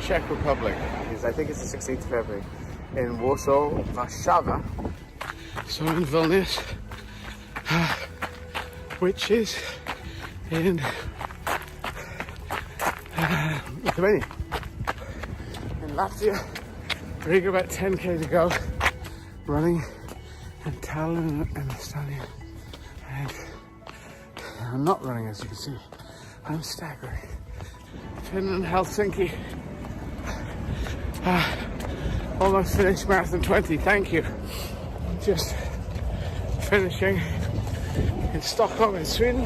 Czech Republic. I think it's the 16th of February. In Warsaw, Warszawa. So in Vilnius, which is in Lithuania. In Latvia, Riga about 10k to go. Running in Tallinn and Estonia. And I'm not running, as you can see. I'm staggering. Finland, Helsinki. Almost finished Marathon 20, thank you. Just finishing in Stockholm in Sweden.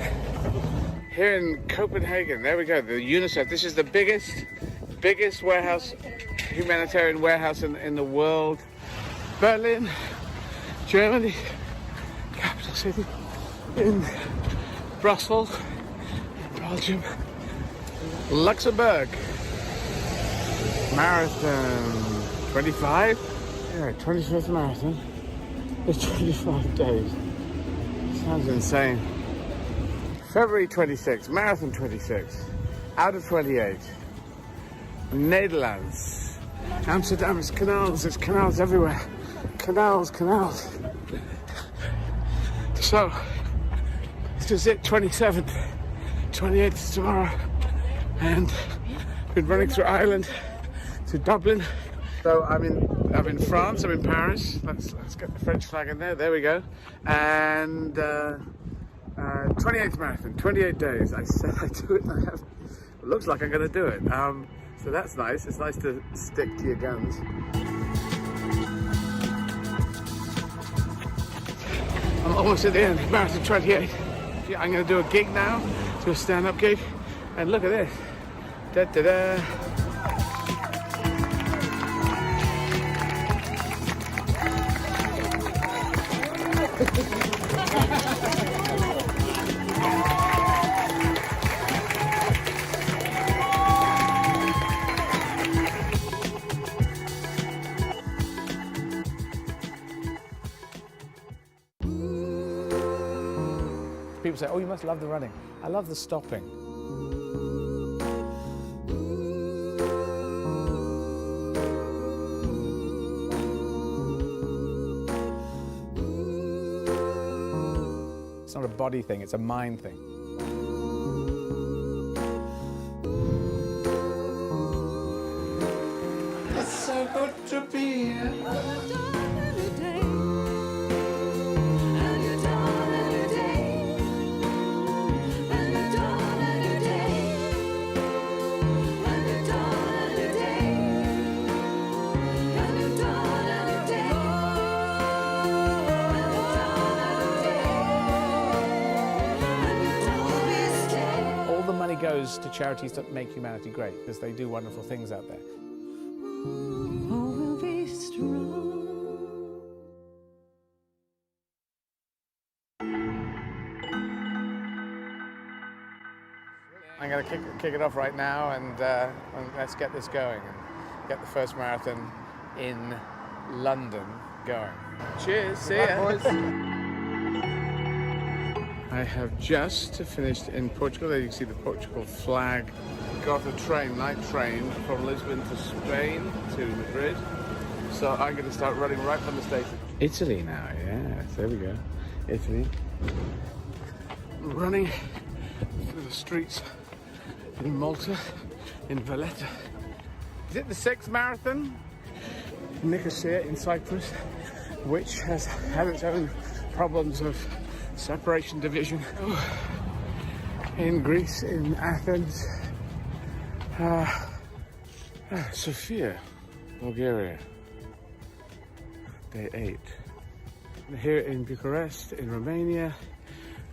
Here in Copenhagen, there we go, the UNICEF. This is the biggest warehouse, humanitarian warehouse in the world. Berlin, Germany, capital city. In Brussels, in Belgium, Luxembourg. Marathon 25? Yeah, 25th marathon. It's 25 days. Sounds insane. February 26, marathon 26. Out of 28. Netherlands. Amsterdam is canals. There's canals everywhere. Canals. So, this is it, 27th. 28th is tomorrow. And been running through Ireland to Dublin. So I'm in France, I'm in Paris. Let's get the French flag in there. There we go. And 28th marathon, 28 days. I said I'd do it, and I have. It looks like I'm going to do it. So that's nice. It's nice to stick to your guns. I'm almost at the end. Marathon 28. I'm going to do a gig now, do a stand-up gig, and look at this. Da da da. People say, oh, you must love the running. I love the stopping. It's not a body thing, it's a mind thing. It's so good to be here. Goes to charities that make humanity great, because they do wonderful things out there. We'll be strong. I'm going to kick it off right now, and let's get this going and get the first marathon in London going. Cheers, see ya. Boys. I have just finished in Portugal. There you can see the Portugal flag. Got a train, night train, from Lisbon to Spain to Madrid. So I'm going to start running right from the station. Italy now, yeah, there we go. Italy. Running through the streets in Malta, in Valletta. Is it the 6th marathon? Nicosia in Cyprus, which has had its own problems of separation, division. In Greece, in Athens, Sofia, Bulgaria, day 8. Here in Bucharest, in Romania,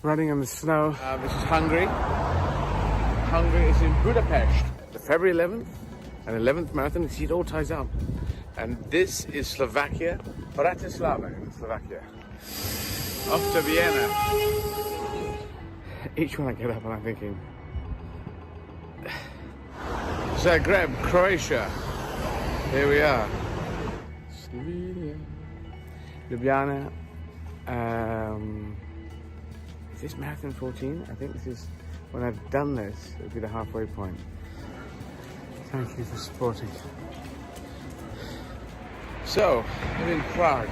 running in the snow. This is Hungary. Hungary is in Budapest. The February 11th, and 11th marathon. You see, it all ties up. And this is Slovakia, Bratislava in Slovakia. Off to Vienna. Each one I get up and I'm thinking, Zagreb, Croatia. Here we are. Slovenia. Ljubljana. Is this marathon 14? I think this is, when I've done this, it'll be the halfway point. Thank you for supporting. So, I'm in Prague,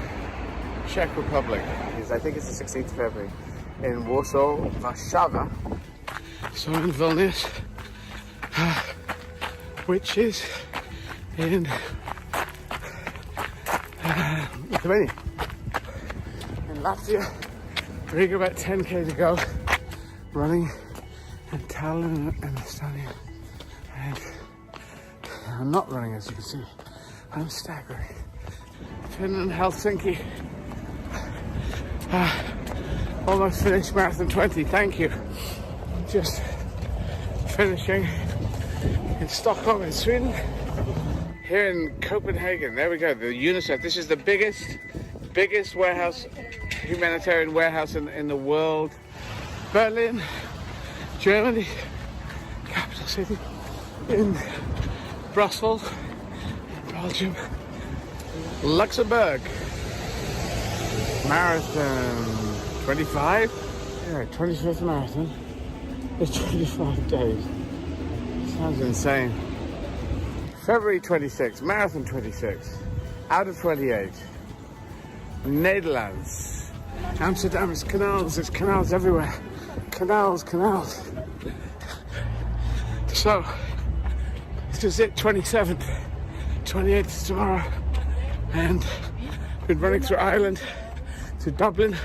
Czech Republic. I think it's the 16th of February. In Warsaw, Warszawa. So I'm in Vilnius, which is in Lithuania. In Latvia, Riga, about 10k to go. Running in Tallinn and Estonia. And I'm not running, as you can see. I'm staggering. Finland, Helsinki. Almost finished Marathon 20, thank you. Just finishing in Stockholm in Sweden. Here in Copenhagen, there we go, the UNICEF. This is the biggest warehouse, humanitarian warehouse in the world. Berlin, Germany, capital city. In Brussels, Belgium, Luxembourg. Marathon 25? Yeah, 25th marathon. It's 25 days. Sounds insane. February 26, marathon 26. Out of 28. Netherlands. Amsterdam is canals. There's canals everywhere. Canals. So, this is it, 27th. 28th is tomorrow. And been running through Ireland to Dublin.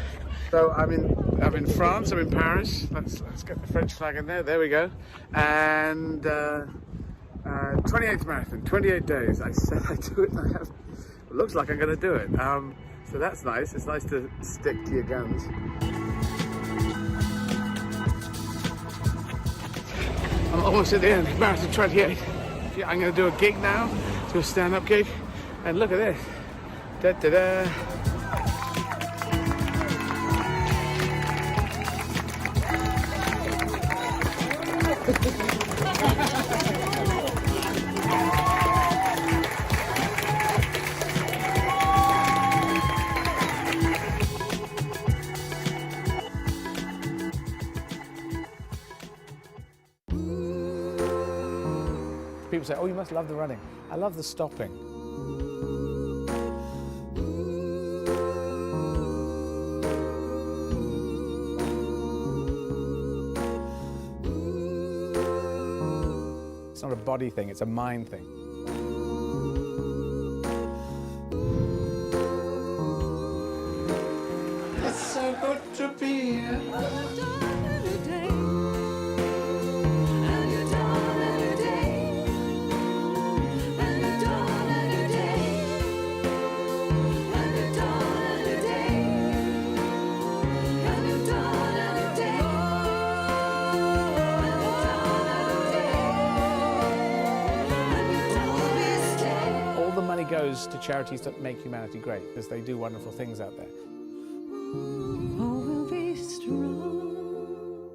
So I'm in France, I'm in Paris. Let's get the French flag in there. There we go. And 28th marathon, 28 days. I said I'd do it, and I have. It looks like I'm going to do it. So that's nice. It's nice to stick to your guns. I'm almost at the end. Marathon 28. Yeah, I'm going to do a gig now. Do a stand-up gig. And look at this. Da da da. People say, oh, you must love the running. I love the stopping. It's not a body thing, it's a mind thing. It's so good to be here. Goes to charities that make humanity great, because they do wonderful things out there. We'll be strong.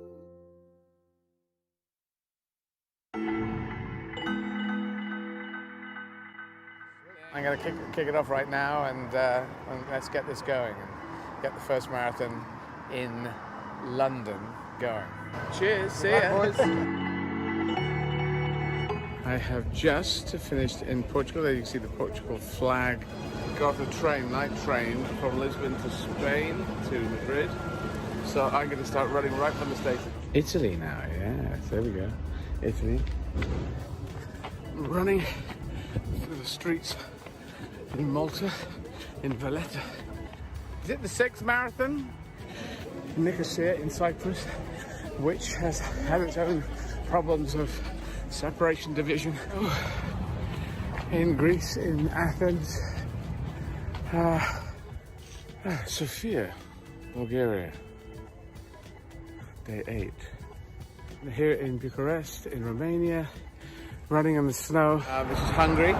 I'm going to kick it off right now, and let's get this going and get the first marathon in London going. Cheers, see ya. Boys. I have just finished in Portugal. There you can see the Portugal flag. Got a train, night train, from Lisbon to Spain to Madrid. So I'm going to start running right from the station. Italy now, yes, there we go. Italy. Running through the streets in Malta, in Valletta. Is it the 6th marathon? Nicosia in Cyprus, which has had its own problems of separation, division. In Greece, in Athens, Sofia, Bulgaria, day 8. Here in Bucharest, in Romania, running in the snow. This is Hungary.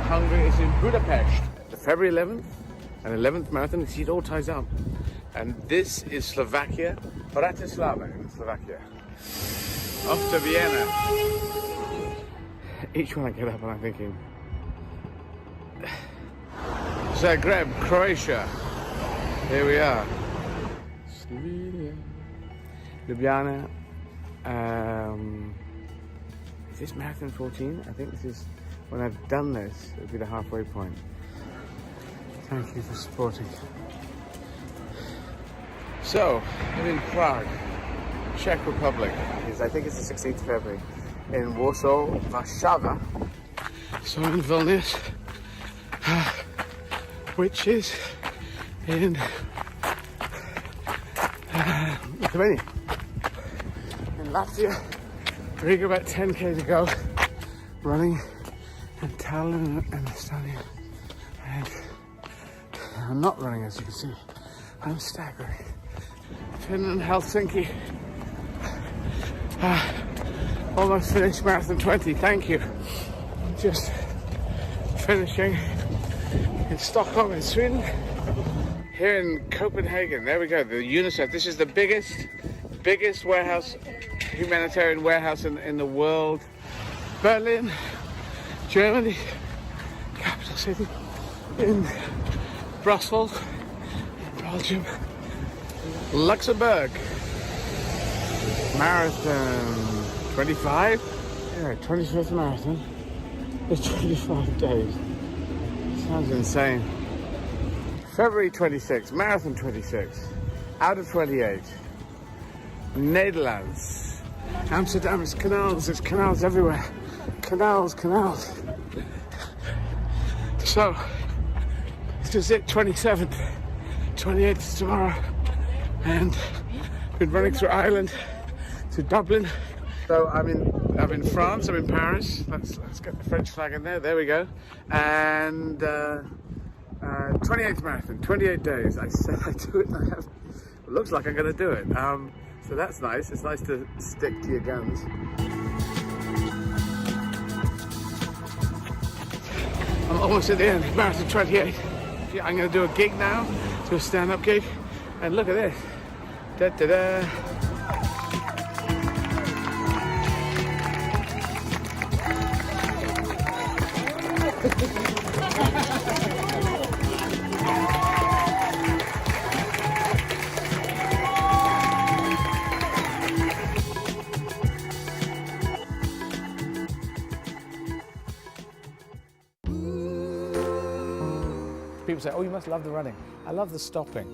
Hungary is in Budapest. The February 11th, and 11th marathon. You see, it all ties up. And this is Slovakia, Bratislava in Slovakia. Off to Vienna. Each one I get up and I'm thinking, Zagreb, Croatia. Here we are. Slovenia. Ljubljana. Is this marathon 14? I think this is, when I've done this, it'll be the halfway point. Thank you for supporting. So, I'm in Prague, Czech Republic. I think it's the 16th of February. In Warsaw, Warszawa. So in Vilnius, which is in Lithuania. In Latvia, Riga, about 10k to go. Running in Tallinn and Estonia. And I'm not running, as you can see. I'm staggering. Finland, Helsinki. Almost finished marathon 20, thank you. Just finishing in Stockholm in Sweden. Here in Copenhagen, there we go, the UNICEF. This is the biggest warehouse, humanitarian warehouse in the world. Berlin, Germany, capital city. In Brussels, Belgium, Luxembourg. Marathon 25? Yeah, 25th marathon. It's 25 days. Sounds insane. February 26, marathon 26. Out of 28. Netherlands. Amsterdam is canals. There's canals everywhere. Canals. So, this is it, 27th. 28th is tomorrow. And been running through Ireland to Dublin. So I'm in France, I'm in Paris. Let's get the French flag in there. There we go. And 28th marathon, 28 days. I said I'd do it, and I have. It looks like I'm going to do it. So that's nice. It's nice to stick to your guns. I'm almost at the end. Marathon 28. I'm going to do a gig now, do a stand-up gig, and look at this. Da da da. People say, oh, you must love the running. I love the stopping.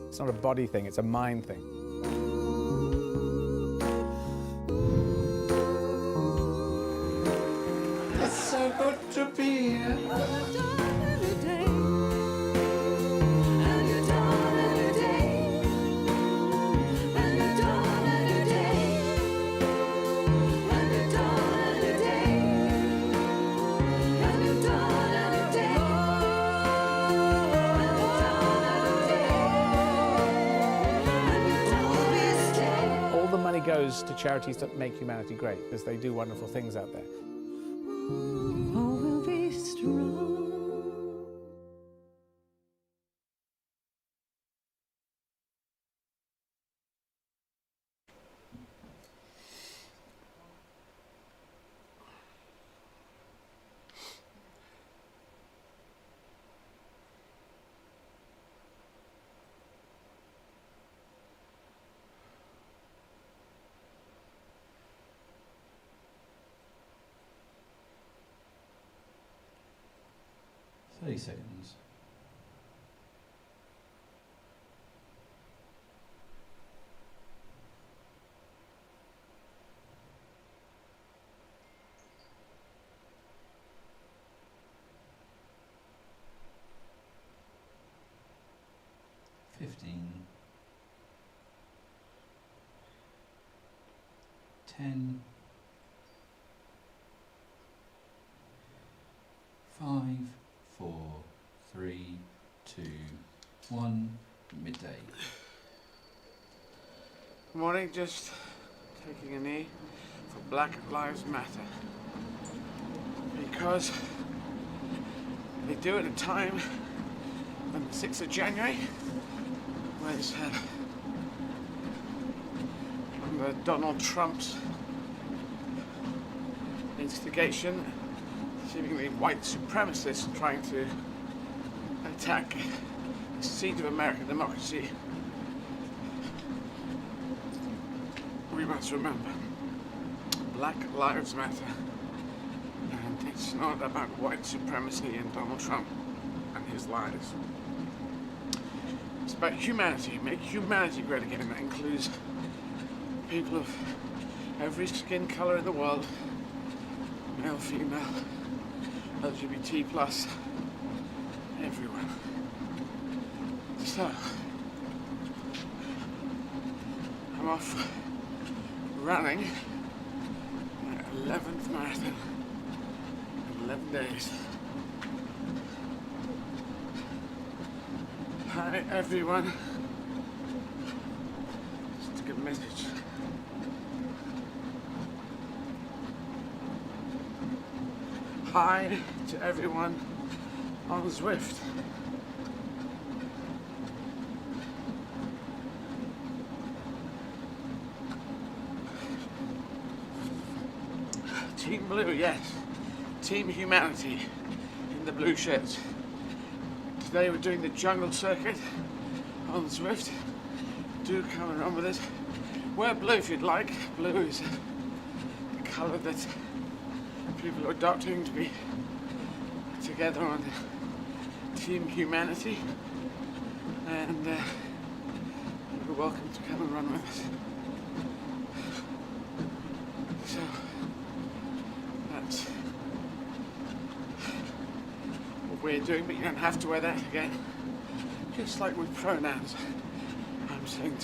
It's not a body thing, it's a mind thing. It's so good to be here. Goes to charities that make humanity great, because they do wonderful things out there. We'll be strong. 30 seconds. Fifteen. 10. 5, 4, 3, 2, 1, midday. Good morning, just taking a knee for Black Lives Matter. Because they do it at a time on the 6th of January, when it's under Donald Trump's instigation, seemingly white supremacists trying to attack the seat of American democracy, we must remember, Black Lives Matter, and it's not about white supremacy and Donald Trump and his lies. It's about humanity, make humanity great again, and that includes people of every skin colour in the world, male, female, LGBT+, everyone. So, I'm off running my 11th marathon in 11 days. Hi everyone. Just a good message. Hi to everyone on Zwift. Team Blue, yes. Team Humanity in the blue shirts. Today we're doing the jungle circuit on Zwift. Do come and run with us. Wear blue if you'd like. Blue is the colour that people are adopting to be together on Team Humanity. And you're welcome to come and run with us. So, that's what we're doing, but you don't have to wear that again. Just like with pronouns. I'm saying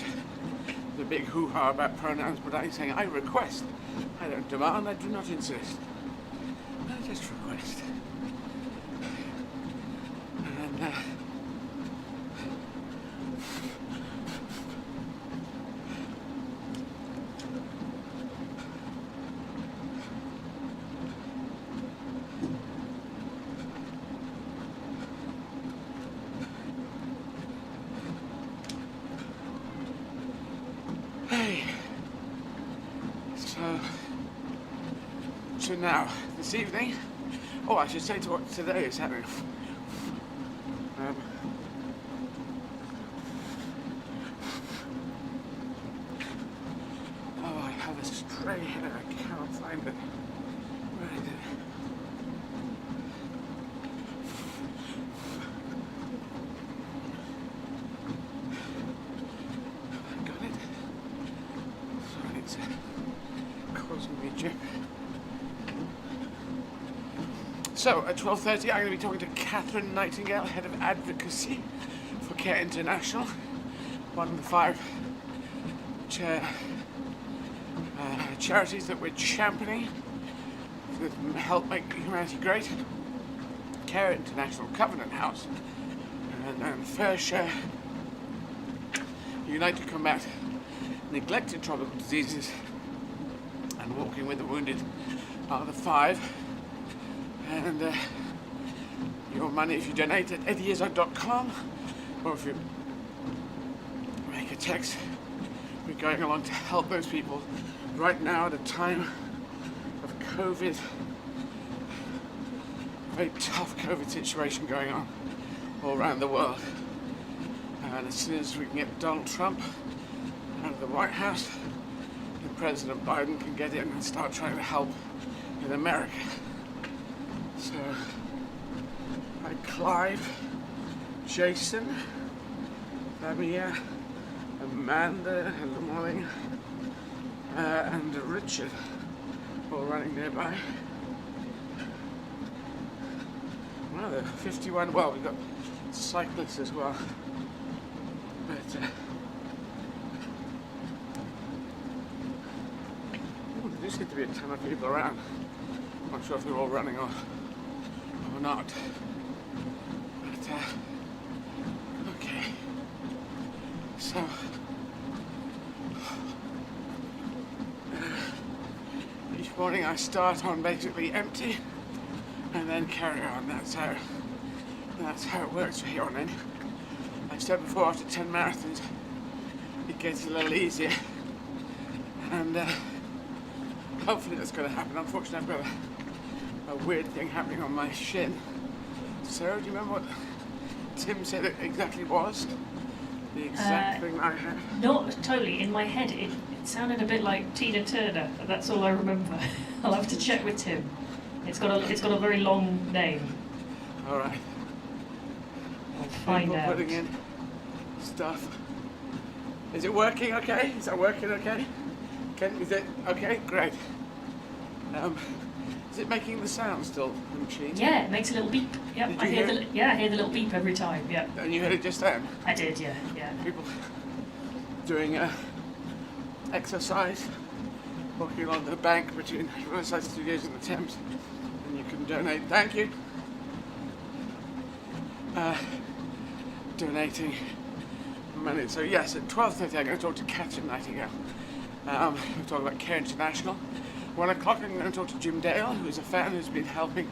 the big hoo-ha about pronouns, but I'm saying I request. I don't demand, I do not insist. I just request. And hey, so now, this evening, oh, I should say to what today is happening. Oh, I have a stray hair, I cannot find it. Where is it? Got it? Sorry, it's causing me a jip. So, at 12:30 I'm going to be talking to Catherine Nightingale, head of Advocacy for Care International, one of the 5 charities that we're championing that help make humanity great. Care International, Covenant House, and Fair Share, Unite to Combat Neglected Tropical Diseases, and Walking with the Wounded are the 5. And your money, if you donate at Izzard.com, or if you make a text, we're going along to help those people right now at a time of COVID, a very tough COVID situation going on all around the world. And as soon as we can get Donald Trump out of the White House, and President Biden can get in and start trying to help in America. So, hi Clive, Jason, Fabia, Amanda, hello morning, and Richard, all running nearby. Well, there are 51, well, we've got cyclists as well, but there do seem to be a ton of people around. I'm not sure if they're all running or not. But, okay. So, each morning I start on basically empty and then carry on. That's how it works from here on in. I've said before, after 10 marathons, it gets a little easier. And hopefully that's going to happen. Unfortunately, I've got a a weird thing happening on my shin. Sarah, do you remember what Tim said it exactly was? The exact thing I had? Not totally. In my head, it sounded a bit like Tina Turner. That's all I remember. I'll have to check with Tim. It's got a very long name. All right. I'll find People out. putting in stuff. Is it working okay? Is that working okay? Is it okay? Great. Is it making the sound still, the machine? Yeah, it makes a little beep. Yep, Did I you hear hear the I hear the little beep every time. Yep. And you heard it just then? I did. Yeah. People doing exercise, walking along the bank between Riverside Studios and the Thames, and you can donate. Thank you. Donating money. So yes, at 12:30 I'm going to talk to Catherine Nightingale. We'll talk about Care International. 1 o'clock I'm going to talk to Jim Dale, who's a fan who's been helping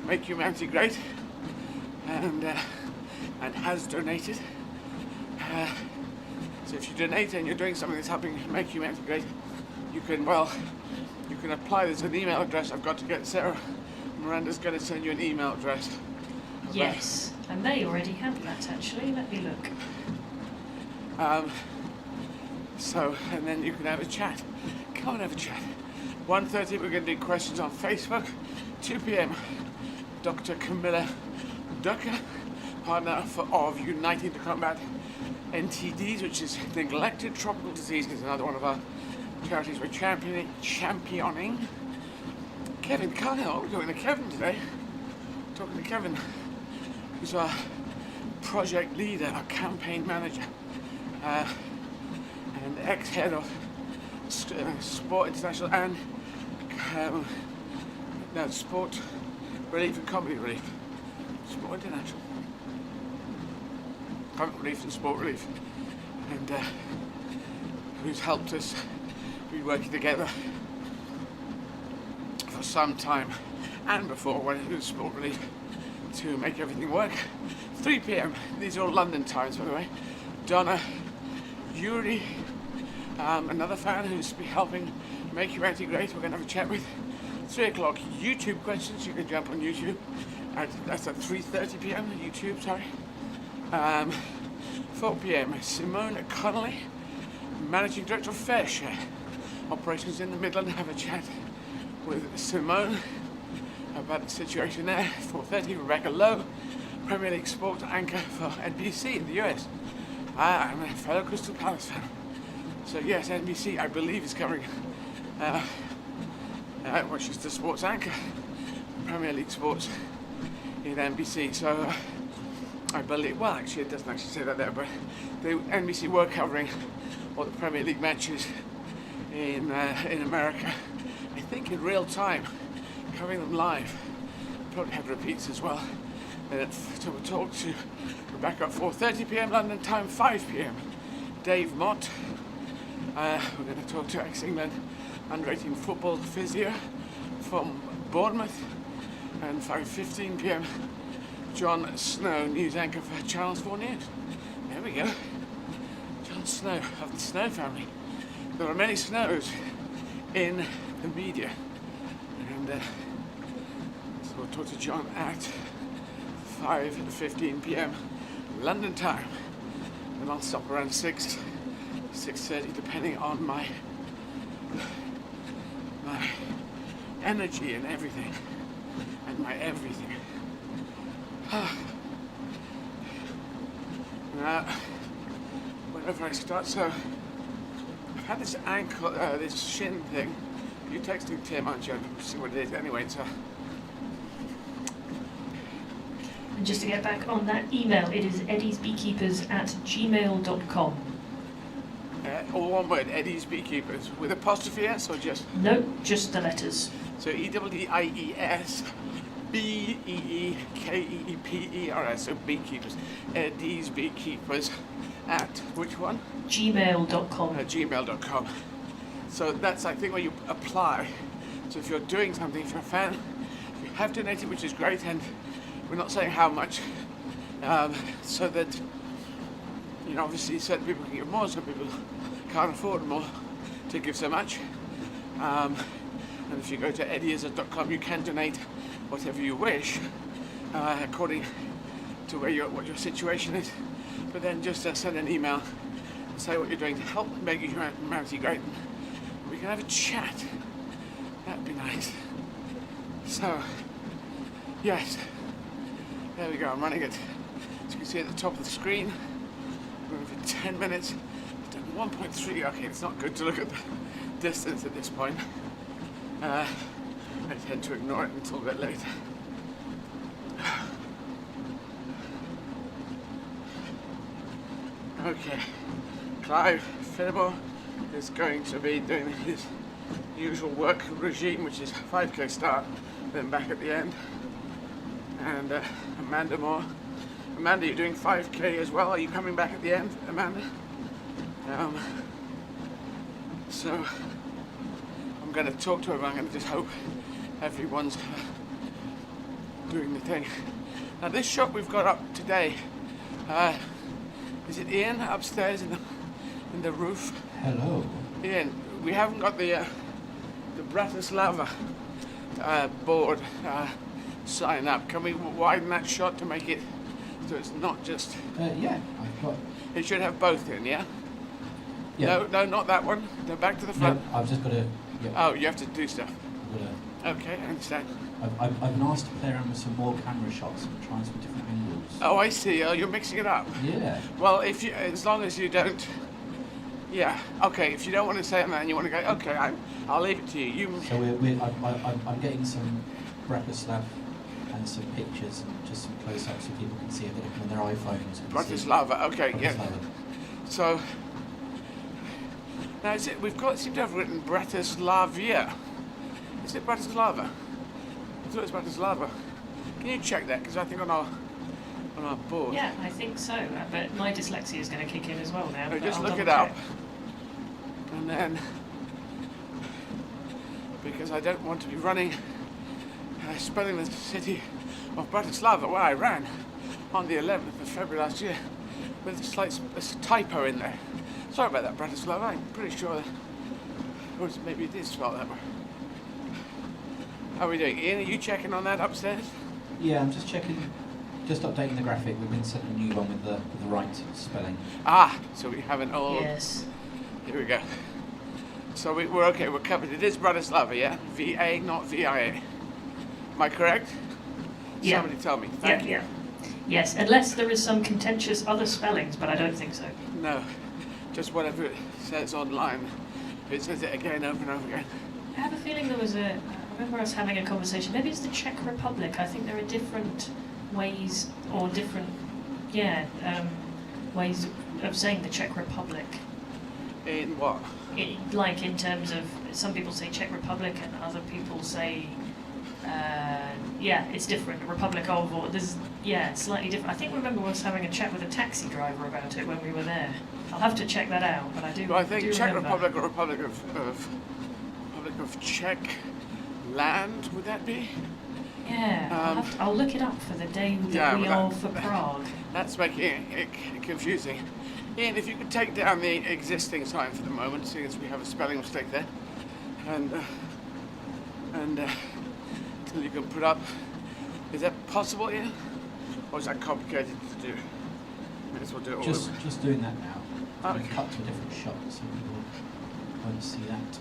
make humanity great, and has donated. So if you donate and you're doing something that's helping make humanity great, you can apply. There's an email address I've got to get. Sarah Miranda's going to send you an email address. Yes, I may already have that actually. Let me look. And then you can have a chat. Come and have a chat. 1:30 we're going to do questions on Facebook. 2 p.m. Dr. Camila Ducker, partner of Uniting to Combat NTDs, which is neglected tropical diseases, another one of our charities we're championing. Kevin Carnell, we're talking to Kevin today. Talking to Kevin, who's our project leader, our campaign manager, and ex-head of Sport International and Sport Relief and Comedy Relief. Sport International. Comedy Relief and Sport Relief. And who's helped us be working together for some time and before when it was Sport Relief to make everything work. 3 p.m. These are all London times, by the way. Donna, Yuri, another fan who's been helping make humanity great, we're going to have a chat with. 3 o'clock, YouTube questions. You can jump on YouTube. That's at 3:30 p.m. YouTube, sorry. 4 p.m. Simone Connolly, Managing Director of FareShare Operations in the Midland. Have a chat with Simone about the situation there. 4:30, Rebecca Lowe, Premier League sports anchor for NBC in the US. I'm a fellow Crystal Palace fan. So yes, NBC, I believe, is covering, she's the sports anchor, Premier League sports in NBC. So I believe, well, actually, it doesn't actually say that there, but the NBC were covering all the Premier League matches in America, I think in real time, covering them live. Probably have repeats as well. So we'll talk to Rebecca at 4:30 p.m. London time, 5 p.m. Dave Mott. We're going to talk to ex-England under-18 football physio from Bournemouth. And 5:15 p.m. John Snow, news anchor for Channels 4 News. There we go. John Snow of the Snow family. There are many Snows in the media. And so we'll talk to John at 5:15 p.m. London time. And I'll stop around 6:30, depending on my energy and everything. And my everything. Whenever I start, so I've had this ankle, this shin thing. You're texting Tim, aren't you? I'll see what it is. Anyway, so. And just to get back on that email, it is eddiesbeekeepers@gmail.com. All one word, Eddie's Beekeepers, with apostrophe S or just? No, just the letters. So EDDIES BEEKEEPERS, so Beekeepers. Eddie's Beekeepers at which one? gmail.com. Gmail.com. So that's, I think, where you apply. So if you're doing something, if you're a fan, if you have donated, which is great, and we're not saying how much, so that, you know, obviously certain people can give more, some people can't afford more to give so much. And if you go to eddieizzard.com, you can donate whatever you wish, according to what your situation is. But then just send an email and say what you're doing to help make humanity great. And we can have a chat. That'd be nice. So, yes, there we go. I'm running it. As you can see at the top of the screen, we're for 10 minutes. I've done 1.3. Okay, it's not good to look at the distance at this point. I tend to ignore it until a bit later. Okay, Clive Fandom is going to be doing his usual work regime, which is 5k start, then back at the end. And Amanda Moore. Amanda, you're doing 5k as well. Are you coming back at the end, Amanda? So I'm going to talk to everyone. I'm going to just hope everyone's doing the thing. Now this shot we've got up today, is it Ian upstairs in the roof? Hello. Ian, we haven't got the Bratislava board sign up. Can we widen that shot to make it so it's not just... Yeah, I've got... It should have both in, yeah? Yeah. No, not that one. No, back to the front. No, I've just got to... Yeah. Oh, you have to do stuff. I've got Okay, I understand. I've been asked to play around with some more camera shots and try some different angles. Oh, I see. Oh, you're mixing it up. Yeah. Well, as long as you don't... Yeah, okay, if you don't want to say it and you want to go, okay, I'll leave it to you. So I'm getting some Bratislava and some pictures and just some close-ups so people can see if they're looking on their iPhones. Bratislava, okay, yeah. Bratislava. So, now seem to have written Bratislavia. Is it Bratislava? I thought it was Bratislava. Can you check that? Because I think on our board. Yeah, I think so. But my dyslexia is going to kick in as well now. So but just I'll look it double up. check. And then, because I don't want to be running, spelling the city of Bratislava, where I ran on the 11th of February last year, with a slight typo in there. Sorry about that, Bratislava. I'm pretty sure that maybe it is spelled that way. How are we doing? Ian, are you checking on that upstairs? Yeah, I'm just checking, just updating the graphic. We've been sent a new one with the right spelling. Ah, so we have an old... Yes. Here we go. So we're okay, we're covered. It is Bratislava, yeah? V-A, not V-I-A. Am I correct? Yeah. Somebody tell me. Thank you. Yeah. Yes, unless there is some contentious other spellings, but I don't think so. No, just whatever it says online. It says it again, over and over again. I have a feeling there was I remember us having a conversation, maybe it's the Czech Republic. I think there are different ways, or different, ways of saying the Czech Republic. In what? Like in terms of, some people say Czech Republic and other people say, it's different, Republic of, or there's, it's slightly different. I think remember us having a chat with a taxi driver about it when we were there. I'll have to check that out, but I do. Well, I think Czech remember. Republic or Republic of Czech land, would that be? Yeah, I'll look it up for the day that we are for Prague. That's making it confusing. Ian, if you could take down the existing sign for the moment, seeing as we have a spelling mistake there, and until you can put up, is that possible, Ian? Or is that complicated to do? May as well do it all over. Just doing that now. I'm going Okay. to cut to a different shot so people won't see that.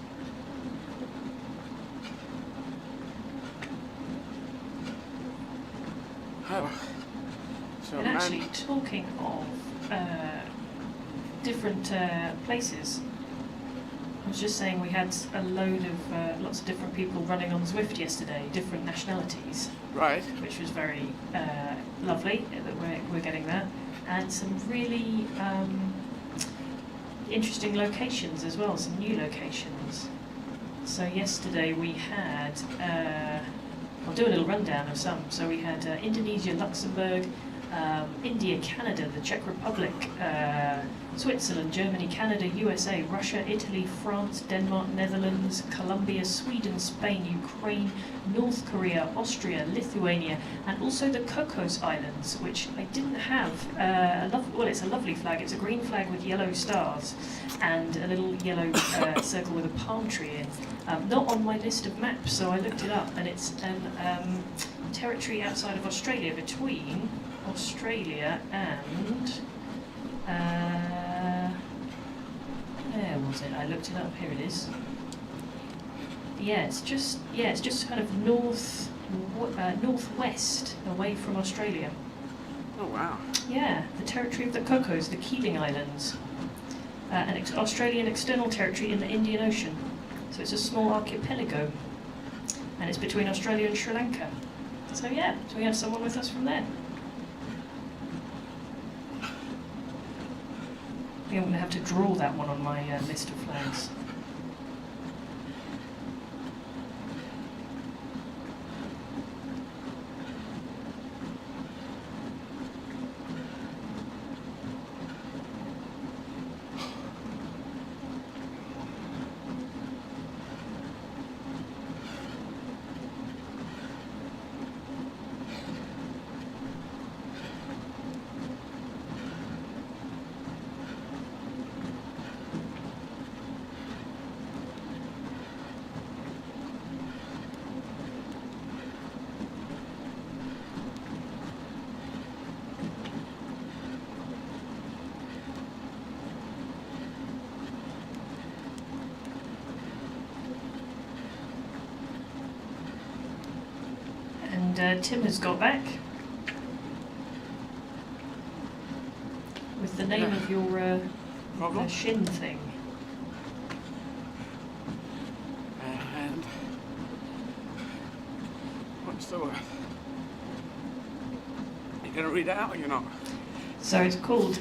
Oh. So, And actually, talking of different places, I was just saying we had a load of lots of different people running on Zwift yesterday, different nationalities, right. which was very lovely that we're getting that, and some really interesting locations as well, some new locations. So yesterday we had, I'll do a little rundown of some. So we had Indonesia, Luxembourg, India, Canada, the Czech Republic, Switzerland, Germany, Canada, USA, Russia, Italy, France, Denmark, Netherlands, Colombia, Sweden, Spain, Ukraine, North Korea, Austria, Lithuania, and also the Cocos Islands, which I didn't have. Well, it's a lovely flag. It's a green flag with yellow stars and a little yellow circle with a palm tree in. Not on my list of maps, so I looked it up, and it's an territory outside of Australia, between Australia and where was it? I looked it up. Here it is. Yeah, it's just kind of northwest away from Australia. Oh wow. Yeah, the territory of the Cocos, the Keeling Islands, an Australian external territory in the Indian Ocean. So it's a small archipelago, and it's between Australia and Sri Lanka. So yeah, so we have someone with us from there. I think I'm going to have to draw that one on my list of flags. Tim has got back with the name of your shin thing. And what's the word? You gonna read it out or you're not? So it's called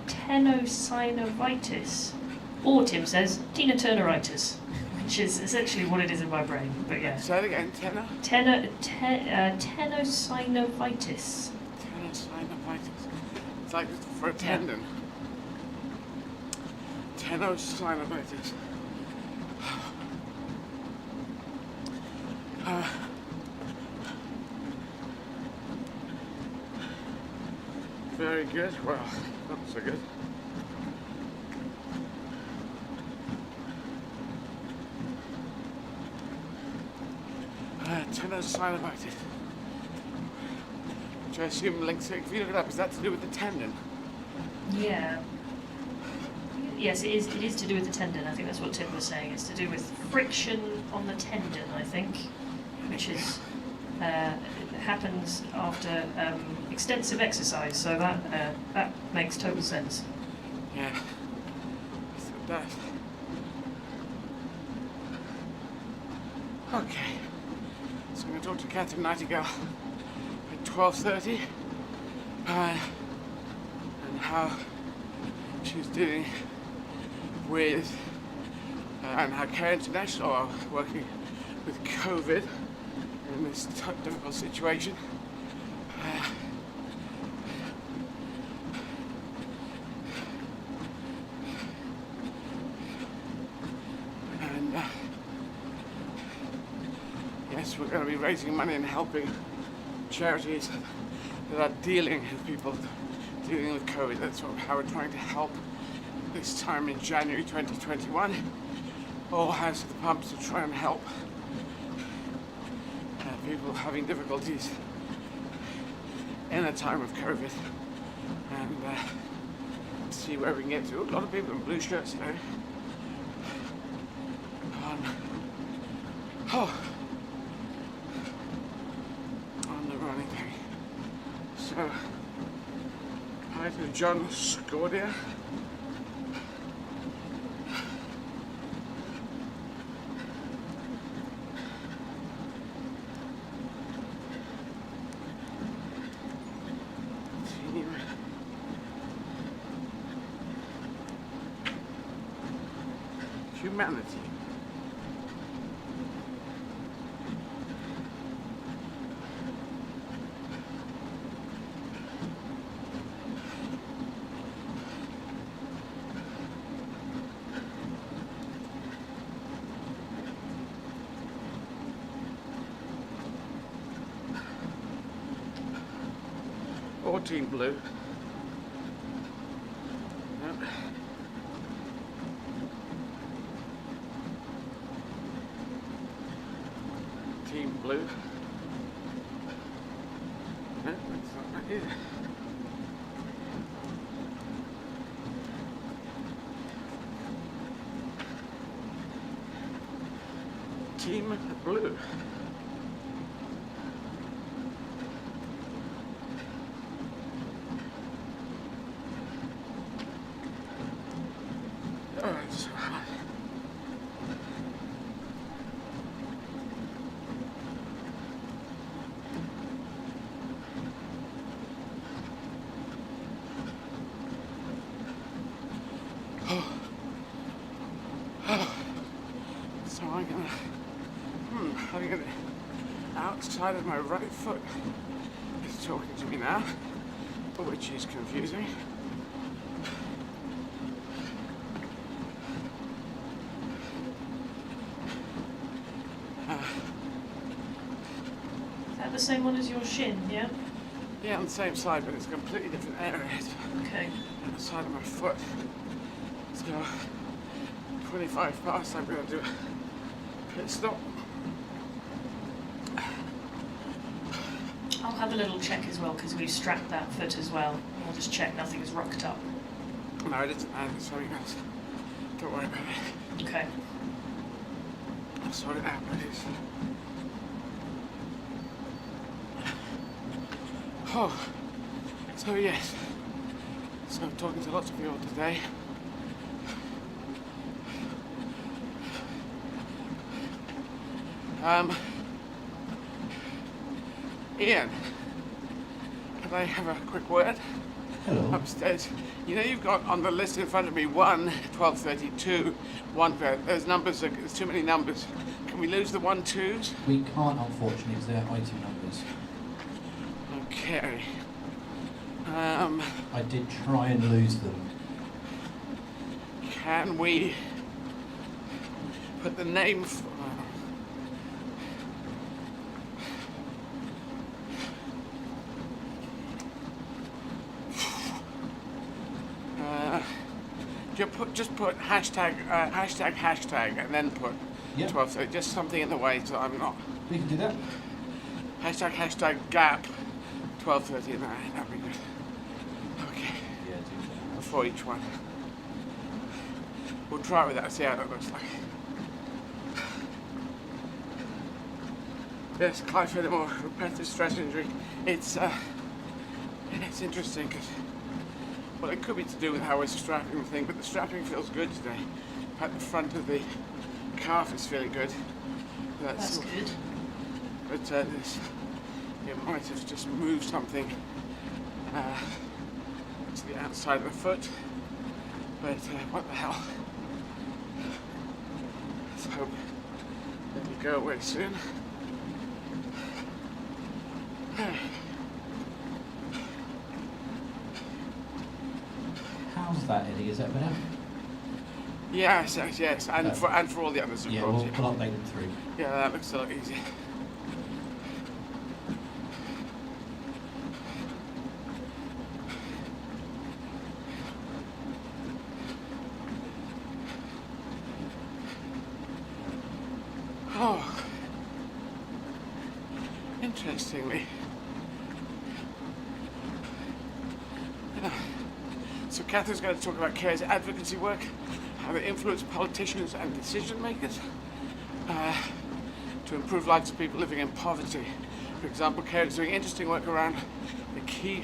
tenosynovitis, or Tim says Tina Turneritis, which is essentially what it is in my brain. But yeah. Say it again. Tenosynovitis. Tenosynovitis. It's like for a tendon. Tenosynovitis. Very good. Well, not so good. Tenosynovitis, which I assume links it. If you look it up, is that to do with the tendon? Yeah. Yes, it is. It is to do with the tendon. I think that's what Tim was saying. It's to do with friction on the tendon, I think, which is happens after extensive exercise. So that makes total sense. Yeah. So it does. Okay. So I'm going to talk to Catherine Nightingale at 12:30 and how she's dealing with and how Care International are working with COVID in this difficult situation. Yes, we're going to be raising money and helping charities that are dealing with people dealing with COVID. That's how we're trying to help this time in January 2021. All hands to the pump to try and help people having difficulties in a time of COVID, and see where we can get to. A lot of people in blue shirts today. On the running thing. So, hi to John Scordia. Humanity. Team Blue. Yep. Team Blue. No, that's not right here. Team Blue. Oh, it's so hot. So I'm gonna outside of my right foot is talking to me now, which is confusing. Is that the same one as your shin, yeah? Yeah, on the same side, but it's a completely different area. Okay. Outside of my foot. So 25 past, I'm gonna do a pit stop. I'll have a little check as well because we've strapped that foot as well. I'll just check nothing's rocked up. No, it isn't. It's something else. Don't worry about it. Okay. I'll sort it out, please. Oh, so yes. So I'm talking to lots of people today. Ian, can I have a quick word? Hello. Upstairs. You know, you've got on the list in front of me 1, 1232, 1. There's numbers, there's too many numbers. Can we lose the 1, 2s? We can't, unfortunately, because they're item numbers. Okay. I did try and lose them. Can we put the name just put hashtag and then put Yeah. 12, so just something in the way so I'm not We can do that. hashtag gap 12:30 and that'd be good. Okay, Yeah, do that. for each one. We'll try with that, see how that looks like. Yes, Clive Fandom, repetitive stress injury. It's interesting because, well, it could be to do with how we're strapping the thing, but the strapping feels good today. At the front of the calf is feeling good. That's good. But it might have just moved something to the outside of the foot. But what the hell? Let's hope it'll go away soon. How's that, Eddie? Is that better? Yes, and for all the others, of Yeah, course. we'll update them through. Yeah, that looks a lot easier. Oh, interestingly. So Catherine's going to talk about CARE's advocacy work, how they influence politicians and decision makers to improve lives of people living in poverty. For example, CARE is doing interesting work around the key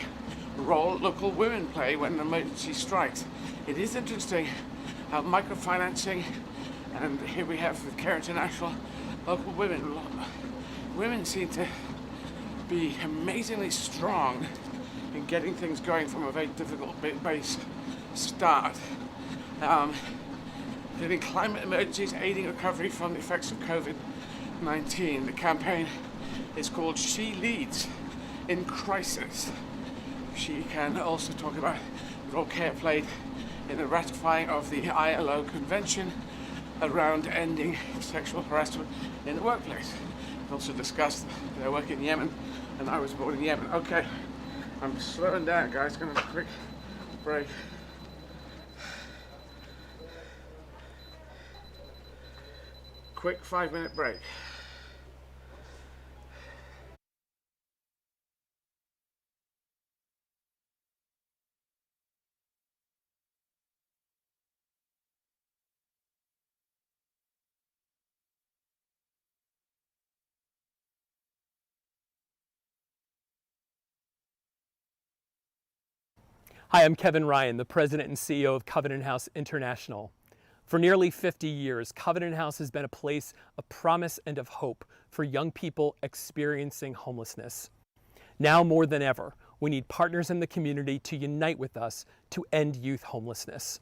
role local women play when an emergency strikes. It is interesting how microfinancing, and here we have with CARE International, local women. Women seem to be amazingly strong in getting things going from a very difficult base start. Dealing climate emergencies, aiding recovery from the effects of COVID-19. The campaign is called She Leads in Crisis. She can also talk about the role CARE played in the ratifying of the ILO Convention around ending sexual harassment in the workplace. We also discussed their work in Yemen, and I was born in Yemen. Okay, I'm slowing down, guys. Gonna have a quick break. Quick 5-minute break. Hi, I'm Kevin Ryan, the President and CEO of Covenant House International. For nearly 50 years, Covenant House has been a place of promise and of hope for young people experiencing homelessness. Now more than ever, we need partners in the community to unite with us to end youth homelessness.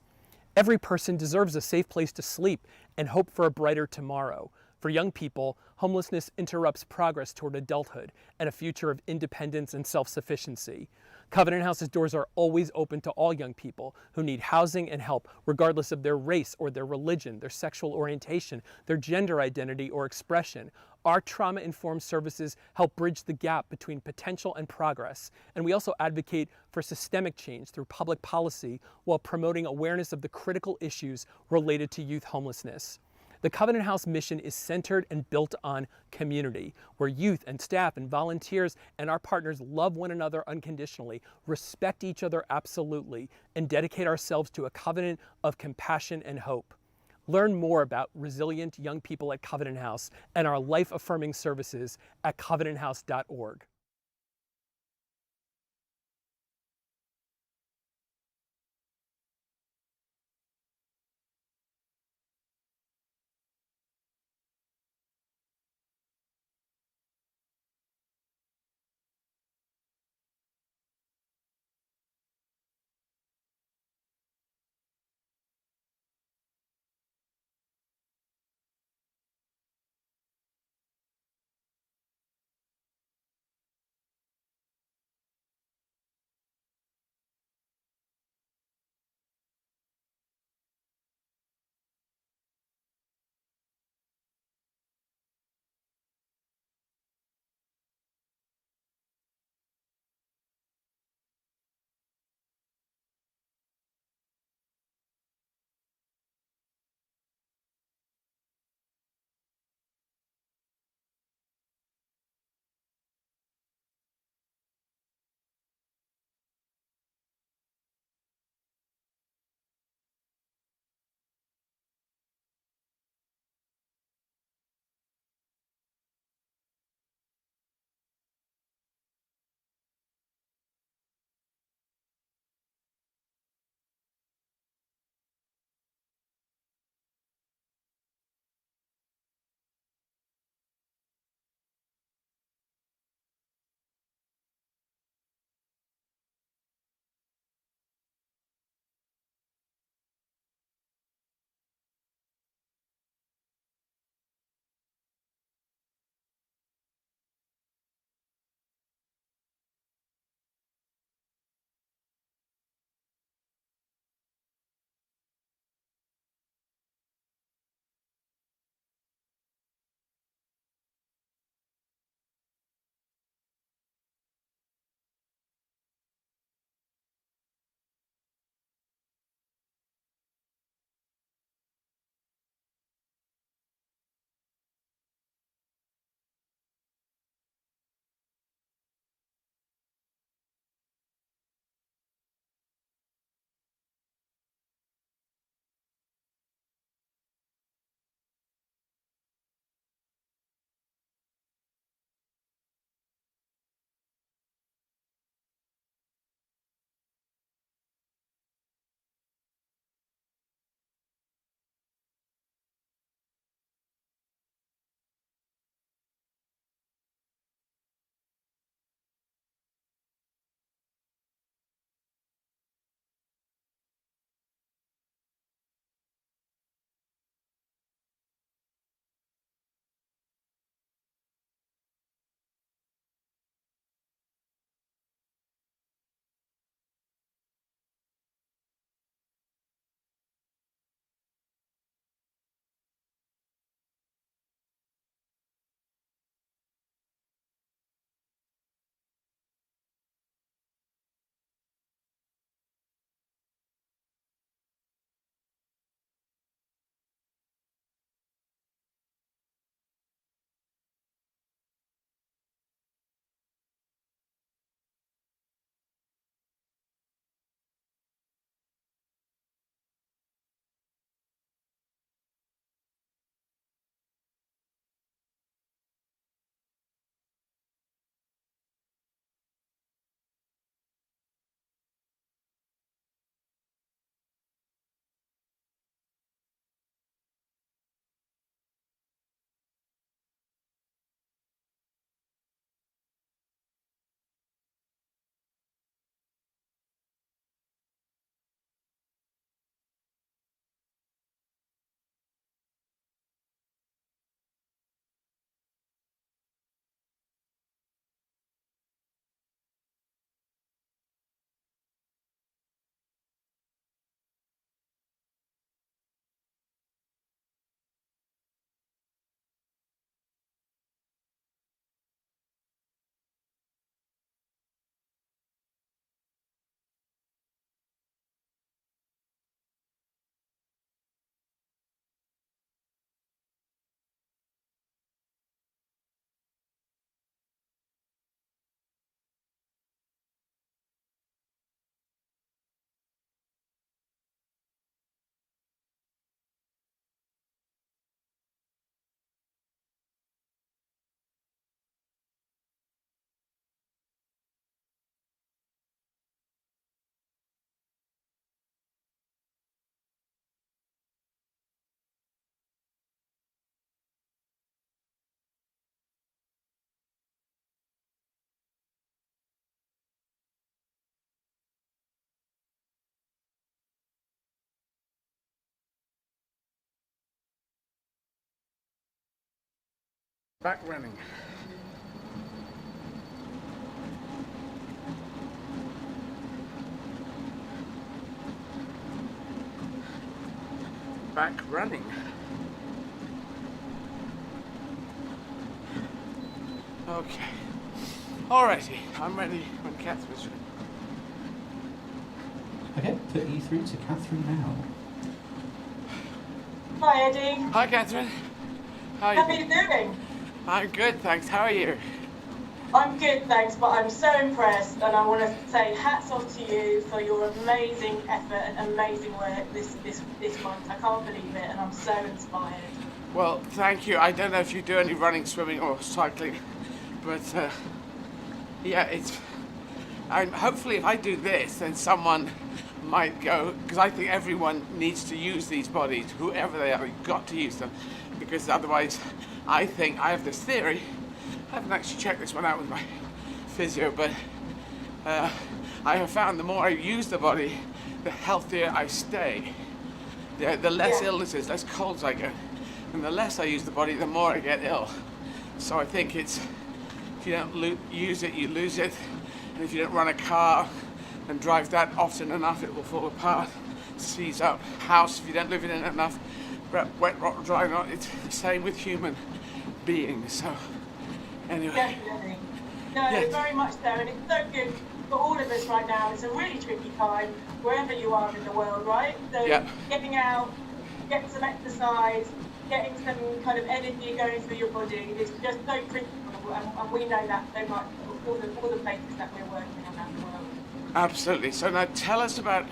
Every person deserves a safe place to sleep and hope for a brighter tomorrow. For young people, homelessness interrupts progress toward adulthood and a future of independence and self-sufficiency. Covenant House's doors are always open to all young people who need housing and help, regardless of their race or their religion, their sexual orientation, their gender identity or expression. Our trauma-informed services help bridge the gap between potential and progress, and we also advocate for systemic change through public policy while promoting awareness of the critical issues related to youth homelessness. The Covenant House mission is centered and built on community, where youth and staff and volunteers and our partners love one another unconditionally, respect each other absolutely, and dedicate ourselves to a covenant of compassion and hope. Learn more about resilient young people at Covenant House and our life-affirming services at covenanthouse.org. Back running. Back running. Okay. Alrighty, I'm ready when Catherine's ready. Okay, put you through to Catherine now. Hi Eddie. Hi Catherine. How How are you doing? I'm good, thanks. How are you? I'm good, thanks, but I'm so impressed, and I want to say hats off to you for your amazing effort and amazing work this month. I can't believe it, and I'm so inspired. Well, thank you. I don't know if you do any running, swimming, or cycling, but yeah, hopefully if I do this, then someone might go, because I think everyone needs to use these bodies, whoever they are, you've got to use them, because otherwise, I think, I have this theory, I haven't actually checked this one out with my physio, but I have found the more I use the body, the healthier I stay. The less illnesses, less colds I get, and the less I use the body, the more I get ill. So I think it's, if you don't use it, you lose it, and if you don't run a car and drive that often enough, it will fall apart, seize up. House, if you don't live in it enough, wet, rot, dry, rot, it's the same with human beings. So anyway. Definitely. No, Yes. very much so, and it's so good for all of us right now. It's a really tricky time, wherever you are in the world, right? So getting out, getting some exercise, getting some kind of energy going through your body is just so critical, and we know that so much, all the places that we're working around the world. Absolutely. So now tell us about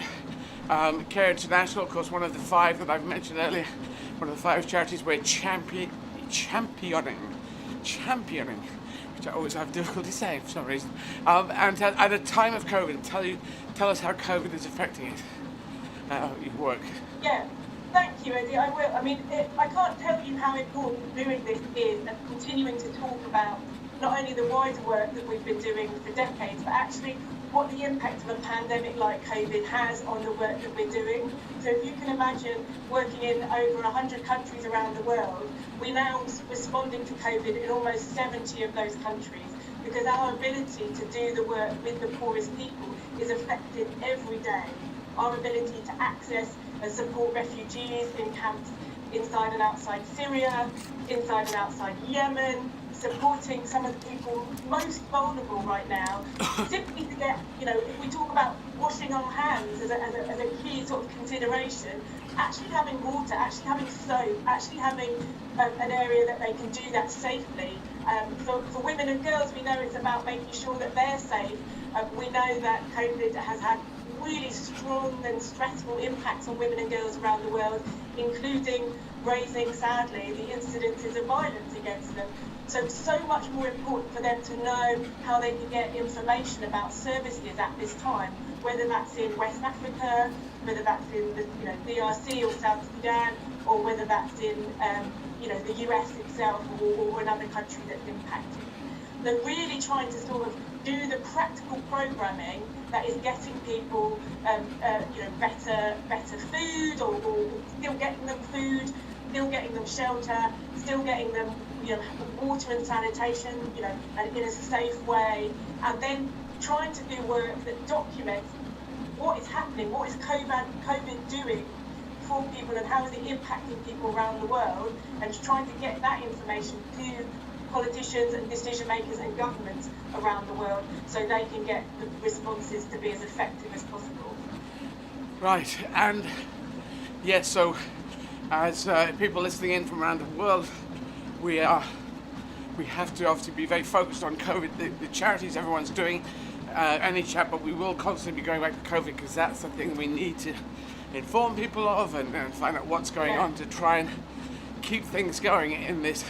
Care International, of course, one of the 5 that I've mentioned earlier, one of the 5 charities we're championing, which I always have difficulty saying for some reason. And at a time of COVID, tell us how COVID is affecting it, your work. Yeah, thank you, Eddie. I will. I mean, I can't tell you how important doing this is, and continuing to talk about not only the wider work that we've been doing for decades, but actually what the impact of a pandemic like COVID has on the work that we're doing. So if you can imagine working in over 100 countries around the world, we're now responding to COVID in almost 70 of those countries, because our ability to do the work with the poorest people is affected every day. Our ability to access and support refugees in camps inside and outside Syria, inside and outside Yemen, supporting some of the people most vulnerable right now, simply to get, if we talk about washing our hands as a key sort of consideration, actually having water, actually having soap, actually having an area that they can do that safely. For women and girls, we know it's about making sure that they're safe. We know that COVID has had really strong and stressful impacts on women and girls around the world, including raising, sadly, the incidences of violence against them. So much more important for them to know how they can get information about services at this time, whether that's in West Africa, whether that's in the DRC or South Sudan, or whether that's in the US itself or another country that's impacted. They're really trying to sort of do the practical programming that is getting people better food, or still getting them food, still getting them shelter, still getting them water and sanitation, and in a safe way, and then trying to do work that documents what is happening, what is COVID doing for people, and how is it impacting people around the world, and trying to get that information to politicians and decision makers and governments around the world, so they can get the responses to be as effective as possible. Right, and yes, so as people listening in from around the world, we have to obviously be very focused on COVID. The charities everyone's doing, any chat, but we will constantly be going back to COVID, because that's the thing we need to inform people of and find out what's going on to try and keep things going in this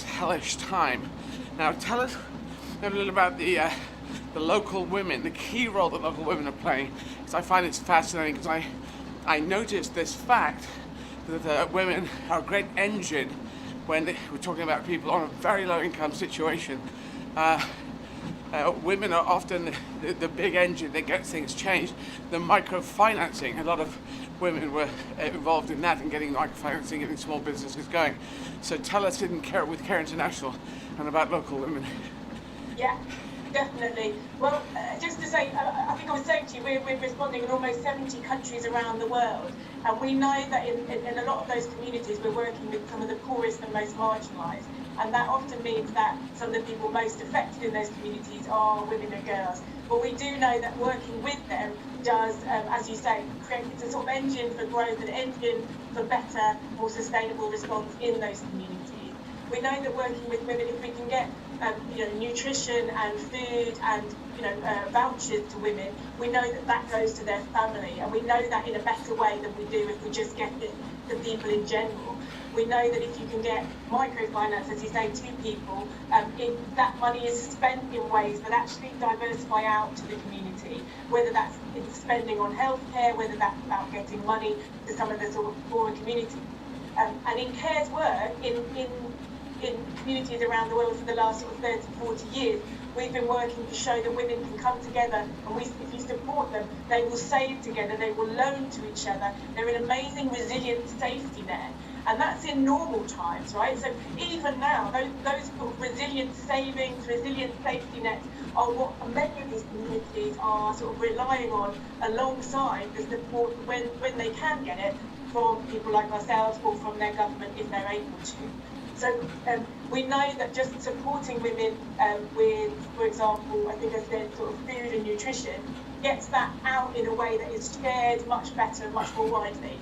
hellish time. Now, tell us a little about the local women, the key role that local women are playing, because I find it's fascinating, because I noticed this fact that women are a great engine when we're talking about people on a very low income situation. Women are often the big engine that gets things changed. The microfinancing, a lot of women were involved in that and getting microfinancing, getting small businesses going. So tell us with Care International and about local women. Yeah, definitely. Well, just to say, I think I was saying to you, we're responding in almost 70 countries around the world. And we know that in a lot of those communities, we're working with some of the poorest and most marginalised. And that often means that some of the people most affected in those communities are women and girls. But we do know that working with them does, as you say, create a sort of engine for growth, an engine for better, more sustainable response in those communities. We know that working with women, if we can get nutrition and food and vouchers to women, we know that that goes to their family, and we know that in a better way than we do if we just get it to people in general. We know that if you can get microfinance, as you say, to people, that money is spent in ways that actually diversify out to the community, whether that's in spending on healthcare, whether that's about getting money to some of the sort of poorer communities. And in CARE's work, in communities around the world for the last sort of 30, 40 years, we've been working to show that women can come together, and if you support them, they will save together, they will loan to each other. They're an amazing, resilient safety net. And that's in normal times, right? So even now, those sort of resilient savings, resilient safety nets are what many of these communities are sort of relying on alongside the support when they can get it from people like ourselves or from their government if they're able to. So we know that just supporting women with, for example, I think I said sort of food and nutrition, gets that out in a way that is shared much better, much more widely.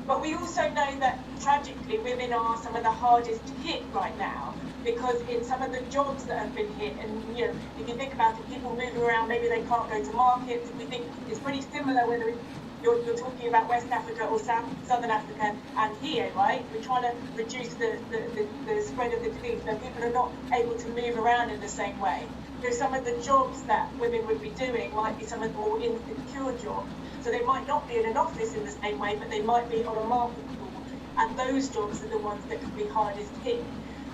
But we also know that, tragically, women are some of the hardest hit right now, because in some of the jobs that have been hit, and if you think about it, people moving around, maybe they can't go to markets. We think it's pretty similar whether you're talking about West Africa or Southern Africa and here, right? We're trying to reduce the spread of the disease, so people are not able to move around in the same way. So some of the jobs that women would be doing might be some of the more insecure jobs. So they might not be in an office in the same way, but they might be on a market floor. And those jobs are the ones that can be hardest hit.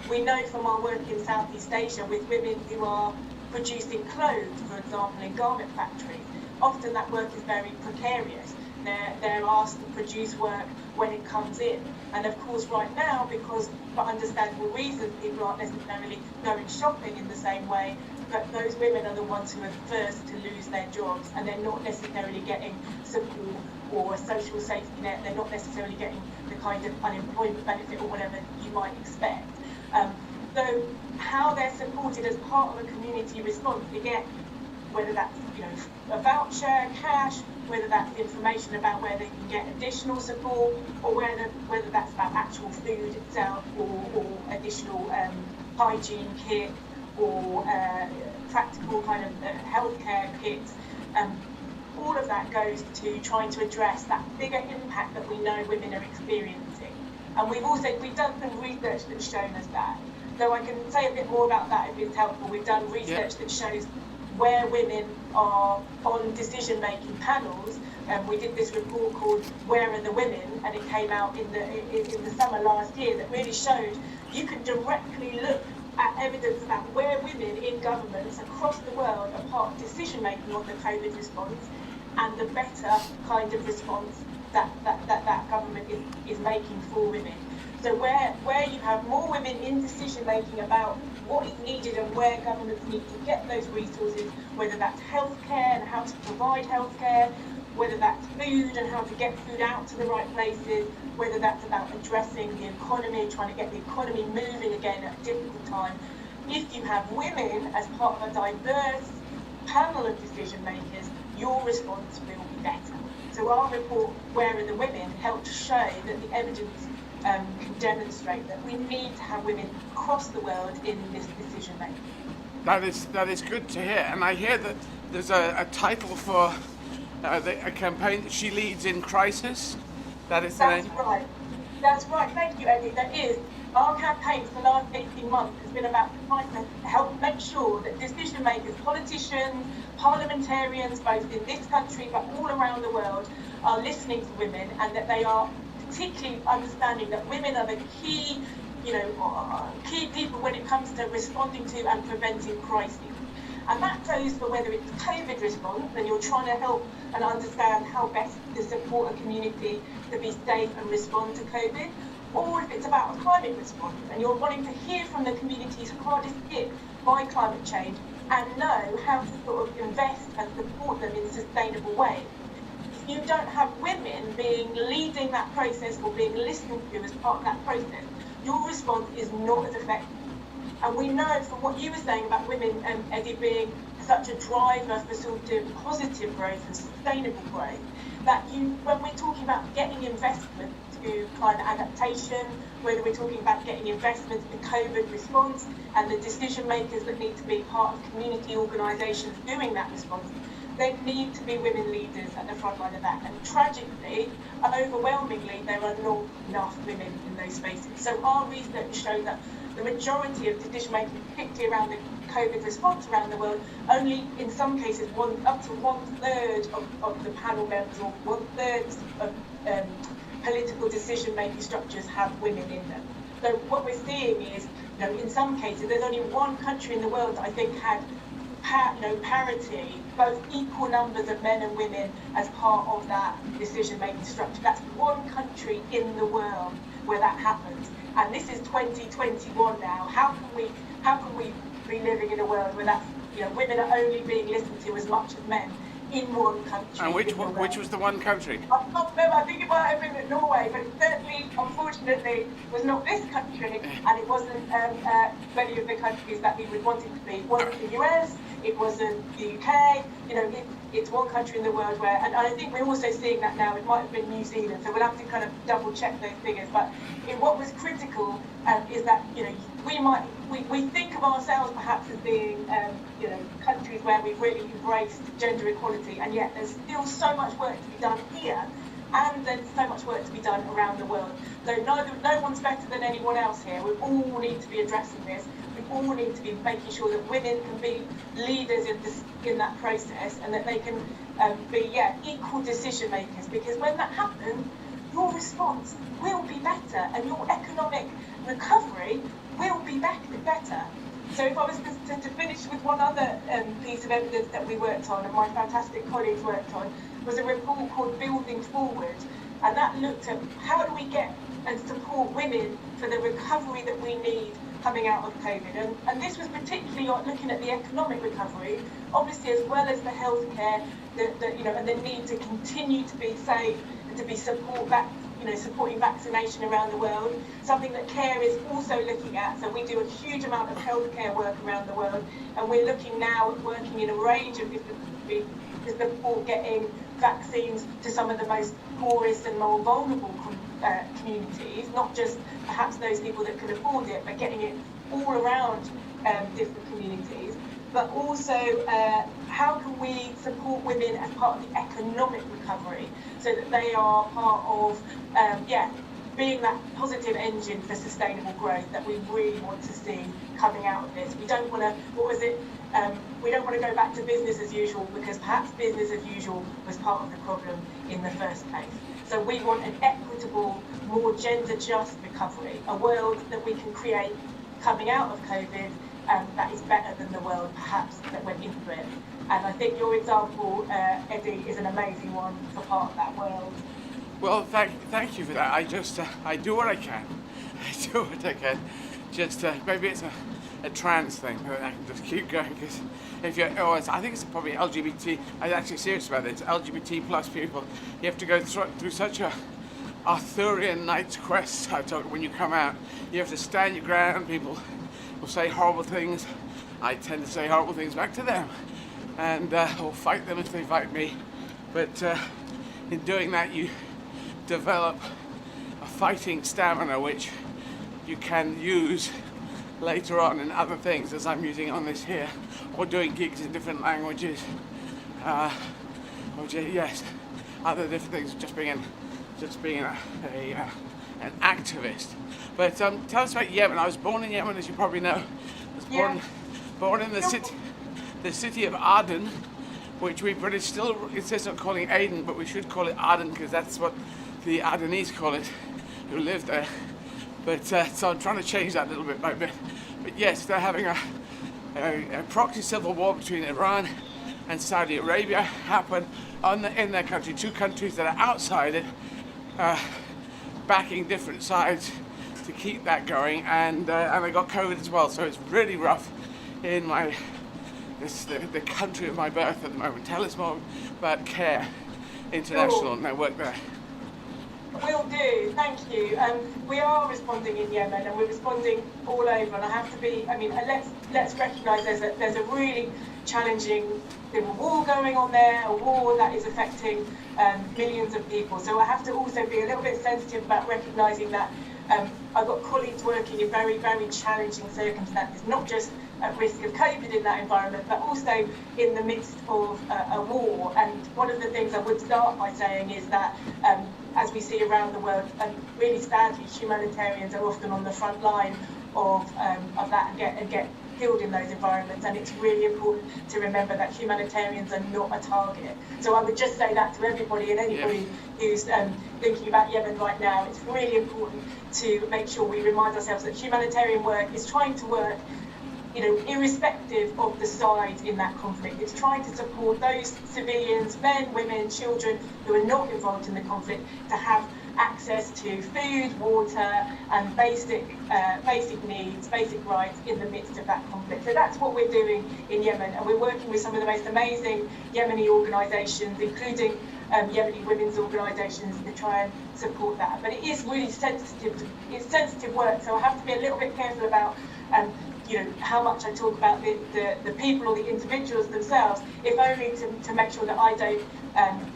We know from our work in Southeast Asia with women who are producing clothes, for example, in garment factories, often that work is very precarious. They're asked to produce work when it comes in. And of course, right now, because for understandable reasons, people aren't necessarily going shopping in the same way, but those women are the ones who are first to lose their jobs, and they're not necessarily getting support or a social safety net. They're not necessarily getting the kind of unemployment benefit or whatever you might expect. So how they're supported as part of a community response, again, whether that's a voucher, cash, whether that's information about where they can get additional support, or whether that's about actual food itself, or additional hygiene kit, or practical kind of healthcare kits. All of that goes to trying to address that bigger impact that we know women are experiencing. And we've done some research that's shown us that. So I can say a bit more about that if it's helpful. We've done research that shows where women are on decision-making panels. We did this report called Where Are the Women, and it came out in the summer last year, that really showed you can directly look at evidence about where women in governments across the world are part of decision-making on the COVID response, and the better kind of response that government is making for women. So where you have more women in decision-making about what is needed and where governments need to get those resources, whether that's healthcare and how to provide healthcare, whether that's food and how to get food out to the right places, whether that's about addressing the economy, trying to get the economy moving again at a difficult time. If you have women as part of a diverse panel of decision makers, your response will be better. So our report, Where Are the Women, helped show that the evidence can demonstrate that we need to have women across the world in this decision making. That is good to hear, and I hear that there's a title for a campaign that she leads in crisis. That's right. That's right. Thank you, Eddie. That is our campaign for the last 18 months has been about trying to help make sure that decision makers, politicians, parliamentarians, both in this country but all around the world, are listening to women, and that they are particularly understanding that women are the key people when it comes to responding to and preventing crises. And that goes for whether it's COVID response, and you're trying to help and understand how best to support a community to be safe and respond to COVID, or if it's about a climate response and you're wanting to hear from the communities hardest hit by climate change and know how to sort of invest and support them in sustainable ways. If you don't have women leading that process or being listened to as part of that process, your response is not as effective. And we know from what you were saying about women, Eddie, being such a driver for sort of positive growth and sustainable growth, that when we're talking about getting investment to climate adaptation, whether we're talking about getting investment in COVID response and the decision makers that need to be part of community organisations doing that response, there need to be women leaders at the front line of that. And tragically, overwhelmingly, there are not enough women in those spaces. So our research shows that the majority of decision making, particularly around the COVID response around the world, only in some cases up to 1/3 of the panel members or 1/3 of political decision making structures have women in them. So what we're seeing is, in some cases, there's only one country in the world that I think had parity, both equal numbers of men and women as part of that decision-making structure. That's one country in the world where that happens. And this is 2021 now. How can we be living in a world where that's, women are only being listened to as much as men in one country? And which was the one country? I can't remember. I think it might have been Norway, but it certainly, unfortunately, was not this country, and it wasn't many of the countries that we would want it to be. It wasn't the US, it wasn't the UK. It's one country in the world where, and I think we're also seeing that now. It might have been New Zealand, so we'll have to kind of double check those figures. But what was critical is that we think of ourselves perhaps as being countries where we've really embraced gender equality, and yet there's still so much work to be done here, and there's so much work to be done around the world. So no one's better than anyone else here. We all need to be addressing this. We all need to be making sure that women can be leaders in that process, and that they can be equal decision makers. Because when that happens, your response will be better, and your economic recovery will be better. So if I was to finish with one other piece of evidence that we worked on, and my fantastic colleagues worked on, was a report called Building Forward, and that looked at how do we get and support women for the recovery that we need coming out of COVID. And this was particularly looking at the economic recovery, obviously, as well as the healthcare, and the need to continue to be safe and to be supporting vaccination around the world, something that CARE is also looking at. So we do a huge amount of healthcare work around the world, and we're looking now at working in a range of different countries to support getting vaccines to some of the most poorest and more vulnerable communities, not just perhaps those people that can afford it, but getting it all around different communities. But also, how can we support women as part of the economic recovery so that they are part of, being that positive engine for sustainable growth that we really want to see coming out of this. We don't want to, we don't want to go back to business as usual, because perhaps business as usual was part of the problem in the first place. So we want an equitable, more gender-just recovery, a world that we can create coming out of COVID that is better than the world perhaps that went into it. And I think your example, Eddie, is an amazing one for part of that world. Well, thank you for that. I do what I can. I do what I can. Just maybe it's a trans thing, but I can just keep going, because if you're, I think it's probably LGBT. I'm actually serious about it. It's LGBT plus people. You have to go through such a Arthurian knight's quest. When you come out, you have to stand your ground. People will say horrible things. I tend to say horrible things back to them, and or fight them if they fight me. But in doing that, you develop a fighting stamina which you can use later on in other things, as I'm using on this here, or doing gigs in different languages, other different things, just being an activist. But tell us about Yemen. I was born in Yemen, as you probably know. I was born in the city of Aden, which we British still insist on calling Aden, but we should call it Aden, because that's what the Adenese call it, who live there. But so I'm trying to change that a little bit by bit. But yes, they're having a proxy civil war between Iran and Saudi Arabia happen in their country, two countries that are outside it, backing different sides to keep that going, and I got COVID as well, so it's really rough in the country of my birth at the moment. Tell us more about CARE International and their work there. Will do, thank you. We are responding in Yemen, and we're responding all over, and I have to be, I mean, let's recognise there's a really challenging war going on there, a war that is affecting millions of people. So I have to also be a little bit sensitive about recognising that I've got colleagues working in very, very challenging circumstances, not just at risk of COVID in that environment, but also in the midst of a war. And one of the things I would start by saying is that as we see around the world, and really sadly, humanitarians are often on the front line of that and get killed in those environments, and it's really important to remember that humanitarians are not a target. So I would just say that to everybody and anybody who's thinking about Yemen right now. It's really important to make sure we remind ourselves that humanitarian work is trying to work, you know, irrespective of the side in that conflict. It's trying to support those civilians, men, women, children who are not involved in the conflict, to have access to food, water, and basic needs, basic rights in the midst of that conflict. So that's what we're doing in Yemen, and we're working with some of the most amazing Yemeni organisations, including Yemeni women's organisations, to try and support that. But it is really it's sensitive work, so I have to be a little bit careful about you know, how much I talk about the people or the individuals themselves, if only to make sure that I don't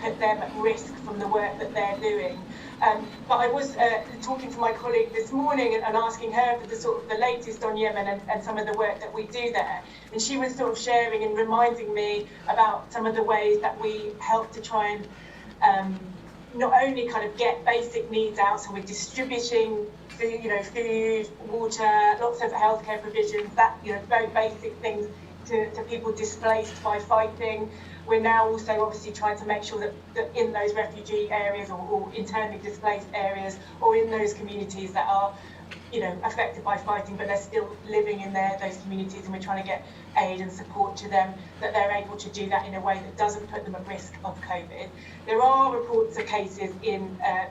put them at risk from the work that they're doing. But I was talking to my colleague this morning and asking her for the sort of the latest on Yemen and some of the work that we do there. And she was sort of sharing and reminding me about some of the ways that we help to try and not only kind of get basic needs out, so we're distributing food, you know, food, water, lots of healthcare provisions, that, you know, very basic things to people displaced by fighting. We're now also obviously trying to make sure that in those refugee areas or internally displaced areas, or in those communities that are, you know, affected by fighting, but they're still living in those communities, and we're trying to get aid and support to them, that they're able to do that in a way that doesn't put them at risk of COVID. There are reports of cases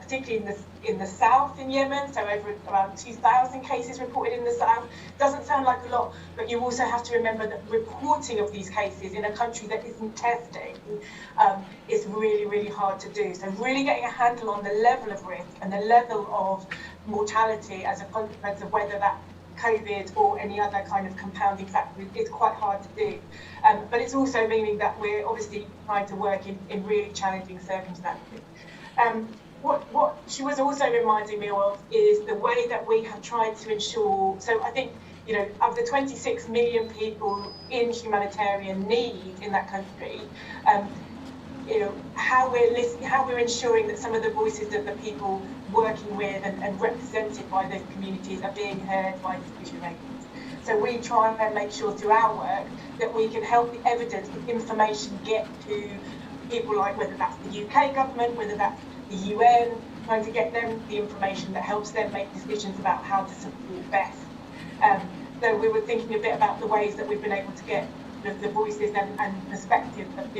particularly in the south in Yemen, so around 2,000 cases reported in the south. Doesn't sound like a lot, but you also have to remember that reporting of these cases in a country that isn't testing is really, really hard to do. So really getting a handle on the level of risk and the level of mortality as a consequence of whether that COVID or any other kind of compounding factor is quite hard to do. But it's also meaning that we're obviously trying to work in really challenging circumstances. What she was also reminding me of is the way that we have tried to ensure, so I think, you know, of the 26 million people in humanitarian need in that country, you know, how we're ensuring that some of the voices of the people working with and represented by those communities are being heard by decision makers. So we try and make sure through our work that we can help the evidence, the information get to people, like whether that's the UK government, whether that's the UN, trying to get them the information that helps them make decisions about how to support best. So we were thinking a bit about the ways that we've been able to get the voices and perspectives of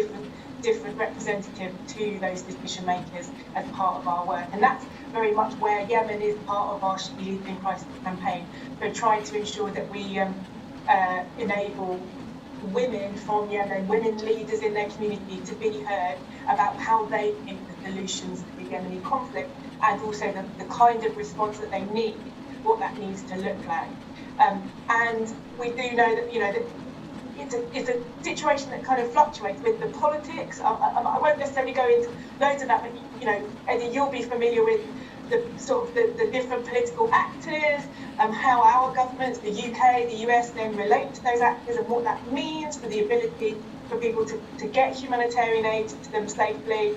different representatives to those decision makers as part of our work. And that's very much where Yemen is part of our Youth in Crisis campaign. We're trying to ensure that we enable women from Yemen, women leaders in their community, to be heard about how they think the solutions to the Yemeni conflict, and also the kind of response that they need, what that needs to look like. And we do know that, you know, that it's a situation that kind of fluctuates with the politics. I won't necessarily go into loads of that, but, you know, Eddie, you'll be familiar with the sort of the different political actors, how our governments, the UK, the US, then relate to those actors, and what that means for the ability for people to get humanitarian aid to them safely.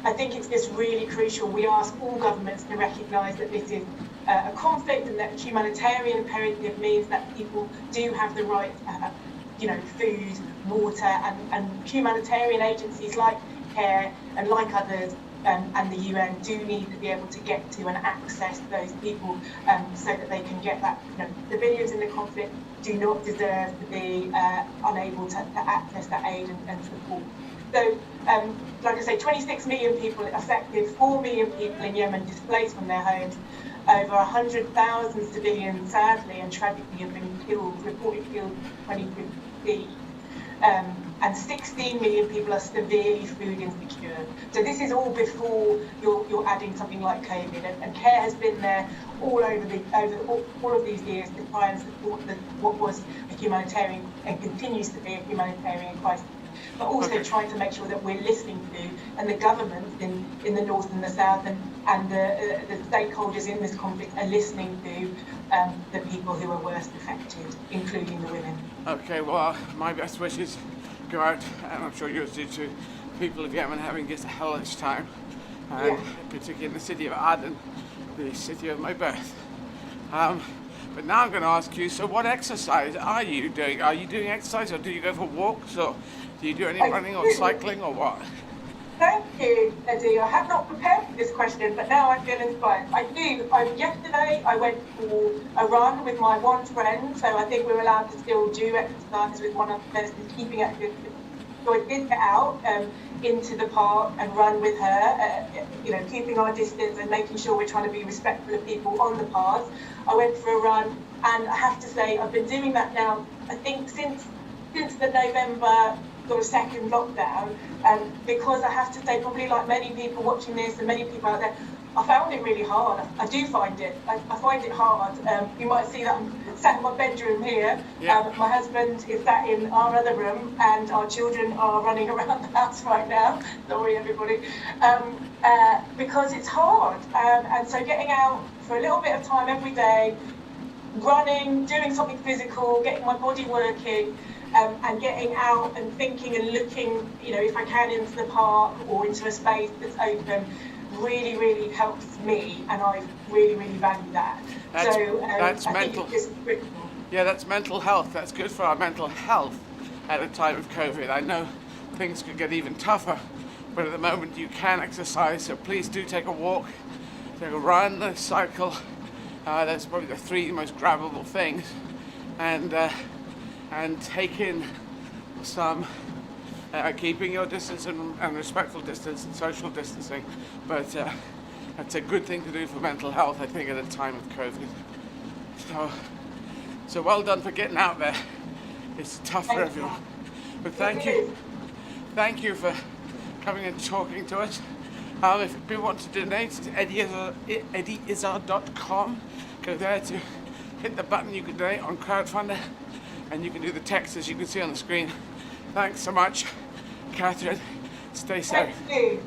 I think it's just really crucial. We ask all governments to recognise that this is a conflict, and that humanitarian imperative means that people do have the right to have, you know, food, water, and humanitarian agencies like CARE and like others and the UN do need to be able to get to and access those people so that they can get that. Civilians in the conflict do not deserve to be unable to access that aid and support. So, like I say, 26 million people affected, 4 million people in Yemen displaced from their homes, over 100,000 civilians, sadly and tragically, have been killed, reported killed in 2015. And 16 million people are severely food insecure. So this is all before you're adding something like COVID, and CARE has been there all of these years to try and support what was a humanitarian and continues to be a humanitarian crisis, but also trying to make sure that we're listening to, and the governments in the north and the south and the stakeholders in this conflict are listening to the people who are worst affected, including the women. Okay, well, my best wishes go out, and I'm sure yours do, to people of Yemen having just a hellish time, and particularly in the city of Aden, the city of my birth. But now I'm going to ask you, so what exercise are you doing? Are you doing exercise, or do you go for walks, or do you do any running or cycling, or what? Thank you, Eddie. I have not prepared for this question, but now I feel inspired. I do. Yesterday I went for a run with my one friend, so I think we're allowed to still do exercise with one other person, keeping active. So I did get out into the park and run with her, keeping our distance and making sure we're trying to be respectful of people on the path. I went for a run, and I have to say I've been doing that now, I think, since the November sort of second lockdown, because I have to say, probably like many people watching this and many people out there, I found it really hard. I do find it. I find it hard. You might see that I'm sat in my bedroom here. Yeah. My husband is sat in our other room, and our children are running around the house right now. Sorry, everybody. Because it's hard. And so getting out for a little bit of time every day, running, doing something physical, getting my body working, and getting out and thinking and looking, if I can, into the park or into a space that's open, really, really helps me, and I really, really value that. That's mental. Think it's critical. Yeah, that's mental health. That's good for our mental health at a time of COVID. I know things could get even tougher, but at the moment you can exercise, so please do take a walk, take a run, a cycle. That's probably the three most grabbable things, and take in some keeping your distance and respectful distance and social distancing, but that's a good thing to do for mental health, I think, at a time of COVID. So well done for getting out there. It's tough for everyone, but thank you for coming and talking to us. If people want to donate, it's eddyizzard.com. Go there to hit the button. You can donate on crowdfunder, and you can do the text as you can see on the screen. Thanks so much, Catherine. Stay safe. Thank you.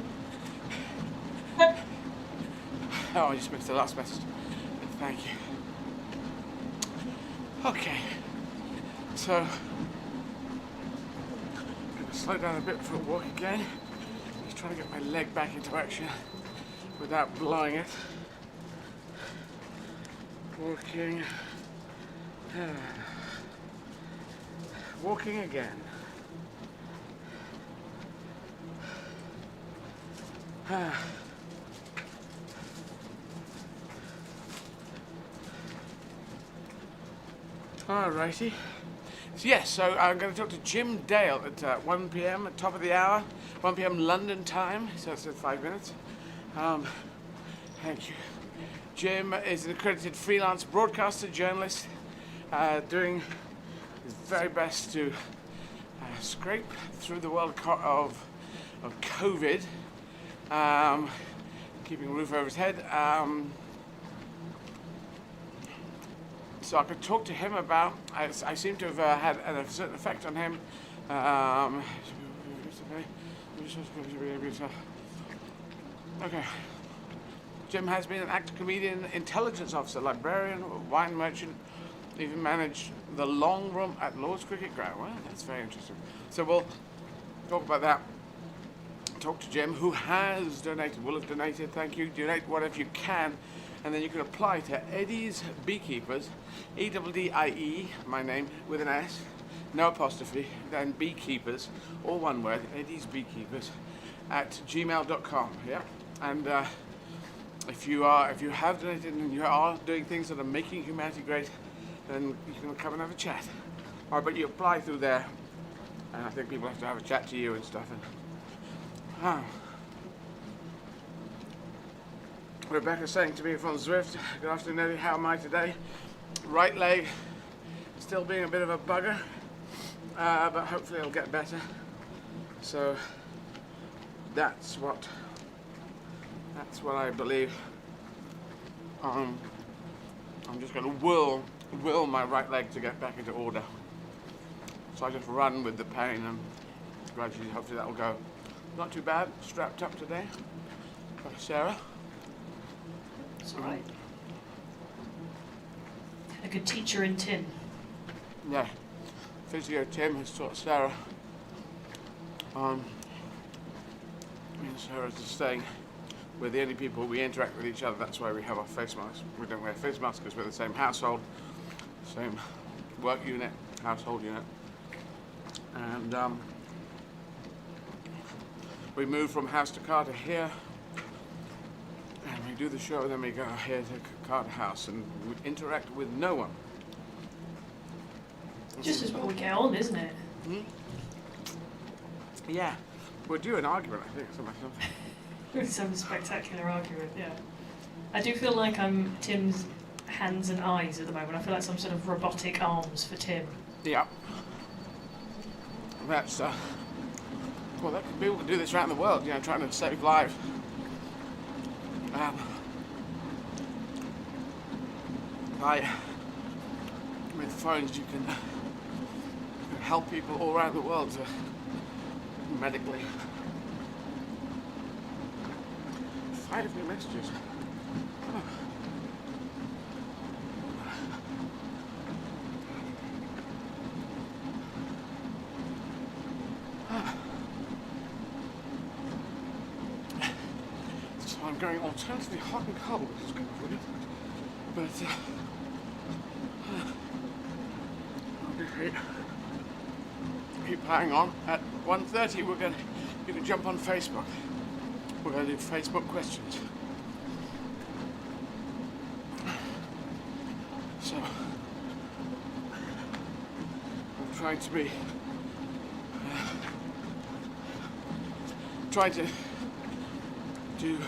Oh, I just missed the last message. Thank you. Okay, so I'm going to slow down a bit for a walk again. Just trying to get my leg back into action without blowing it. Walking. Walking again. Alrighty. So I'm going to talk to Jim Dale at 1 p.m. at top of the hour, 1 p.m. London time, so that's in 5 minutes. Thank you. Jim is an accredited freelance broadcaster, journalist, doing his very best to scrape through the world of COVID, keeping a roof over his head. So I could talk to him about, I seem to have had a certain effect on him. Okay. Jim has been an actor, comedian, intelligence officer, librarian, wine merchant, even managed the long room at Lord's Cricket Ground. Well, that's very interesting. So we'll talk about that. Talk to Jim, who has donated, will have donated. Thank you. Donate whatever you can. And then you can apply to Eddie's Beekeepers, E-D-D-I-E, my name, with an S, no apostrophe, then Beekeepers, all one word, Eddie's Beekeepers, at gmail.com, yeah? And if you have donated and you are doing things that are making humanity great, then you can come and have a chat. But you apply through there, and I think people have to have a chat to you and stuff. And Rebecca's saying to me from Zwift, good afternoon, Eddie, how am I today? Right leg still being a bit of a bugger, but hopefully it'll get better. So that's what I believe. I'm just going to will my right leg to get back into order. So I just run with the pain, and gradually, hopefully, that'll go. Not too bad. Strapped up today by Sarah. It's all right. A good teacher in Tim. Yeah, physio Tim has taught Sarah. Me and Sarah's just saying we're the only people we interact with each other. That's why we have our face masks. We don't wear face masks because we're the same household, same work unit, household unit. And we move from house to car to here, and we do the show, and then we go here to car to house, and we interact with no one. Just as well we get on, isn't it? Hmm? Yeah, we'll do an argument, I think, something. Some spectacular argument, yeah. I do feel like I'm Tim's hands and eyes at the moment. I feel like some sort of robotic arms for Tim. Yeah. That's, well, people can do this around the world, trying to save lives. With phones, you can help people all around the world medically. 5 new messages. Oh. So I'm going alternatively hot and cold, which is kind of weird. But keep playing on. At 1:30 you can jump on Facebook. We're going to do Facebook questions. So I'm trying to do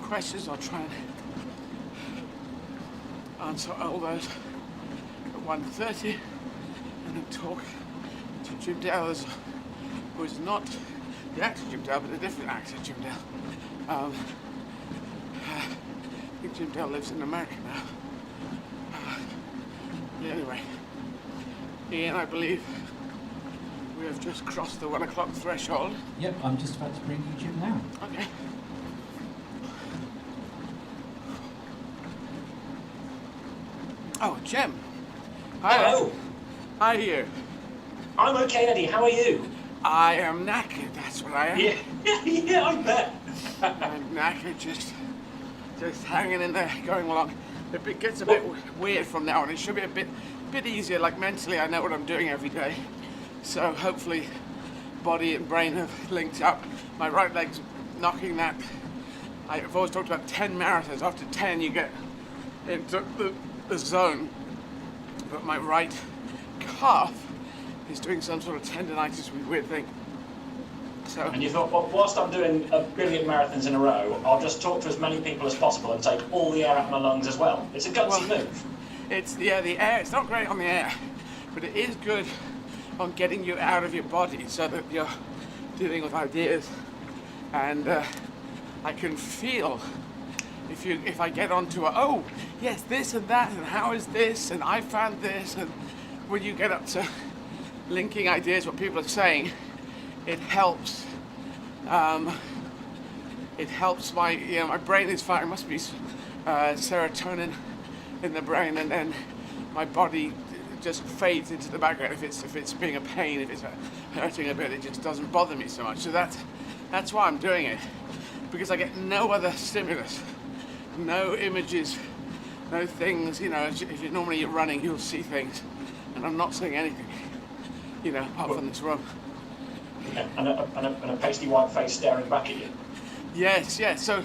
questions. I'll try and answer all those at 1:30, and then talk to Jim Dale, who is not the actor Jim Dale, but a different actor Jim Dale. I think Jim Dale lives in America now. Anyway, Ian, I believe we have just crossed the 1 o'clock threshold. Yep, I'm just about to bring you Jim now. Okay. Oh, Jim. Hi. Hello. Hi, you. I'm okay, Eddie. How are you? I am knackered, that's what I am. Yeah, yeah, I bet. I'm knackered, just hanging in there, going along. It gets a bit weird from now on. It should be a bit easier, like mentally I know what I'm doing every day. So hopefully body and brain have linked up. My right leg's knocking that. I've always talked about 10 marathons. After 10 you get into the zone. But my right calf is doing some sort of tendonitis weird thing. So, And you thought, well, whilst I'm doing a billion marathons in a row, I'll just talk to as many people as possible and take all the air out of my lungs as well. It's a gutsy move. It's the air. It's not great on the air, but it is good on getting you out of your body so that you're dealing with ideas. And I can feel if I get onto oh yes, this and that, and how is this, and I found this, and when you get up to linking ideas, what people are saying, it helps. It helps my brain is firing. Must be serotonin in the brain, and then my body just fades into the background. If it's being a pain, if it's hurting a bit, it just doesn't bother me so much. So that's why I'm doing it, because I get no other stimulus, no images, no things. If you're normally running, you'll see things, and I'm not seeing anything. Apart from this room. Yeah, and a pasty white face staring back at you. Yes, yes. So,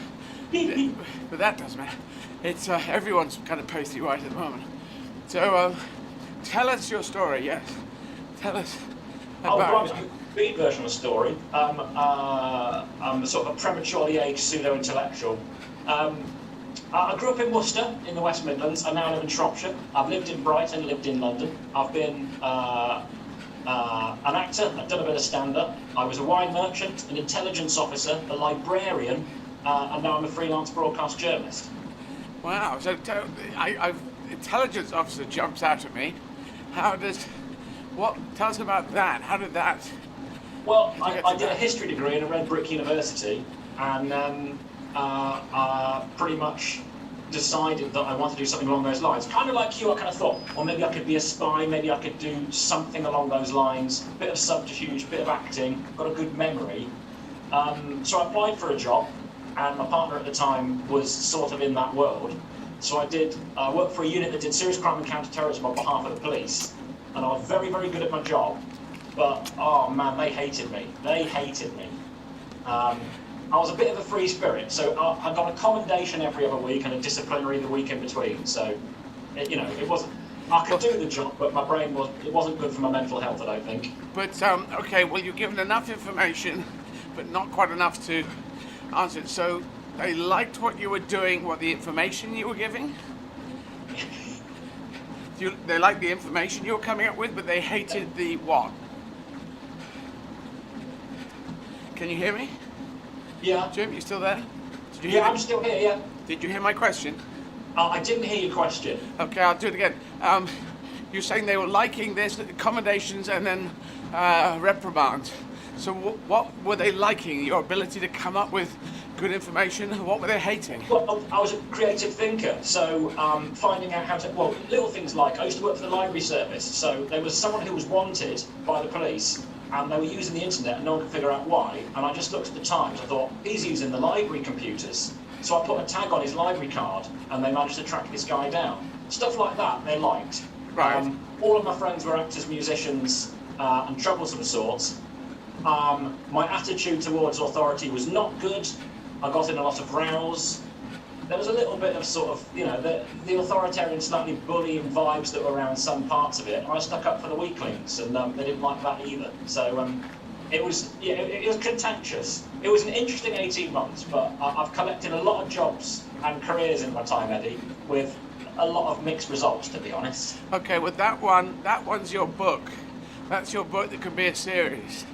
but that doesn't matter. It's everyone's kind of pasty white at the moment. So, tell us your story. Yes, tell us about. The speed version of the story. I'm sort of a prematurely aged pseudo-intellectual. I grew up in Worcester, in the West Midlands. I now live in Shropshire. I've lived in Brighton, lived in London. I've been an actor. I've done a bit of stand-up. I was a wine merchant, an intelligence officer, a librarian, and now I'm a freelance broadcast journalist. Wow. So, intelligence officer jumps out at me. Tell us about that. How did that? Well, I did a history degree in a red brick university, and pretty much decided that I wanted to do something along those lines. Kind of like you, I kind of thought, well, maybe I could be a spy, maybe I could do something along those lines, bit of subterfuge, bit of acting, got a good memory. So I applied for a job, and my partner at the time was sort of in that world. So I worked for a unit that did serious crime and counter-terrorism on behalf of the police, and I was very, very good at my job, but, oh man, they hated me. They hated me. I was a bit of a free spirit, so I got a commendation every other week and a disciplinary the week in between. So, it wasn't. I could do the job, but my brain wasn't good for my mental health, I don't think. But okay, well, you've given enough information, but not quite enough to answer it. So they liked what you were doing, the information you were giving. They liked the information you were coming up with, but they hated the what? Can you hear me? Yeah. Jim, you still there? I'm still here, yeah. Did you hear my question? I didn't hear your question. Okay, I'll do it again. You're saying they were liking this, accommodations and then reprimands. So what were they liking? Your ability to come up with good information? What were they hating? Well, I was a creative thinker, so finding out how to, little things like, I used to work for the library service, so there was someone who was wanted by the police, and they were using the internet and no one could figure out why, and I just looked at the Times. I thought, he's using the library computers. So I put a tag on his library card and they managed to track this guy down. Stuff like that they liked. Right. All of my friends were actors, musicians, and troublesome sorts. My attitude towards authority was not good. I got in a lot of rows. There was a little bit of sort of, the authoritarian, slightly bullying vibes that were around some parts of it. And I stuck up for the weaklings, and they didn't like that either. So it was contentious. It was an interesting 18 months, but I've collected a lot of jobs and careers in my time, Eddie, with a lot of mixed results, to be honest. Okay, well that one's your book. That's your book that could be a series.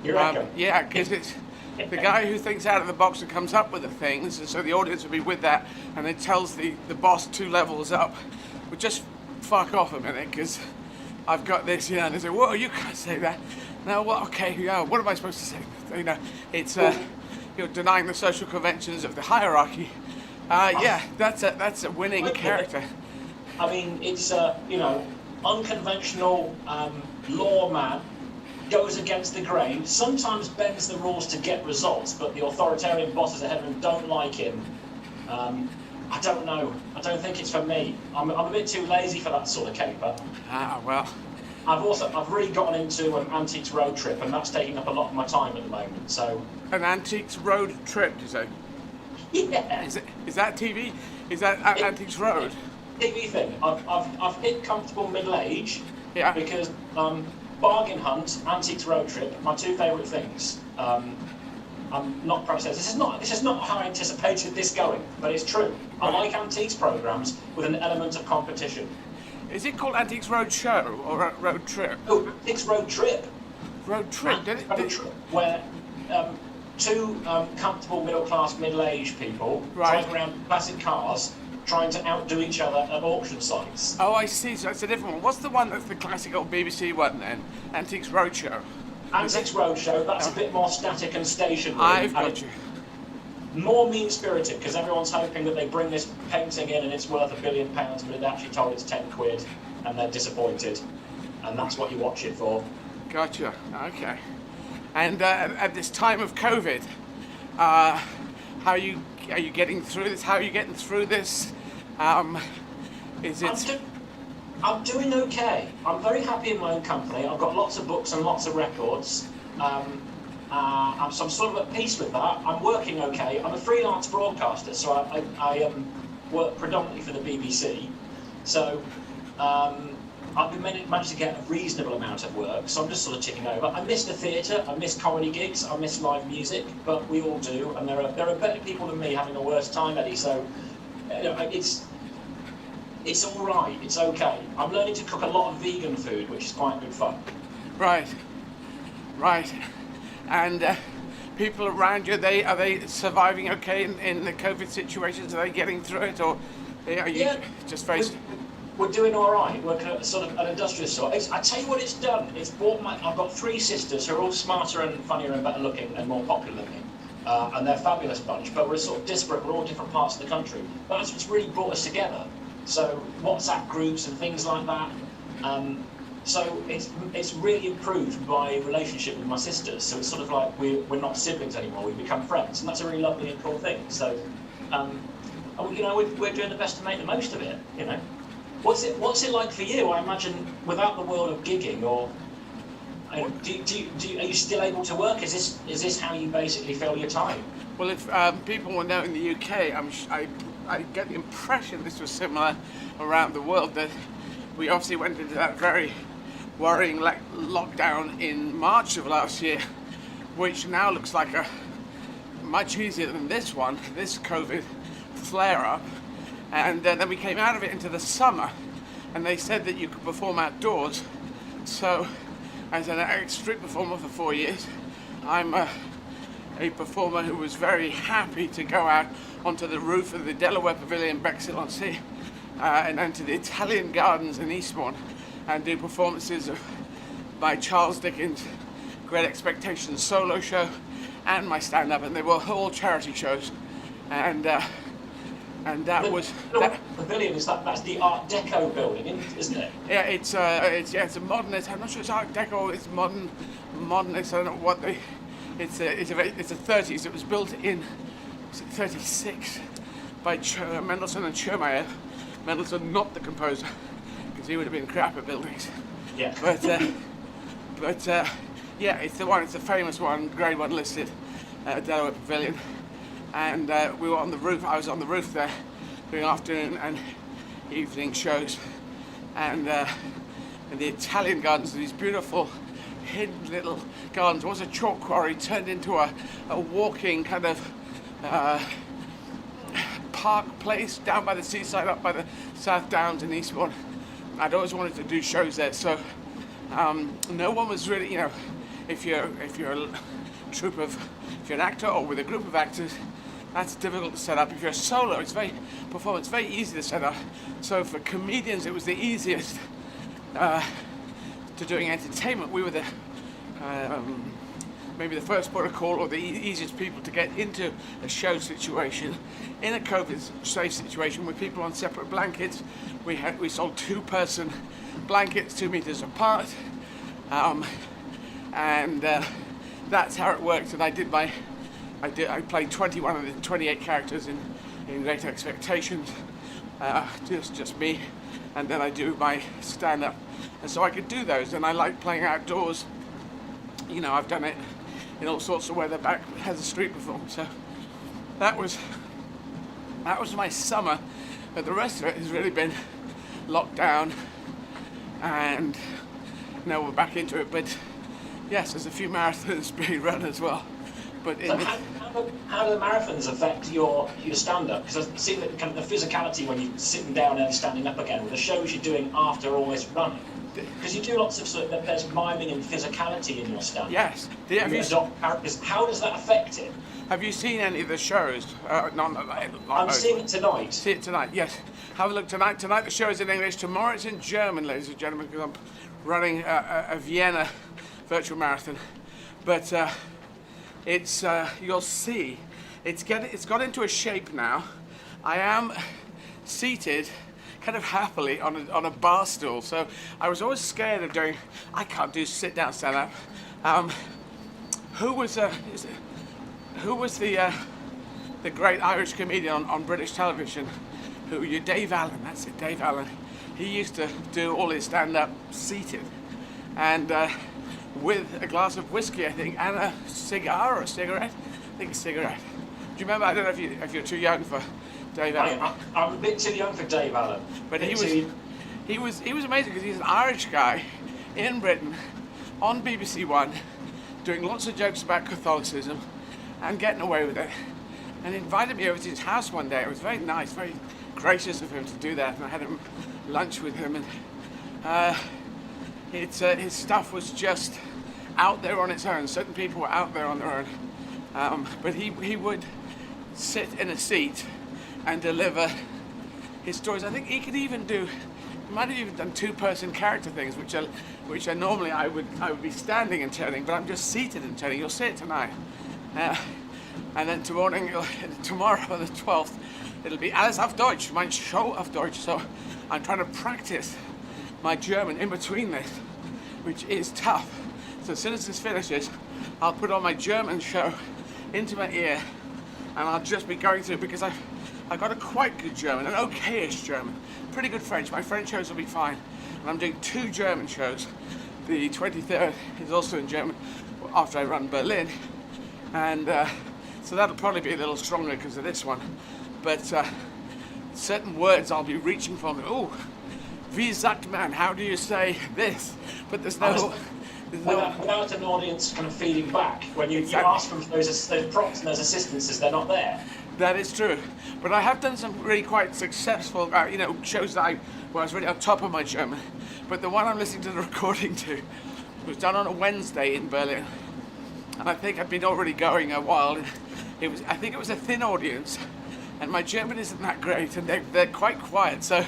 You reckon? Yeah, because it's the guy who thinks out of the box and comes up with the things, and so the audience will be with that, and then tells the boss 2 levels up, well, just fuck off a minute, because I've got this, and they say, whoa, you can't say that. No, well, okay, yeah, what am I supposed to say? It's you're denying the social conventions of the hierarchy. Yeah, that's a winning character. I mean, it's unconventional lawman. Goes against the grain, sometimes bends the rules to get results, but the authoritarian bosses ahead of him don't like him. I don't know. I don't think it's for me. I'm a bit too lazy for that sort of caper. Well. I've really gotten into an antiques road trip, and that's taking up a lot of my time at the moment. So. An antiques road trip, you say? Yeah. Is that TV? Is that Antiques Road? TV thing. I've hit comfortable middle age. Yeah. Because bargain hunt, antiques road trip, my 2 favourite things. I'm not proud to say this is not how I anticipated this going, but it's true. I like antiques programmes with an element of competition. Is it called Antiques Road Show or Road Trip? Oh, Antiques Road Trip. Road Trip, Road Trip, where 2 comfortable middle-class, middle-aged people driving around classic cars, trying to outdo each other at auction sites. Oh, I see. So it's a different one. What's the one that's the classic old BBC one then? Antiques Roadshow. Antiques Roadshow. That's a bit more static and stationary. I've got you. More mean-spirited because everyone's hoping that they bring this painting in and it's worth £1 billion, but it actually told it's 10 quid, and they're disappointed, and that's what you watch it for. Gotcha. Okay. And at this time of COVID, how are you getting through this? How are you getting through this? Is it? I'm doing okay. I'm very happy in my own company. I've got lots of books and lots of records. So I'm sort of at peace with that. I'm working okay. I'm a freelance broadcaster, so I work predominantly for the BBC. So I've been managed to get a reasonable amount of work, so I'm just sort of ticking over. I miss the theatre, I miss comedy gigs, I miss live music, but we all do, and there are better people than me having a worse time, Eddie, so you know, it's all right, it's okay. I'm learning to cook a lot of vegan food, which is quite good fun. Right. And people around you, are they surviving okay in the COVID situations? Are they getting through it, or are you just faced? We're doing all right. We're sort of an industrious sort. I tell you what it's done. It's brought I've got 3 sisters who are all smarter and funnier and better looking and more popular than me. And they're a fabulous bunch, but we're sort of disparate. We're all different parts of the country. But that's what's really brought us together. So WhatsApp groups and things like that. So it's really improved my relationship with my sisters. So it's sort of like we're not siblings anymore. We've become friends, and that's a really lovely and cool thing. So, you know, we're doing the best to make the most of it. You know, what's it like for you? I imagine without the world of gigging, or are you still able to work? Is this how you basically fill your time? Well, if people will know in the UK, I get the impression this was similar around the world, that we obviously went into that very worrying lockdown in March of last year, which now looks like a much easier than this COVID flare-up. And then we came out of it into the summer, and they said that you could perform outdoors. So, as an street performer for 4 years, I'm a performer who was very happy to go out onto the roof of the Delaware Pavilion, Bexhill-on-Sea, and then to the Italian Gardens in Eastbourne, and do performances of my Charles Dickens Great Expectations solo show and my stand-up, and they were all charity shows, and that was that. Pavilion that's the Art Deco building, isn't it? Yeah, it's a modernist. I'm not sure it's Art Deco. It's modernist. I don't know what it's a 30s. It was built in 36 by Mendelssohn and Schirmeyer. Mendelssohn, not the composer, because he would have been crap at buildings. Yeah. But yeah, it's the one. It's the famous one, Grade 1 listed, Delaware Pavilion, and we were on the roof. I was on the roof there, doing afternoon and evening shows, and the Italian Gardens, these beautiful hidden little gardens. It was a chalk quarry turned into a walking kind of park place down by the seaside, up by the South Downs in Eastbourne. I'd always wanted to do shows there, so no one was really, you know, if you're an actor or with a group of actors, that's difficult to set up. If you're a solo, it's very easy to set up. So for comedians, it was the easiest to doing entertainment. We were the maybe the first port of call, or the easiest people to get into a show situation. In a COVID-safe situation with people on separate blankets, we sold 2-person blankets 2 meters apart, and that's how it worked. And I played 21 of the 28 characters in Great Expectations, just me, and then I do my stand-up, and so I could do those. And I like playing outdoors. You know, I've done it in all sorts of weather back as a street performer. So that was my summer, but the rest of it has really been locked down, and now we're back into it. But yes, there's a few marathons being run as well. But so how do the marathons affect your stand-up? Because I see that kind of the physicality when you're sitting down and standing up again with the shows you're doing after all this running. Because you do lots of there's miming and physicality in your stand-up. Yes. How does that affect it? Have you seen any of the shows? I'm seeing it tonight. See it tonight, yes. Have a look tonight. Tonight the show is in English. Tomorrow it's in German, ladies and gentlemen, because I'm running a Vienna virtual marathon. But it's you'll see, it's got into a shape now. I am seated kind of happily on a bar stool, so I was always scared of doing. I can't do sit down stand up. Who was the great Irish comedian on British television? Dave Allen. That's it, Dave Allen. He used to do all his stand up seated, and with a glass of whiskey, I think, and a cigar or a cigarette. I think a cigarette. Do you remember? I don't know if you're too young for Dave Allen. I'm a bit too young for Dave Allen. But he was amazing because he's an Irish guy in Britain on BBC One, doing lots of jokes about Catholicism and getting away with it. And he invited me over to his house one day. It was very nice, very gracious of him to do that. And I had lunch with him, and his stuff was just out there on its own. Certain people were out there on their own. But he would sit in a seat and deliver his stories. I think he could even do, he might have even done two-person character things, which are normally I would be standing and telling, but I'm just seated and telling. You'll see it tonight. And then tomorrow on the 12th, it'll be Alles auf Deutsch, mein Show auf Deutsch. So I'm trying to practice my German in between this, which is tough. So as soon as this finishes, I'll put on my German show into my ear, and I'll just be going through, because I got a quite good German, an okayish German, pretty good French. My French shows will be fine. And I'm doing 2 German shows. The 23rd is also in German after I run Berlin. And so that'll probably be a little stronger because of this one. But certain words I'll be reaching for. Oh, wie sagt man? How do you say this? But there's no... Without an audience kind of feeding back, when you ask them for those prompts and those assistances, they're not there. That is true, but I have done some really quite successful, shows that where I was really on top of my German. But the one I'm listening to the recording to was done on a Wednesday in Berlin, and I think I've been already going a while. I think it was a thin audience, and my German isn't that great, and they're quite quiet, so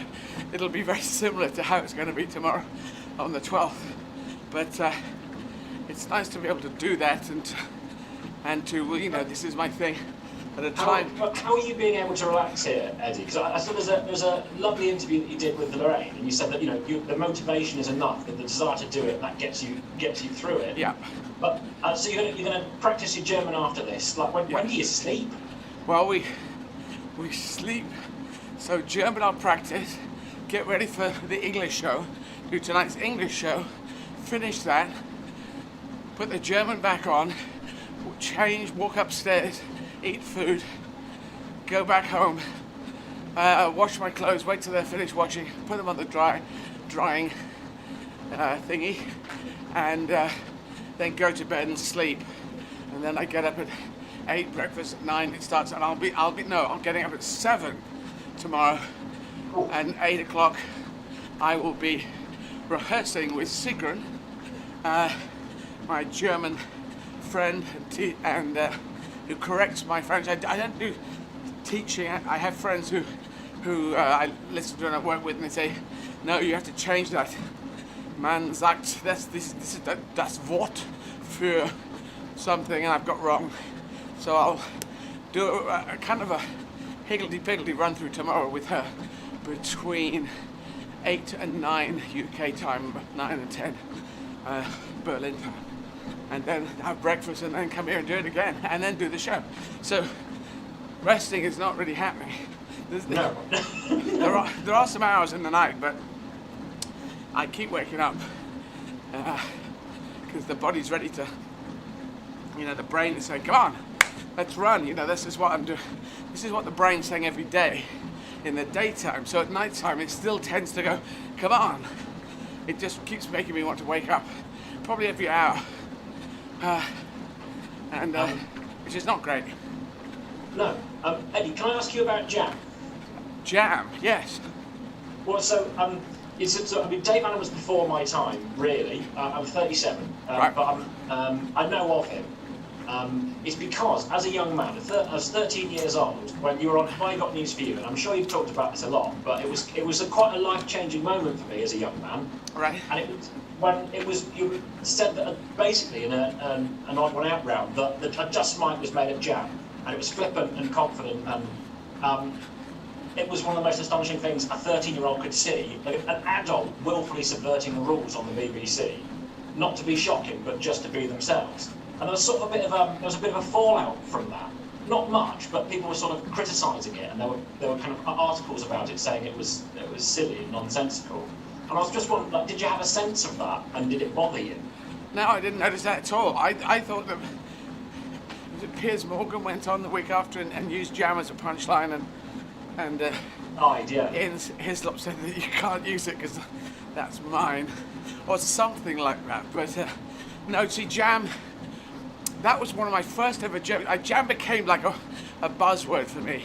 it'll be very similar to how it's going to be tomorrow on the 12th. But it's nice to be able to do that, and to this is my thing. At a time. How are you being able to relax here, Eddie? Because I saw there's a lovely interview that you did with Lorraine, and you said that the motivation is enough, that the desire to do it, that gets you through it. Yeah. But so you're going to practice your German after this. Like when do you sleep? Well, we sleep. So German I'll practice. Get ready for the English show. Do tonight's English show. Finish that. Put the German back on. Change. Walk upstairs. Eat food, go back home, wash my clothes, wait till they're finished washing, put them on the drying thingy, and then go to bed and sleep. And then I get up at 8, breakfast at 9, it starts, and I'm getting up at 7 tomorrow, and 8 o'clock I will be rehearsing with Sigrun, my German friend and who corrects my French. I don't do teaching. I have friends who I listen to and I work with, and they say, no, you have to change that. Man sagt, this is das Wort für something, and I've got wrong. So I'll do a kind of a higgledy-piggledy run through tomorrow with her between 8 and 9 UK time, 9 and 10 Berlin time. And then have breakfast and then come here and do it again and then do the show. So resting is not really happening. No. there are some hours in the night, but I keep waking up because the body's ready to, the brain is saying, come on, let's run. This is what I'm doing. This is what the brain's saying every day in the daytime. So at nighttime, it still tends to go, come on. It just keeps making me want to wake up probably every hour. Which is not great. No. Eddie, can I ask you about jam? Jam, yes. Well, Dave Allen was before my time, really. I'm 37, right. But I know of him. It's because, as a young man, I was 13 years old when you were on Have I Got News For You, and I'm sure you've talked about this a lot, but it was quite a life-changing moment for me as a young man. Right. And you said that basically in an odd one out round that a Just Mic was made of jam, and it was flippant and confident, and it was one of the most astonishing things a 13-year-old could see, an adult willfully subverting the rules on the BBC, not to be shocking, but just to be themselves. And there was sort of a bit of a fallout from that. Not much, but people were sort of criticising it, and there were kind of articles about it saying it was silly and nonsensical. And I was just wondering, did you have a sense of that, and did it bother you? No, I didn't notice that at all. I thought that was it Piers Morgan went on the week after and used jam as a punchline, and Ian Hislop said that you can't use it because that's mine, or something like that. But no, see, jam, that was one of my first ever jokes. Jam became like a buzzword for me.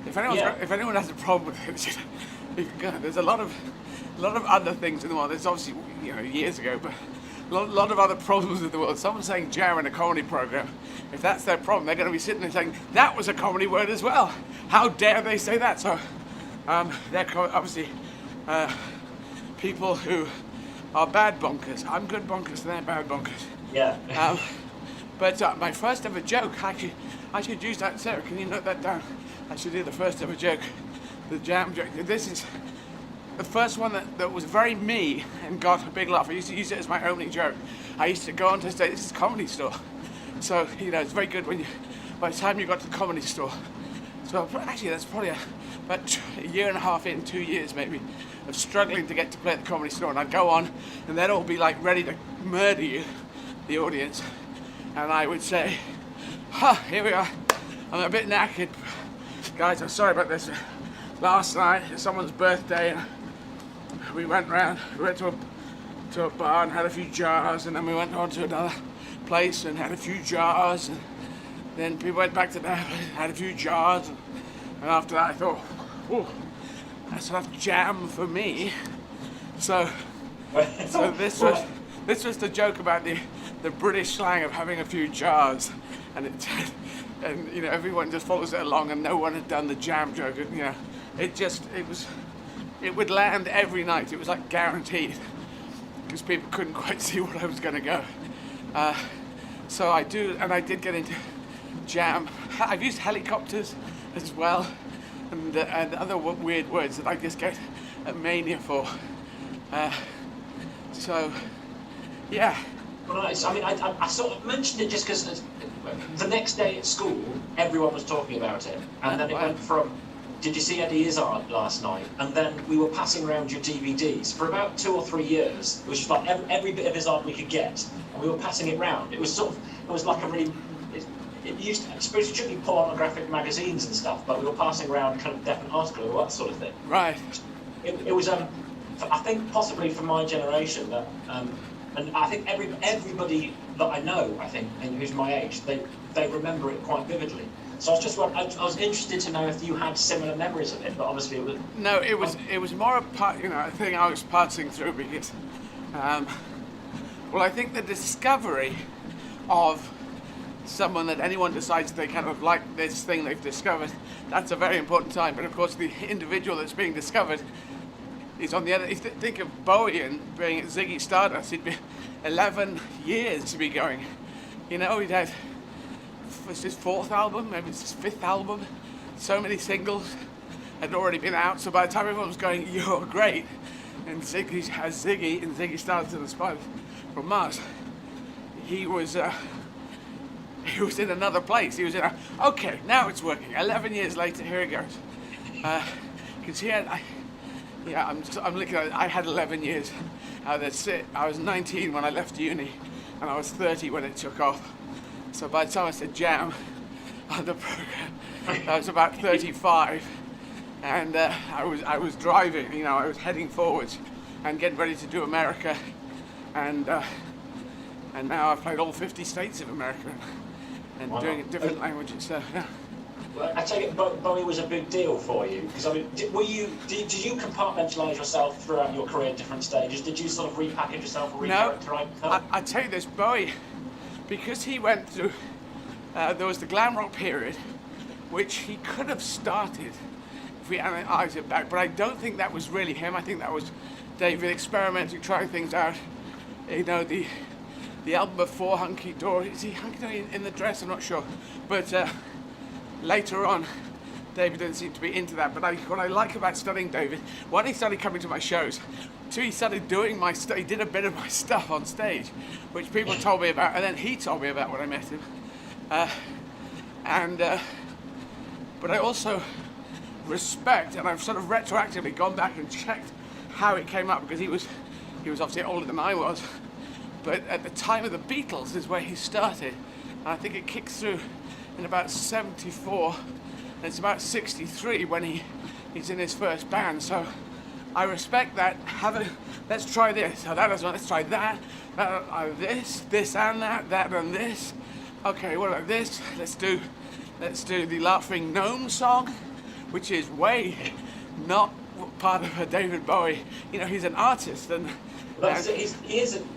If anyone has a problem with it, there's a lot of other things in the world. There's obviously, years ago, but a lot of other problems in the world. Someone saying jam in a comedy program, if that's their problem, they're going to be sitting there saying, that was a comedy word as well. How dare they say that? So they're obviously people who are bad bonkers. I'm good bonkers and they're bad bonkers. Yeah. But my first ever joke, I should use that. Sarah, can you note that down? I should do the first ever joke, the jam joke. This is the first one that was very me and got a big laugh. I used to use it as my opening joke. I used to go on to say, this is a comedy store. So, it's very good when by the time you got to the comedy store. So actually that's probably about a year and a half in, 2 years maybe, of struggling to get to play at the comedy store. And I'd go on and they'd all be like ready to murder you, the audience. And I would say, here we are. I'm a bit knackered. Guys, I'm sorry about this. Last night, it's someone's birthday, and we went to a bar and had a few jars, and then we went on to another place and had a few jars, and then we went back to that and had a few jars, and after that I thought, that's enough jam for me. So this was the joke about the British slang of having a few jars, and everyone just follows it along, and no one had done the jam joke. It would land every night. It was like guaranteed, because people couldn't quite see what I was going to go. So I did get into jam. I've used helicopters as well, and other weird words that I just get a mania for. So, yeah. Right, so I sort of mentioned it just because the next day at school, everyone was talking about it. And then it went from, did you see Eddie Izzard last night? And then we were passing around your DVDs. For about 2 or 3 years, it was just like every bit of Izzard we could get, and we were passing it round. It was like a really, it used to, I suppose it should be pornographic magazines and stuff, but we were passing around kind of different articles or that sort of thing. Right. It was, I think possibly for my generation, that, and I think everybody that I know, and who's my age, they remember it quite vividly. So I was interested to know if you had similar memories of it, but obviously it was... No, it was more a thing I was passing through because, I think the discovery of someone that anyone decides they kind of like this thing they've discovered, that's a very important time. But of course, the individual that's being discovered is on the other. Think of Bowie and being at Ziggy Stardust. He'd be 11 years to be going. He'd had, was his 4th album, maybe it's his 5th album. So many singles had already been out. So by the time everyone was going, you're great, and Ziggy has Ziggy and Ziggy Stardust and the Spiders from Mars, he was in another place. He was okay, now it's working. 11 years later, here it goes. Because he had. I'm looking at it. I had 11 years. That's it. I was 19 when I left uni, and I was 30 when it took off. So by the time I said jam on the program, I was about 35, and I was driving. I was heading forwards and getting ready to do America, and now I've played all 50 states of America and doing it different languages. So yeah. Well, I take it Bowie was a big deal for you, because did you compartmentalize yourself throughout your career at different stages? Did you sort of repackage yourself or re-characterize yourself? I tell you this, Bowie, because he went through, there was the glam rock period, which he could have started if we analyze it back, but I don't think that was really him. I think that was David experimenting, trying things out. The album before Hunky Dory, is he Hunky Dory in the dress? I'm not sure, but later on, David didn't seem to be into that. But what I like about studying David, one, he started coming to my shows. 2, he started doing he did a bit of my stuff on stage, which people told me about, and then he told me about when I met him. But I also respect, and I've sort of retroactively gone back and checked how it came up, because he was obviously older than I was. but at the time of the Beatles is where he started. And I think it kicks through in about 74, and it's about 63 when he's in his first band. So I respect that. Let's try this. So that is one. Let's try that. This and that and this. Okay, what about this? Let's do the Laughing Gnome song, which is way not part of a David Bowie. You know, he's an artist, and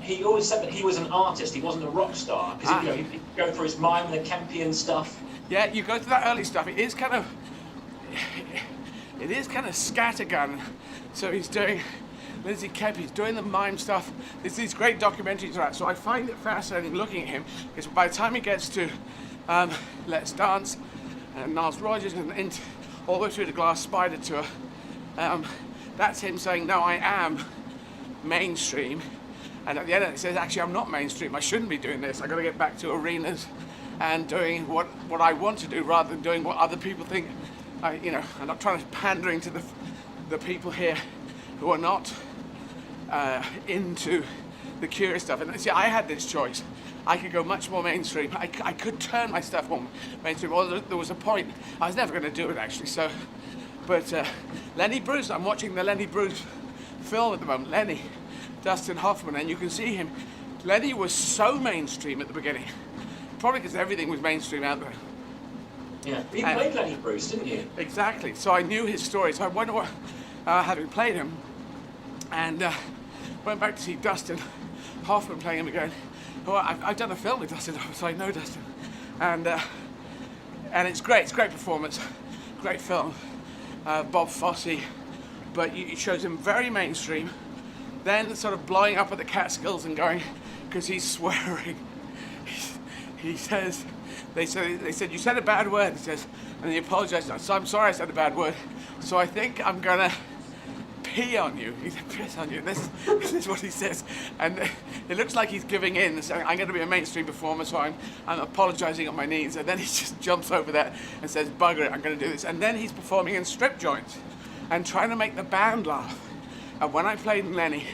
he always said that he was an artist. He wasn't a rock star, because he'd go through his mime and the Kempian stuff. Yeah, you go to that early stuff. It is kind of scattergun. So he's doing Lindsay Kemp, he's doing the mime stuff. There's these great documentaries around. So I find it fascinating looking at him, because by the time he gets to Let's Dance and Niles Rodgers and all the way through the Glass Spider tour, that's him saying, no, I am mainstream. And at the end of it, he says, actually, I'm not mainstream. I shouldn't be doing this. I've got to get back to arenas and doing what I want to do rather than doing what other people think. I'm not trying to pandering to the people here who are not into the curious stuff. And see, I had this choice. I could go much more mainstream. I could turn my stuff more mainstream. Although there was a point. I was never going to do it, actually. So, but Lenny Bruce, I'm watching the Lenny Bruce film at the moment. Lenny, Dustin Hoffman, and you can see him. Lenny was so mainstream at the beginning. Probably because everything was mainstream out there. Yeah, you played Lenny Bruce, didn't you? Exactly. So I knew his story. So I wonder what, having played him, and went back to see Dustin Hoffman playing him again. Oh, I've done a film with Dustin Hoffman, so I know Dustin, and it's great. It's a great performance, great film. Bob Fosse, but it shows him very mainstream. Then sort of blowing up at the Catskills and going, because he's swearing. He says, they said, you said a bad word, he says, and he apologized. So I'm sorry I said a bad word. So I think I'm gonna pee on you. He said, piss on you. This is what he says. And it looks like he's giving in, saying, I'm gonna be a mainstream performer, so I'm apologizing on my knees. And then he just jumps over that and says, bugger it, I'm gonna do this. And then he's performing in strip joints and trying to make the band laugh. And when I played in Lenny,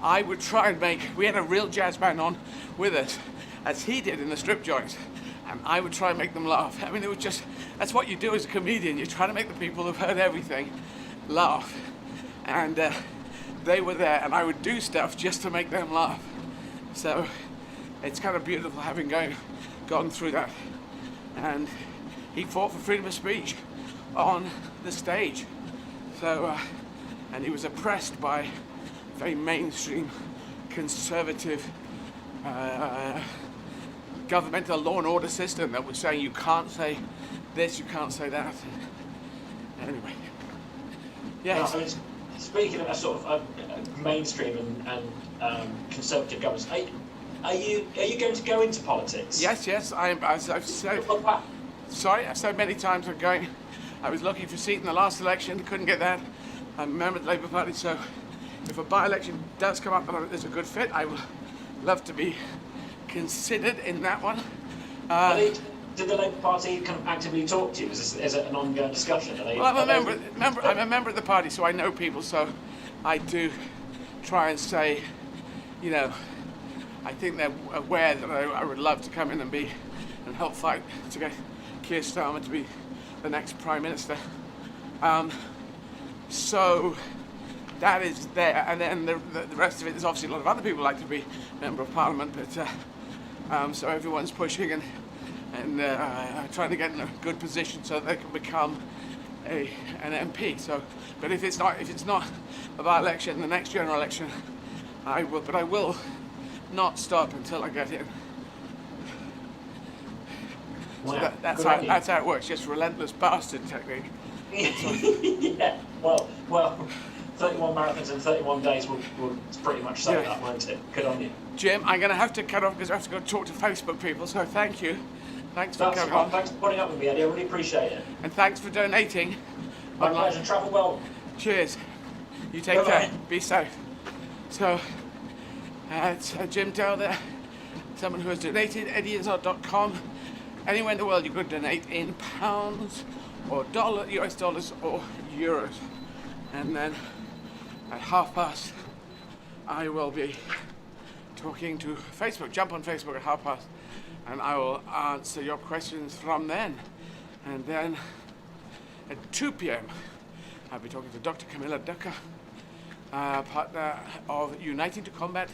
I would try and we had a real jazz band on with us, as he did in the strip joints, and I would try and make them laugh. I mean, it was just, that's what you do as a comedian. You try to make the people who've heard everything laugh. And they were there, and I would do stuff just to make them laugh. So it's kind of beautiful having gone through that. And he fought for freedom of speech on the stage. So, and he was oppressed by a very mainstream, conservative, governmental law and order system that was saying you can't say this, you can't say that. Anyway, yes. No, I mean, speaking of a sort of mainstream and conservative governments, are you going to go into politics? Yes. As I've said. Sorry, I've said many times I'm going. I was looking for a seat in the last election, couldn't get that. I'm a member of the Labour Party, so if a by-election does come up and there's a good fit, I will love to be considered in that one. Did the Labour Party kind of actively talk to you? Is it an ongoing discussion? Well, I'm a member of the party, so I know people, so I do try and say, I think they're aware that I would love to come in and help fight to get Keir Starmer to be the next Prime Minister. So that is there, and then the rest of it, there's obviously a lot of other people who like to be Member of Parliament, but so everyone's pushing and trying to get in a good position so they can become an MP. So, but if it's not a by-election, the next general election, I will not stop until I get in. Wow. So that's how it works. Just relentless bastard technique. Yeah. Well. 31 marathons in 31 days will pretty much say that, won't it? Good on you. Jim, I'm going to have to cut off because I have to go talk to Facebook people, so thank you. Thanks for coming on. Thanks for putting up with me, Eddie. I really appreciate it. And thanks for donating. My pleasure. Travel well. Cheers. You take care. Be safe. So, it's Jim Dell there, someone who has donated, eddyizzard.com. Anywhere in the world you could donate in pounds or US dollars or euros. And then at past, I will be talking to Facebook. Jump on Facebook at 5:30, and I will answer your questions from then. And then at 2 p.m. I'll be talking to Dr. Camila, partner of Uniting to Combat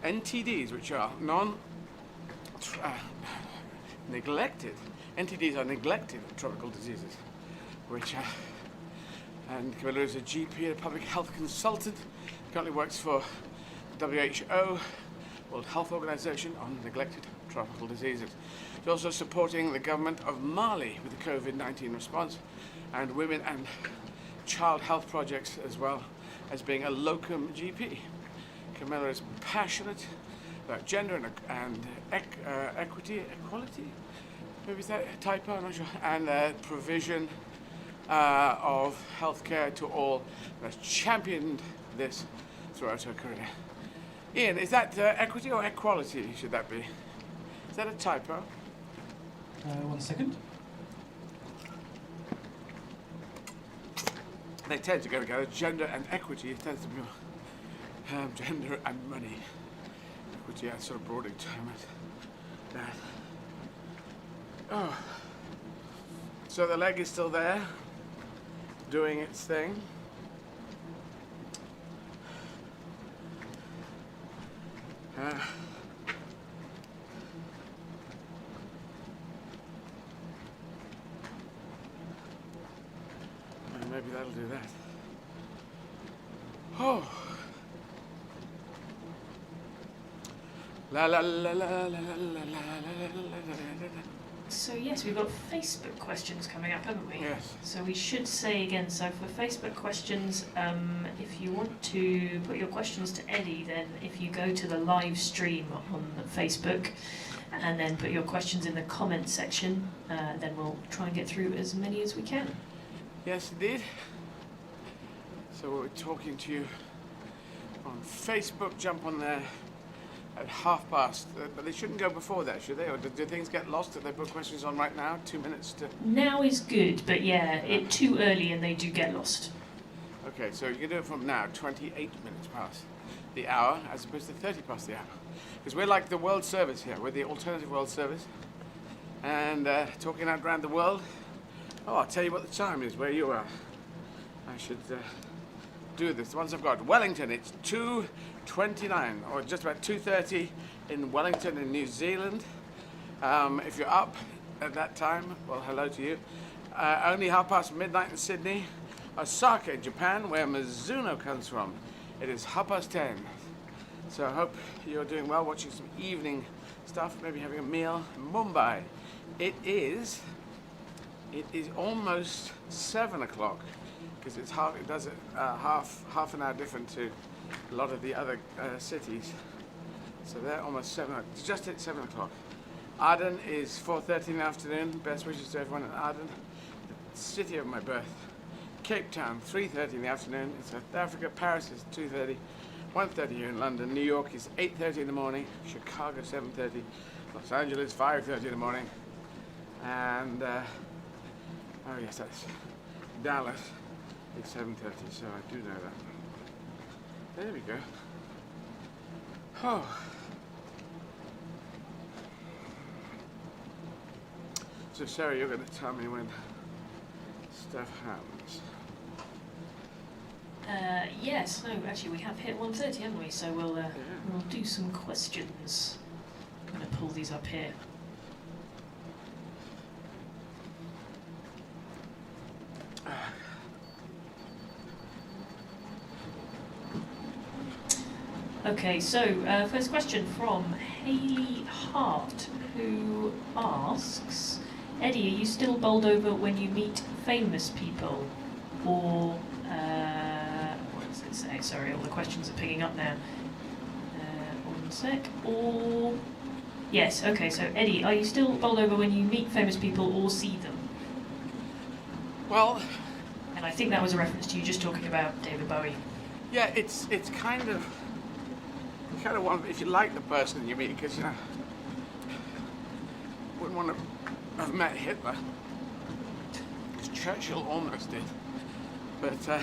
NTDs, which are neglected. NTDs are neglected tropical diseases, which and Camila is a GP, a public health consultant, currently works for WHO, World Health Organization, on neglected tropical diseases. She's also supporting the government of Mali with the COVID-19 response and women and child health projects, as well as being a locum GP. Camila is passionate about gender and equality, maybe is that a typo, I'm not sure, and provision of healthcare to all, and has championed this throughout her career. Ian, is that equity or equality, should that be? Is that a typo? 1 second. They tend to go together. Gender and equity tends to be gender and money. Equity, I sort of broadly term it that. Oh. So the leg is still there, doing its thing. Maybe that'll do that. Oh. La la la la la la la la. So yes, we've got Facebook questions coming up, haven't we? Yes. So we should say again, so for Facebook questions, if you want to put your questions to Eddie, then if you go to the live stream on Facebook and then put your questions in the comments section, then we'll try and get through as many as we can. Yes, indeed. So we're talking to you on Facebook. Jump on there at 5:30. But they shouldn't go before that, should they? Or do things get lost if they put questions on right now? 2 minutes to... Now is good, but yeah, it's too early and they do get lost. Okay, so you can do it from now, 28 minutes past the hour, as opposed to 30 past the hour. Because we're like the World Service here. We're the alternative World Service. And talking out around the world. Oh, I'll tell you what the time is, where you are. I should do this. The ones I've got. Wellington, it's 2:29, or just about 2:30 in Wellington in New Zealand. If you're up at that time, well, hello to you. Only midnight in Sydney. Osaka, Japan, where Mizuno comes from. It is 10:30. So I hope you're doing well, watching some evening stuff, maybe having a meal. Mumbai, it is almost 7 o'clock, because it's half an hour different to a lot of the other cities. So they're almost 7 o'clock. It's just at 7 o'clock. Aden is 4:30 in the afternoon. Best wishes to everyone in Aden, the city of my birth. Cape Town, 3:30 in the afternoon. In South Africa, Paris is 2:30. 1:30 here in London. New York is 8:30 in the morning. Chicago, 7:30. Los Angeles, 5:30 in the morning. And oh yes, that's Dallas. It's 7:30, so I do know that. There we go. Oh. So Sarah, you're going to tell me when stuff happens. Yes, no, actually we have hit 1:30, haven't we? So we'll do some questions. I'm going to pull these up here. Okay, so first question from Hayley Hart, who asks, Eddie, are you still bowled over when you meet famous people? Or, what does it say? Sorry, all the questions are picking up now. 1 sec. Or, yes, okay, so Eddie, are you still bowled over when you meet famous people or see them? Well... And I think that was a reference to you just talking about David Bowie. Yeah, it's kind of... You kind of want, if you like the person you meet, because, you know, wouldn't want to have met Hitler, because Churchill almost did, but,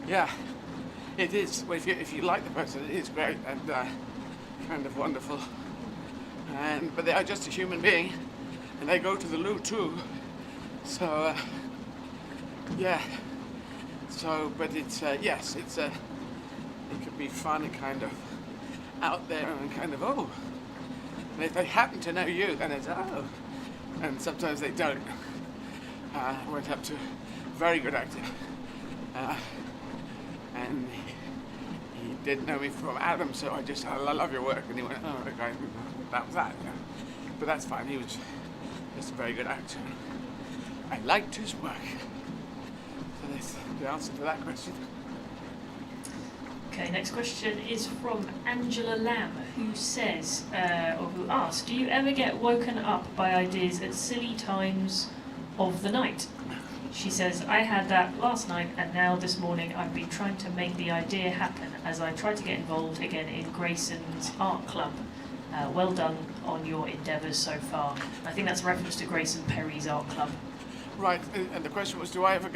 yeah, It is. Well, if you like the person, it is great and kind of wonderful. But they are just a human being, and they go to the loo too. So yeah. So, but it's yes, it's it could be fun and kind of out there and kind of oh. And if they happen to know you, then it's oh. And sometimes they don't. I went up to a very good actor, and he didn't know me from Adam, so I just said, I love your work, and he went, oh, okay, that was that. Yeah. But that's fine, he was just a very good actor. I liked his work. So that's the answer to that question. Okay, next question is from Angela Lamb, who says, or who asks, do you ever get woken up by ideas at silly times of the night? She says, I had that last night, and now this morning I've been trying to make the idea happen as I try to get involved again in Grayson's art club. Well done on your endeavours so far. I think that's a reference to Grayson Perry's art club. Right, and the question was, do you ever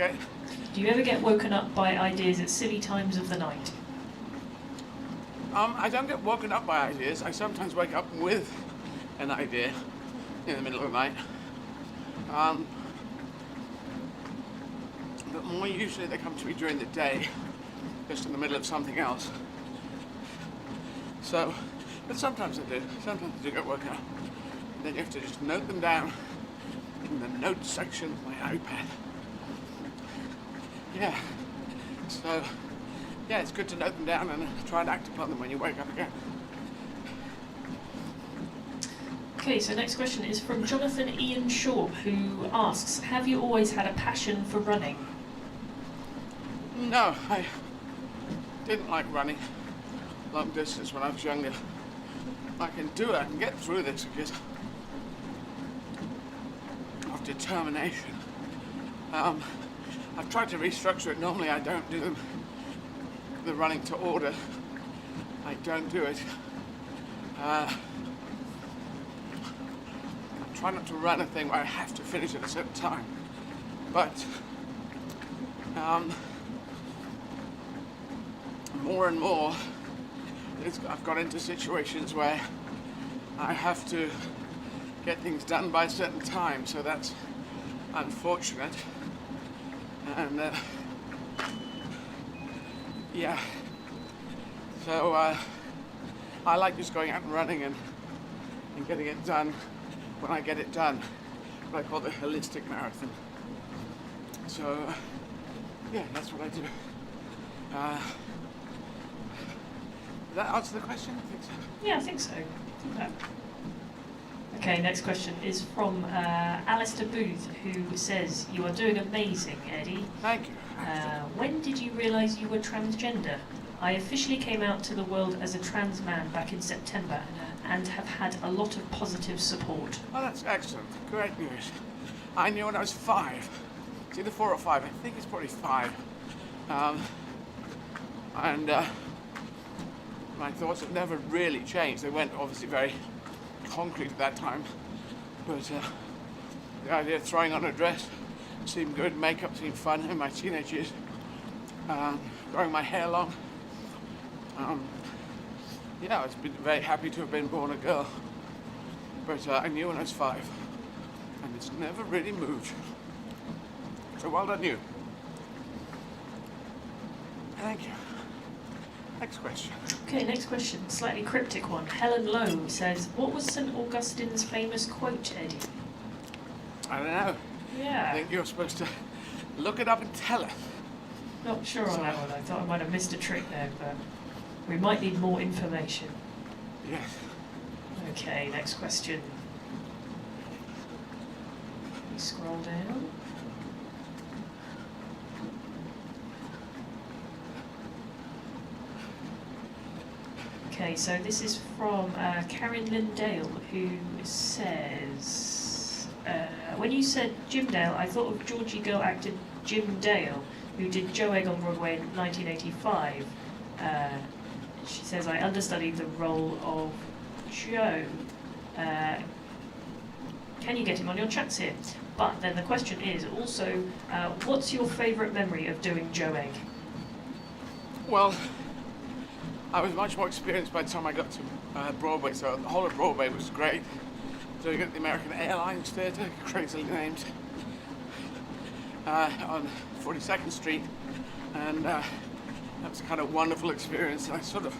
get woken up by ideas at silly times of the night? I don't get woken up by ideas. I sometimes wake up with an idea in the middle of the night. But more usually they come to me during the day, just in the middle of something else. So, but sometimes I do. Sometimes I do get woken up. And then you have to just note them down in the notes section of my iPad. Yeah. So, yeah, it's good to note them down and try and act upon them when you wake up again. Okay, so next question is from Jonathan Ian Shaw, who asks, have you always had a passion for running? No, I didn't like running long distance when I was younger. I can do it, I can get through this because of determination. I've tried to restructure it. Normally I don't do the running to order. I don't do it. I try not to run a thing where I have to finish at a certain time. But more and more, I've got into situations where I have to get things done by a certain time, so that's unfortunate. And yeah, so I like just going out and running and getting it done when I get it done, what I call the holistic marathon. So yeah, that's what I do. Does that answer the question? I think so. Yeah, I think so. Okay, next question is from Alistair Booth, who says, you are doing amazing, Eddie. Thank you. When did you realise you were transgender? I officially came out to the world as a trans man back in September and have had a lot of positive support. Oh, that's excellent. Great news. I knew when I was 5. It's either 4 or 5. I think it's probably 5. My thoughts have never really changed. They weren't obviously very concrete at that time, but the idea of throwing on a dress seemed good, makeup seemed fun in my teenage years, growing my hair long. Yeah, I was very happy to have been born a girl, but I knew when I was 5, and it's never really moved. So well done you. Thank you. Next question. Okay, next question. Slightly cryptic one. Helen Lowe says, what was St. Augustine's famous quote, Eddie? I don't know. Yeah. I think you're supposed to look it up and tell us. Not sure on that one. I thought I might have missed a trick there, but we might need more information. Yes. Okay, next question. Let me scroll down. Okay, so this is from Karen Lindale, who says, when you said Jim Dale, I thought of Georgie girl actor Jim Dale, who did Joe Egg on Broadway in 1985. She says, I understudied the role of Joe. Can you get him on your chats here? But then the question is also, what's your favourite memory of doing Joe Egg? Well, I was much more experienced by the time I got to Broadway, so the whole of Broadway was great. So you got the American Airlines Theatre, crazily named, on 42nd Street, and that was a kind of wonderful experience. And I sort of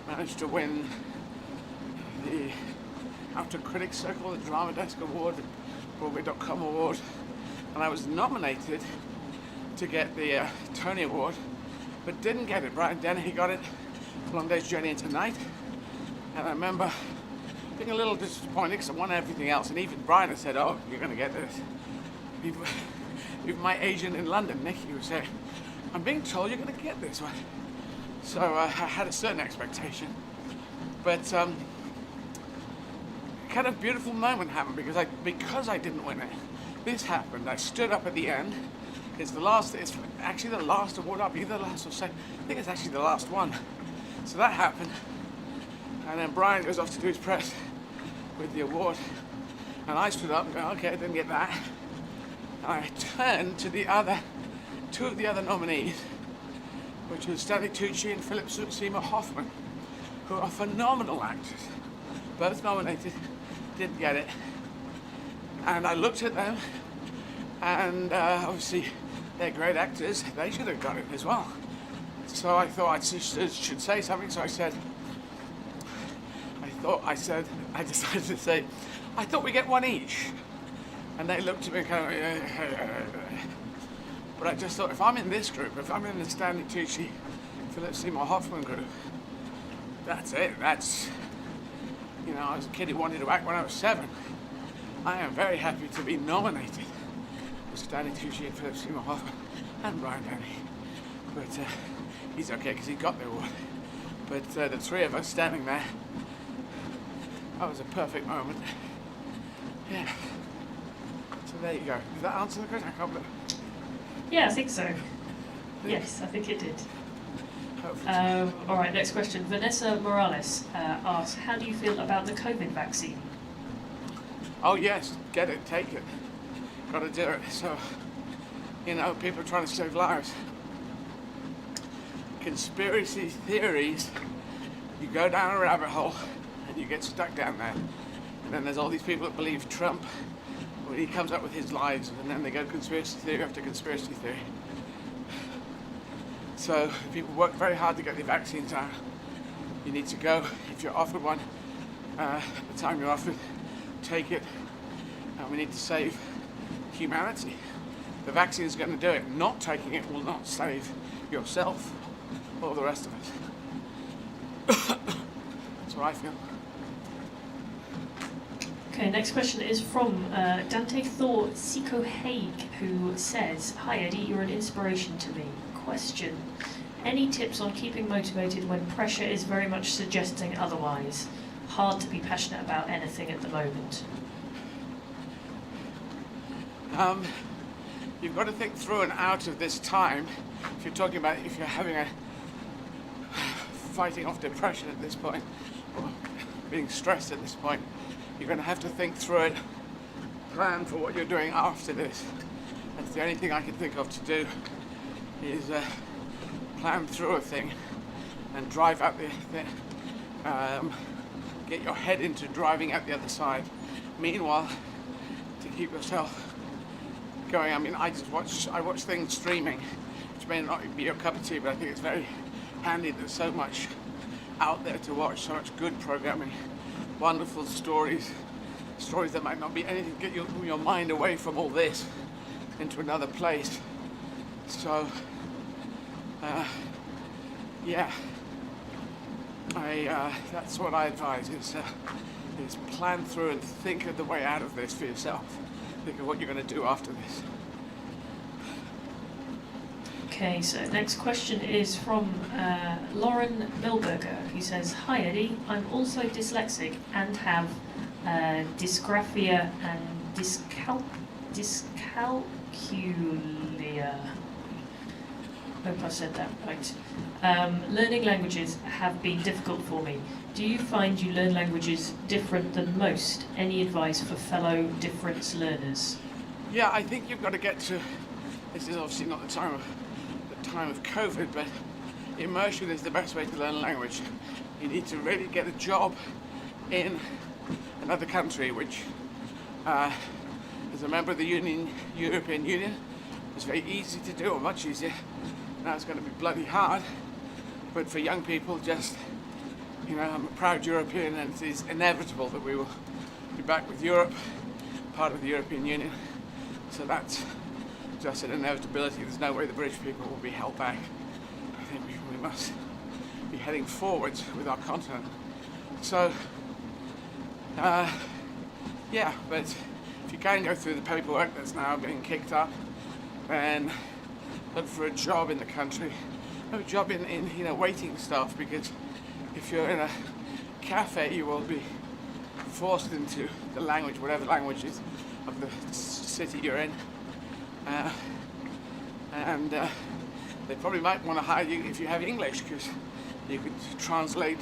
managed to win the Outer Critics Circle, the Drama Desk Award, the Broadway.com Award, and I was nominated to get the Tony Award, but didn't get it. Brian Dennehy got it, Long Day's Journey into Night, and I remember being a little disappointed because I won everything else, and even Brian had said, "Oh, you're going to get this." Even my agent in London, Nicky, was saying, "I'm being told you're going to get this one." So I had a certain expectation, but kind of beautiful moment happened because I didn't win it. This happened. I stood up at the end. It's actually the last award up, either the last or second. I think it's actually the last one. So that happened. And then Brian goes off to do his press with the award. And I stood up and go, okay, I didn't get that. And I turned to two of the other nominees, which was Stanley Tucci and Philip Seymour Hoffman, who are phenomenal actors. Both nominated, didn't get it. And I looked at them, and obviously they're great actors, they should have got it as well. So I thought I should say something, so I decided to say, I thought we get one each. And they looked at me kind of, but I just thought, if I'm in this group, if I'm in the Stanley Tucci, Philip Seymour Hoffman group, that's it. That's, I was a kid who wanted to act when I was 7. I am very happy to be nominated with Stanley Tucci and Philip Seymour Hoffman and Brian Dennehy. But he's okay because he got the award. But the three of us standing there, that was a perfect moment. Yeah. So there you go. Did that answer the question? I can't believe it. Yeah, I think so. Yes, I think it did. All right, next question. Vanessa Morales asks, how do you feel about the COVID vaccine? Oh yes, get it, take it. Got to do it. So, people are trying to save lives. Conspiracy theories, you go down a rabbit hole and you get stuck down there. And then there's all these people that believe Trump, when he comes up with his lies, and then they go conspiracy theory after conspiracy theory. So people work very hard to get the vaccines out. You need to go, if you're offered one, the time you're offered, take it. And we need to save humanity. The vaccine is going to do it. Not taking it will not save yourself or the rest of us. That's what I feel. Okay, next question is from Dante Thor Siko Haig, who says, "Hi Eddie, you're an inspiration to me. Question, any tips on keeping motivated when pressure is very much suggesting otherwise? Hard to be passionate about anything at the moment." You've got to think through and out of this time. If you're having fighting off depression at this point, or being stressed at this point, you're going to have to think through it, plan for what you're doing after this. That's the only thing I can think of to do, is plan through a thing and drive out get your head into driving out the other side. Meanwhile, to keep yourself going, I watch things streaming, which may not be your cup of tea, but I think it's very handy. There's so much out there to watch, so much good programming, wonderful stories that might not be anything to get your mind away from all this into another place. So, that's what I advise, is plan through and think of the way out of this for yourself. Think of what you're going to do after this. Okay, so next question is from Lauren Milberger, who says, "Hi Eddie, I'm also dyslexic and have dysgraphia and dyscalculia. Hope I said that right. Learning languages have been difficult for me. Do you find you learn languages different than most? Any advice for fellow difference learners?" Yeah, I think you've got to get to, this is obviously not the time of COVID, but immersion is the best way to learn a language. You need to really get a job in another country, which as a member of the European Union, is very easy to do, or much easier. Now it's going to be bloody hard, but for young people, just, I'm a proud European, and it is inevitable that we will be back with Europe, part of the European Union. So that's just an inevitability. There's no way the British people will be held back. I think we must be heading forwards with our continent. So, yeah, but if you can go through the paperwork that's now being kicked up, then look for a job in the country, a job in waiting staff, because if you're in a cafe, you will be forced into the language, whatever language is of the city you're in, and they probably might want to hire you if you have English, because you could translate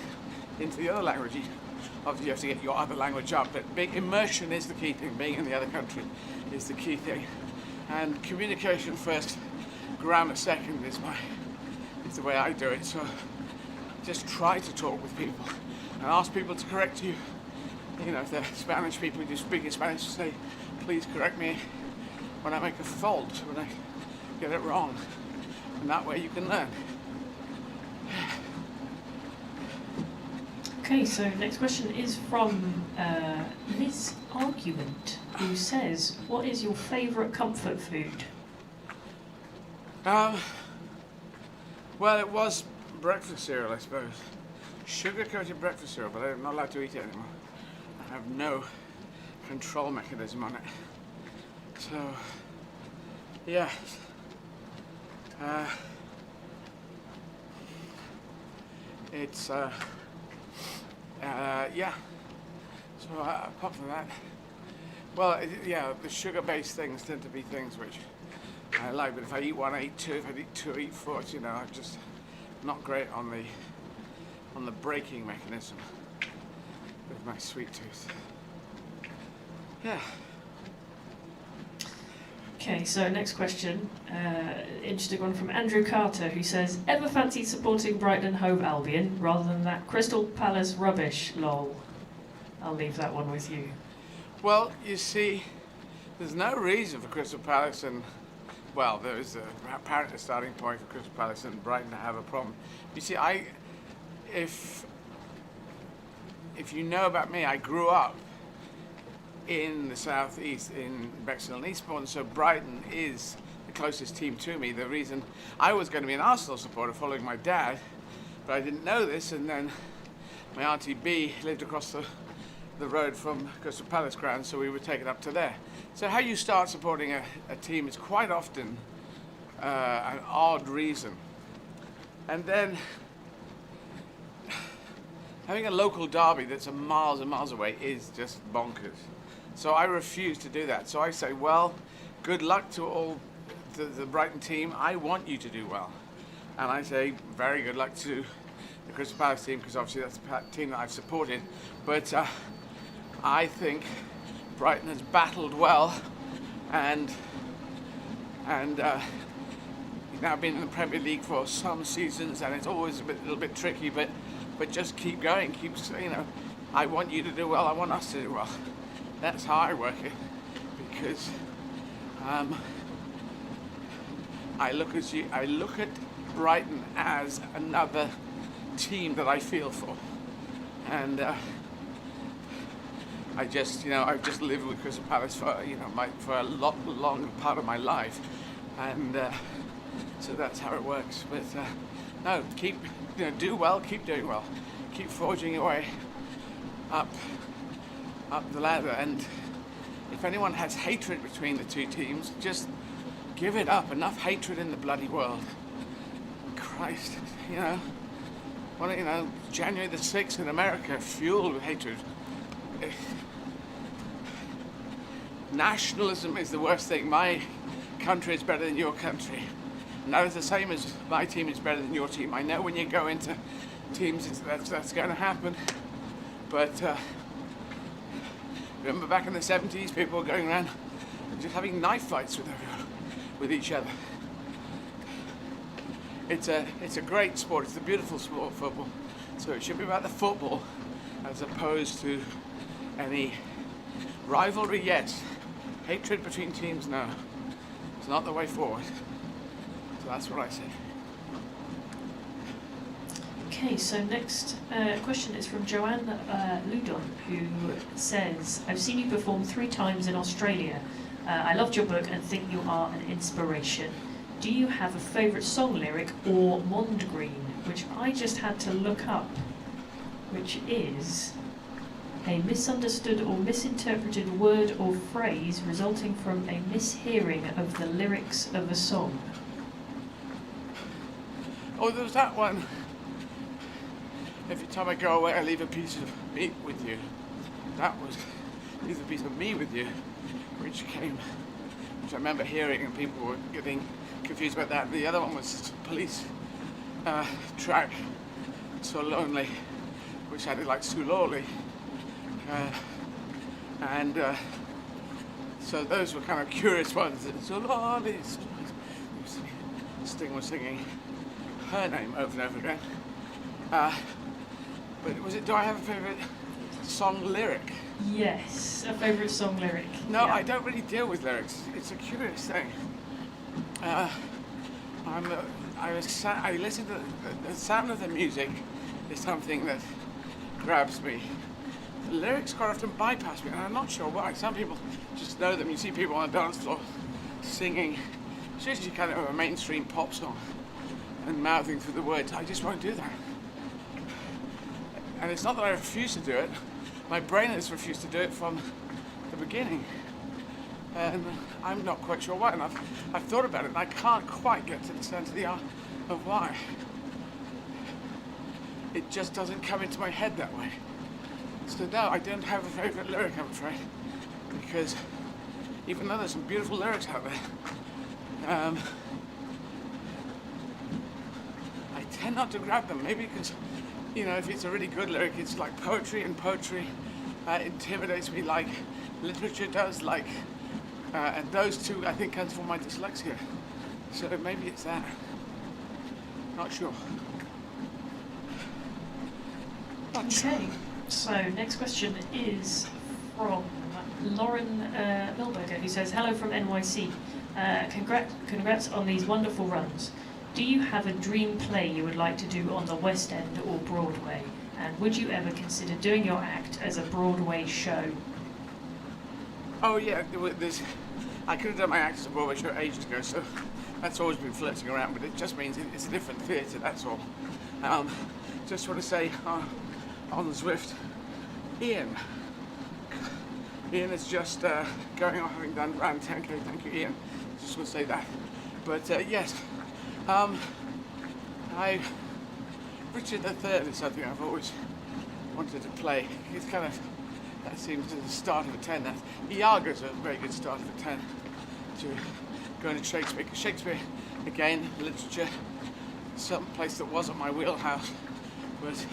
into the other language. Obviously, you have to get your other language up, but big immersion is the key thing. Being in the other country is the key thing, and communication first, grammar second is the way I do it. So just try to talk with people and ask people to correct you. If they're Spanish people, you speak in Spanish, say, please correct me when I make a fault, when I get it wrong, and that way you can learn. Okay, so next question is from Liz Argument, who says, what is your favourite comfort food? Well, it was breakfast cereal, I suppose. Sugar-coated breakfast cereal, but I'm not allowed to eat it anymore. I have no control mechanism on it. So, yeah. It's, yeah. So, apart from that, well, the sugar-based things tend to be things which I like, but if I eat one, I eat two. If I eat two, I eat four. I'm just not great on the braking mechanism with my sweet tooth. Yeah. Okay, so next question, interesting one from Andrew Carter, who says, ever fancied supporting Brighton and Hove Albion rather than that Crystal Palace rubbish, lol? I'll leave that one with you. Well, you see, there's no reason for Crystal Palace and, well, there is apparently a starting point for Crystal Palace and Brighton to have a problem. You see, if you know about me, I grew up in the southeast, in Bexhill and Eastbourne, so Brighton is the closest team to me. The reason I was going to be an Arsenal supporter following my dad, but I didn't know this, and then my Auntie B lived across the road from Crystal Palace ground, so we were taken up to there. So how you start supporting a team is quite often an odd reason. And then having a local derby that's miles and miles away is just bonkers. So I refuse to do that. So I say, well, good luck to all the Brighton team. I want you to do well. And I say, very good luck to the Crystal Palace team, because obviously that's the team that I've supported. But I think Brighton has battled well, and now been in the Premier League for some seasons, and it's always a little bit tricky, but just keep going, I want you to do well, I want us to do well. That's how I work it, because I look at Brighton as another team that I feel for, and I've just lived with Crystal Palace for for a long part of my life, and so that's how it works. But no, keep do well, keep doing well, keep forging your way up the ladder. And if anyone has hatred between the two teams, just give it up. Enough hatred in the bloody world. Christ, January the 6th in America, fueled with hatred. Nationalism is the worst thing. My country is better than your country. And that is the same as my team is better than your team. I know when you go into teams, that's going to happen. But remember back in the 70s, people were going around and just having knife fights with each other. it's a great sport. It's a beautiful sport, football. So it should be about the football as opposed to any rivalry, yes. Hatred between teams, no. It's not the way forward. So that's what I say. Okay, so next question is from Joanne Ludon, who says, I've seen you perform 3 times in Australia. I loved your book and think you are an inspiration. Do you have a favourite song lyric or Mondgreen, which I just had to look up, which is a misunderstood or misinterpreted word or phrase resulting from a mishearing of the lyrics of a song? Oh, there was that one. Every time I go away, I leave a piece of meat with you. That was leave a piece of me with you, which I remember hearing, and people were getting confused about that. The other one was Police track, So Lonely, which sounded like Suloli. So those were kind of curious ones. Suloli. Sting was singing her name over and over again. But do I have a favourite song lyric? Yes, a favourite song lyric. No, yeah. I don't really deal with lyrics. It's a curious thing. I listen to the sound of the music is something that grabs me. The lyrics quite often bypass me, and I'm not sure why. Some people just know them. You see people on a dance floor singing, it's usually kind of a mainstream pop song, and mouthing through the words. I just won't do that. And it's not that I refuse to do it. My brain has refused to do it from the beginning. And I'm not quite sure why. And I've thought about it, and I can't quite get to the sense of the art of why. It just doesn't come into my head that way. So no, I don't have a favourite lyric, I'm afraid. Because even though there's some beautiful lyrics out there, I tend not to grab them. Maybe because, if it's a really good lyric, it's like poetry, and poetry intimidates me like literature does, and those two, I think, comes from my dyslexia. So maybe it's that. Not sure. Okay, so next question is from Lauren Milberger, who says, hello from NYC. Congrats on these wonderful runs. Do you have a dream play you would like to do on the West End or Broadway? And would you ever consider doing your act as a Broadway show? Oh yeah, I could have done my act as a Broadway show ages ago, so that's always been flirting around, but it just means it's a different theatre, that's all. Just want to say on the Zwift, Ian is just going off, having done around 10k, thank you Ian, just want to say that. But yes, Richard III is something I've always wanted to play. It's kind of, that seems to the start of a 10. Iago's a very good start of a 10 to go into Shakespeare. Because Shakespeare, again, literature, some place that wasn't my wheelhouse, but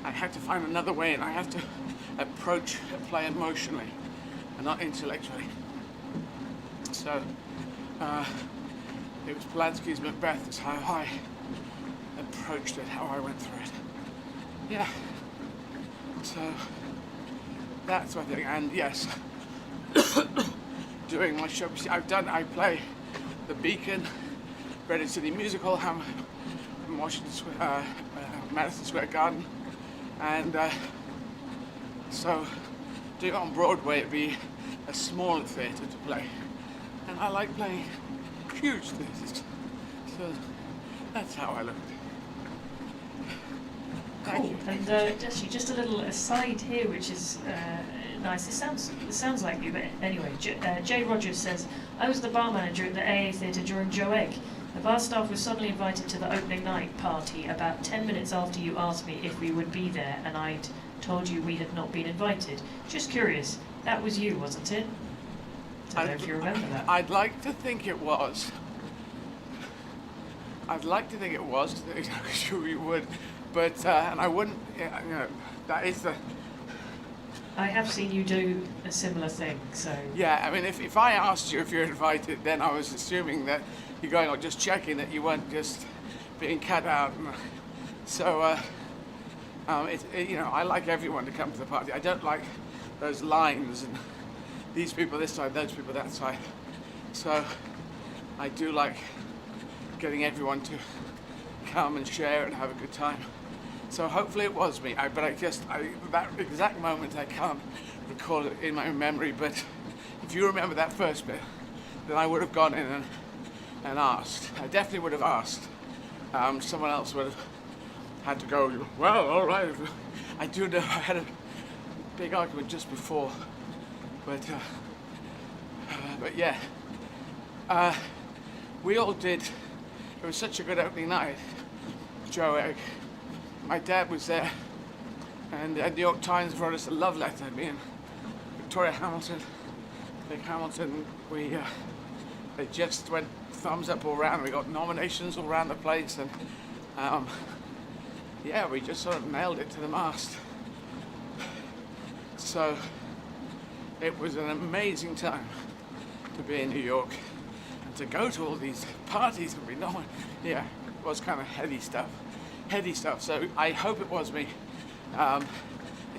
I had to find another way, and I have to approach a play emotionally and not intellectually. So it was Polanski's Macbeth. That's how I approached it, how I went through it. Yeah. So that's my thing. And yes, doing my show. See, I play the Beacon, Reading City Musical, in Madison Square Garden, and so doing it on Broadway, it'd be a smaller theatre to play, and I like playing huge theatres, so that's how I look at it. Cool. And actually, just a little aside here, which is nice. It sounds like you, but anyway. Jay Rogers says, I was the bar manager at the AA Theatre during Joe Egg. The bar staff was suddenly invited to the opening night party about 10 minutes after you asked me if we would be there, and I'd told you we had not been invited. Just curious, that was you, wasn't it? I don't know if you remember that. I'd like to think it was. I'm sure you would. But, and I wouldn't, that is I have seen you do a similar thing, so... Yeah, I mean, if I asked you if you're invited, then I was assuming that you're going, or just checking that you weren't just being cut out. And so, you know, I like everyone to come to the party. I don't like those lines and these people this side, those people that side. So I do like getting everyone to come and share and have a good time. So hopefully it was me, but that exact moment I can't recall it in my memory, but if you remember that first bit, then I would have gone in and asked. I definitely would have asked. Someone else would have had to go, well, all right. I do know I had a big argument just before, but yeah. We all did. It was such a good opening night. Joe, my dad was there, and the New York Times wrote us a love letter. Me and Victoria Hamilton, Vic Hamilton, they just went thumbs up all around. We got nominations all around the place, and yeah, we just sort of nailed it to the mast. So it was an amazing time to be in New York and to go to all these parties and be known. Yeah, it was kind of heady stuff. So I hope it was me. I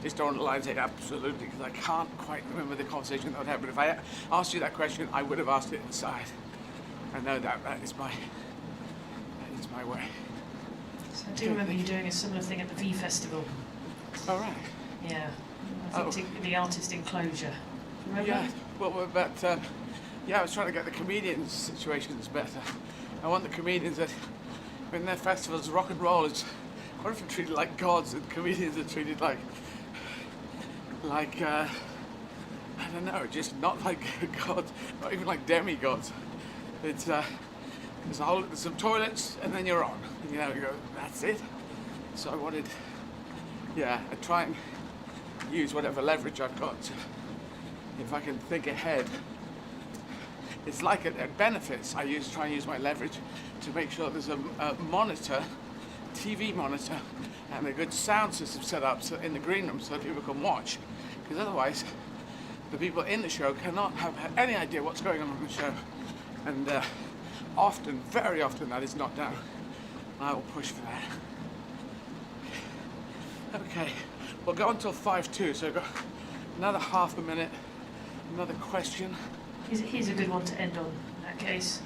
just don't want to lie and say absolutely, because I can't quite remember the conversation that would happen. If I asked you that question, I would have asked it inside. I know that is my way. So I do remember you doing a similar thing at the V Festival. All right. Yeah. I think the artist enclosure. Remember? Yeah. Well, but yeah, I was trying to get the comedians' situations better. I want the comedians that, in their festivals, rock and roll is quite often treated like gods, and comedians are treated like I don't know, just not like gods, not even like demigods. It's there's some toilets, and then you're on. You know, you go, that's it. So I wanted, yeah, I try and use whatever leverage I've got to, if I can think ahead. It's like at benefits, try and use my leverage to make sure there's a monitor, TV monitor, and a good sound system set up in the green room so people can watch. Because otherwise, the people in the show cannot have any idea what's going on the show. And often, very often, that is not done. I will push for that. Okay, we'll go until 5:02, so we've got another half a minute, another question. Here's a good one to end on in that case.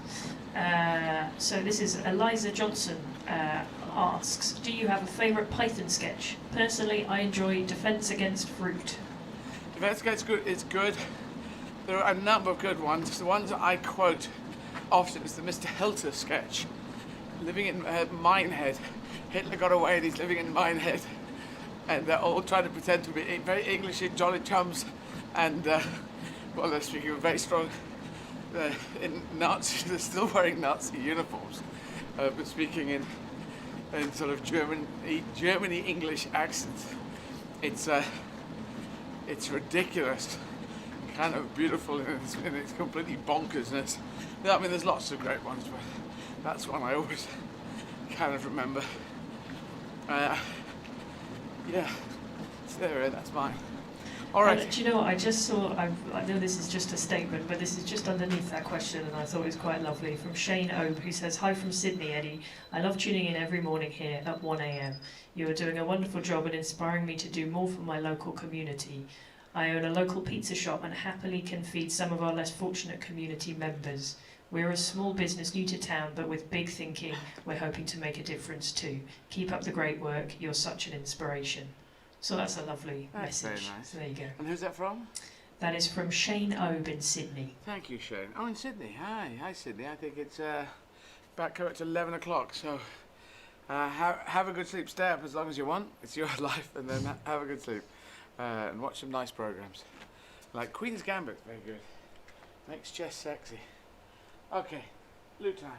So this is Eliza Johnson asks, do you have a favourite Python sketch? Personally, I enjoy Defence Against Fruit. Defence Against Fruit is good. There are a number of good ones. The ones that I quote often is the Mr. Hilter sketch. Living in Minehead. Hitler got away and he's living in Minehead. And they're all trying to pretend to be very English in jolly chums. And, well, they're speaking of very strong in Nazi, they're still wearing Nazi uniforms, but speaking in sort of Germany English accents. It's ridiculous, kind of beautiful in its completely bonkersness. I mean, there's lots of great ones, but that's one I always kind of remember. Yeah, it's there, that's mine. All right. Do you know what, I just saw, I know this is just a statement, but this is just underneath that question, and I thought it was quite lovely, from Shane Obe, who says, hi from Sydney, Eddie. I love tuning in every morning here at 1 a.m. You are doing a wonderful job in inspiring me to do more for my local community. I own a local pizza shop and happily can feed some of our less fortunate community members. We're a small business new to town, but with big thinking, we're hoping to make a difference too. Keep up the great work. You're such an inspiration. So that's a lovely message. Very nice. So there you go. And who's that from? That is from Shane Obe in Sydney. Thank you, Shane. Oh, in Sydney. Hi, Sydney. I think it's back up at 11 o'clock. So have a good sleep. Stay up as long as you want. It's your life, and then have a good sleep and watch some nice programs like Queen's Gambit. Very good. Makes chess sexy. Okay, loo time.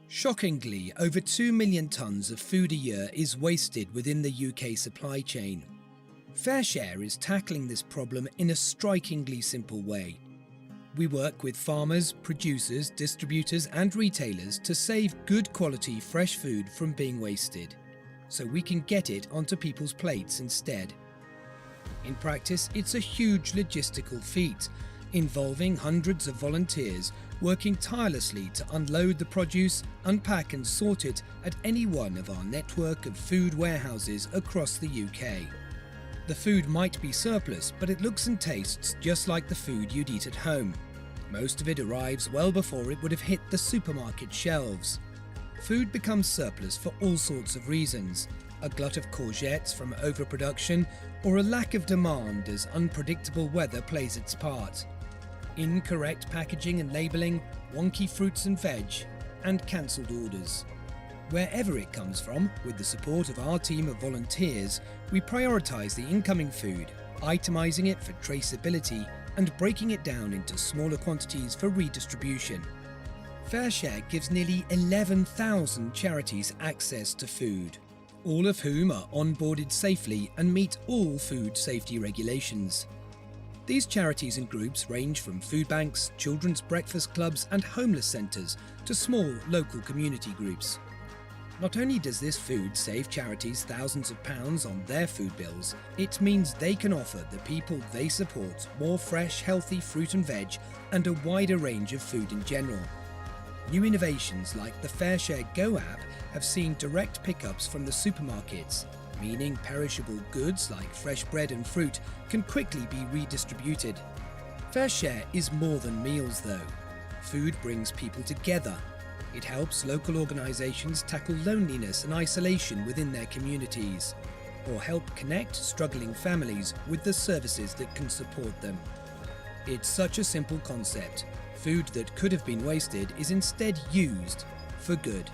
Shockingly, over 2 million tonnes of food a year is wasted within the UK supply chain. FareShare is tackling this problem in a strikingly simple way. We work with farmers, producers, distributors and retailers to save good quality fresh food from being wasted, so we can get it onto people's plates instead. In practice, it's a huge logistical feat, involving hundreds of volunteers working tirelessly to unload the produce, unpack and sort it at any one of our network of food warehouses across the UK. The food might be surplus, but it looks and tastes just like the food you'd eat at home. Most of it arrives well before it would have hit the supermarket shelves. Food becomes surplus for all sorts of reasons. A glut of courgettes from overproduction, or a lack of demand as unpredictable weather plays its part. Incorrect packaging and labelling, wonky fruits and veg, and cancelled orders. Wherever it comes from, with the support of our team of volunteers, we prioritise the incoming food, itemising it for traceability and breaking it down into smaller quantities for redistribution. FareShare gives nearly 11,000 charities access to food, all of whom are onboarded safely and meet all food safety regulations. These charities and groups range from food banks, children's breakfast clubs and homeless centres to small local community groups. Not only does this food save charities thousands of pounds on their food bills, it means they can offer the people they support more fresh, healthy fruit and veg and a wider range of food in general. New innovations like the FareShare Go app have seen direct pickups from the supermarkets, meaning perishable goods like fresh bread and fruit can quickly be redistributed. FareShare is more than meals though. Food brings people together. It helps local organisations tackle loneliness and isolation within their communities, or help connect struggling families with the services that can support them. It's such a simple concept. Food that could have been wasted is instead used for good.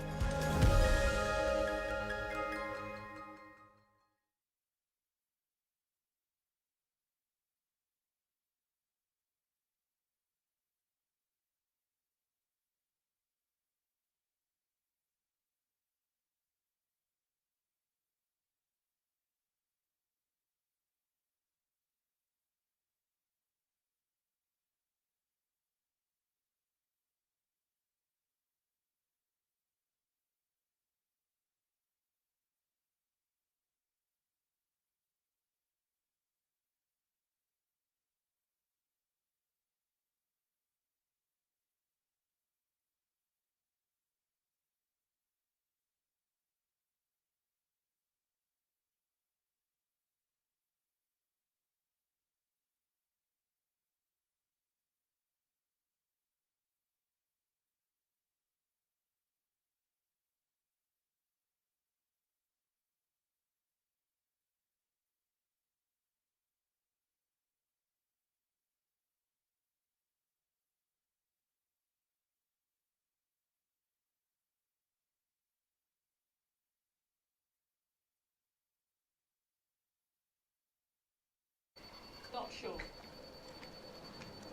Not sure.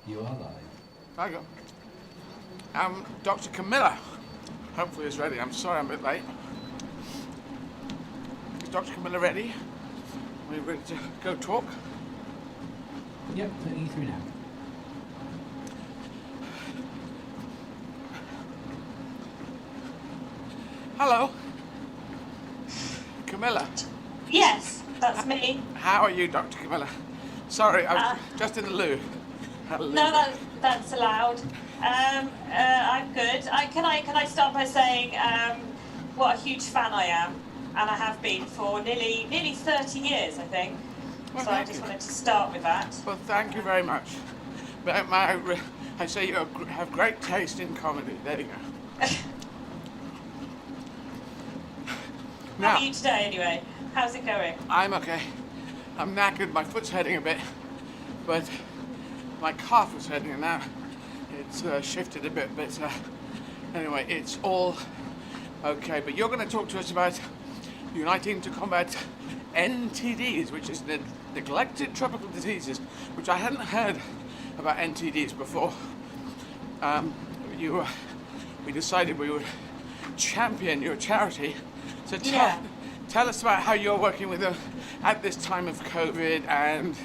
You are live. Hi, go. Dr. Camila, hopefully is ready. I'm sorry I'm a bit late. Is Dr. Camila ready? Are you ready to go talk? Yep, putting you through now. Hello. Camila. Yes, that's me. How are you, Dr. Camila? Sorry, I was just in the loo. No, that's allowed. I'm good. Can I start by saying what a huge fan I am, and I have been for nearly 30 years, I think. Well, so I just wanted to start with that. Well, thank you very much. But I say you have great taste in comedy. There you go. How are you today, anyway? How's it going? I'm okay. I'm knackered, my foot's hurting a bit, but my calf was hurting and now it's shifted a bit, but anyway, it's all okay. But you're going to talk to us about uniting to combat NTDs, which is the neglected tropical diseases, which I hadn't heard about NTDs before. You we decided we would champion your charity. So Yeah. tell us about how you're working with them at this time of COVID and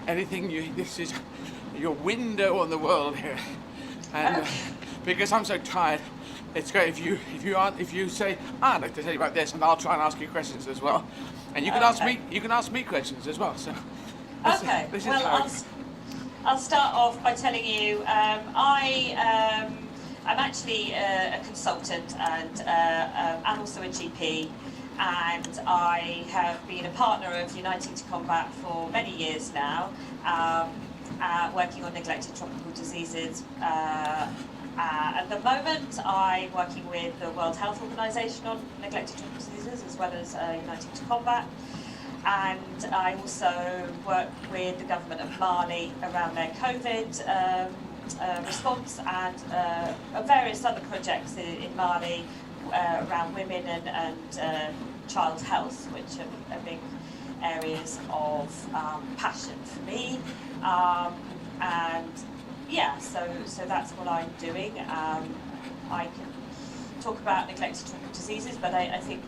anything. This is your window on the world here, and because I'm so tired, it's great if you say, I'd like to tell you about this, and I'll try and ask you questions as well, and you can ask me questions as well. So this is how I'll start off by telling you I'm actually a consultant and also a GP, and I have been a partner of Uniting to Combat for many years now, working on neglected tropical diseases. At the moment, I'm working with the World Health Organization on neglected tropical diseases, as well as Uniting to Combat. And I also work with the government of Mali around their COVID response, and various other projects in Mali around women and child health, which are big areas of passion for me. And yeah, so that's what I'm doing. I can talk about neglected tropical diseases, but I think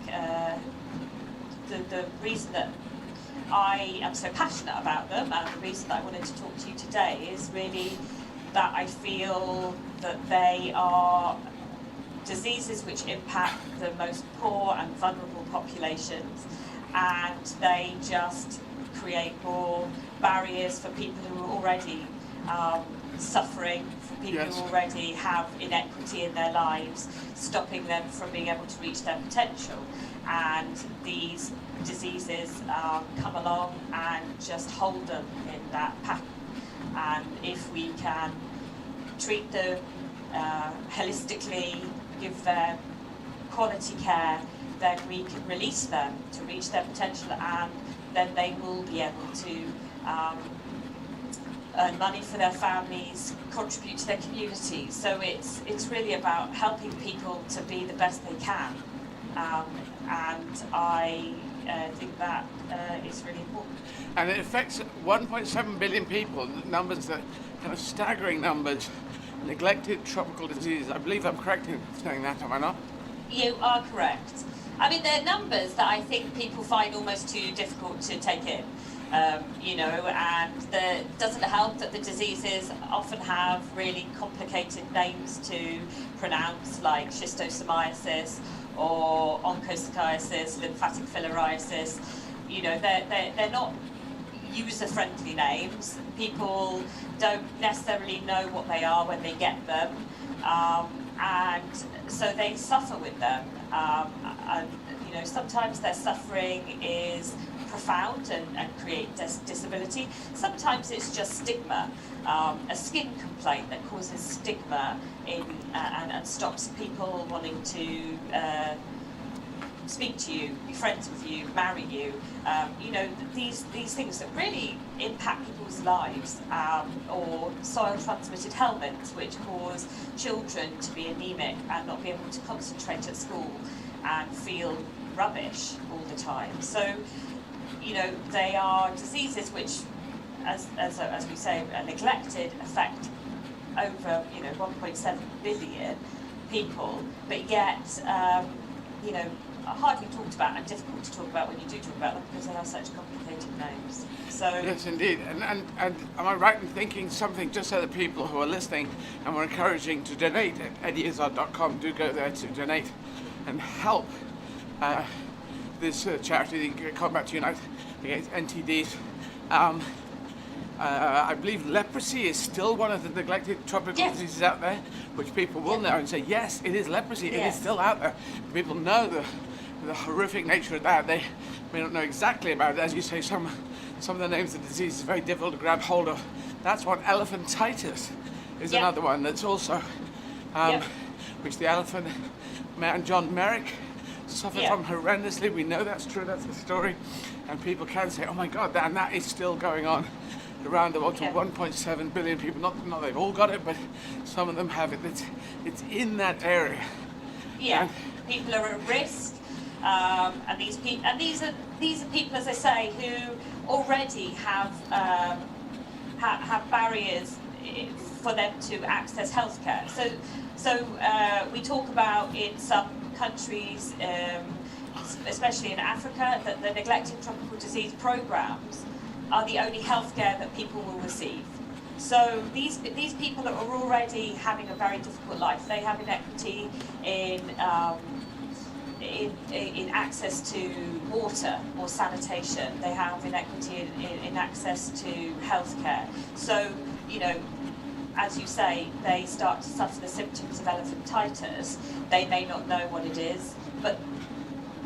the reason that I am so passionate about them, and the reason that I wanted to talk to you today, is really that I feel that they are diseases which impact the most poor and vulnerable populations, and they just create more barriers for people who are already suffering, for people who already have inequity in their lives, stopping them from being able to reach their potential. And these diseases come along and just hold them in that pattern. And if we can treat them holistically, give them quality care, then we can release them to reach their potential, and then they will be able to earn money for their families, contribute to their communities. So it's really about helping people to be the best they can, and I think that is really important. And it affects 1.7 billion people, numbers that kind of staggering numbers. Neglected tropical diseases. I believe I'm correct in saying that, am I not? You are correct. I mean, they're numbers that I think people find almost too difficult to take in, and it doesn't help that the diseases often have really complicated names to pronounce, like schistosomiasis or onchocerciasis, lymphatic filariasis. They're not user-friendly names. People don't necessarily know what they are when they get them, and so they suffer with them. And sometimes their suffering is profound and create disability. Sometimes it's just stigma, a skin complaint that causes stigma and stops people wanting to speak to you, be friends with you, marry you. These things that really impact people's lives, or soil transmitted helminths, which cause children to be anemic and not be able to concentrate at school and feel rubbish all the time. So they are diseases which, as we say, are neglected, affect over 1.7 billion people, but yet hardly talked about and difficult to talk about when you do talk about them because they have such complicated names. So yes, indeed. And am I right in thinking something, just so that people who are listening, and we're encouraging to donate at Izzard.com, do go there to donate and help this charity, Combat to Unite Against NTDs. I believe leprosy is still one of the neglected tropical diseases out there, which people will know and say, yes, it is leprosy, it is still out there. People know the horrific nature of that. They may not know exactly about it. As you say, some of the names of the disease is very difficult to grab hold of. That's one. Elephantitis is another one that's also, which the elephant man John Merrick suffered from horrendously. We know that's true, that's the story. And people can say, oh my God, that is still going on around the world to 1.7 billion people. Not they've all got it, but some of them have it. It's in that area. Yeah, people are at risk, and these are people, as I say, who already have barriers for them to access healthcare. So we talk about in some countries, especially in Africa, that the neglected tropical disease programs are the only healthcare that people will receive. So these people are already having a very difficult life. They have inequity in access to water or sanitation. They have inequity in access to healthcare. So, you know, as you say, they start to suffer the symptoms of elephantitis. They may not know what it is, but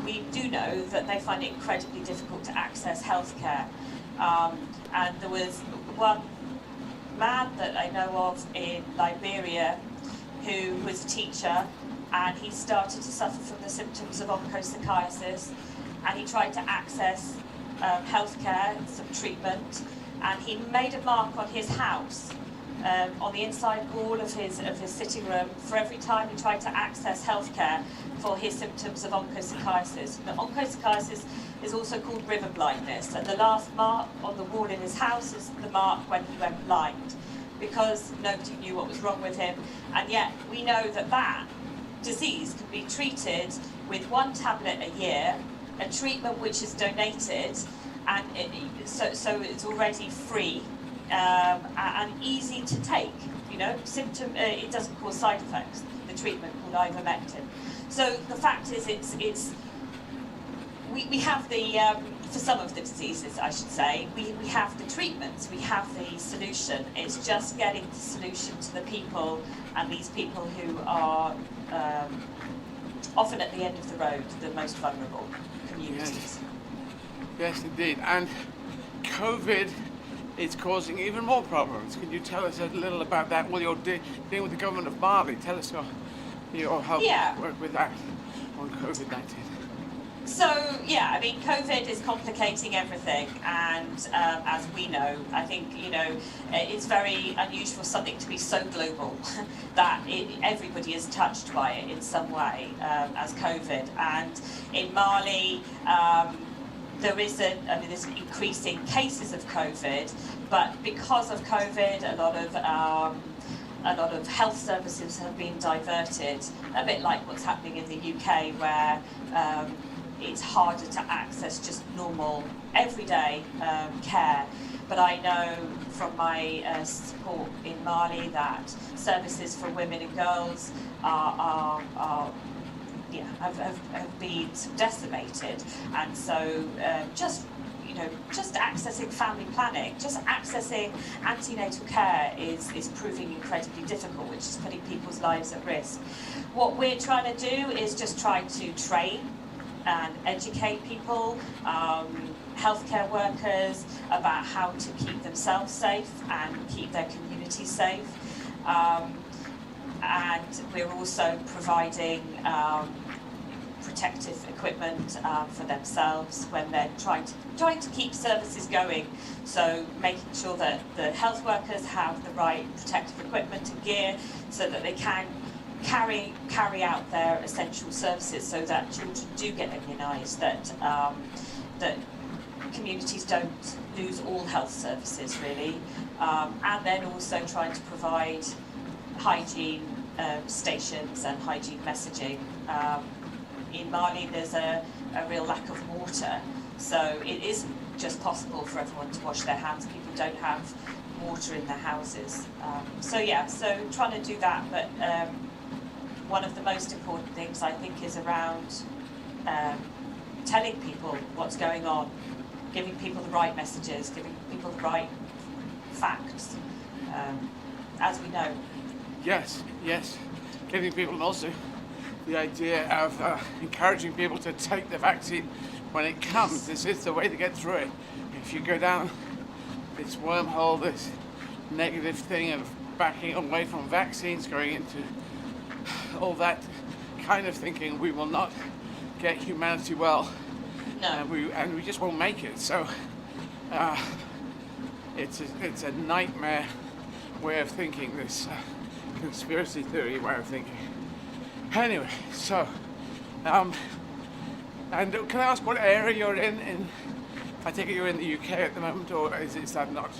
we do know that they find it incredibly difficult to access healthcare. And there was one man that I know of in Liberia who was a teacher, and he started to suffer from the symptoms of onchocerciasis, and he tried to access healthcare, some treatment, and he made a mark on his house, on the inside wall of his sitting room, for every time he tried to access healthcare for his symptoms of onchocerciasis. Now, onchocerciasis is also called river blindness, and the last mark on the wall in his house is the mark when he went blind, because nobody knew what was wrong with him. And yet we know that that disease can be treated with 1 tablet a year, a treatment which is donated, and so it's already free and easy to take. You know, it doesn't cause side effects. The treatment called ivermectin. So the fact is, we have the for some of the diseases, I should say, we have the treatments, we have the solution. It's just getting the solution to the people, and these people who are often at the end of the road, the most vulnerable communities. Yes, indeed. And COVID is causing even more problems. Can you tell us a little about that? Well, you're dealing with the government of Mali. Tell us your help work with that on COVID-19. So, yeah, I mean, COVID is complicating everything, and as we know, I think, you know, it's very unusual for something to be so global that everybody is touched by it in some way, as COVID. And in Mali, there's increasing cases of COVID, but because of COVID, a lot of health services have been diverted, a bit like what's happening in the UK, where it's harder to access just normal, everyday care. But I know from my support in Mali that services for women and girls have been decimated, and so just accessing family planning, just accessing antenatal care is proving incredibly difficult, which is putting people's lives at risk. What we're trying to do is just try to train and educate people, healthcare workers, about how to keep themselves safe and keep their communities safe. And we're also providing protective equipment for themselves when they're trying to keep services going. So making sure that the health workers have the right protective equipment and gear so that they can carry out their essential services, so that children do get immunised, that communities don't lose all health services really, and then also trying to provide hygiene stations and hygiene messaging. In Mali there's a real lack of water, so it isn't just possible for everyone to wash their hands. People don't have water in their houses. So trying to do that, but one of the most important things I think is around telling people what's going on, giving people the right messages, giving people the right facts, as we know. Yes, giving people also the idea of encouraging people to take the vaccine when it comes. This is the way to get through it. If you go down this wormhole, this negative thing of backing away from vaccines, going into all that kind of thinking, we will not get humanity well. No. And we just won't make it. So it's a nightmare way of thinking, this conspiracy theory way of thinking. Anyway, so and can I ask what area you're in? I take it you're in the UK at the moment, or is that not?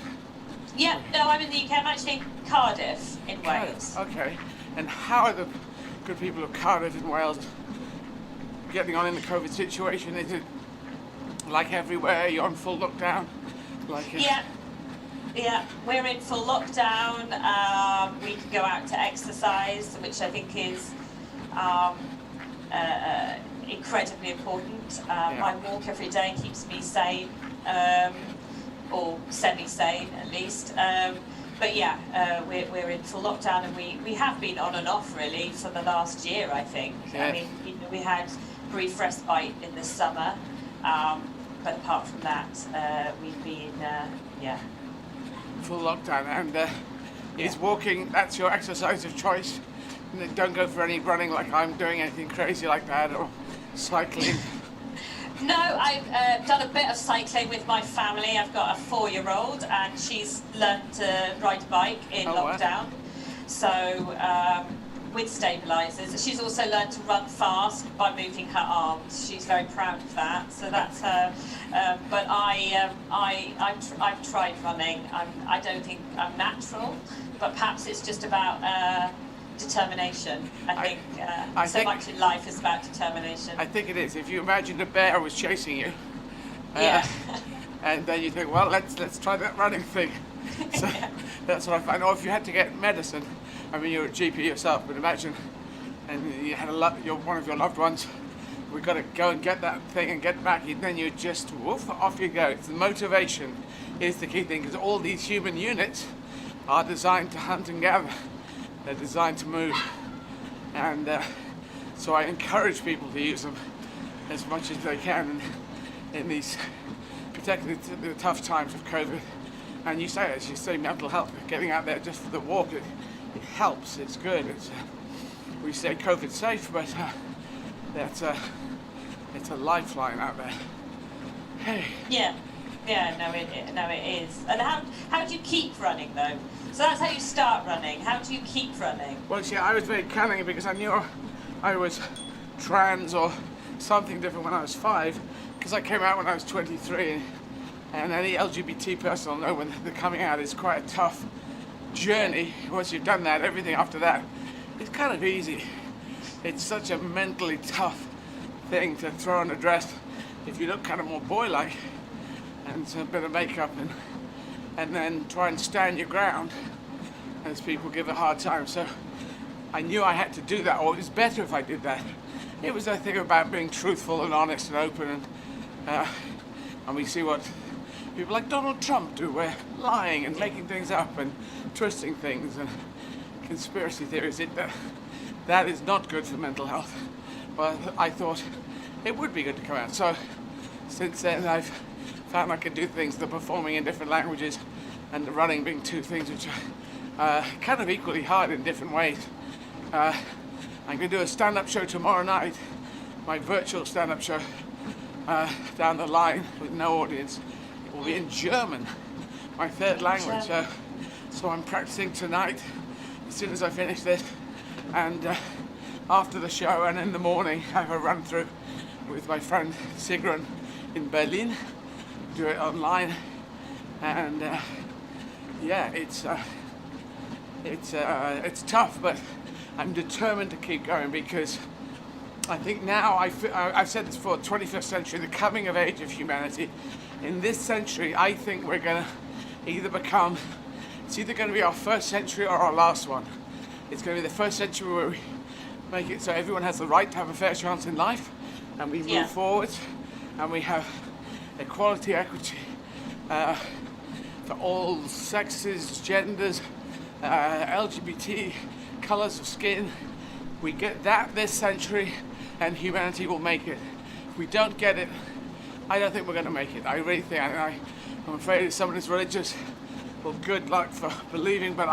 Yeah, no, I'm in the UK. I'm actually in Cardiff, in Wales. Okay. And how are the good people of Cardiff in Wales getting on in the COVID situation? Is it like everywhere? You're on full lockdown? Yeah, we're in full lockdown. We can go out to exercise, which I think is incredibly important. My walk every day keeps me sane, or semi-sane at least. But yeah, we're in full lockdown, and we have been on and off really for the last year, I think. Yeah. I mean, we had brief respite in the summer, but apart from that, we've been, Full lockdown. And is walking, that's your exercise of choice? Don't go for any running like I'm doing, anything crazy like that, or cycling? No, I've done a bit of cycling with my family. I've got a 4-year-old, and she's learnt to ride a bike in lockdown. Wow. So, with stabilisers. She's also learnt to run fast by moving her arms. She's very proud of that. So that's her. But I've tried running. I don't think I'm natural, but perhaps it's just about determination. I think much in life is about determination. I think it is. If you imagine a bear was chasing you, yeah. and then you think, well, let's try that running thing. So that's what I find. Or if you had to get medicine, I mean, you're a GP yourself, but imagine, and you had one of your loved ones, we've got to go and get that thing and get back, and then you just, woof, off you go. It's the motivation is the key thing, because all these human units are designed to hunt and gather. They're designed to move. And so I encourage people to use them as much as they can in these, particularly the tough times of COVID. And you say mental health, getting out there just for the walk, it helps, it's good. We say COVID safe, but it's a lifeline out there. Hey. Yeah, no, it is. And how do you keep running though? So that's how you start running. How do you keep running? Well, see, I was very cunning because I knew I was trans or something different when I was 5, because I came out when I was 23. And any LGBT person will know when they're coming out, it's quite a tough journey. Once you've done that, everything after that, it's kind of easy. It's such a mentally tough thing to throw on a dress if you look kind of more boy-like and a bit of makeup and then try and stand your ground as people give a hard time. So I knew I had to do that, or it was better if I did that. It was a thing about being truthful and honest and open, and we see what people like Donald Trump do, where lying and making things up and twisting things and conspiracy theories, that is not good for mental health. But I thought it would be good to come out. So since then I've found I can do things, the performing in different languages and the running being two things which are kind of equally hard in different ways. I'm going to do a stand-up show tomorrow night, my virtual stand-up show down the line with no audience. It will be in German, my third language. So I'm practicing tonight as soon as I finish this, and after the show and in the morning I have a run through with my friend Sigrun in Berlin. Do it online, and yeah, it's tough, but I'm determined to keep going, because I think now I've said this before, 21st century, the coming of age of humanity. In this century, I think we're going to it's either going to be our first century or our last one. It's going to be the first century where we make it so everyone has the right to have a fair chance in life, and we move forward, and we have equality, equity for all sexes, genders, LGBT, colours of skin. We get that this century, and humanity will make it. If we don't get it, I don't think we're going to make it. I really think, I'm afraid if someone is religious, well, good luck for believing, but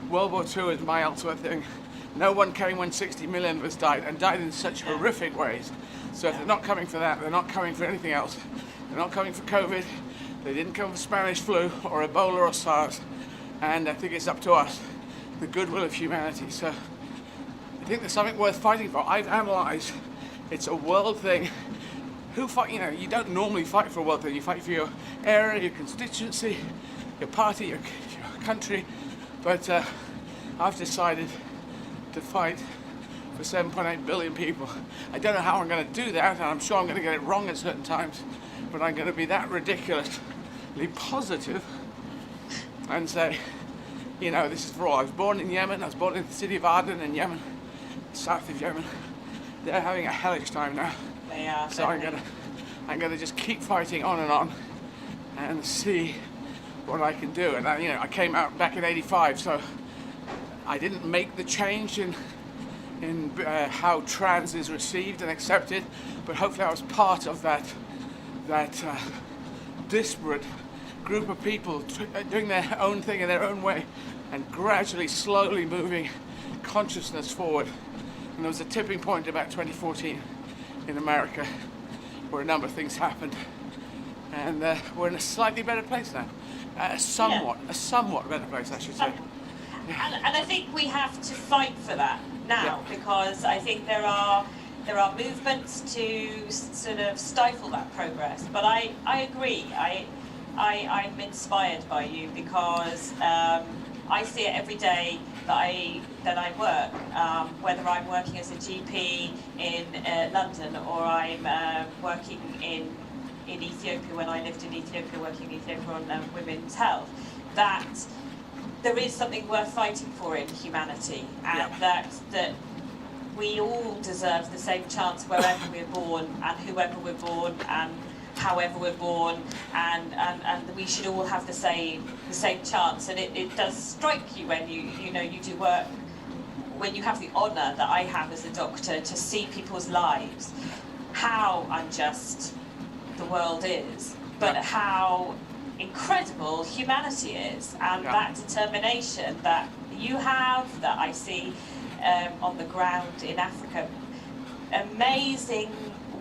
World War II is my ultimate thing. No one came when 60 million of us died, and died in such horrific ways. So if they're not coming for that, they're not coming for anything else. They're not coming for COVID, they didn't come for Spanish flu, or Ebola, or SARS, and I think it's up to us, the goodwill of humanity. So I think there's something worth fighting for. I've analysed, it's a world thing. Who fight? You don't normally fight for a world thing. You fight for your area, your constituency, your party, your country, but I've decided to fight for 7.8 billion people. I don't know how I'm going to do that, and I'm sure I'm going to get it wrong at certain times, but I'm going to be that ridiculously positive and say, you know, this is for all. I was born in Yemen. I was born in the city of Aden in Yemen, south of Yemen. They're having a hellish time now. They are. So I'm gonna just keep fighting on and see what I can do. And I came out back in '85, so I didn't make the change in how trans is received and accepted, but hopefully I was part of that disparate group of people doing their own thing in their own way and gradually, slowly moving consciousness forward. And there was a tipping point about 2014 in America where a number of things happened, and we're in a slightly better place now. A somewhat better place, I should say. And I think we have to fight for that now, because I think there are movements to sort of stifle that progress. But I agree. I'm inspired by you because I see it every day that I work, whether I'm working as a GP in London or I'm working in Ethiopia when I lived in Ethiopia, working in Ethiopia on women's health, that there is something worth fighting for in humanity, and that we all deserve the same chance wherever we're born and whoever we're born and however we're born, and we should all have the same chance. And it does strike you when you do work, when you have the honour that I have as a doctor to see people's lives, how unjust the world is, but how incredible humanity is, and that determination that you have, that I see on the ground in Africa. Amazing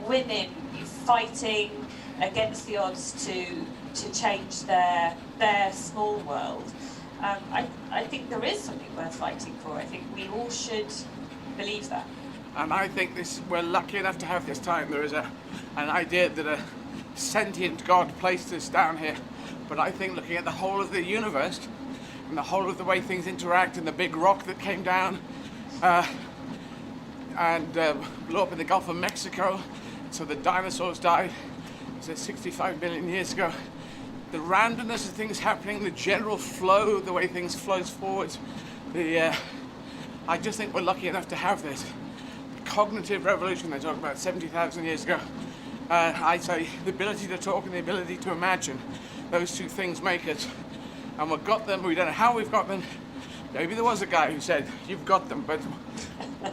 women fighting against the odds to change their small world. I think there is something worth fighting for. I think we all should believe that. And I think we're lucky enough to have this time. There is an idea that a sentient God placed us down here. But I think looking at the whole of the universe and the whole of the way things interact, and the big rock that came down and blew up in the Gulf of Mexico, so the dinosaurs died, was it 65 million years ago. The randomness of things happening, the general flow, the way things flows forward, I just think we're lucky enough to have this. The cognitive revolution they talked about 70,000 years ago. I'd say the ability to talk and the ability to imagine, those two things make it. And we've got them, we don't know how we've got them. Maybe there was a guy who said, you've got them, but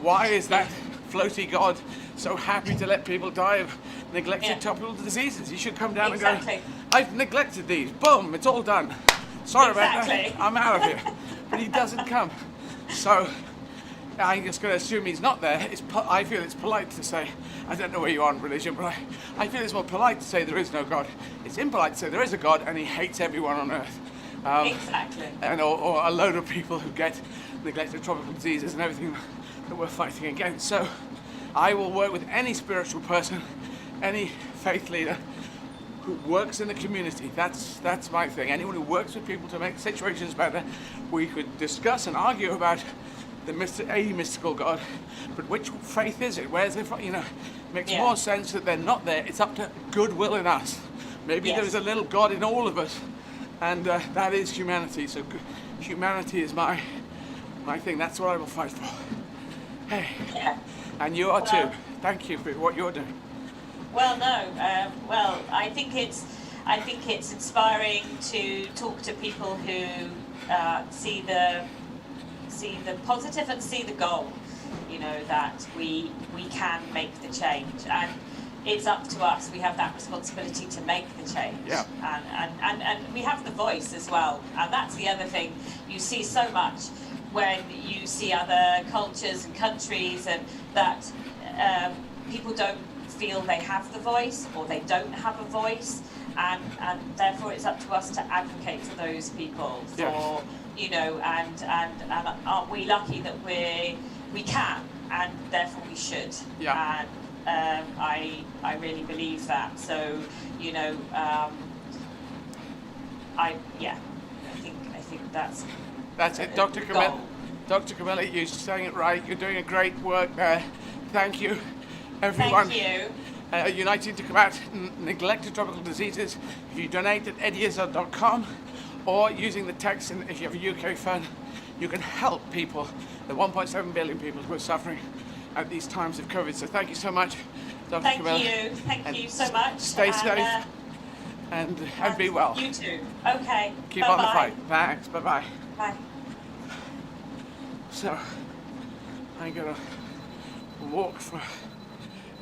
why is that floaty God so happy to let people die of neglected tropical diseases? He should come down and go, I've neglected these, boom, it's all done. Sorry about that, I'm out of here. But he doesn't come. So I'm just going to assume he's not there. I feel it's polite to say, I don't know where you are in religion, but I feel it's more polite to say there is no God. It's impolite to say there is a God and he hates everyone on earth. And or a load of people who get neglected tropical diseases and everything that we're fighting against. So I will work with any spiritual person, any faith leader who works in the community. That's my thing. Anyone who works with people to make situations better. We could discuss and argue about a mystical God, but which faith is it? Where's it from? It makes more sense that they're not there. It's up to goodwill in us. Maybe there's a little God in all of us, and that is humanity. So humanity is my thing. That's what I will fight for. Hey, and you are too. Thank you for what you're doing. Well, no. Well, I think it's inspiring to talk to people who see the positive and see the goal. That we can make the change, and it's up to us. We have that responsibility to make the change, and we have the voice as well. And that's the other thing you see so much when you see other cultures and countries, and that people don't feel they have the voice, or they don't have a voice, and therefore it's up to us to advocate for those people. For and aren't we lucky that we can, and therefore we should. And I really believe that. So That's it, Dr. Camila. goal. Dr. Camila, you're saying it right. You're doing a great work there. Thank you, everyone. Thank you. Uniting to combat neglected tropical diseases. If you donate at eddieizzard.com or using the text, and if you have a UK phone, you can help people, the 1.7 billion people who are suffering at these times of COVID. So thank you so much, Dr. Camila. Thank you so much. Stay safe and be well. You too. Okay. Keep Bye-bye. on the fight. Thanks. Bye-bye. Bye. So, I'm gonna walk for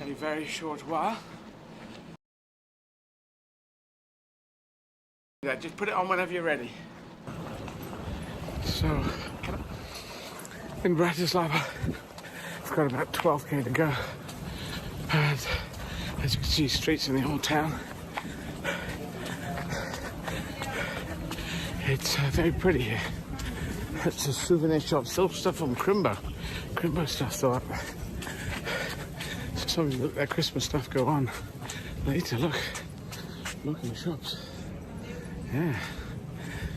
a very short while. Yeah, just put it on whenever you're ready. So, in Bratislava, I've got about 12k to go. And as you can see, streets in the old town. It's very pretty here. It's a souvenir shop, still stuff from Crimbo. Crimbo stuff still up there. So some of their Christmas stuff go on later. Look in the shops. Yeah.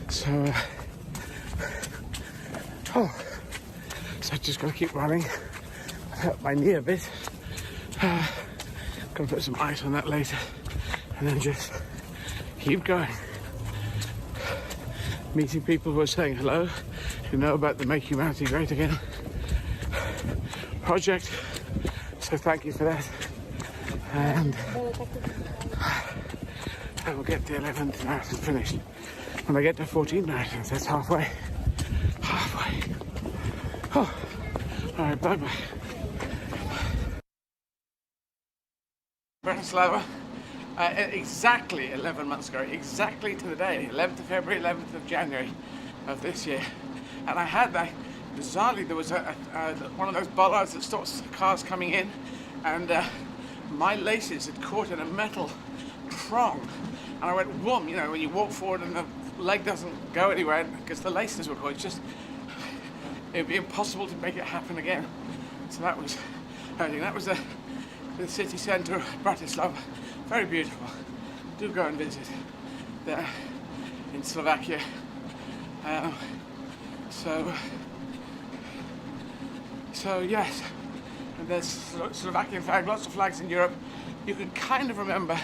So, so I just gotta keep running. I hurt my knee a bit. Gonna put some ice on that later, and then just keep going. Meeting people who are saying hello, who know about the Make Humanity Great Again project. So thank you for that. And I will get the 11th marathon finished. When I get to 14 marathons, that's halfway. Oh, all right, bye-bye. Bratislava, exactly 11 months ago, exactly to the day, 11th of February, 11th of January of this year. And I had that, bizarrely, there was one of those bollards that stops cars coming in, and my laces had caught in a metal prong. And I went, whoom, you know, when you walk forward and the leg doesn't go anywhere because the laces were caught, it's just, it'd be impossible to make it happen again. So that was hurting. That was the city centre of Bratislava. Very beautiful. Do go and visit there in Slovakia. So yes, and there's Slovakian flag, lots of flags in Europe. You can kind of remember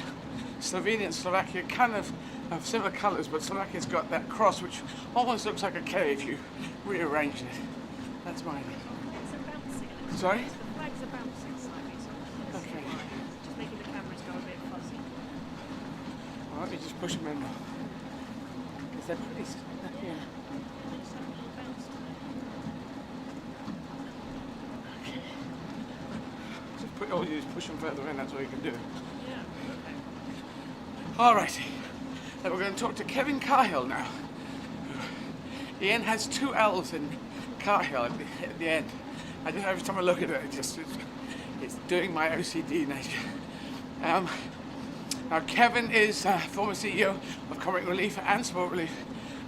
Slovenia and Slovakia kind of have similar colours, but Slovakia's got that cross which almost looks like a K if you rearrange it. That's mine. It's a bouncing. Sorry? The flags are bouncing slightly, so Okay. just making the cameras go a bit fuzzy. Well, let me just push them in now. Because they're pretty. Yeah. Just put all you just push them further in. That's all you can do. Yeah. Okay. Alrighty. Then we're going to talk to Kevin Cahill now. Ian has 2 L's in Cahill at the end. I just every time I look at it, it's doing my OCD nature. Now Kevin is former CEO of Comic Relief and Sport Relief,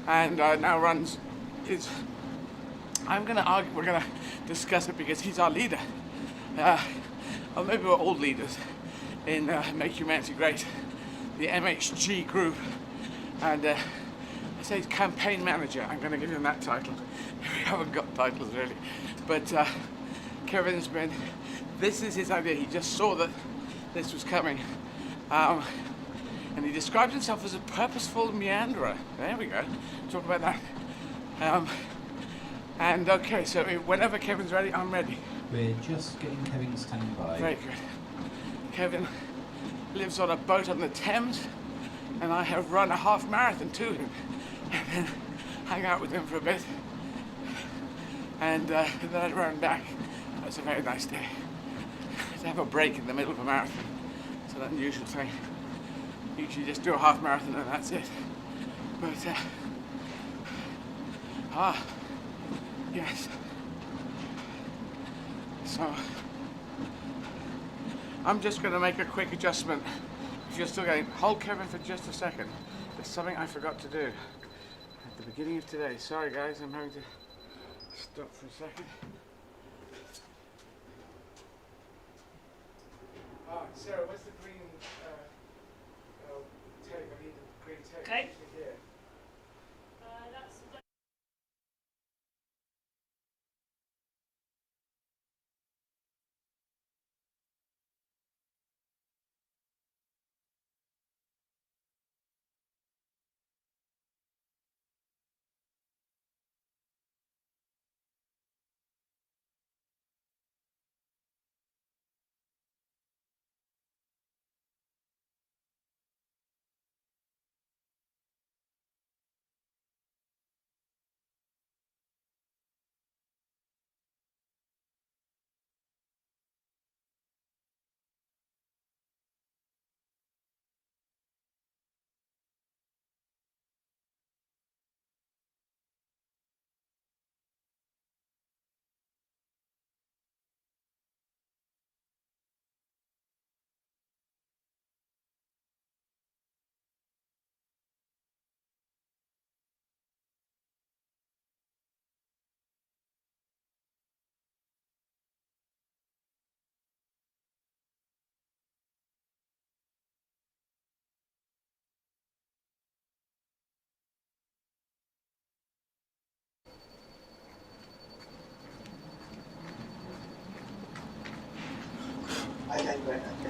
and now runs his. I'm going to argue. We're going to discuss it because he's our leader. Well, maybe we're all leaders in Make Humanity Great, the MHG group, and I say he's campaign manager. I'm going to give him that title. We haven't got titles really, but Kevin's been. This is his idea. He just saw that this was coming. And he describes himself as a purposeful meanderer. There we go. Talk about that. And okay, so whenever Kevin's ready, I'm ready. We're just getting Kevin standing by. Very good. Kevin lives on a boat on the Thames, and I have run a half marathon to him, and then hung out with him for a bit, and then I ran back. It was a very nice day. To have a break in the middle of a marathon, it's an unusual thing. Usually just do a half marathon and that's it. But, yes. So, I'm just going to make a quick adjustment. If you're still going, hold Kevin for just a second. There's something I forgot to do at the beginning of today. Sorry guys, I'm having to stop for a second. Sarah, what's the green tape? I need the green tape. Okay. Here.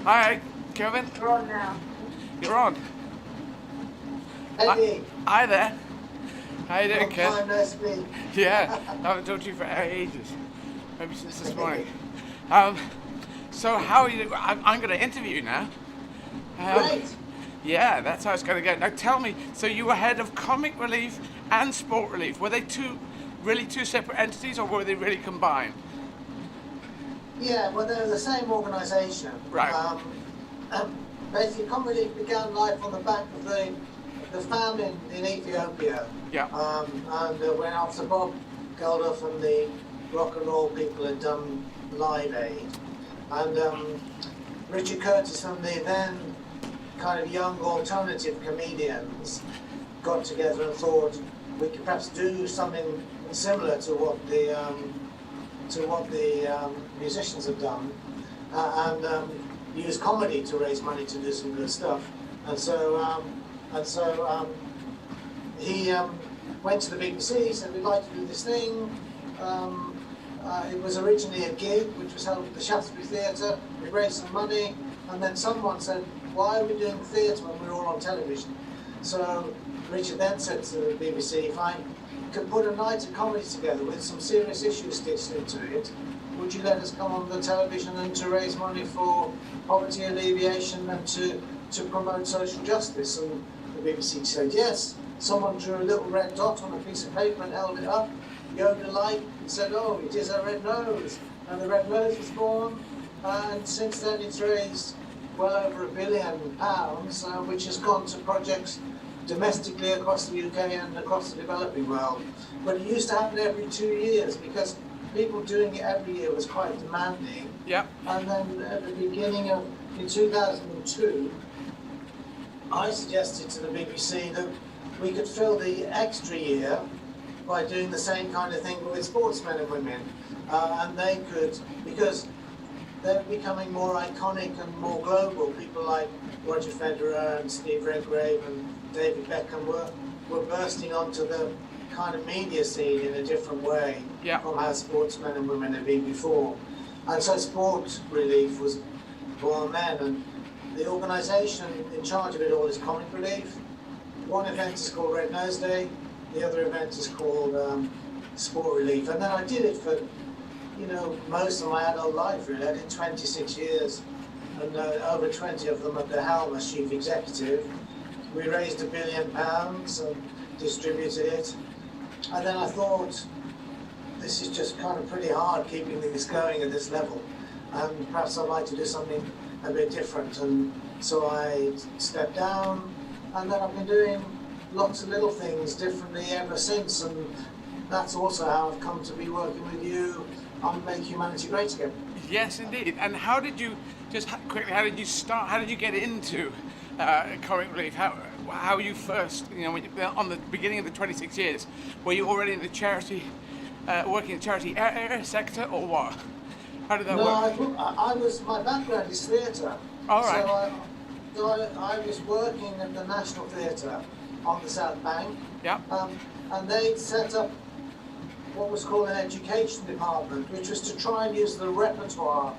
Hi, Kevin. We're on now. You're on. Eddie, Hi there. How you doing, long Kev? time no speak. Yeah, I haven't talked to you for ages. Maybe since this morning. So how are you? I'm going to interview you now. Great. Yeah, that's how it's going to go. Now tell me, so you were head of Comic Relief and Sport Relief. Were they two separate entities, or were they really combined? Yeah, well, they're the same organisation. Right. Basically, Comic Relief began life on the back of the famine in Ethiopia. Yeah. And when Officer Bob Geldof and the rock and roll people had done Live Aid, and Richard Curtis and the then kind of young alternative comedians got together and thought we could perhaps do something similar to what the musicians have done, and use comedy to raise money to do some good stuff. And so he went to the BBC, said we'd like to do this thing. It was originally a gig which was held at the Shaftesbury Theatre. We raised some money, and then someone said, why are we doing theatre when we're all on television? So Richard then said to the BBC, if I could put a night of comedy together with some serious issues stitched into it, would you let us come on the television and to raise money for poverty alleviation and to promote social justice? And the BBC said yes. Someone drew a little red dot on a piece of paper and held it up, Yoda-like, and said, oh, it is a red nose. And the red nose was born, and since then it's raised well over £1 billion, which has gone to projects domestically across the UK and across the developing world. But it used to happen every 2 years because people doing it every year was quite demanding. Yeah. And then at the beginning of, in 2002, I suggested to the BBC that we could fill the extra year by doing the same kind of thing with sportsmen and women. And they could, because they're becoming more iconic and more global. People like Roger Federer and Steve Redgrave and David Beckham were bursting onto the kind of media scene in a different way from how sportsmen and women had been before. And so Sport Relief was born then, and the organisation in charge of it all is Comic Relief. One event is called Red Nose Day, the other event is called Sport Relief. And then I did it for, most of my adult life, really. I did 26 years, and over 20 of them at the helm as chief executive. We raised £1 billion and distributed it. And then I thought, this is just kind of pretty hard keeping this going at this level. And perhaps I'd like to do something a bit different. And so I stepped down, and then I've been doing lots of little things differently ever since. And that's also how I've come to be working with you on Make Humanity Great Again. Yes, indeed. And how did you, just quickly, how did you start, how did you get into Comic Relief? How you first, on the beginning of the 26 years, were you already in the charity, working in the charity sector, or what? How did that work? No, my background is theatre. All right. So I was working at the National Theatre on the South Bank. Yeah. And they'd set up what was called an education department, which was to try and use the repertoire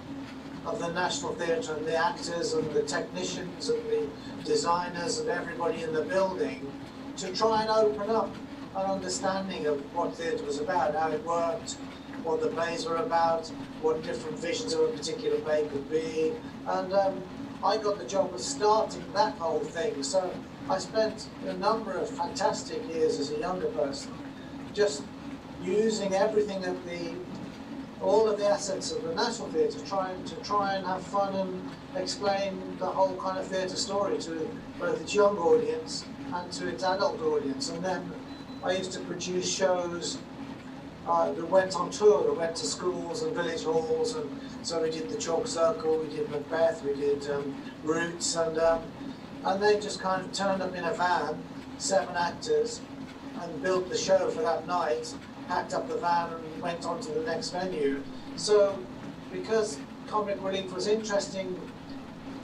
of the National Theatre and the actors and the technicians and the designers and everybody in the building to try and open up an understanding of what theatre was about, how it worked, what the plays were about, what different visions of a particular play could be. And I got the job of starting that whole thing. So I spent a number of fantastic years as a younger person just using everything of all of the assets of the National Theatre, to try and have fun and explain the whole kind of theatre story to both its young audience and to its adult audience. And then I used to produce shows that went on tour, that went to schools and village halls, and so we did the Chalk Circle, we did Macbeth, we did Roots, and they just kind of turned up in a van, 7 actors, and built the show for that night, packed up the van and went on to the next venue. So because Comic Relief was interesting,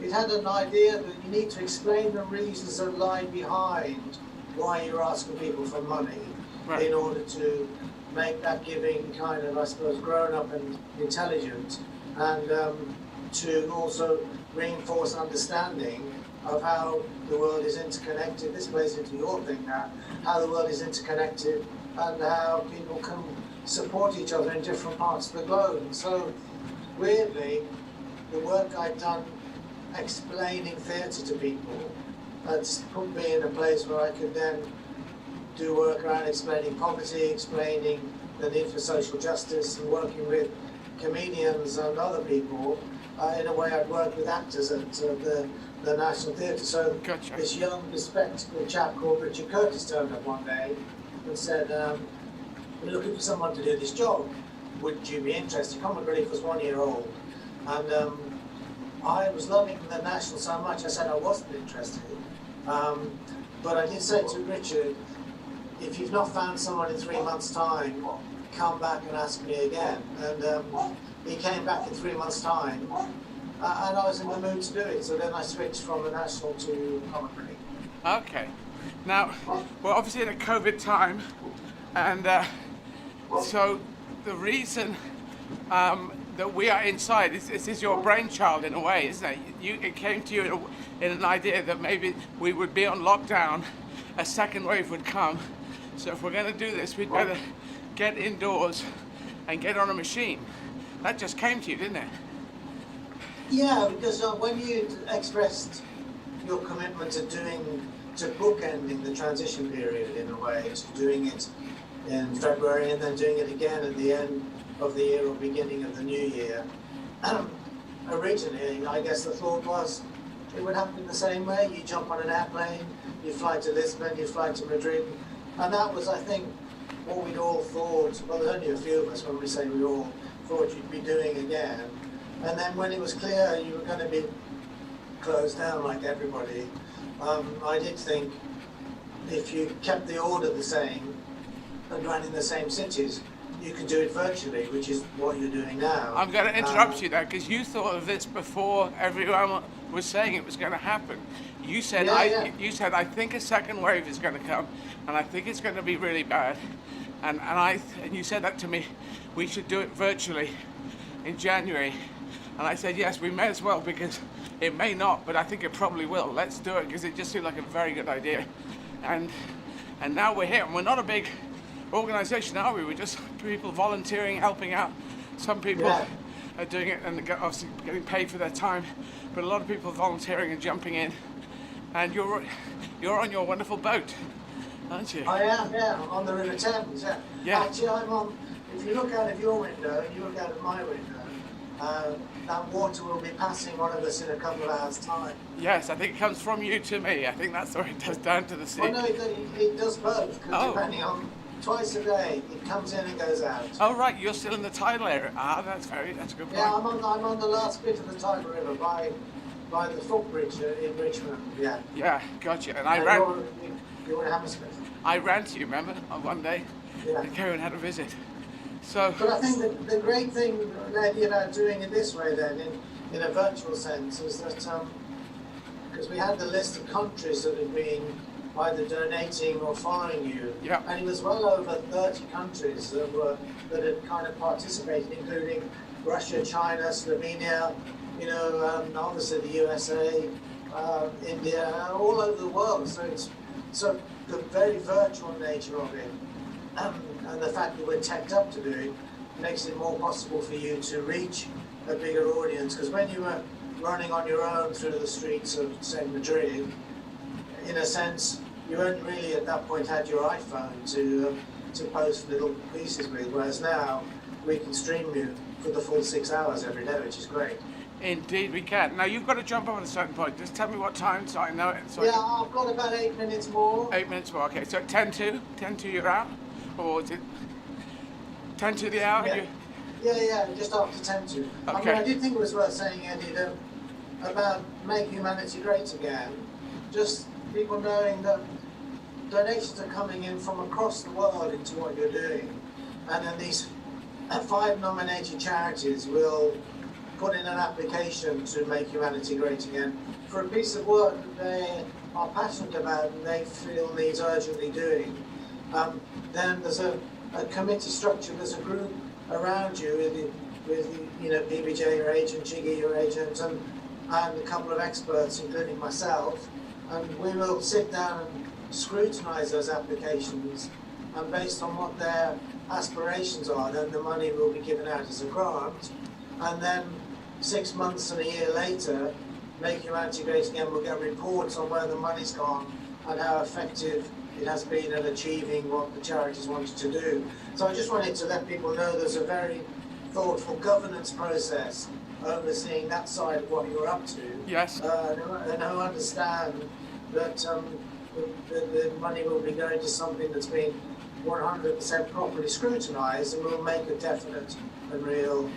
it had an idea that you need to explain the reasons that lie behind why you're asking people for money, right, in order to make that giving kind of, I suppose, grown up and intelligent. And to also reinforce understanding of how the world is interconnected. This plays into your thing now, how the world is interconnected and how people can support each other in different parts of the globe. And so, weirdly, the work I've done explaining theatre to people has put me in a place where I could then do work around explaining poverty, explaining the need for social justice, and working with comedians and other people in a way I'd worked with actors at the National Theatre. So Gotcha. This young, bespectacled chap called Richard Curtis turned up one day and said, we're looking for someone to do this job. Would you be interested? Comic Relief was 1 year old. And I was loving the National so much, I said I wasn't interested. But I did say to Richard, if you've not found someone in 3 months' time, come back and ask me again. And he came back in 3 months' time, and I was in the mood to do it. So then I switched from the National to Comic Relief. Okay. Now, we're obviously in a COVID time, and so the reason that we are inside is your brainchild in a way, isn't it? It came to you in an idea that maybe we would be on lockdown, a second wave would come. So if we're going to do this, we'd better get indoors and get on a machine. That just came to you, didn't it? Yeah, because when you expressed your commitment to bookending the transition period in a way, to doing it in February and then doing it again at the end of the year or beginning of the new year, originally, I guess the thought was it would happen the same way. You jump on an airplane, you fly to Lisbon, you fly to Madrid, and that was, I think, what we'd all thought. Well, there's only a few of us when we say we all thought you'd be doing again. And then when it was clear you were going to be closed down like everybody, I did think if you kept the order the same and ran in the same cities, you could do it virtually, which is what you're doing now. I'm going to interrupt you there, because you thought of this before everyone was saying it was going to happen. You said, You said, I think a second wave is going to come, and I think it's going to be really bad. And you said that to me, we should do it virtually in January. And I said, yes, we may as well, because it may not, but I think it probably will. Let's do it, because it just seemed like a very good idea. And now we're here, and we're not a big organization, are we? We're just people volunteering, helping out. Some people are doing it and obviously getting paid for their time, but a lot of people are volunteering and jumping in. And you're on your wonderful boat, aren't you? I am, yeah, on the River Thames, yeah. Yeah. Actually, I'm on, if you look out of your window and you look out of my window, that water will be passing one of us in a couple of hours' time. Yes, I think it comes from you to me. I think that's where it does down to the sea. Well, no, it does both, because depending on, twice a day, it comes in and goes out. Oh, right, you're still in the tidal area. That's a good point. Yeah, I'm on the last bit of the tidal river by the footbridge in Richmond, yeah. Yeah, gotcha. And you're in Hammersmith. I ran to you, remember, on one day? Yeah. I came and had a visit. So. But I think that the great thing, Lady, about doing it this way then, in a virtual sense, is that, because we had the list of countries that had been either donating or following you, and it was well over 30 countries that had kind of participated, including Russia, China, Slovenia, obviously the USA, India, all over the world. So the very virtual nature of it, and the fact that we're teched up to do it, makes it more possible for you to reach a bigger audience. Because when you were running on your own through the streets of, say, Madrid, in a sense, you only really at that point had your iPhone to post little pieces with, whereas now we can stream you for the full 6 hours every day, which is great. Indeed, we can. Now, you've got to jump up at a certain point. Just tell me what time so I know it. So I've got about 8 minutes more. 8 minutes more, okay. So at 10 to you're out? Or is it 10 to the hour? Yeah, just after 10 to. Okay. I mean, I did think it was worth saying, Eddie, that about Make Humanity Great Again, just people knowing that donations are coming in from across the world into what you're doing. And then these 5 nominated charities will put in an application to Make Humanity Great Again for a piece of work that they are passionate about and they feel needs urgently doing. Then there's a committee structure, there's a group around you PBJ, your agent, Jiggy, your agent, and a couple of experts, including myself, and we will sit down and scrutinise those applications, and based on what their aspirations are, then the money will be given out as a grant, and then 6 months and a year later, Make Humanity Great Again will get reports on where the money's gone and how effective it has been at achieving what the charities wanted to do. So I just wanted to let people know there's a very thoughtful governance process overseeing that side of what you're up to. Yes. And I understand that the money will be going to something that's been 100% properly scrutinised and will make a definite and real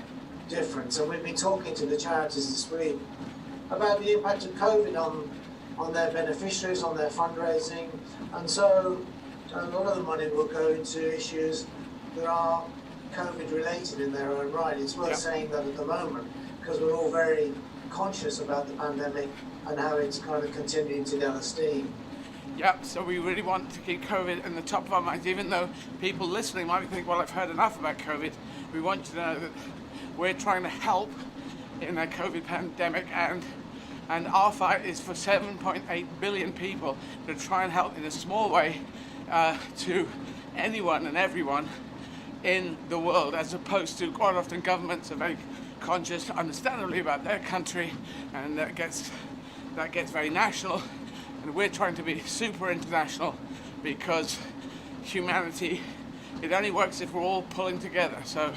difference. And we've been talking to the charities this week about the impact of COVID on their beneficiaries, on their fundraising, and so a lot of the money will go into issues that are COVID related in their own right. It's worth saying that at the moment, because we're all very conscious about the pandemic and how it's kind of continuing to gather steam. Yep, so we really want to keep COVID in the top of our minds, even though people listening might think, well, I've heard enough about COVID. We want you to know that we're trying to help in the COVID pandemic, and our fight is for 7.8 billion people to try and help in a small way to anyone and everyone in the world, as opposed to quite often governments are very conscious, understandably, about their country, and that gets very national. And we're trying to be super international, because humanity, it only works if we're all pulling together. So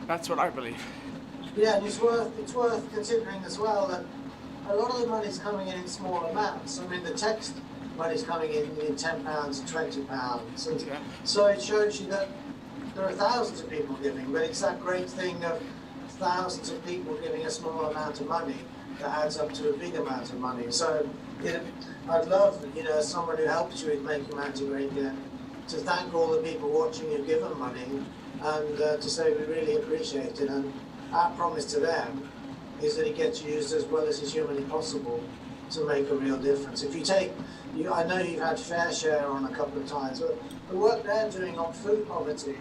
that's what I believe. Yeah, and it's worth considering as well that a lot of the money's coming in small amounts. I mean, the text money's coming in £10 and £20. And so it shows you that there are thousands of people giving, but it's that great thing of thousands of people giving a small amount of money that adds up to a big amount of money. So, I'd love, as someone who helps you with Make Humanity Great Again, to thank all the people watching who've given money, and to say we really appreciate it. And our promise to them is that it gets used as well as is humanly possible to make a real difference. If you take, I know you've had Fair Share on a couple of times, but the work they're doing on food poverty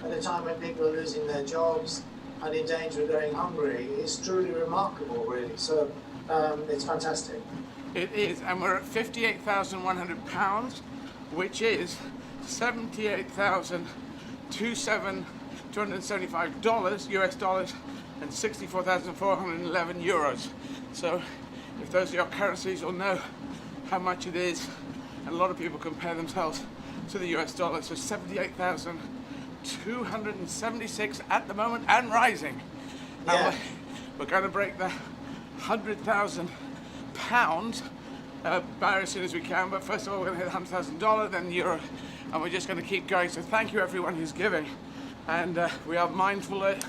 at a time when people are losing their jobs and in danger of going hungry is truly remarkable, really. So it's fantastic. It is, and we're at £58,100, which is $78,275 US dollars and 64,411 euros. So if those are your currencies, you'll know how much it is. And a lot of people compare themselves to the US dollar. So 78,276 at the moment, and rising. Yeah. And we're going to break the £100,000 barrier as soon as we can, but first of all we're going to hit $100,000, then euro, and we're just going to keep going. So thank you everyone who's giving, and we are mindful of it,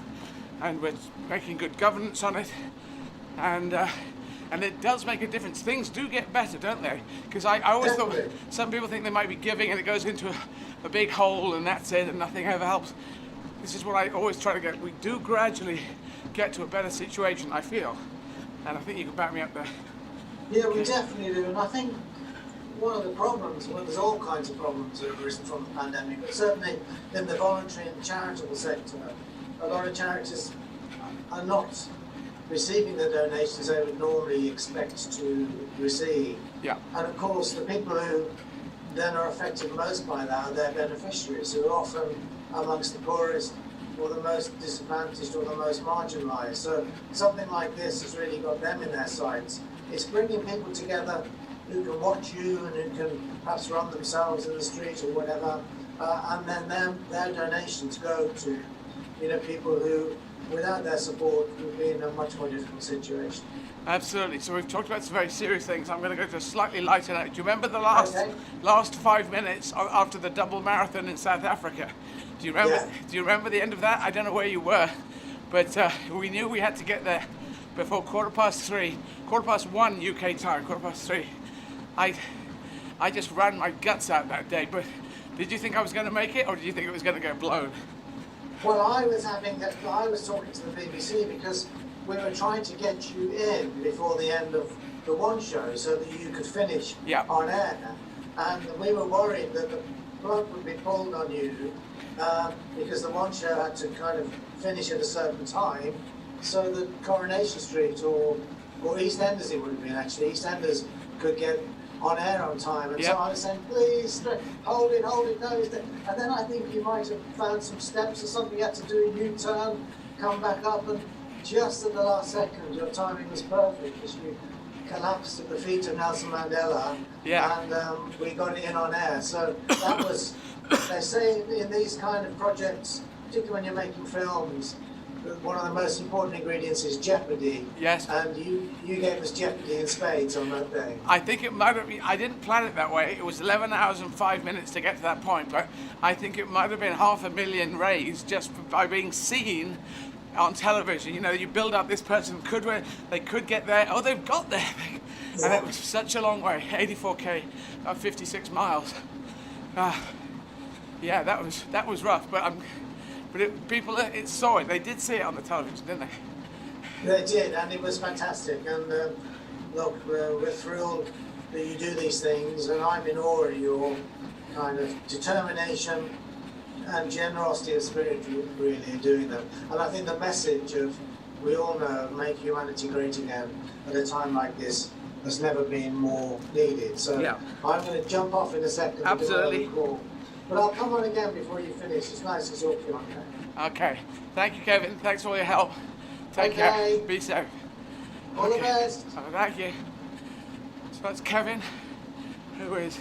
and we're making good governance on it, and it does make a difference. Things do get better, don't they? Because I always thought, some people think they might be giving and it goes into a big hole and that's it and nothing ever helps. This is what I always try to get. We do gradually get to a better situation, I feel, and I think you can back me up there. Yeah, we definitely do, and I think one of the problems, well, there's all kinds of problems that have arisen from the pandemic, but certainly in the voluntary and charitable sector, a lot of charities are not receiving the donations they would normally expect to receive. Yeah. And of course, the people who then are affected most by that are their beneficiaries, who are often amongst the poorest or the most disadvantaged or the most marginalised. So something like this has really got them in their sights. It's bringing people together who can watch you and who can perhaps run themselves in the street or whatever, and then their donations go to people who, without their support, would be in a much more difficult situation. Absolutely. So we've talked about some very serious things. I'm going to go to a slightly lighter note. Do you remember the last 5 minutes after the double marathon in South Africa? Do you remember? Yeah. Do you remember the end of that? I don't know where you were, but we knew we had to get there before 1:15 UK time. 1:15. I just ran my guts out that day. But did you think I was going to make it, or did you think it was going to get blown? Well, I was talking to the BBC because we were trying to get you in before the end of the one show so that you could finish on air. And we were worried that the plug would be pulled on you because the one show had to kind of finish at a certain time, so that Coronation Street or EastEnders, it would have been actually, EastEnders could get on air on time. And so I was saying, please, hold it, no. And then I think you might have found some steps or something, you had to do a U-turn, come back up, and just at the last second, your timing was perfect because you collapsed at the feet of Nelson Mandela, and we got it in on air. So that was, they say in these kind of projects, particularly when you're making films, one of the most important ingredients is jeopardy. Yes. And you gave us jeopardy in spades on that day. I think it might have been, I didn't plan it that way. It was 11 hours and 5 minutes to get to that point, but I think it might have been 500,000 raised just by being seen on television. You know, you build up this person, they could get there. Oh, they've got there. And it was such a long way, 84K, 56 miles. Yeah, that was rough, but people saw it. They did see it on the television, didn't they? They did, and it was fantastic. And look, we're thrilled that you do these things, and I'm in awe of your kind of determination and generosity of spirit, really, in doing them. And I think the message of, we all know, make humanity great again at a time like this has never been more needed. So I'm going to jump off in a second. Absolutely. Call. But I'll come on again before you finish. It's nice to talk to you on that. Okay. Thank you, Kevin. Thanks for all your help. Take care. Be safe. All the best. Thank you. So that's Kevin, who is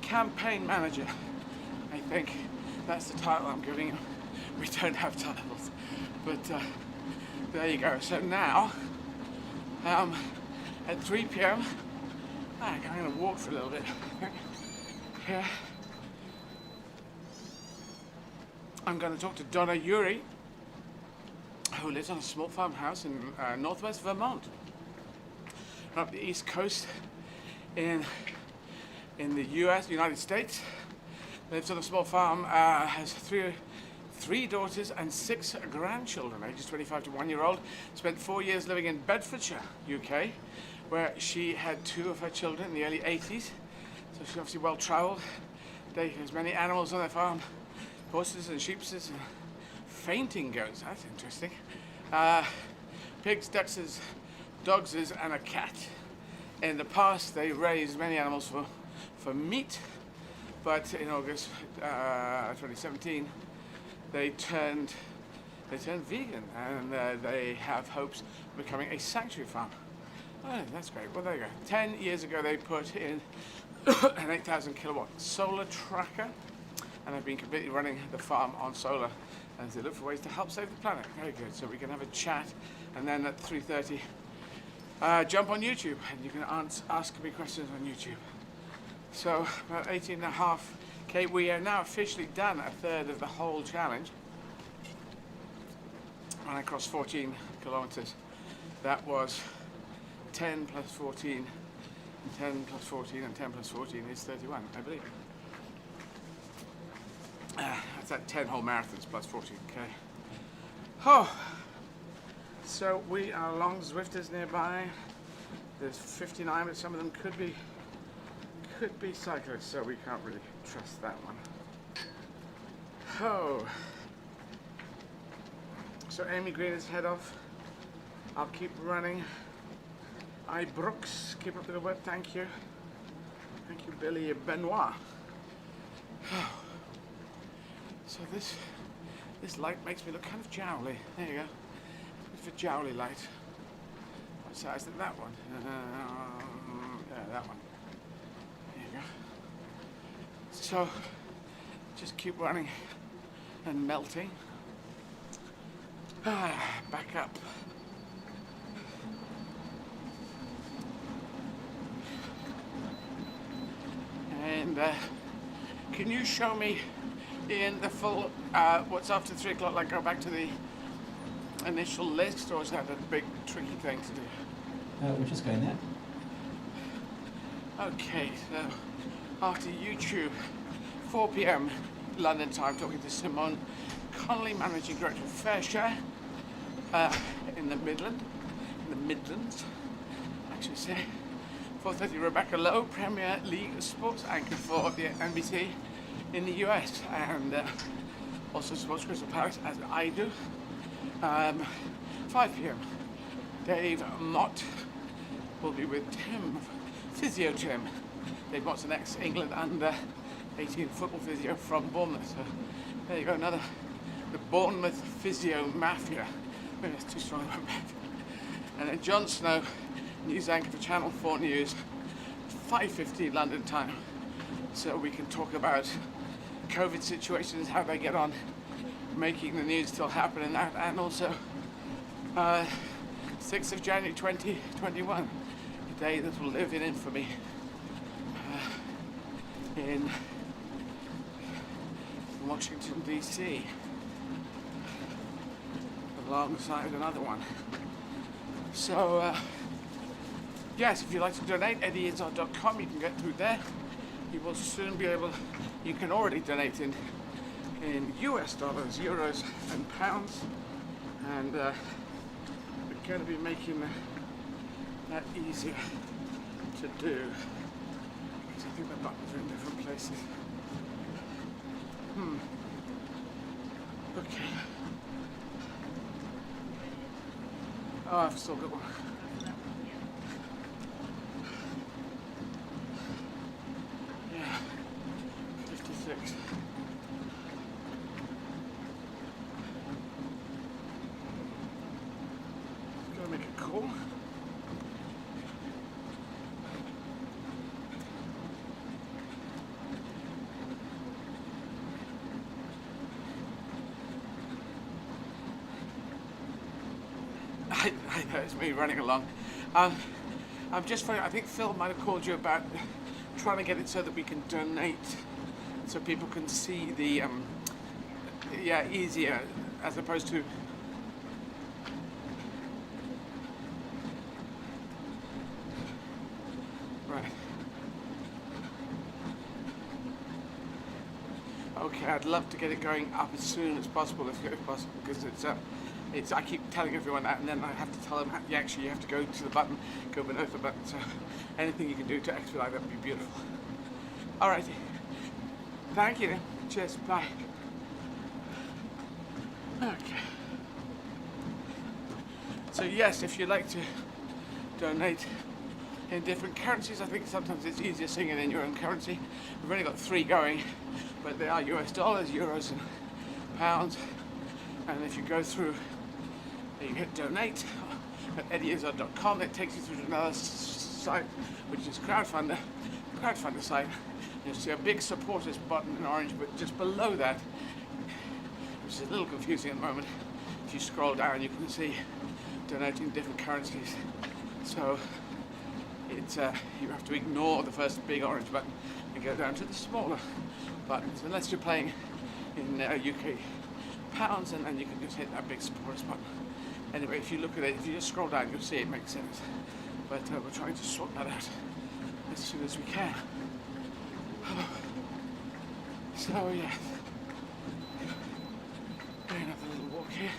campaign manager. I think that's the title I'm giving him. We don't have titles. But there you go. So now, at 3 p.m, I'm going to walk for a little bit. Here. I'm going to talk to Donna who lives on a small farmhouse in northwest Vermont, up the east coast in the United States. Lives on a small farm, has three daughters and 6 grandchildren, ages 25 to 1 year old. Spent 4 years living in Bedfordshire, UK, where she had 2 of her children in the early 80s. So she's obviously well travelled. There's many animals on their farm. Horses and sheep and fainting goats, that's interesting. Pigs, ducks, dogs and a cat. In the past they raised many animals for meat, but in August 2017 they turned vegan, and they have hopes of becoming a sanctuary farm. Oh, that's great. Well, there you go. 10 years ago they put in an 8,000 kilowatt solar tracker, and I've been completely running the farm on solar as they look for ways to help save the planet. Very good. So we can have a chat, and then at 3:30, jump on YouTube, and you can ask me questions on YouTube. So about 18.5K. We have now officially done a third of the whole challenge. When I crossed 14 kilometers, that was 10 plus 14, and 10 plus 14, and 10 plus 14 is 31, I believe. That's at 10 whole marathons plus 14K. Oh, so we are along Zwifters nearby. There's 59, but some of them could be cyclists, so we can't really trust that one. Oh, so Amy Green is head off. I'll keep running. I Brooks, keep up the good work. Thank you. Thank you, Billy Benoit. Oh. So this light makes me look kind of jowly. There you go. It's a jowly light. What size is that one? Yeah, that one. There you go. So just keep running and melting. Back up. And can you show me in the full, what's after 3 o'clock, like go back to the initial list, or is that a big tricky thing to do? We're just going there. Okay, so after YouTube, 4 p.m. London time, talking to Simone Connolly, Managing Director of Fair Share in the Midlands, I should say. 4:30, Rebecca Lowe, Premier League sports anchor for the NBC. in the US, and also supports Crystal Palace, as I do. 5 p.m. Dave Mott will be with Tim, Physio Tim. Dave Mott's an ex-England under 18 football physio from Bournemouth. So there you go, the Bournemouth physio mafia. Maybe that's too strong of a mafia. And then Jon Snow, news anchor for Channel 4 News, 5:15 London time. So we can talk about COVID situations, how they get on, making the news still happen in that, and also 6th of January 2021, a day that will live in infamy in Washington DC, alongside another one. So yes, if you'd like to donate, eddieizzard.com, you can get through there. You will soon be able, you can already donate in US dollars, euros and pounds, and we're going to be making that easier to do, because I think the buttons are in different places. Okay. Oh, I've still got one. Yeah, 56. Gotta make a call. I know, it's me running along. I'm just funny, I think Phil might have called you about trying to get it so that we can donate, so people can see the, easier, as opposed to, right. Okay, I'd love to get it going up as soon as possible, if possible, because it's, I keep telling everyone that, and then I have to tell them, you have to go to the button, go beneath the button, so anything you can do to expedite that would be beautiful. Alrighty. Thank you. Cheers. Bye. Okay. So yes, if you'd like to donate in different currencies, I think sometimes it's easier seeing it in your own currency. We've only got 3 going, but they are US dollars, euros and pounds. And if you go through, you hit donate at eddieizzard.com. It takes you through to another site, which is crowdfunder site. You'll see a big supporters button in orange, but just below that, which is a little confusing at the moment, if you scroll down, you can see donating different currencies. So it's you have to ignore the first big orange button and go down to the smaller buttons, unless you're playing in UK pounds, and then you can just hit that big supporters button. Anyway, if you look at it, if you just scroll down, you'll see it makes sense. But we're trying to sort that out as soon as we can. So yeah, another little walk here.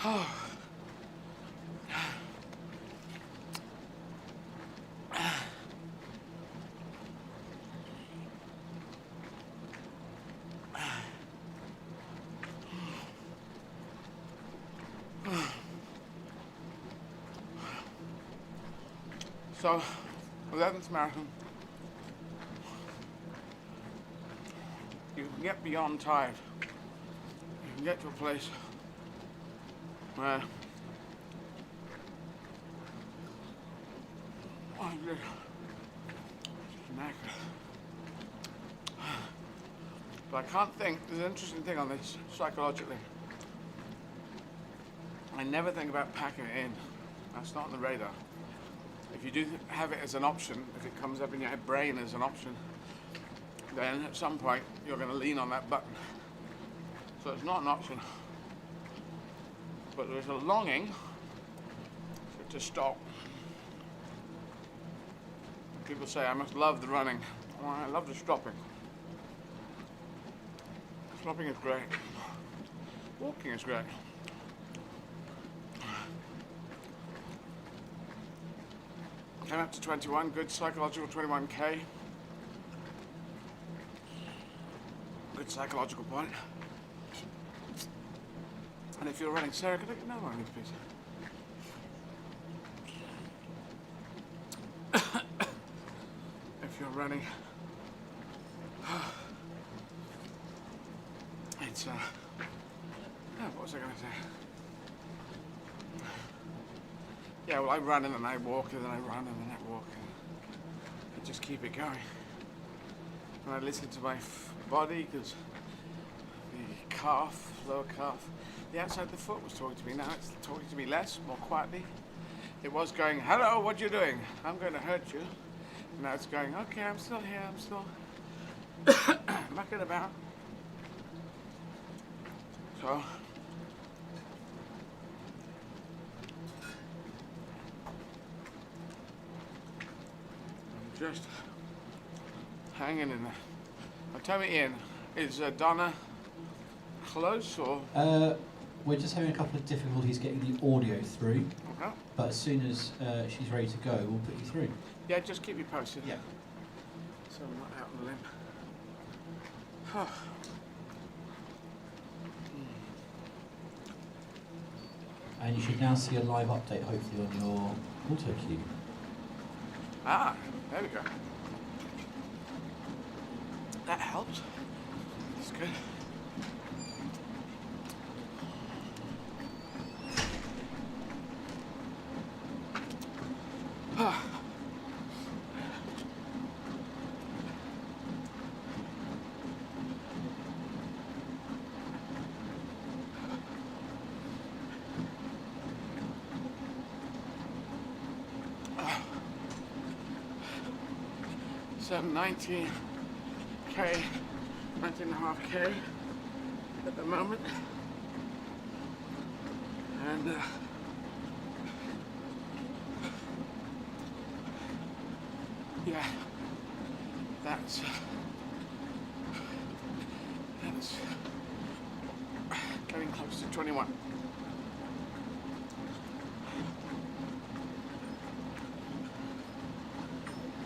Oh. So, 11th marathon, you can get beyond tired. You can get to a place where I'm just knackered. But I can't think, there's an interesting thing on this psychologically. I never think about packing it in. That's not on the radar. If you do have it as an option, if it comes up in your brain as an option, then at some point you're going to lean on that button. So it's not an option. But there's a longing for it to stop. People say, I must love the running. Well, I love the stopping. Stopping is great. Walking is great. Came up to 21, good psychological 21k. psychological point. And if you're running, Sarah, can I get another one of these, please? If you're running, it's what was I going to say? Yeah, well, I run and then I walk and then I run and then I walk and just keep it going. And I listen to my body because the calf, lower calf, the outside of the foot was talking to me. Now it's talking to me less, more quietly. It was going, hello, what you doing? I'm going to hurt you. And now it's going, okay, I'm still here, I'm still mucking about. So, I'm just hanging in there. Now tell me, Ian, is Donna close or? We're just having a couple of difficulties getting the audio through, Okay. but as soon as she's ready to go, we'll put you through. Yeah, just keep me posted. Yeah. So I'm not out on the limb. Huh. And you should now see a live update, hopefully, on your auto cue. Ah, there we go. That helps. That's good. Ah. So 19K, 19.5K at the moment, and yeah, that's getting close to 21.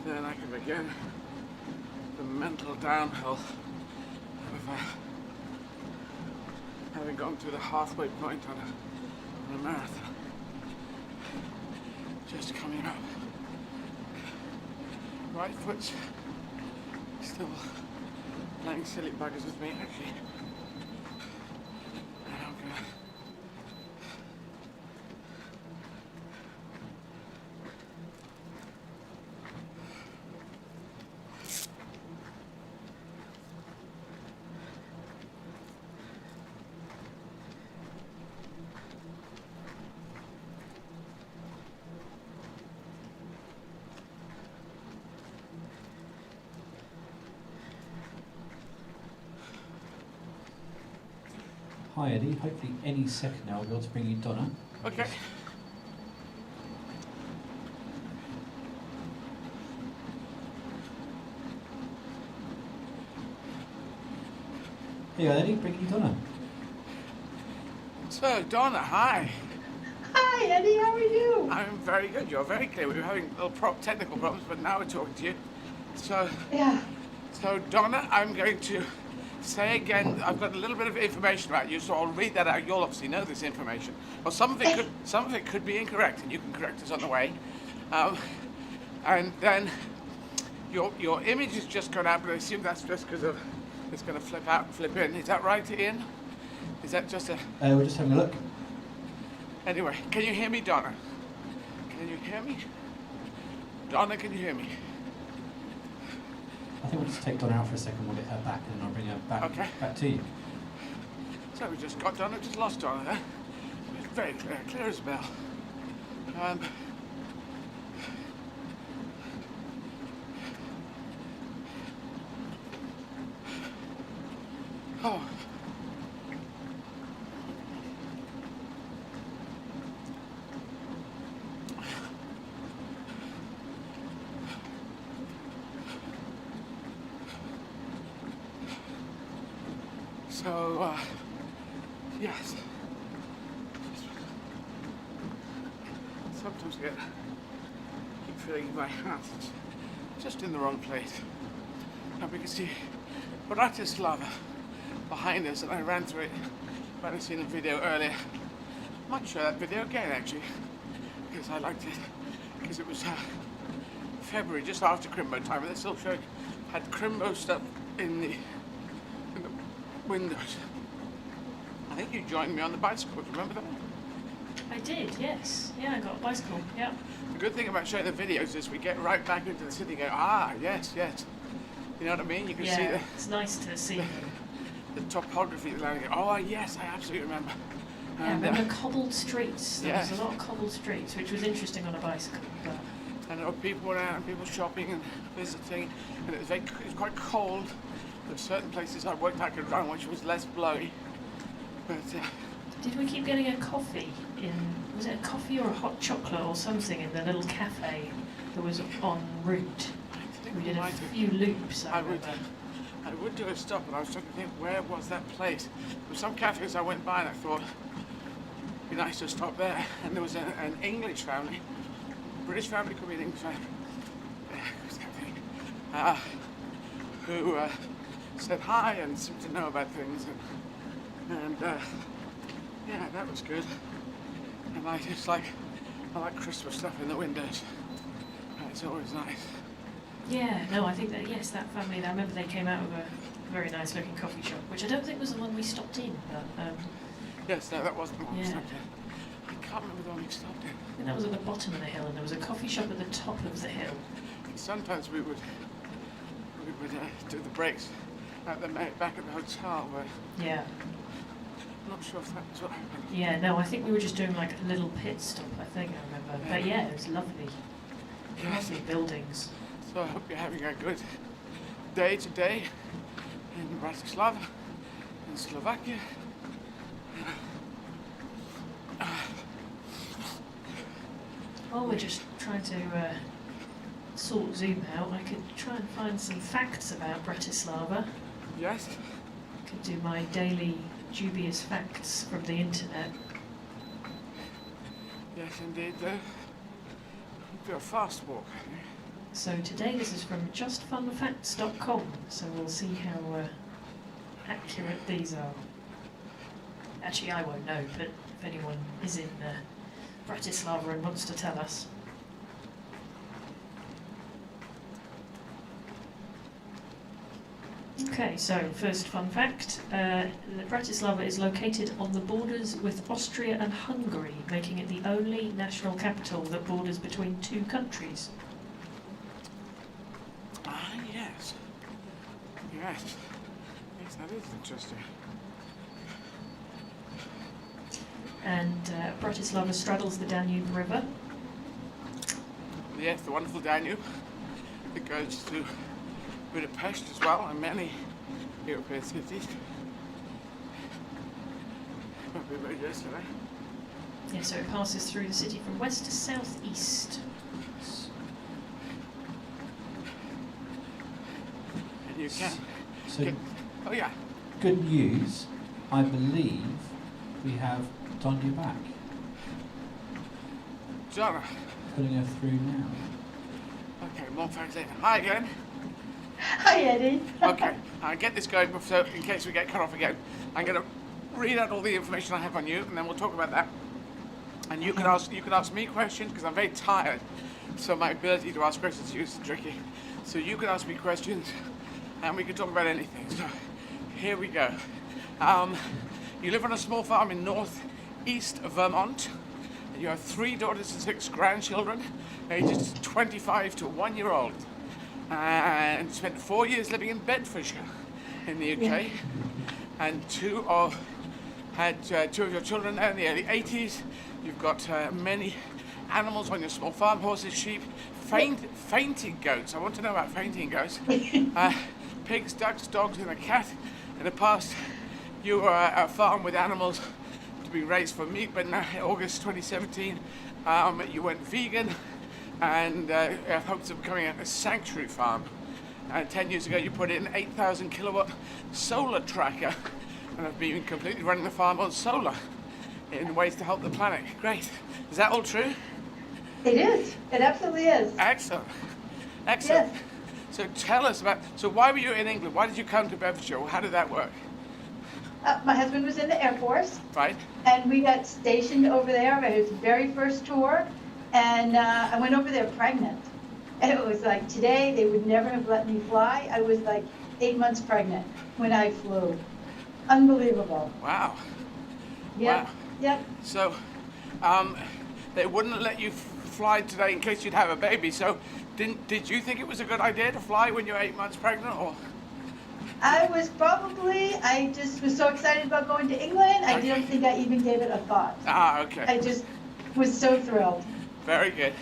Then I can begin the mental downhill of having gone through the halfway point on a marathon. Just coming up. Right foot's still playing silly buggers with me, actually. And I'm gonna Hi Eddie, hopefully any second now we'll be able to bring you Donna. Okay. Here you go Eddie, bring you Donna. So, Donna, hi. Hi, Eddie, how are you? I'm very good. You're very clear. We were having little technical problems, but now we're talking to you. So, Yeah. so Donna, I'm going to say again, I've got a little bit of information about you, so I'll read that out. You'll obviously know this information. Well, some of it could be incorrect, and you can correct us on the way. And then your image has just gone out, but I assume that's just because of it's going to flip out and flip in. Is that right, Ian? Is that just a? We're just having a look. Anyway, can you hear me, Donna? Can you hear me? Donna, can you hear me? I think we'll just take Donna out for a second, we'll get her back, and I'll bring her back to you. So we just got Donna, just lost Donna there. It's very clear as a bell. Oh. So, yes. Sometimes I keep feeling my heart is just in the wrong place. Now we can see Bratislava, behind us, and I ran through it. But I've seen a video earlier. I might show that video again actually, because I liked it. Because it was February, just after Crimbo time, and they still had Crimbo stuff in the windows. I think you joined me on the bicycle. Do you remember that? I did, yes. Yeah, I got a bicycle. Yeah. The good thing about showing the videos is we get right back into the city and go, ah, yes, yes. You know what I mean? You can see it's nice to see the topography of the land. Oh, yes, I absolutely remember. Yeah, I remember cobbled streets. There yes. was a lot of cobbled streets, which was interesting on a bicycle. But... And there were people around, and people shopping and visiting, and it was quite cold. There were certain places I worked I could run, which was less blowy. But did we keep getting a coffee was it a coffee or a hot chocolate or something in the little cafe that was en route? We did a few loops. I would do a stop, and I was trying to think, where was that place? There were some cafes I went by and I thought, it'd be nice to stop there. And there was an English family, British family, could be an English family, who said hi and seemed to know about things. And yeah, that was good. And I like Christmas stuff in the windows. It's always nice. Yeah, no, I think that, yes, that family, I remember they came out of a very nice looking coffee shop, which I don't think was the one we stopped in, but... yes, no, that wasn't the one we stopped in. I can't remember the one we stopped in. I think that was at the bottom of the hill, and there was a coffee shop at the top of the hill. And sometimes we would do the breaks at the back of the hotel, but... Yeah. I'm not sure if that was what happened. Yeah, no, I think we were just doing like a little pit stop, I think I remember. But yeah, it was lovely. Yes. Lovely buildings. So I hope you're having a good day today in Bratislava, in Slovakia. While we're just trying to sort Zoom out, I could try and find some facts about Bratislava. Yes. I could do my daily dubious facts from the internet. Yes, indeed. Do a fast walk. So today this is from justfunfacts.com, so we'll see how accurate these are. Actually, I won't know, but if anyone is in Bratislava and wants to tell us. Okay, so first fun fact, Bratislava is located on the borders with Austria and Hungary, making it the only national capital that borders between two countries. Ah, yes. Yes. Yes, that is interesting. And Bratislava straddles the Danube River. Yes, the wonderful Danube that goes through Budapest as well, and many European cities. We were yesterday. Yeah, so it passes through the city from west to southeast. And you can. So, oh yeah. Good news. I believe we have Donna back. Donna. Putting her through now. Okay, more facts later. Hi again. Hi, Eddie. Okay, I'll get this going so in case we get cut off again. I'm going to read out all the information I have on you, and then we'll talk about that. And you can ask me questions because I'm very tired, so my ability to ask questions is tricky. So you can ask me questions, and we can talk about anything. So here we go. You live on a small farm in northeast Vermont. And you have 3 daughters and 6 grandchildren, ages 25 to 1 year old. And spent 4 years living in Bedfordshire in the UK, and two of your children there in the early 80s. You've got many animals on your small farm: horses, sheep, fainting goats. I want to know about fainting goats. Pigs, ducks, dogs, and a cat. In the past, you were a farm with animals to be raised for meat, but now in August 2017, you went vegan and have hopes of becoming a sanctuary farm. And 10 years ago, you put in an 8,000 kilowatt solar tracker and have been completely running the farm on solar in ways to help the planet. Great. Is that all true? It is. It absolutely is. Excellent. Excellent. Yes. So tell us about, so why were you in England? Why did you come to Bedfordshire? How did that work? my husband was in the Air Force. Right. And we got stationed over there for his very first tour. And I went over there pregnant. And it was like, today they would never have let me fly. I was like 8 months pregnant when I flew. Unbelievable. Wow. Yep. Wow. Yep. So, they wouldn't let you fly today in case you'd have a baby. So, did you think it was a good idea to fly when you're 8 months pregnant, or? I just was so excited about going to England, I don't think I even gave it a thought. Ah, okay. I just was so thrilled. Very good.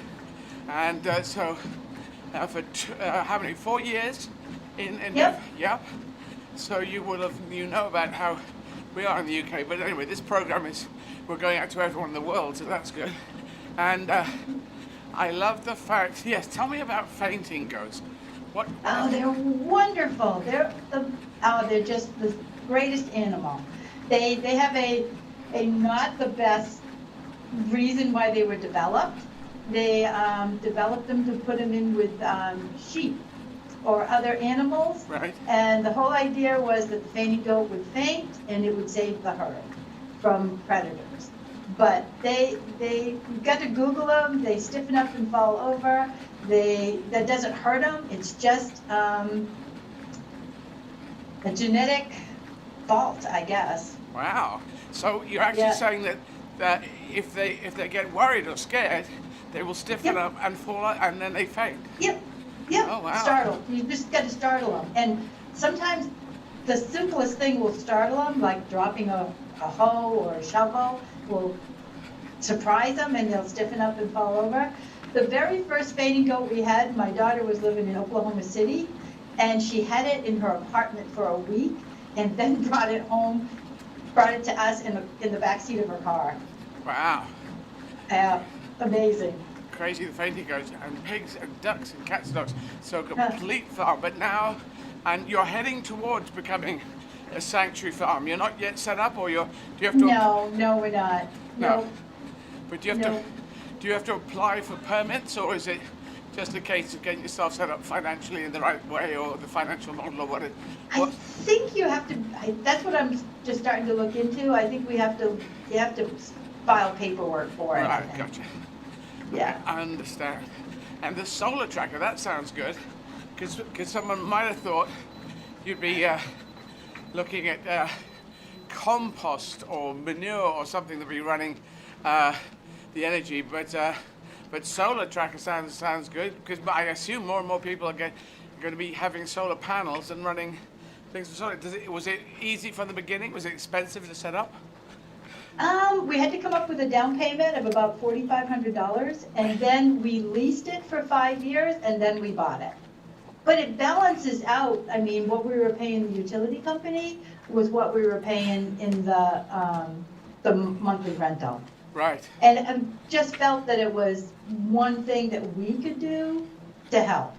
And so, for how many? 4 years? Yep. Yep. So you know about how we are in the UK. But anyway, this program we're going out to everyone in the world, so that's good. And I love the fact. Yes, tell me about fainting ghosts. What? Oh, they're wonderful. They're just the greatest animal. They have a not the best reason why they were developed. They developed them to put them in with sheep or other animals. Right. And the whole idea was that the fainting goat would faint and it would save the herd from predators. But you got to Google them. They stiffen up and fall over. That doesn't hurt them. It's just a genetic fault, I guess. Wow. So you're actually saying that if they get worried or scared, they will stiffen up and fall out, and then they faint. Yep. Oh, wow. Startle. You just got to startle them. And sometimes the simplest thing will startle them, like dropping a hoe or a shovel will surprise them and they'll stiffen up and fall over. The very first fainting goat we had, my daughter was living in Oklahoma City, and she had it in her apartment for a week, and then brought it to us in the backseat of her car. Wow. Amazing. Crazy, the fainting goats, and pigs and ducks and cats and dogs. So a complete farm. But now, and you're heading towards becoming a sanctuary farm. You're not yet set up, or do you have to? No, we're not. No. But do you have to apply for permits, or is it just a case of getting yourself set up financially in the right way, or the financial model, or what? I think you have to. That's what I'm just starting to look into. I think you have to file paperwork for it. Right, gotcha. Yeah. I understand. And the solar tracker, that sounds good, because someone might have thought you'd be looking at compost or manure or something to be running the energy, but solar tracker sounds good, because I assume more and more people are going to be having solar panels and running things with solar. Was it easy from the beginning? Was it expensive to set up? We had to come up with a down payment of about $4,500, and then we leased it for 5 years, and then we bought it. But it balances out. I mean, what we were paying the utility company was what we were paying in the monthly rental. Right. And I just felt that it was one thing that we could do to help.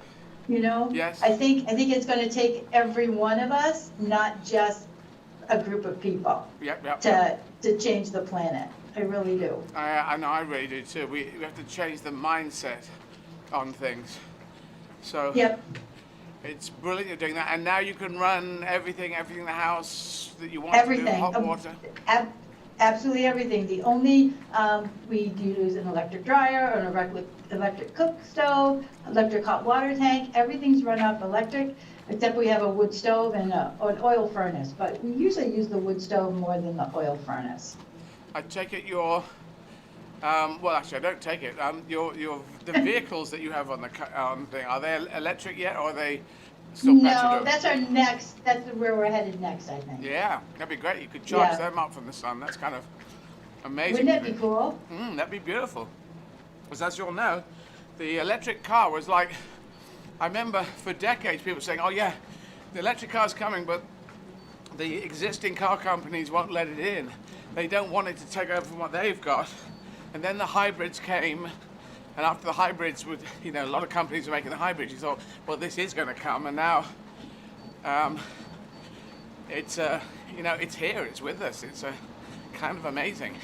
You know? Yes. I think it's going to take every one of us, not just a group of people, to change the planet. I really do. I know, I really do too. We have to change the mindset on things. So Yep. It's brilliant you're doing that, and now you can run everything in the house that you want Everything. to do, hot water. Absolutely everything. The only, we use an electric dryer, an electric cook stove, electric hot water tank. Everything's run off electric, except we have a wood stove and an oil furnace. But we usually use the wood stove more than the oil furnace. I take it your, well, actually, I don't take it. The vehicles that you have on the thing, are they electric yet, or are they still petrol? No, that's our next. That's where we're headed next, I think. Yeah, that'd be great. You could charge them up from the sun. That's kind of amazing. Wouldn't that be cool? That'd be beautiful. Because as you all know, the electric car was like, I remember for decades people saying, oh yeah, the electric car's coming, but the existing car companies won't let it in. They don't want it to take over from what they've got. And then the hybrids came, and after the hybrids, a lot of companies were making the hybrids, you thought, well, this is going to come, and now it's here, it's with us. It's kind of amazing.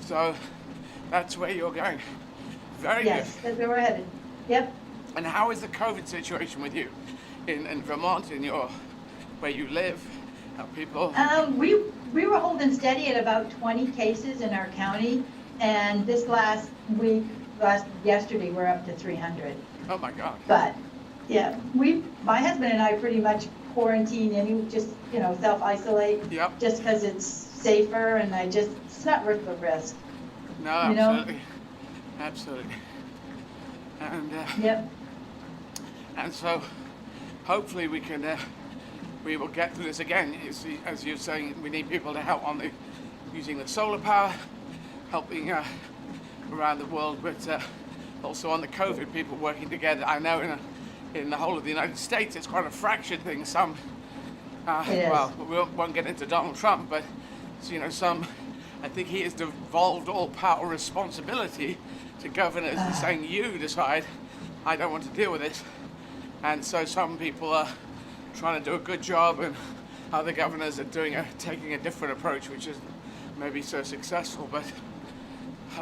So that's where you're going. Very good. Yes, that's where we're headed. Yep. And how is the COVID situation with you in Vermont, where you live? Are people? We were holding steady at about 20 cases in our county, and this yesterday, we're up to 300. Oh my God. But yeah, my husband and I pretty much quarantine and just, self-isolate. Yep. Just because it's safer, and it's not worth the risk. No, absolutely. Absolutely. And Yep. And so, hopefully we will get through this again. As you're saying, we need people to help on using the solar power, helping around the world, but also on the COVID, people working together. I know in the whole of the United States, it's quite a fractured thing. Some, well, we won't get into Donald Trump, but some, I think he has devolved all power responsibility to governors and saying, you decide, I don't want to deal with this. And so some people are trying to do a good job, and other governors are taking a different approach, which is maybe so successful. But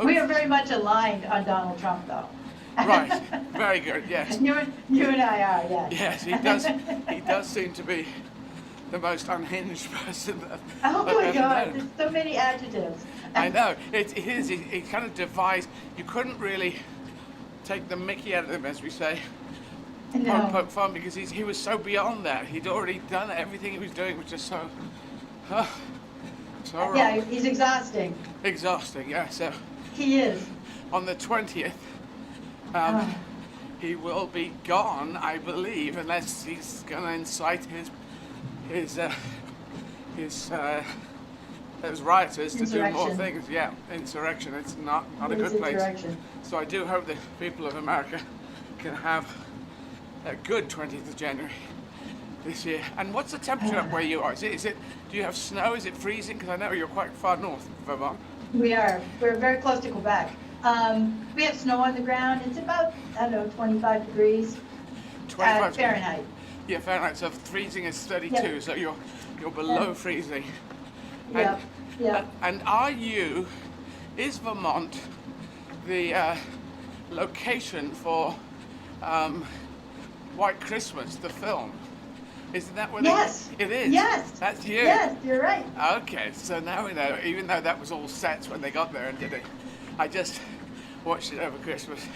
we are very much aligned on Donald Trump, though. Right, very good. Yes. You and I are, yes. Yes, he does seem to be the most unhinged person that Oh I've my ever God, known. there's so many adjectives. I know it is. It kind of devised. You couldn't really take the mickey out of him, as we say. No. Poke fun, because he was so beyond that. He'd already done everything he was doing was just so wrong. Yeah, he's exhausting. Exhausting, yeah. So He is. on the 20th, he will be gone, I believe, unless he's going to incite those rioters to do more things. Yeah, insurrection. It's not a good place. So I do hope that people of America can have a good 20th of January this year. And what's the temperature up where you are? Is it? Do you have snow? Is it freezing? Because I know you're quite far north, Vermont. We are. We're very close to Quebec. We have snow on the ground. It's about, 25 degrees. 25 Fahrenheit. Yeah, Fahrenheit. So freezing is 32. Yep. So you're below freezing. Yeah. Yeah. And is Vermont the location for White Christmas, the film? Isn't that what Yes. it is? Yes. That's you. Yes, you're right. Okay, so now we know, even though that was all sets when they got there and did it. I just watched it over Christmas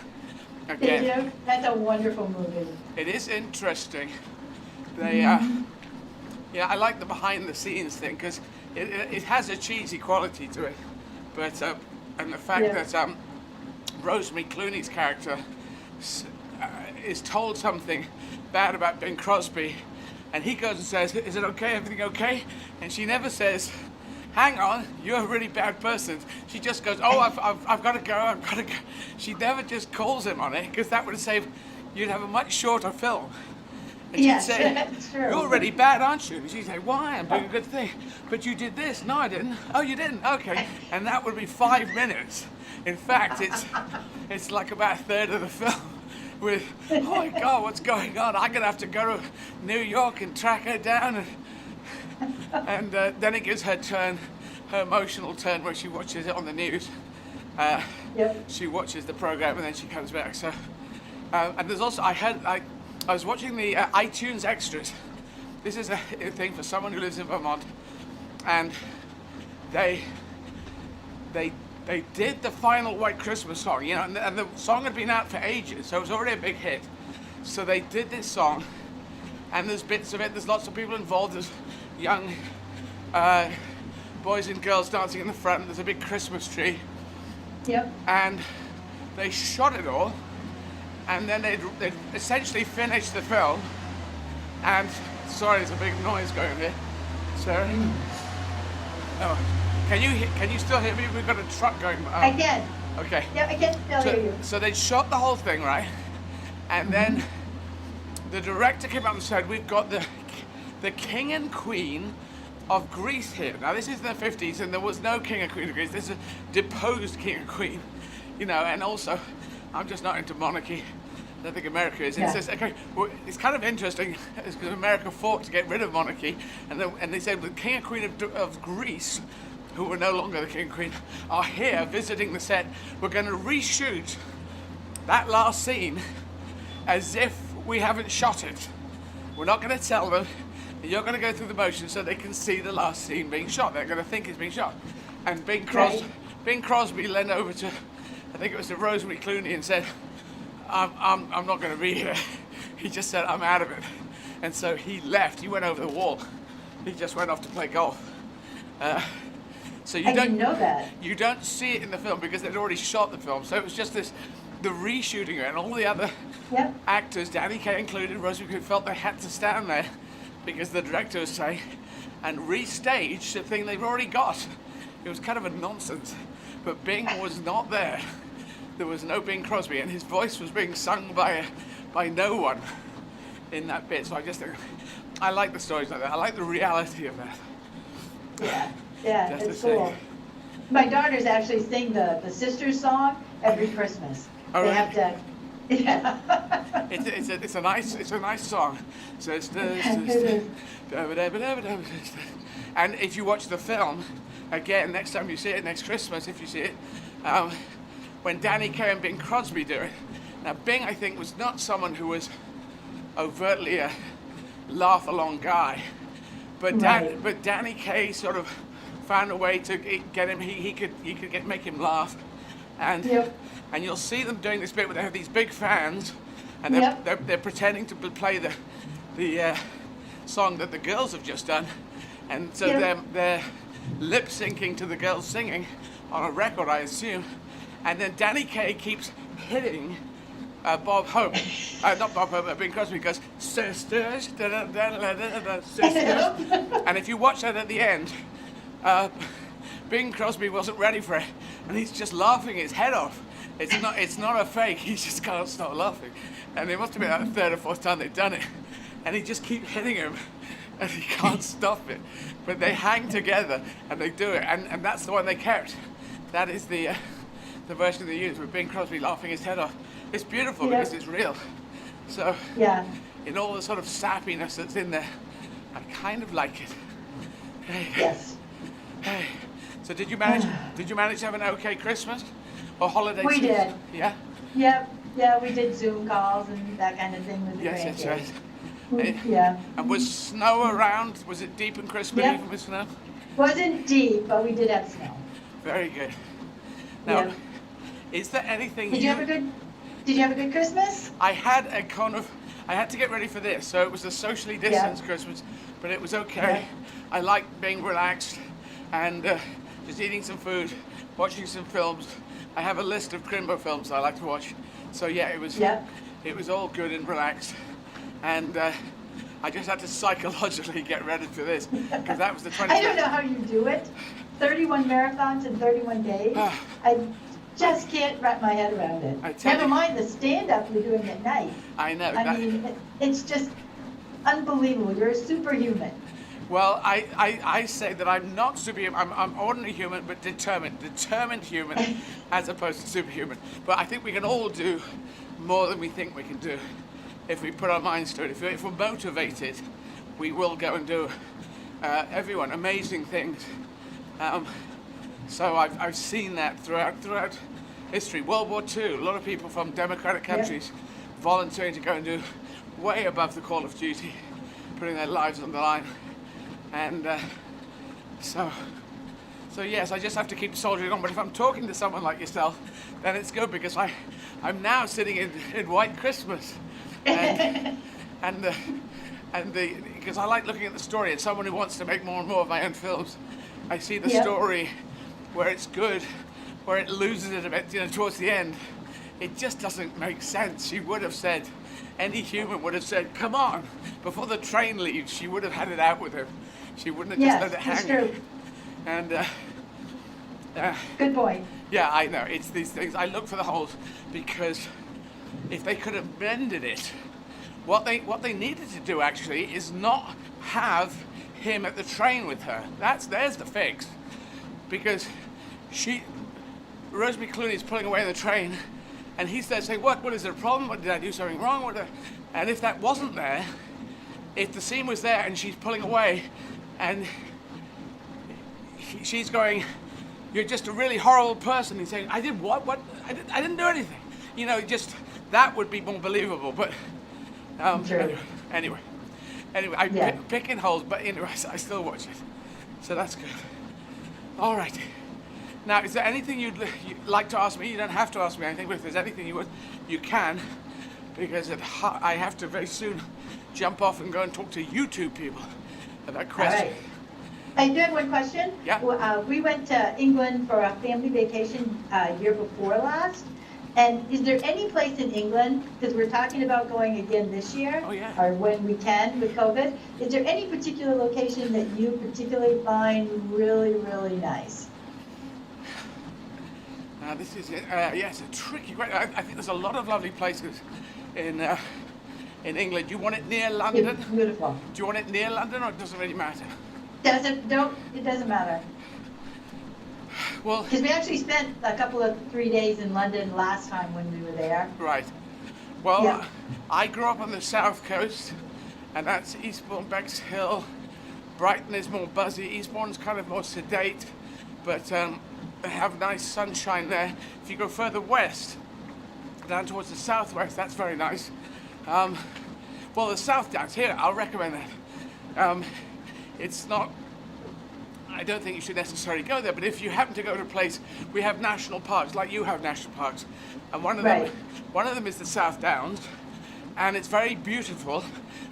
again. Did you? That's a wonderful movie. It is interesting. They, I like the behind the scenes thing, because it has a cheesy quality to it. But, and the fact that Rosemary Clooney's character is told something bad about Bing Crosby, and he goes and says, is it okay, everything okay? And she never says, hang on, you're a really bad person. She just goes, oh, I've got to go, She never just calls him on it, because that would save, you'd have a much shorter film. And she'd say, that's true. you're really bad, aren't you? And she'd say, why? I'm doing a good thing. But you did this. No, I didn't. Oh, you didn't? Okay. And that would be 5 minutes. In fact, it's like about a third of the film. With, oh my God, what's going on? I'm going to have to go to New York and track her down. And then it gives her emotional turn, where she watches it on the news. She watches the program and then she comes back. So, and there's also, I was watching the iTunes extras. This is a thing for someone who lives in Vermont. And they did the final White Christmas song, and the song had been out for ages, so it was already a big hit. So they did this song, and there's bits of it, there's lots of people involved, there's young boys and girls dancing in the front, there's a big Christmas tree. Yep. And they shot it all, and then they'd essentially finished the film, and, sorry, there's a big noise going here. Sarah? Oh. Can you still hear me? We've got a truck going. I can. Okay. Yeah, I can still hear you. So they shot the whole thing, right? And then the director came up and said, we've got the king and queen of Greece here. Now, this is the 50s, and there was no king and queen of Greece. This is a deposed king and queen, and also, I'm just not into monarchy. I don't think America is. Yeah. It's kind of interesting, because America fought to get rid of monarchy, and they said the king and queen of Greece, who were no longer the king and queen, are here visiting the set. We're going to reshoot that last scene as if we haven't shot it. We're not going to tell them. You're going to go through the motions so they can see the last scene being shot. They're going to think it's being shot. And Bing Crosby leaned over to, I think it was to Rosemary Clooney, and said, I'm not going to be here. He just said, I'm out of it. And so he left. He went over the wall. He just went off to play golf. So you didn't know that. You don't see it in the film because they'd already shot the film. So it was just the reshooting it, and all the other actors, Danny Kaye included, Rosemary Clooney, felt they had to stand there because the director was saying, and restage the thing they've already got. It was kind of a nonsense. But Bing was not there. There was no Bing Crosby, and his voice was being sung by no one in that bit. So I like the stories like that. I like the reality of that. Yeah, it's cool. My daughters actually sing the Sisters song every Christmas. Oh, they really? have to. Yeah. It's a nice song. Sisters. And if you watch the film again next time you see it, next Christmas if you see it, when Danny Kaye and Bing Crosby do it. Now Bing, I think, was not someone who was overtly a laugh-along guy, but Danny Kaye sort of found a way to get him. He could make him laugh, and you'll see them doing this bit where they have these big fans, and they're pretending to play the song that the girls have just done, and so they're lip syncing to the girls singing on a record, I assume, and then Danny Kaye keeps hitting Bob Hope, not Bob Hope, Bing Crosby, goes, sisters, sisters. And if you watch that at the end, Bing Crosby wasn't ready for it, and he's just laughing his head off. It's not a fake, he just can't stop laughing. And it must have been like the third or fourth time they've done it. And he just keeps hitting him, and he can't stop it. But they hang together, and they do it, and that's the one they kept. That is the version they used, with Bing Crosby laughing his head off. It's beautiful because it's real. So, in all the sort of sappiness that's in there, I kind of like it. Hey. Yes. Hey. So did you manage to have an okay Christmas or holiday We season? did. Yeah? Yeah, we did Zoom calls and that kind of thing with the grandkids. Yes, right. And was snow around? Was it deep and crispy even with snow? Wasn't deep, but we did have snow. Very good. Now, is there anything Did you have a good Christmas? I had to get ready for this, so it was a socially distanced Christmas, but it was okay. I liked being relaxed and just eating some food, watching some films. I have a list of Crimbo films I like to watch. So it was all good and relaxed. And I just had to psychologically get ready for this, because that was the 20th. I don't know how you do it. 31 marathons in 31 days. I just can't wrap my head around it. Never mind the stand-up you're doing at night. I know. I mean, it's just unbelievable. You're a superhuman. Well, I say that I'm not superhuman. I'm ordinary human, but determined human, as opposed to superhuman. But I think we can all do more than we think we can do if we put our minds to it. If we're motivated, we will go and do amazing things. So I've seen that throughout history. World War II, a lot of people from democratic countries volunteering to go and do way above the call of duty, putting their lives on the line. And so yes, I just have to keep soldiering on. But if I'm talking to someone like yourself, then it's good, because I'm now sitting in White Christmas, because I like looking at the story. And someone who wants to make more and more of my own films, I see the story where it's good, where it loses it a bit, towards the end. It just doesn't make sense. She would have said, any human would have said, come on, before the train leaves. She would have had it out with him. She wouldn't have just let it hang. It's true. And good point. Yeah, I know. It's these things. I look for the holes, because if they could have mended it, what they needed to do actually is not have him at the train with her. There's the fix, because Rosemary Clooney is pulling away in the train, and he's there saying, what is there a problem? What, did I do something wrong? And if that wasn't there, if the scene was there and she's pulling away, and she's going, you're just a really horrible person, he's saying, I did what? I didn't do anything. Just that would be more believable. But anyway, Anyway, I'm Yeah. picking holes, but anyway, I still watch it. So that's good. All right. Now, is there anything you'd like to ask me? You don't have to ask me anything, but if there's anything you can, because I have to very soon jump off and go and talk to YouTube people about questions. All right. I do have one question. Yeah. We went to England for a family vacation year before last. And is there any place in England, because we're talking about going again this year, or when we can with COVID, is there any particular location that you particularly find really, really nice? This is yes, a tricky question. I think there's a lot of lovely places in England. Do you want it near London? It's beautiful. Do you want it near London, or it doesn't really matter? It doesn't matter. Well, because we actually spent a couple of 3 days in London last time when we were there. Right. Well, Yeah. I grew up on the south coast, and that's Eastbourne, Bexhill. Brighton is more buzzy. Eastbourne's kind of more sedate, but they have nice sunshine there. If you go further west, down towards the southwest, that's very nice. Well, the South Downs here, I'll recommend that. It's not. I don't think you should necessarily go there, but if you happen to go to a place, we have national parks, like you have national parks, and one of them is the South Downs, and it's very beautiful,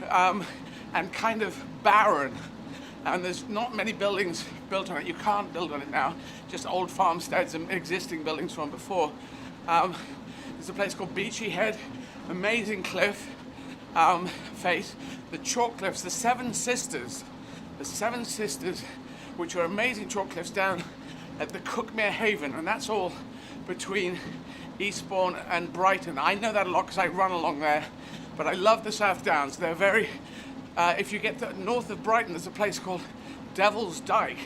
and kind of barren, and there's not many buildings built on it. You can't build on it now, just old farmsteads and existing buildings from before. There's a place called Beachy Head, amazing cliff face, the chalk cliffs, the Seven Sisters, which are amazing chalk cliffs down at the Cookmere Haven, and that's all between Eastbourne and Brighton. I know that a lot because I run along there, but I love the South Downs. They're very, if you get north of Brighton, there's a place called Devil's Dyke,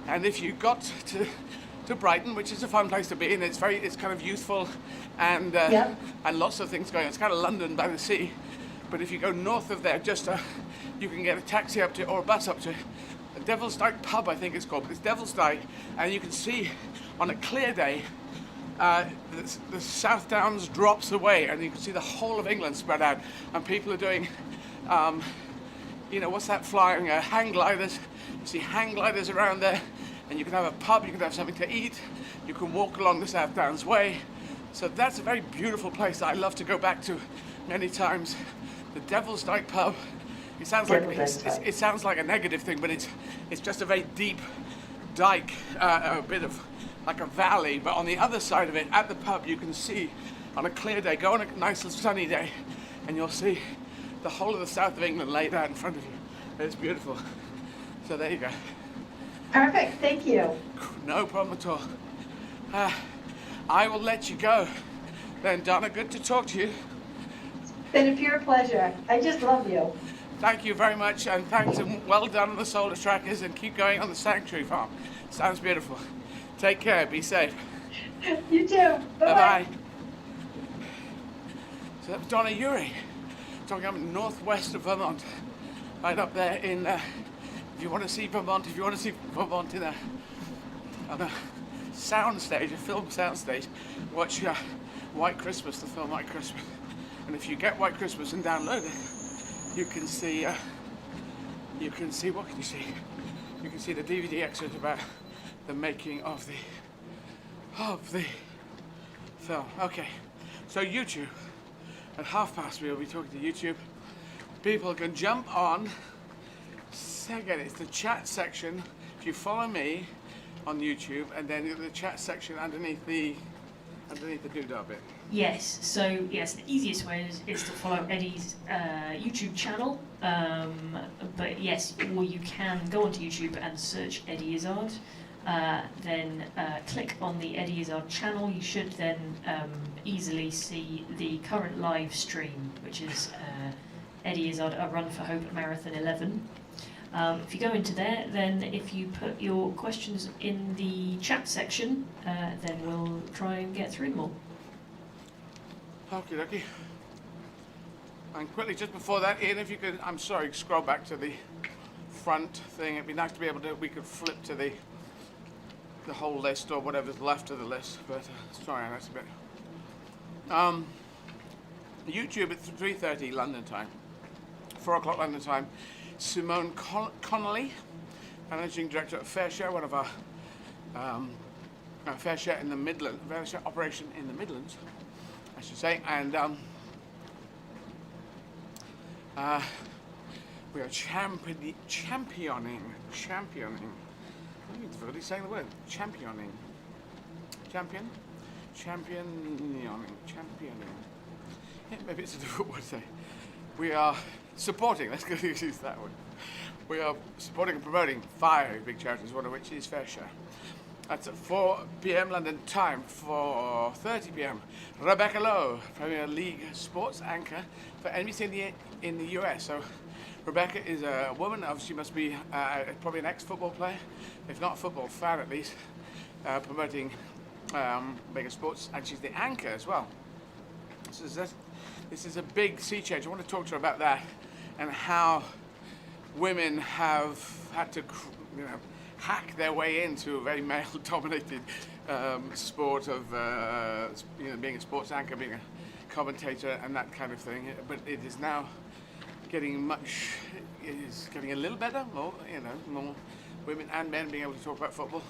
and if you got to Brighton, which is a fun place to be, and it's kind of youthful, and and lots of things going on. It's kind of London by the sea, but if you go north of there, you can get a taxi up to, or a bus up to, the Devil's Dyke pub, I think it's called, but it's Devil's Dyke, and you can see on a clear day the South Downs drops away, and you can see the whole of England spread out, and people are doing, what's that flying, hang gliders. You see hang gliders around there, and you can have a pub, you can have something to eat, you can walk along the South Downs Way, so that's a very beautiful place that I love to go back to many times. The Devil's Dyke pub. It sounds like a negative thing, but it's just a very deep dike, a bit of like a valley. But on the other side of it, at the pub, you can see on a clear day, go on a nice sunny day, and you'll see the whole of the south of England laid out in front of you. It's beautiful. So there you go. Perfect. Thank you. No problem at all. I will let you go. Then, Donna, good to talk to you. It's been a pure pleasure. I just love you. Thank you very much, and thanks, and well done on the solar trackers, and keep going on the sanctuary farm. Sounds beautiful. Take care, be safe. You too. Bye-bye. So that was Donna Uri, talking up northwest of Vermont, right up there in, if you want to see Vermont in on a soundstage, a film soundstage, watch White Christmas, the film White Christmas. And if you get White Christmas and download it, you can see, what can you see? You can see the DVD extras about the making of the film. Okay, so YouTube, at past we'll be talking to YouTube. People can jump on, again, it's the chat section. If you follow me on YouTube, and then the chat section underneath the doodah bit. Yes, so yes, the easiest way is to follow Eddie's YouTube channel, but yes, or you can go onto YouTube and search Eddie Izzard, then click on the Eddie Izzard channel. You should then easily see the current live stream, which is Eddie Izzard, A Run for Hope Marathon 11. If you go into there, then if you put your questions in the chat section, then we'll try and get through them all. Okie dokie. And quickly, just before that, Ian, if you could, I'm sorry, scroll back to the front thing. It'd be nice to be able to, we could flip to the whole list or whatever's left of the list, but sorry, that's a bit. YouTube at 3:30 London time. 4 o'clock London time, Simone Connolly, Managing Director of Fair Share, one of our Fair Share in the Midlands, Fair Share operation in the Midlands, I should say, and we are championing. I need difficulty saying the word. Championing. Yeah, maybe it's a difficult word to say. We are supporting, let's go use that word. We are supporting and promoting 5 big charities, one of which is Fair Share. That's at 4 p.m. London time. 4:30 p.m. Rebecca Lowe, Premier League sports anchor for NBC in the US. So Rebecca is a woman. Obviously, must be probably an ex-football player, if not a football fan at least, promoting bigger sports, and she's the anchor as well. This is a big sea change. I want to talk to her about that and how women have had to, hack their way into a very male-dominated sport of, being a sports anchor, being a commentator, and that kind of thing. But it is now getting a little better. More women and men being able to talk about football,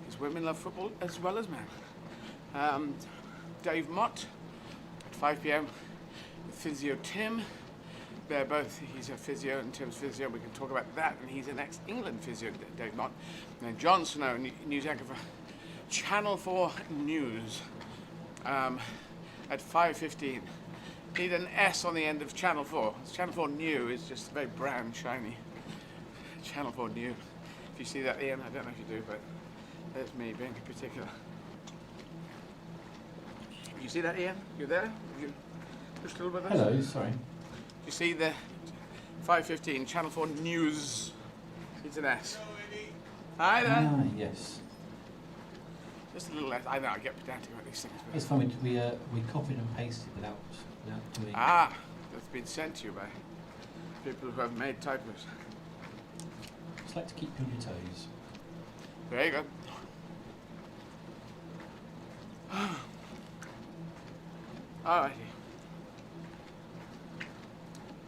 because women love football as well as men. Dave Mott at 5 p.m. Physio Tim. They're both, he's a physio and Tim's physio. We can talk about that, and he's an ex-England physio, Dave Mott. And then Jon Snow, news anchor for Channel 4 News, at 5:15. Need an S on the end of Channel 4. Channel 4 New is just very brown, shiny. Channel 4 New. If you see that, Ian, I don't know if you do, but there's me being particular. You see that, Ian? You there? You just a little bit. Hello, sorry. You see the 5:15 Channel 4 News. It's an S. Hi there. Ah, yes. Just a little S. I know, I get pedantic about these things. It's fine. We copied and pasted without doing. Ah, that's been sent to you by people who have made typos. Just like to keep you on your toes. There you go. Alrighty.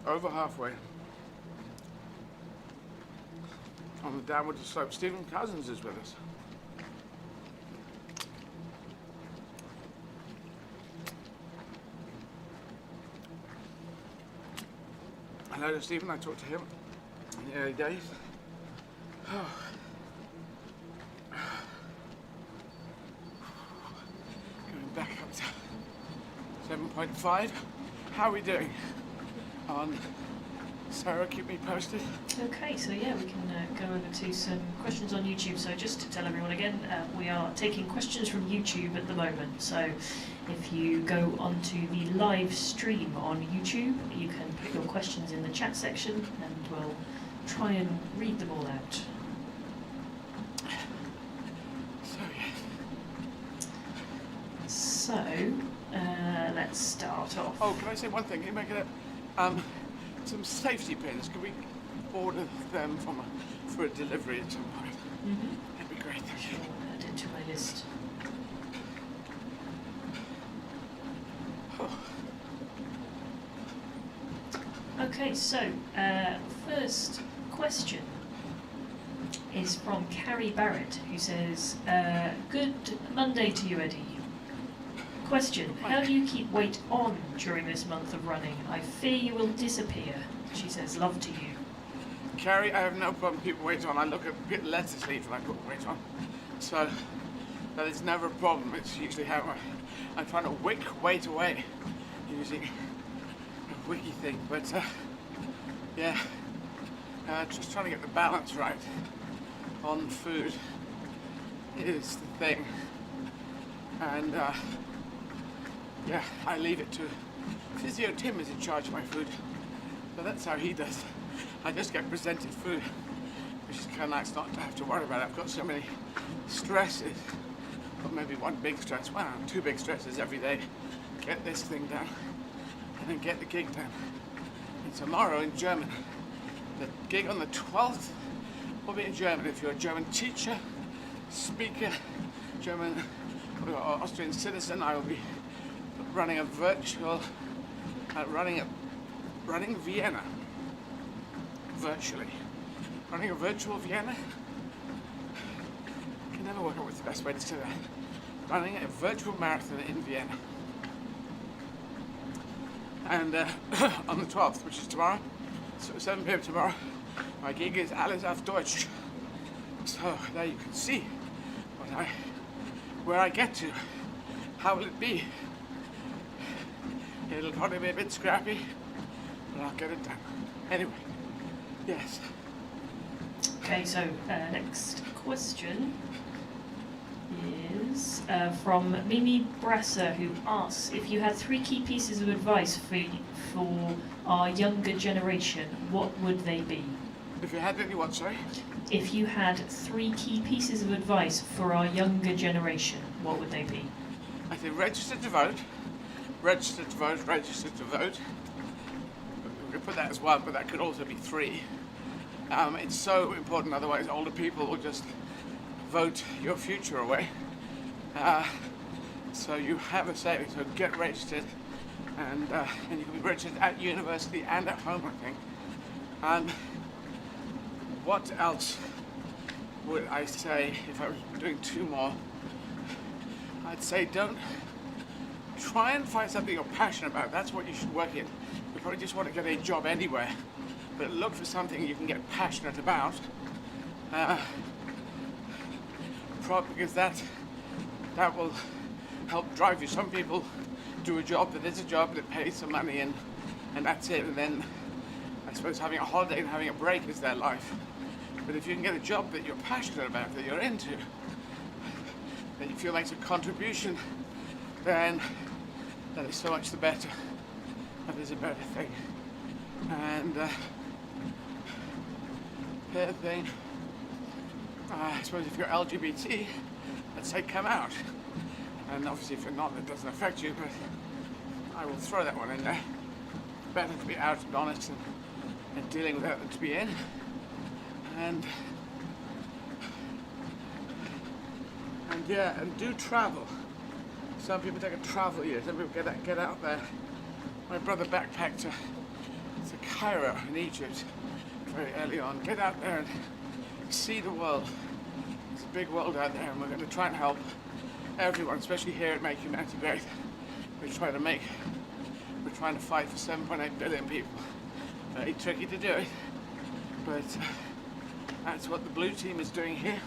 Over halfway on the downward slope. Stephen Cousins is with us. Hello to Stephen, I talked to him in the early days. Going back up to 7.5. How are we doing? Sarah, keep me posted. Okay, so yeah, we can go over to some questions on YouTube. So just to tell everyone again, we are taking questions from YouTube at the moment. So if you go onto the live stream on YouTube, you can put your questions in the chat section and we'll try and read them all out. So let's start off. Oh, can I say one thing? Can you make it some safety pins? Can we order them for a delivery at some point? Mm-hmm. That'd be great, thank you. I'll add it to my list. Oh. Okay, so first question is from Carrie Barrett, who says, good Monday to you, Eddie. Question, how do you keep weight on during this month of running? I fear you will disappear. She says, love to you. Carrie, I have no problem keeping weight on. I look a bit lettuce leaf when I put weight on. So that is never a problem. It's usually how I'm trying to wick weight away using a wicky thing. But yeah, just trying to get the balance right on food is the thing. And yeah, I leave it to Physio Tim is in charge of my food. So that's how he does. I just get presented food, which is kind of nice not to have to worry about it. I've got so many stresses, but maybe one big stress, well, 2 big stresses every day. Get this thing done, and then get the gig done. And tomorrow in German, the gig on the 12th will be in German. If you're a German teacher, speaker, German or Austrian citizen, I will be running a virtual, running Vienna. virtually. Running a virtual Vienna. I can never work out what's the best way to say that. Running a virtual marathon in Vienna. And on the 12th, which is tomorrow, so 7 p.m. tomorrow, my gig is Alles auf Deutsch. So there you can see where I get to. How will it be? It'll probably be a bit scrappy, but I'll get it done. Anyway, yes. Okay, so next question is from Mimi Brasser, who asks, if you had 3 key pieces of advice for our younger generation, what would they be? If you had any what, sorry? If you had 3 key pieces of advice for our younger generation, what would they be? I think register to vote, register to vote, register to vote. We could put that as 1, but that could also be 3. It's so important, otherwise older people will just vote your future away. So you have a say, so get registered, and you can be registered at university and at home, I think. What else would I say if I was doing 2 more? I'd say don't try and find something you're passionate about. That's what you should work in. You probably just want to get a job anywhere, but look for something you can get passionate about. Because that will help drive you. Some people do a job that is a job that pays some money and that's it. And then I suppose having a holiday and having a break is their life. But if you can get a job that you're passionate about, that you're into, that you feel makes a contribution, then that is so much the better. That is a better thing. And third thing, I suppose if you're LGBT, let's say come out. And obviously if you're not, it doesn't affect you, but I will throw that one in there. Better to be out and honest and dealing with that than to be in. And yeah, and do travel. Some people take a travel year, some people get out there. My brother backpacked to Cairo in Egypt very early on. Get out there and see the world. It's a big world out there, and we're going to try and help everyone, especially here at Make Humanity Great. We're trying to fight for 7.8 billion people. Very tricky to do it, but that's what the blue team is doing here,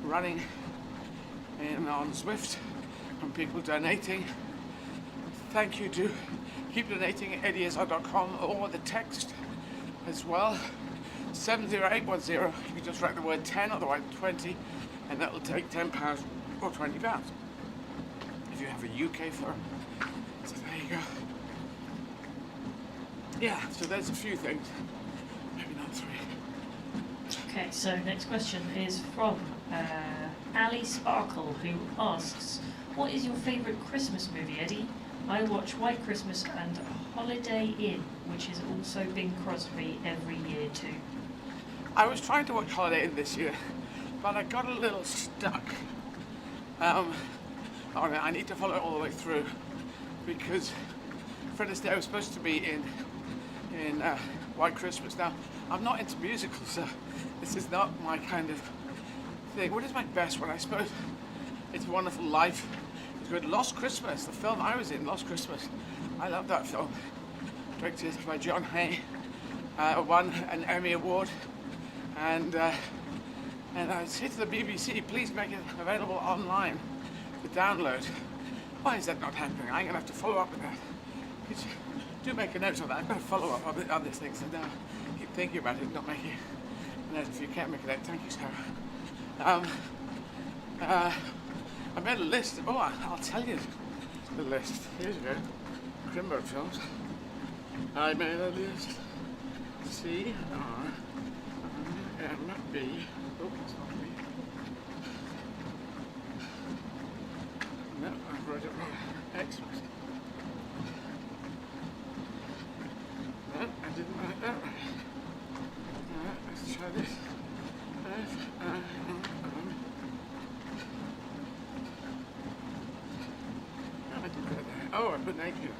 running in on Zwift, and people donating. Thank you to keep donating at izzard.com or the text as well. 70810. You can just write the word 10 or the word 20, and that will take £10 or £20 if you have a UK firm. So there you go. Yeah, so there's a few things. Maybe not 3. Okay, so next question is from Ali Sparkle, who asks, what is your favourite Christmas movie, Eddie? I watch White Christmas and Holiday Inn, which is also Bing Crosby every year too. I was trying to watch Holiday Inn this year, but I got a little stuck. I need to follow it all the way through, because Fred Astaire I was supposed to be in White Christmas. Now, I'm not into musicals, so this is not my kind of thing. What is my best one? I suppose It's a Wonderful Life. It's good. Lost Christmas, the film I was in, Lost Christmas. I love that film. Directed by John Hay. Won an Emmy Award. And I say to the BBC, please make it available online to download. Why is that not happening? I'm going to have to follow up with that. Do make a note of that. I've got to follow up on this thing, so now keep thinking about it, not making a note. If you can't make a note, thank you, Sarah. I made a list. Oh, I'll tell you the list. Here's your Crimbo films. I made a list. C-R-M-B. Oh, it's not me. No, I wrote it wrong. Excellent. No, I didn't write that right. Let's try this. Oh, I put naked.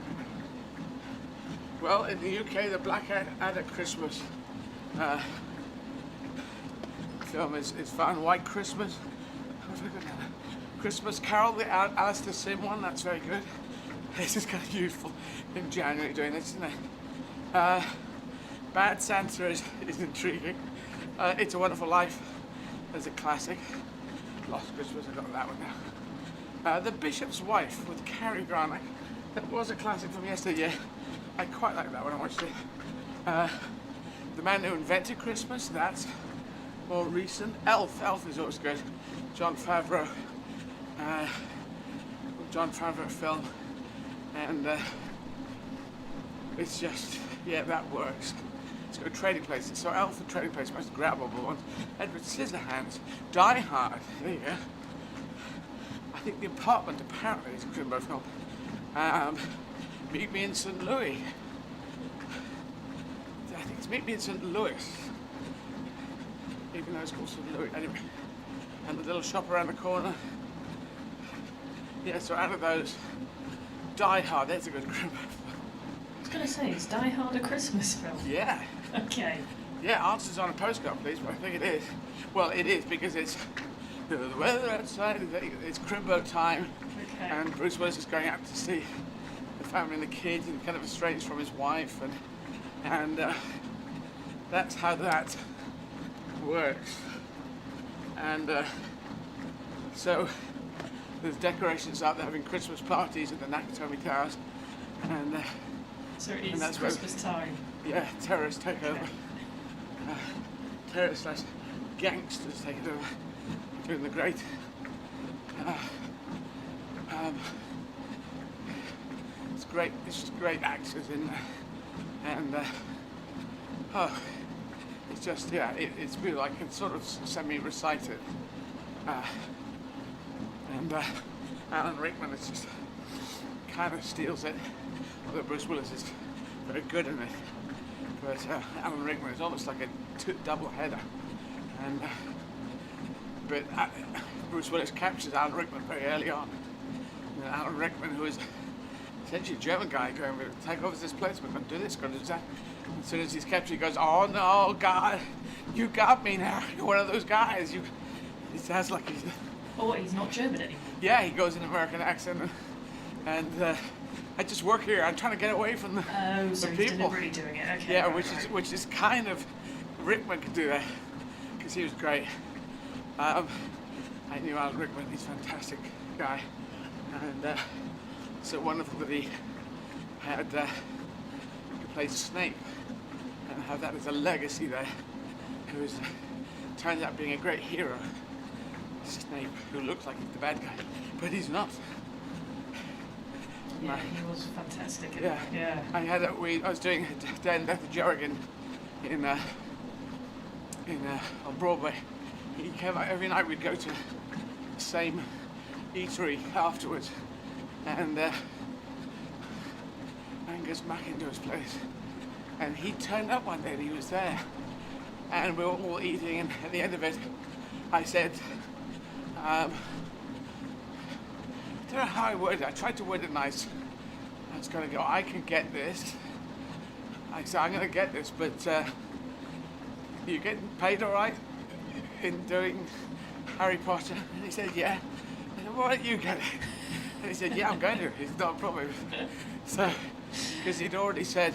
Well, in the UK, the Black Adder Christmas film is fun. White Christmas. Christmas Carol, the Alistair Sim one, that's very good. This is kind of useful in January doing this, isn't it? Bad Santa is intriguing. It's a Wonderful Life is a classic. Lost Christmas, I got that one now. The Bishop's Wife with Cary Grant. That was a classic from yesterday. I quite like that when I watched it. The Man Who Invented Christmas, that's more recent. Elf is always good. Jon Favreau film, and it's just, yeah, that works. It's got Trading Places. So Elf and Trading Places, most grabbable ones. Edward Scissorhands, Die Hard. There you go. I think The Apartment apparently is a Crimbo film. Meet Me in St. Louis. I think it's Meet Me in St. Louis. Even though it's called St. Louis. Anyway. And The Little Shop Around the Corner. Yeah, so out of those, Die Hard, there's a good Crimbo film. I was going to say, is Die Hard a Christmas film? Yeah. Okay. Yeah, answers on a postcard, please, but I think it is. Well, it is, because it's the weather outside, it's Crimbo time, Okay. and Bruce Willis is going out to see the family and the kids, and kind of estranged from his wife, and that's how that works. And so there's decorations out there having Christmas parties at the Nakatomi Towers, and So it is that's Christmas time. yeah, terrorists take over. Terrorists slash gangsters take it over, doing the great. It's great. It's just great actors in there, and it's just, yeah, it's really, I can sort of semi-recite it, and Alan Rickman is just kind of steals it, although Bruce Willis is very good in it. But Alan Rickman is almost like a double header, and but Bruce Willis captures Alan Rickman very early on. And Alan Rickman, who is essentially a German guy, going, "We'll take over this place. We're going to do this. Going to do that." As soon as he's captured, he goes, "Oh no, God, you got me now. You're one of those guys." He sounds like he's. Oh, what, he's not German anymore? Yeah, he goes in an American accent, and I just work here. I'm trying to get away from the so the he's people. deliberately doing it. Okay. Yeah, right, which is kind of, Rickman could do that because he was great. I knew Alan Rickman. He's a fantastic guy, and so wonderful that he had he played Snape and have that as a legacy there. Who was turns out being a great hero. Snape, who looks like he's the bad guy, but he's not. Yeah, he was fantastic. Yeah. Yeah. I was doing Dead and Death of Jorgen on Broadway. He came out every night. We'd go to the same eatery afterwards, and Angus McIndoe's place, and he turned up one day and he was there, and we were all eating, and at the end of it I said, I don't know how I worded it. I tried to word it nice. I was going to go, I can get this. I said, I'm going to get this, but you getting paid all right in doing Harry Potter? And he said, yeah. I said, why don't you get it? And he said, yeah, I'm going to. It's not a problem. So, because he'd already said,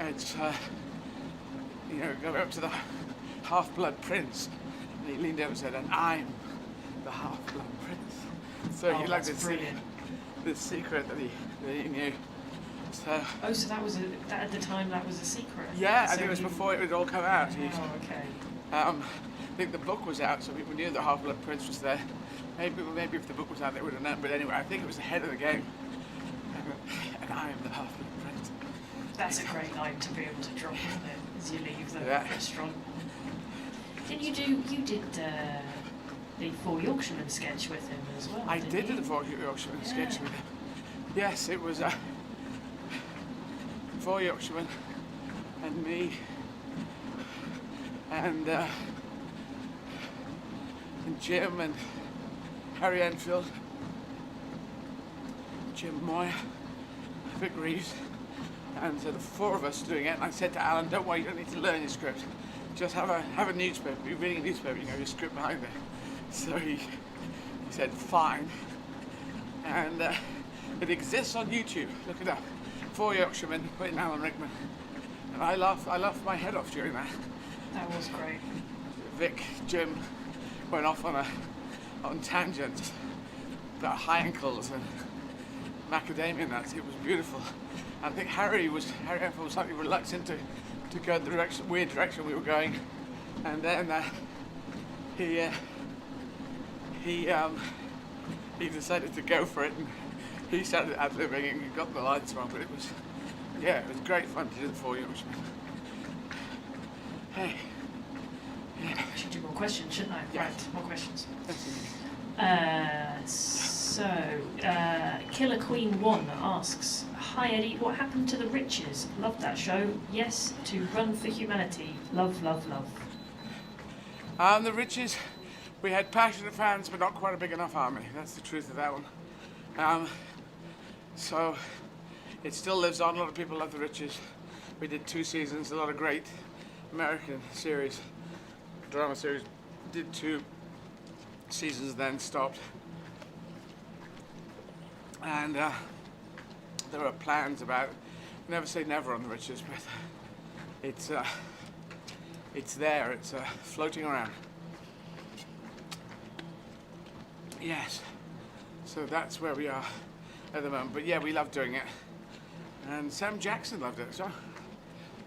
it's, go up to the Half-Blood Prince. And he leaned over and said, and I'm the Half-Blood Prince. So he liked the secret that he knew. So, so that was at the time that was a secret. Yeah, so I think it was before it would all come out. Oh, okay. I think the book was out, so people knew that Half-Blood Prince was there. Maybe if the book was out, they would have known. But anyway, I think it was ahead of the game. And I am the Half-Blood Prince. That's a great line to be able to drop, isn't it? As you leave the restaurant. You did the Four Yorkshiremen sketch with him as well. I did do the Four Yorkshiremen sketch with him. Yes, it was Four Yorkshiremen and me and Jim and Harry Enfield, Jim Moyer, Vic Reeves, And so the four of us doing it, and I said to Alan, don't worry, you don't need to learn your script. Just have a newspaper. You're reading a newspaper, you know your script behind it. So he said, fine. And it exists on YouTube. Look it up. 4 Yorkshiremen putting Alan Rickman. And I laughed my head off during that. That was great. Vic, Jim went off on tangents about high ankles and macadamia nuts. It was beautiful. I think Harry was slightly reluctant to go the weird direction we were going, and then he decided to go for it, and he started ad-libbing and got the lines wrong. But it was great fun to do the 4 Yorkshiremen. Hey. I should do more questions, shouldn't I? Yeah. Right, more questions. Killer Queen 1 asks, hi Eddie, what happened to the Riches? Loved that show. Yes, to Run for Humanity. Love, love, love. The Riches, we had passionate fans, but not quite a big enough army. That's the truth of that one. So it still lives on. A lot of people love the Riches. We did 2 seasons, a lot of great American series, drama series. Did 2 seasons, then stopped. And there are plans about, never say never on the Riches, but it's there, it's floating around. Yes, so that's where we are at the moment. But yeah, we love doing it. And Sam Jackson loved it, so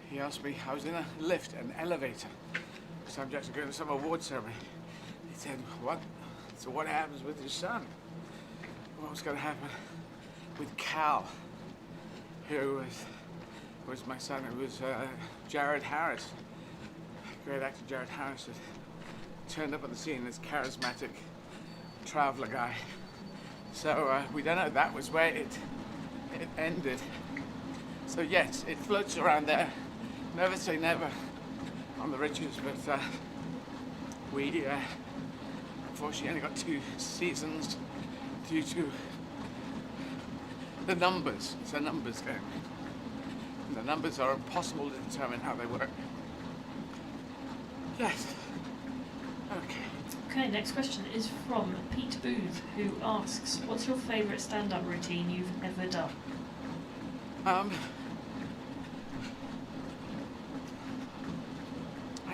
he asked me, I was in a lift, an elevator. Sam Jackson going to some award ceremony. He said, what? So what happens with your son? What was going to happen with Cal, who was my son? It was Jared Harris, great actor Jared Harris, had turned up on the scene, this charismatic traveller guy. So we don't know, that was where it ended. So yes, it floats around there. Never say never on the Riches, but we unfortunately only got 2 seasons due to the numbers. It's a numbers game. And the numbers are impossible to determine how they work. Yes. Okay. Okay, next question is from Pete Booth, who asks, what's your favourite stand-up routine you've ever done? I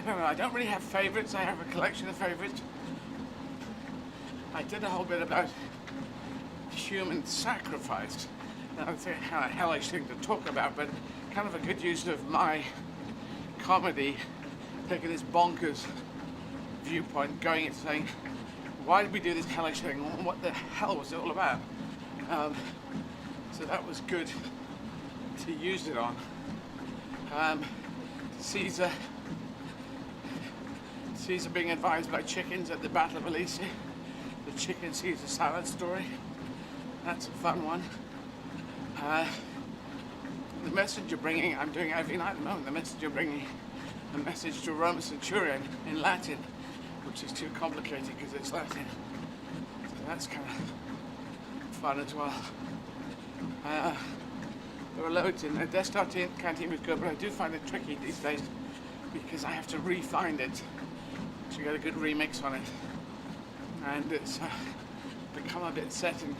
don't know, I don't really have favourites. I have a collection of favourites. I did a whole bit about human sacrifice. Now, it's a kind of hellish thing to talk about, but kind of a good use of my comedy, taking this bonkers viewpoint, going and saying, why did we do this hellish thing? What the hell was it all about? So that was good to use it on. Caesar being advised by chickens at the Battle of Elysia. The chicken Caesar salad story. That's a fun one. The message you're bringing, I'm doing every night at the moment, the message you're bringing, a message to a Roman centurion in Latin, which is too complicated because it's Latin. So that's kind of fun as well. There were loads in there. Death Star Canteen was good, but I do find it tricky these days because I have to re-find it to get a good remix on it. And it's become a bit set in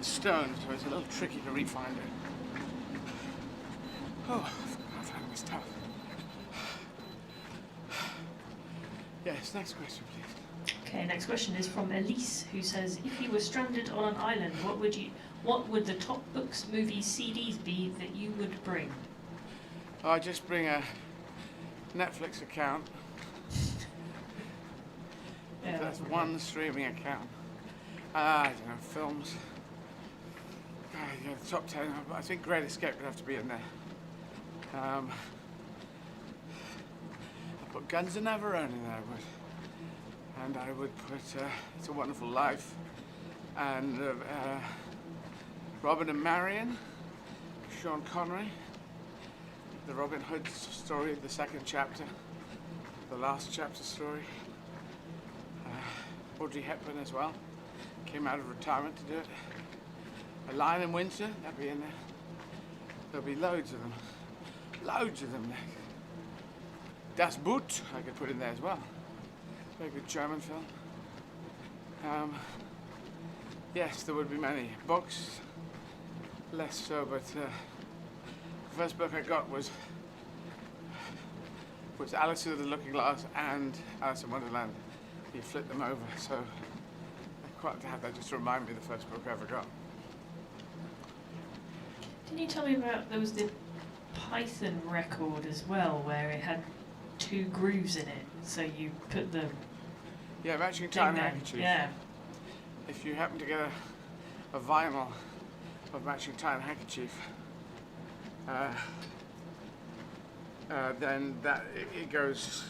stone, so it's a little tricky to re-find it. Oh, I found this tough. Yes, next question, please. Okay, next question is from Elise, who says, if you were stranded on an island, what would the top books, movies, CDs be that you would bring? I'd just bring a Netflix account. Yeah, That's one streaming account. I don't know, films. Yeah, the top 10. I think Great Escape would have to be in there. I put Guns of Navarone in there, and I would put It's a Wonderful Life, and Robin and Marion, Sean Connery, the Robin Hood story, the second chapter, the last chapter story. Audrey Hepburn as well, came out of retirement to do it. A Lion in Winter, that'd be in There'll be loads of them. Loads of them. Das Boot, I could put in there as well. Very good German film. Yes, there would be many. Books, less so, but the first book I got was Alice Through the Looking Glass and Alice in Wonderland. You flip them over, so I quite like to have that just to remind me of the first book I ever got. Can you tell me about, there was the Python record as well, where it had 2 grooves in it, so you put the... Yeah, Matching Time Handkerchief. Yeah. If you happen to get a vinyl of Matching Time Handkerchief, then it goes,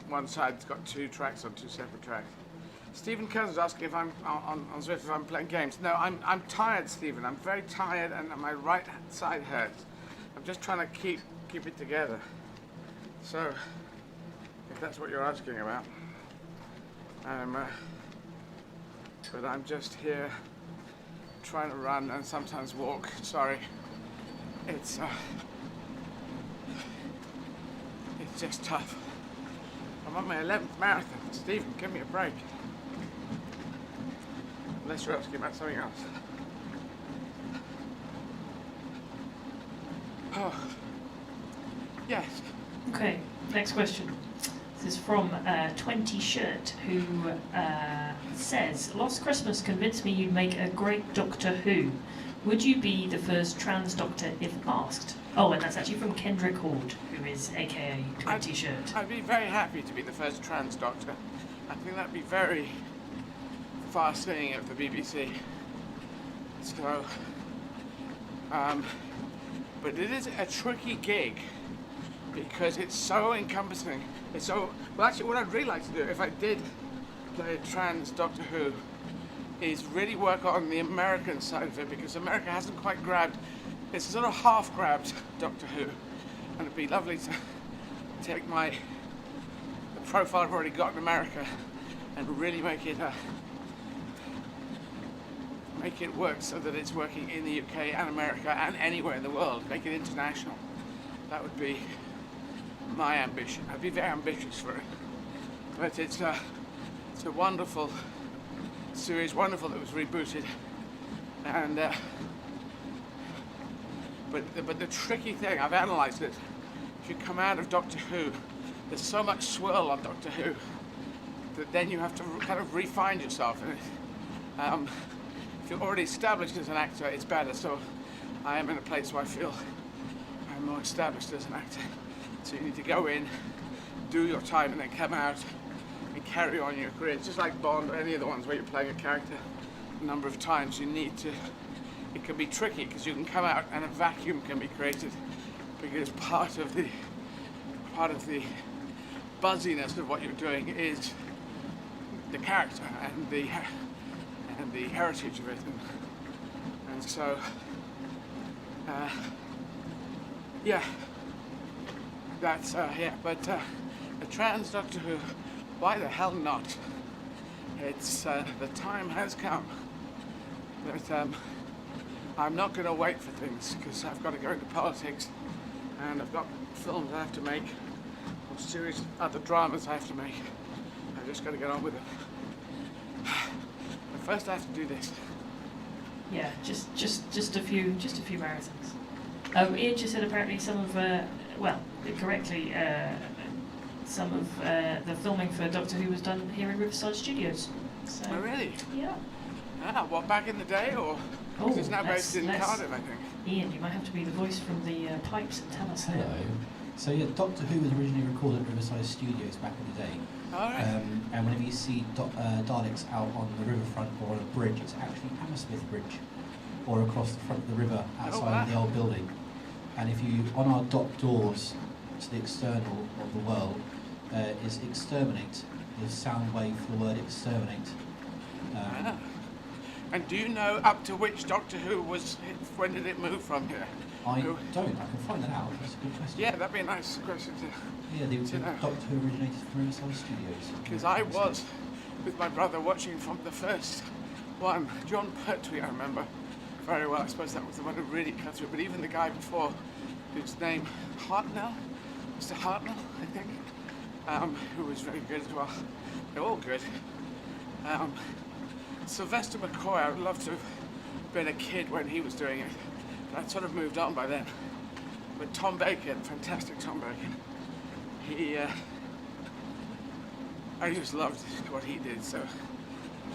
one side's got 2 tracks on 2 separate tracks. Stephen Cousins asking if I'm on Zwift if I'm playing games. No, I'm tired, Stephen. I'm very tired, and my right side hurts. I'm just trying to keep it together. So, if that's what you're asking about, but I'm just here trying to run and sometimes walk. Sorry, it's just tough. I'm on my 11th marathon. Stephen, give me a break. Unless you're asking about something else. Oh, yes. Okay, next question. This is from 20 Shirt, who says, Lost Christmas convinced me you'd make a great Doctor Who. Would you be the first trans doctor if asked? Oh, and that's actually from Kendrick Horde, who is aka 20 Shirt. I'd be very happy to be the first trans doctor. I think that'd be very far-seeing of the BBC. So, but it is a tricky gig because it's so encompassing. It's so, well, actually what I'd really like to do if I did play a trans Doctor Who is really work on the American side of it, because America hasn't quite grabbed, it's a sort of half-grabbed Doctor Who, and it'd be lovely to take the profile I've already got in America and really make it work so that it's working in the UK and America and anywhere in the world, make it international. That would be my ambition. I'd be very ambitious for it. But it's a wonderful series, wonderful that was rebooted. And but the tricky thing, I've analysed it, if you come out of Doctor Who, there's so much swirl on Doctor Who that then you have to kind of re-find yourself in it. If you're already established as an actor, it's better. So I am in a place where I feel I'm more established as an actor. So you need to go in, do your time, and then come out and carry on your career. It's just like Bond or any of the ones where you're playing a character a number of times. You need to, it can be tricky because you can come out and a vacuum can be created because part of the buzziness of what you're doing is the character and the heritage of it. And so, yeah. That's, but a trans Doctor Who, why the hell not? It's, the time has come. But I'm not going to wait for things, because I've got to go into politics, and I've got films I have to make, or series, other dramas I have to make. I've just got to get on with it. But first I have to do this. Yeah, just a few marathons. Ian just said apparently some of, correctly, some of the filming for Doctor Who was done here in Riverside Studios. So, oh, really? Yeah. Ah, what, back in the day, or? Oh, it's now based in Cardiff, I think. Ian, you might have to be the voice from the pipes and tell us. Hello. So yeah, Doctor Who was originally recorded at Riverside Studios back in the day. All right. And whenever you see Daleks out on the riverfront or on a bridge, it's actually Hammersmith Bridge, or across the front of the river outside of the old building. And if you, on our dock doors to the external of the world, is exterminate, is sound wave for the word exterminate. And do you know up to which Doctor Who was, when did it move from here? I don't, I can find that out, that's a good question. Yeah, that'd be a nice question to... Yeah, the Doctor Who originated from Riverside Studios. Because I was with my brother watching from the first one, John Pertwee, I remember, very well. I suppose that was the one who really cut through. But even the guy before, whose name Hartnell, Mr. Hartnell, I think, who was very good as well. They're all good. Sylvester McCoy, I would love to have been a kid when he was doing it. But I'd sort of moved on by then. But Tom Bacon, fantastic Tom Bacon. I just loved what he did. So,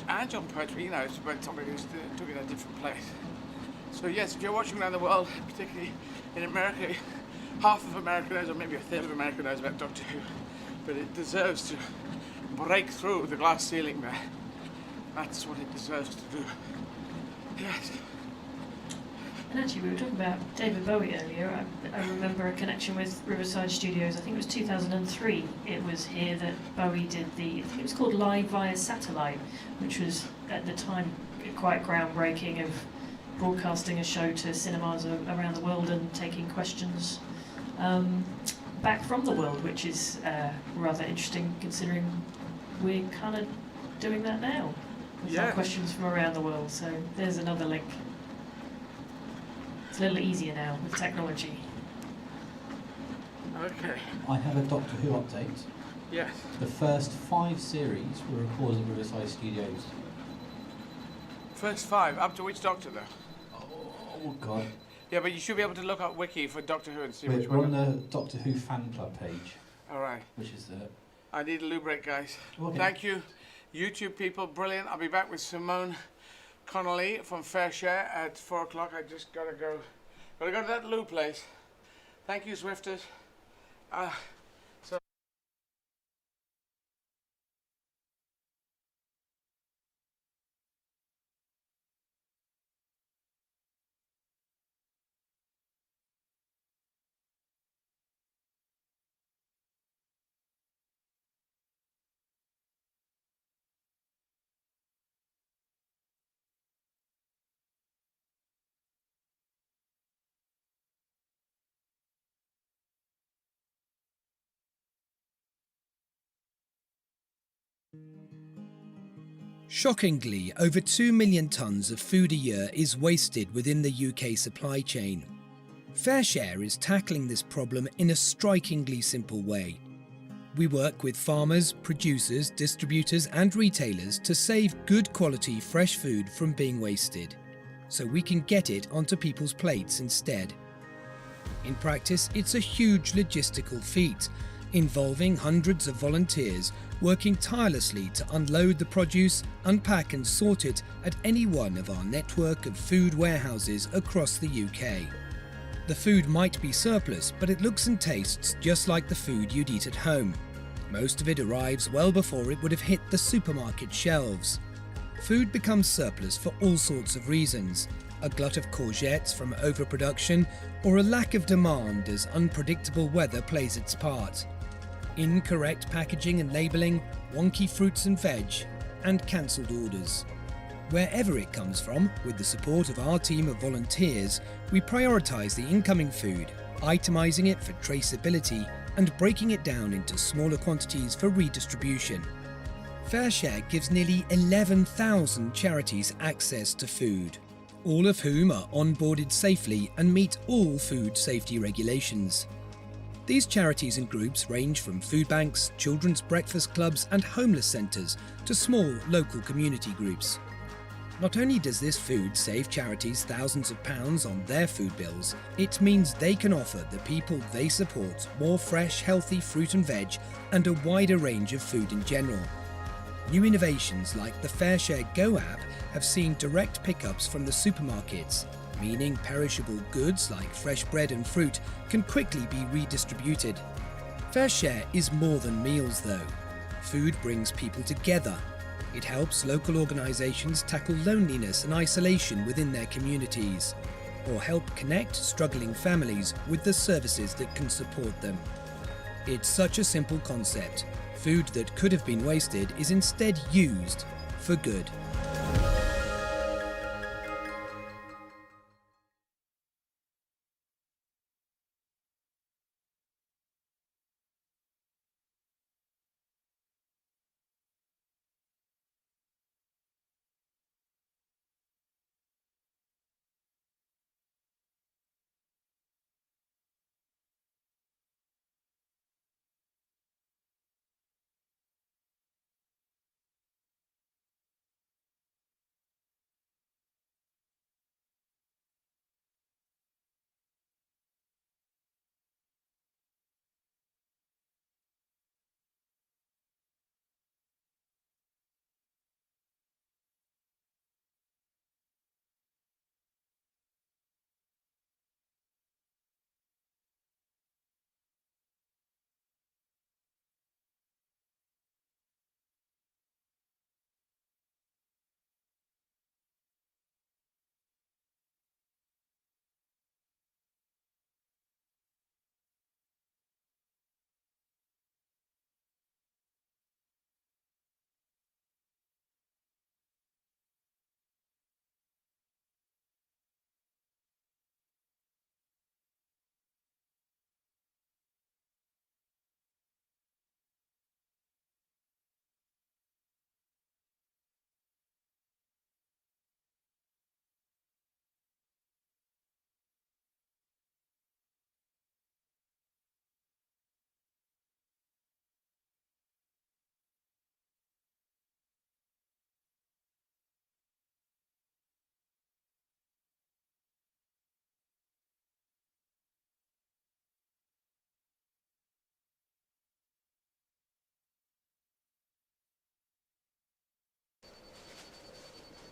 and John Pertwee, you know, but Tom Bacon took it a different place. So yes, if you're watching around the world, particularly in America, half of America knows, or maybe a third of America knows about Doctor Who, but it deserves to break through the glass ceiling there. That's what it deserves to do. Yes. And actually, we were talking about David Bowie earlier. I remember a connection with Riverside Studios. I think it was 2003. It was here that Bowie did I think it was called Live Via Satellite, which was at the time quite groundbreaking of broadcasting a show to cinemas around the world and taking questions back from the world, which is rather interesting considering we're kind of doing that now with our questions from around the world. So there's another link. It's a little easier now with technology. Okay. I have a Doctor Who update. Yes. The first 5 series were recorded at Riverside Studios. First 5, up to which Doctor though? Oh God. Yeah, but you should be able to look up Wiki for Doctor Who and see We're which one. on the Doctor Who fan club page. All right. Which is the... I need a loo break, guys. Okay. Thank you, YouTube people. Brilliant. I'll be back with Simone Connolly from Fair Share at 4 o'clock. I just gotta go to that loo place. Thank you, Swifters. Shockingly, over 2 million tonnes of food a year is wasted within the UK supply chain. Fair Share is tackling this problem in a strikingly simple way. We work with farmers, producers, distributors and retailers to save good quality fresh food from being wasted, so we can get it onto people's plates instead. In practice, it's a huge logistical feat, involving hundreds of volunteers working tirelessly to unload the produce, unpack and sort it at any one of our network of food warehouses across the UK. The food might be surplus, but it looks and tastes just like the food you'd eat at home. Most of it arrives well before it would have hit the supermarket shelves. Food becomes surplus for all sorts of reasons. A glut of courgettes from overproduction, or a lack of demand as unpredictable weather plays its part. Incorrect packaging and labelling, wonky fruits and veg, and cancelled orders. Wherever it comes from, with the support of our team of volunteers, we prioritise the incoming food, itemising it for traceability and breaking it down into smaller quantities for redistribution. Fair Share gives nearly 11,000 charities access to food, all of whom are onboarded safely and meet all food safety regulations. These charities and groups range from food banks, children's breakfast clubs and homeless centres to small local community groups. Not only does this food save charities thousands of pounds on their food bills, it means they can offer the people they support more fresh, healthy fruit and veg and a wider range of food in general. New innovations like the Fair Share Go app have seen direct pickups from the supermarkets, meaning perishable goods like fresh bread and fruit can quickly be redistributed. Fair Share is more than meals though. Food brings people together. It helps local organisations tackle loneliness and isolation within their communities, or help connect struggling families with the services that can support them. It's such a simple concept. Food that could have been wasted is instead used for good.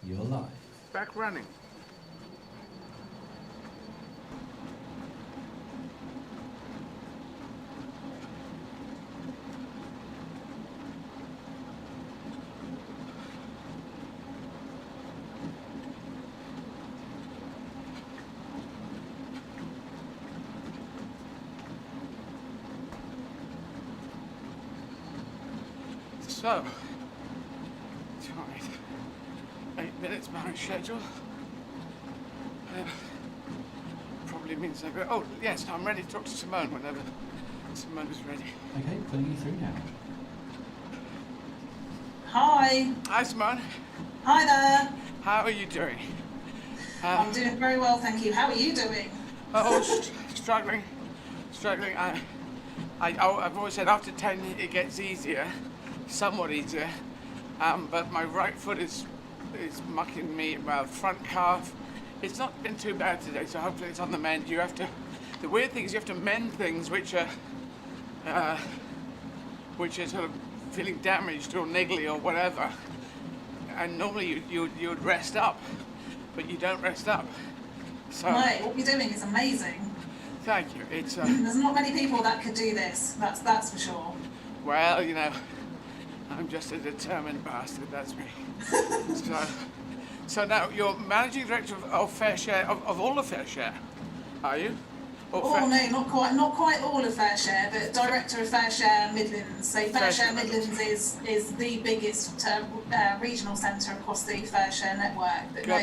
You're live. Back running. So, tonight, 8 minutes behind schedule. Probably means I go, oh yes, I'm ready to talk to Simone whenever Simone is ready. Okay, putting you through now. Hi. Hi Simone, Hi there. how are you doing? I'm doing very well, thank you. How are you doing? Struggling. I've always said after 10 it gets easier, somewhat easier, but my right foot is mucking me, my front calf. It's not been too bad today, so hopefully it's on the mend. The weird thing is you have to mend things which are sort of feeling damaged or niggly or whatever, and normally you would rest up, but you don't rest up. So No, what you're doing is amazing. thank you. It's There's not many people that could do this, that's for sure. well, you know, I'm just a determined bastard, that's me. So now you're managing director of Fair Share, of all of Fair Share, are you? No, not quite all of Fair Share, but director of Fair Share Midlands. So Fair Share Midlands is the biggest regional centre across the Fair Share network. But no,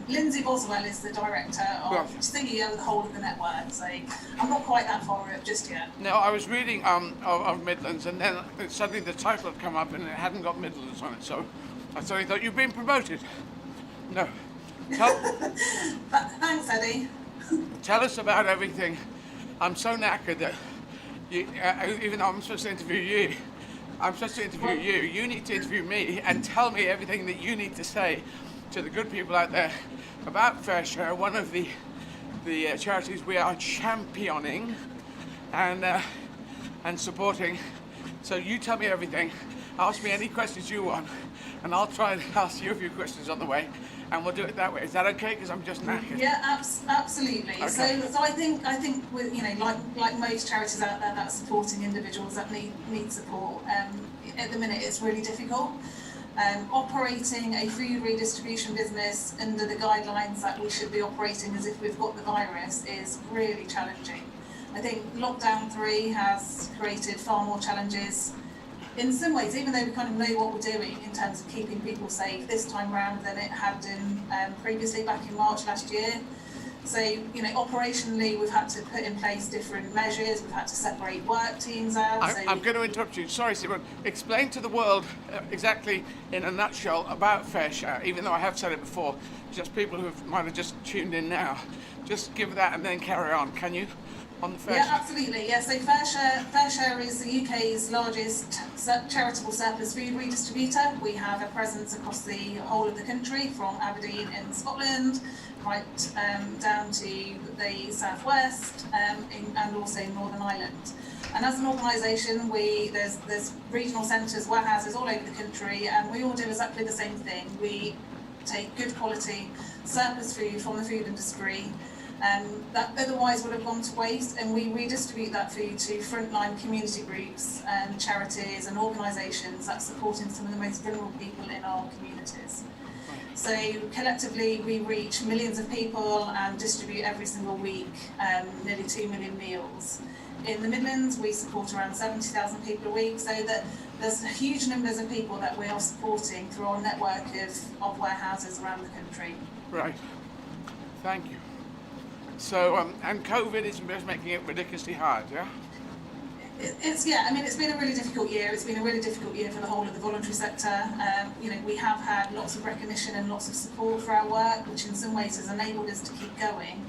Lindsay Boswell is the director of CEO of the whole of the network. So I'm not quite that far up just yet. No, I was reading of Midlands, and then suddenly the title had come up and it hadn't got Midlands on it, so I thought you've been promoted. No. Thanks, Eddie. Tell us about everything. I'm so knackered that even though I'm supposed to interview you, you need to interview me and tell me everything that you need to say to the good people out there about Fair Share, one of the charities we are championing and supporting. So you tell me everything. Ask me any questions you want, and I'll try and ask you a few questions on the way. And we'll do it that way. Is that okay? Because I'm just knackered. Yeah, absolutely. Okay. So I think with like most charities out there that supporting individuals that need support, at the minute it's really difficult. Operating a food redistribution business under the guidelines that we should be operating as if we've got the virus is really challenging. I think lockdown 3 has created far more challenges. In some ways, even though we kind of know what we're doing in terms of keeping people safe this time round than it had done previously back in March last year. So, operationally, we've had to put in place different measures. We've had to separate work teams out. I'm going to interrupt you. Sorry, Simon. Explain to the world exactly in a nutshell about Fair Share, even though I have said it before. Just people who might have just tuned in now. Just give that and then carry on, can you? On the Fair Share. Absolutely. Yeah, so Fair Share is the UK's largest charitable surplus food redistributor. We have a presence across the whole of the country, from Aberdeen in Scotland, right down to the southwest, and also Northern Ireland. And as an organisation, there's regional centres, warehouses all over the country, and we all do exactly the same thing. We take good quality surplus food from the food industry that otherwise would have gone to waste, and we redistribute that food to frontline community groups and charities and organisations that are supporting some of the most vulnerable people in our communities. So collectively we reach millions of people and distribute every single week nearly 2 million meals. In the Midlands we support around 70,000 people a week, so that there's huge numbers of people that we are supporting through our network of warehouses around the country. Right. Thank you. So, and COVID is just making it ridiculously hard, yeah? It's been a really difficult year. It's been a really difficult year for the whole of the voluntary sector. We have had lots of recognition and lots of support for our work, which in some ways has enabled us to keep going.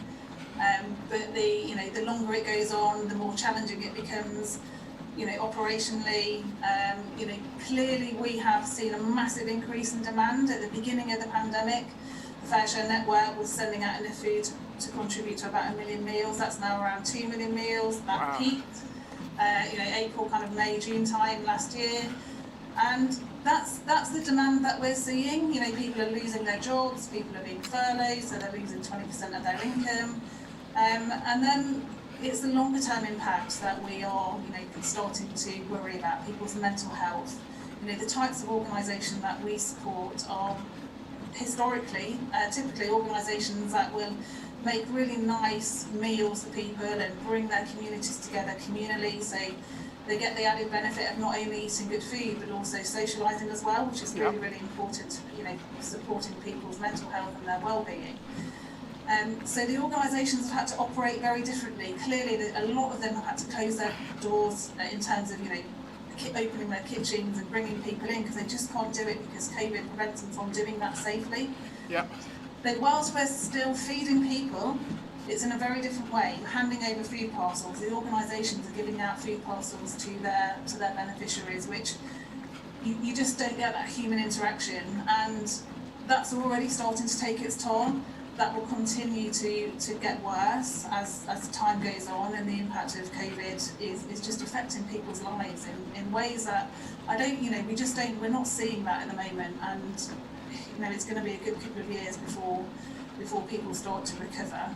But the longer it goes on, the more challenging it becomes. Operationally, clearly we have seen a massive increase in demand at the beginning of the pandemic. The Fair Share network was sending out enough food to contribute to about 1 million meals. That's now around 2 million meals. That peaked, April, kind of May, June time last year. And that's the demand that we're seeing. You know, people are losing their jobs, people are being furloughed, so they're losing 20% of their income. And then it's the longer term impacts that we are, you know, starting to worry about, people's mental health. You know, the types of organisation that we support are historically, typically organisations that will make really nice meals for people and bring their communities together communally, so they get the added benefit of not only eating good food but also socialising as well, which is really, really important, you know, supporting people's mental health and their well-being. So the organisations have had to operate very differently. Clearly, a lot of them have had to close their doors in terms of, you know, opening their kitchens and bringing people in, because they just can't do it because COVID prevents them from doing that safely. Yep. But whilst we're still feeding people, it's in a very different way. You're handing over food parcels. The organisations are giving out food parcels to their beneficiaries, which you just don't get that human interaction, and that's already starting to take its toll. That will continue to get worse as time goes on, and the impact of COVID is just affecting people's lives in ways that we're not seeing that at the moment, and you know, it's going to be a good couple of years before people start to recover.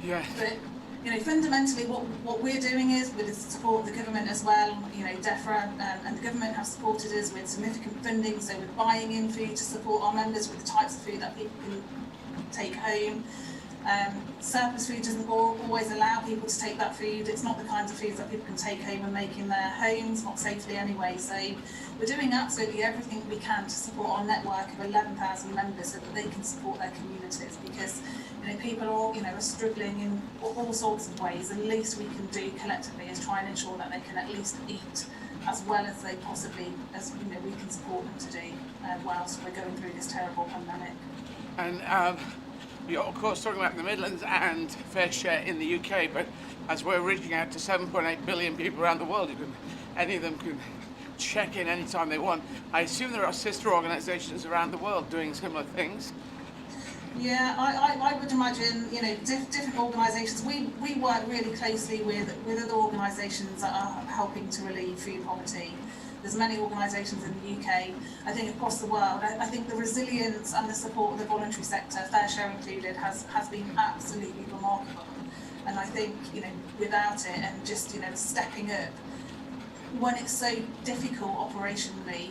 Yeah. But you know, fundamentally, what we're doing is, with the support of the government as well, you know, DEFRA and the government have supported us with significant funding, so we're buying in food to support our members with the types of food that people can take home. Surplus food doesn't always allow people to take that food. It's not the kinds of foods that people can take home and make in their homes, not safely anyway. So we're doing absolutely everything we can to support our network of 11,000 members so that they can support their communities, because you know, people are struggling in all sorts of ways. And the least we can do collectively is try and ensure that they can at least eat as well as they possibly, as you know, we can support them to do whilst we're going through this terrible pandemic. And you're of course talking about the Midlands and fair share in the UK, but as we're reaching out to 7.8 billion people around the world, any of them can check in anytime they want. I assume there are sister organisations around the world doing similar things. Yeah, I would imagine, you know, different organisations. We work really closely with other organisations that are helping to relieve food poverty. There's many organisations in the UK, I think across the world. I think the resilience and the support of the voluntary sector, Fair Share included, has been absolutely remarkable. And I think, you know, without it and just, you know, stepping up when it's so difficult operationally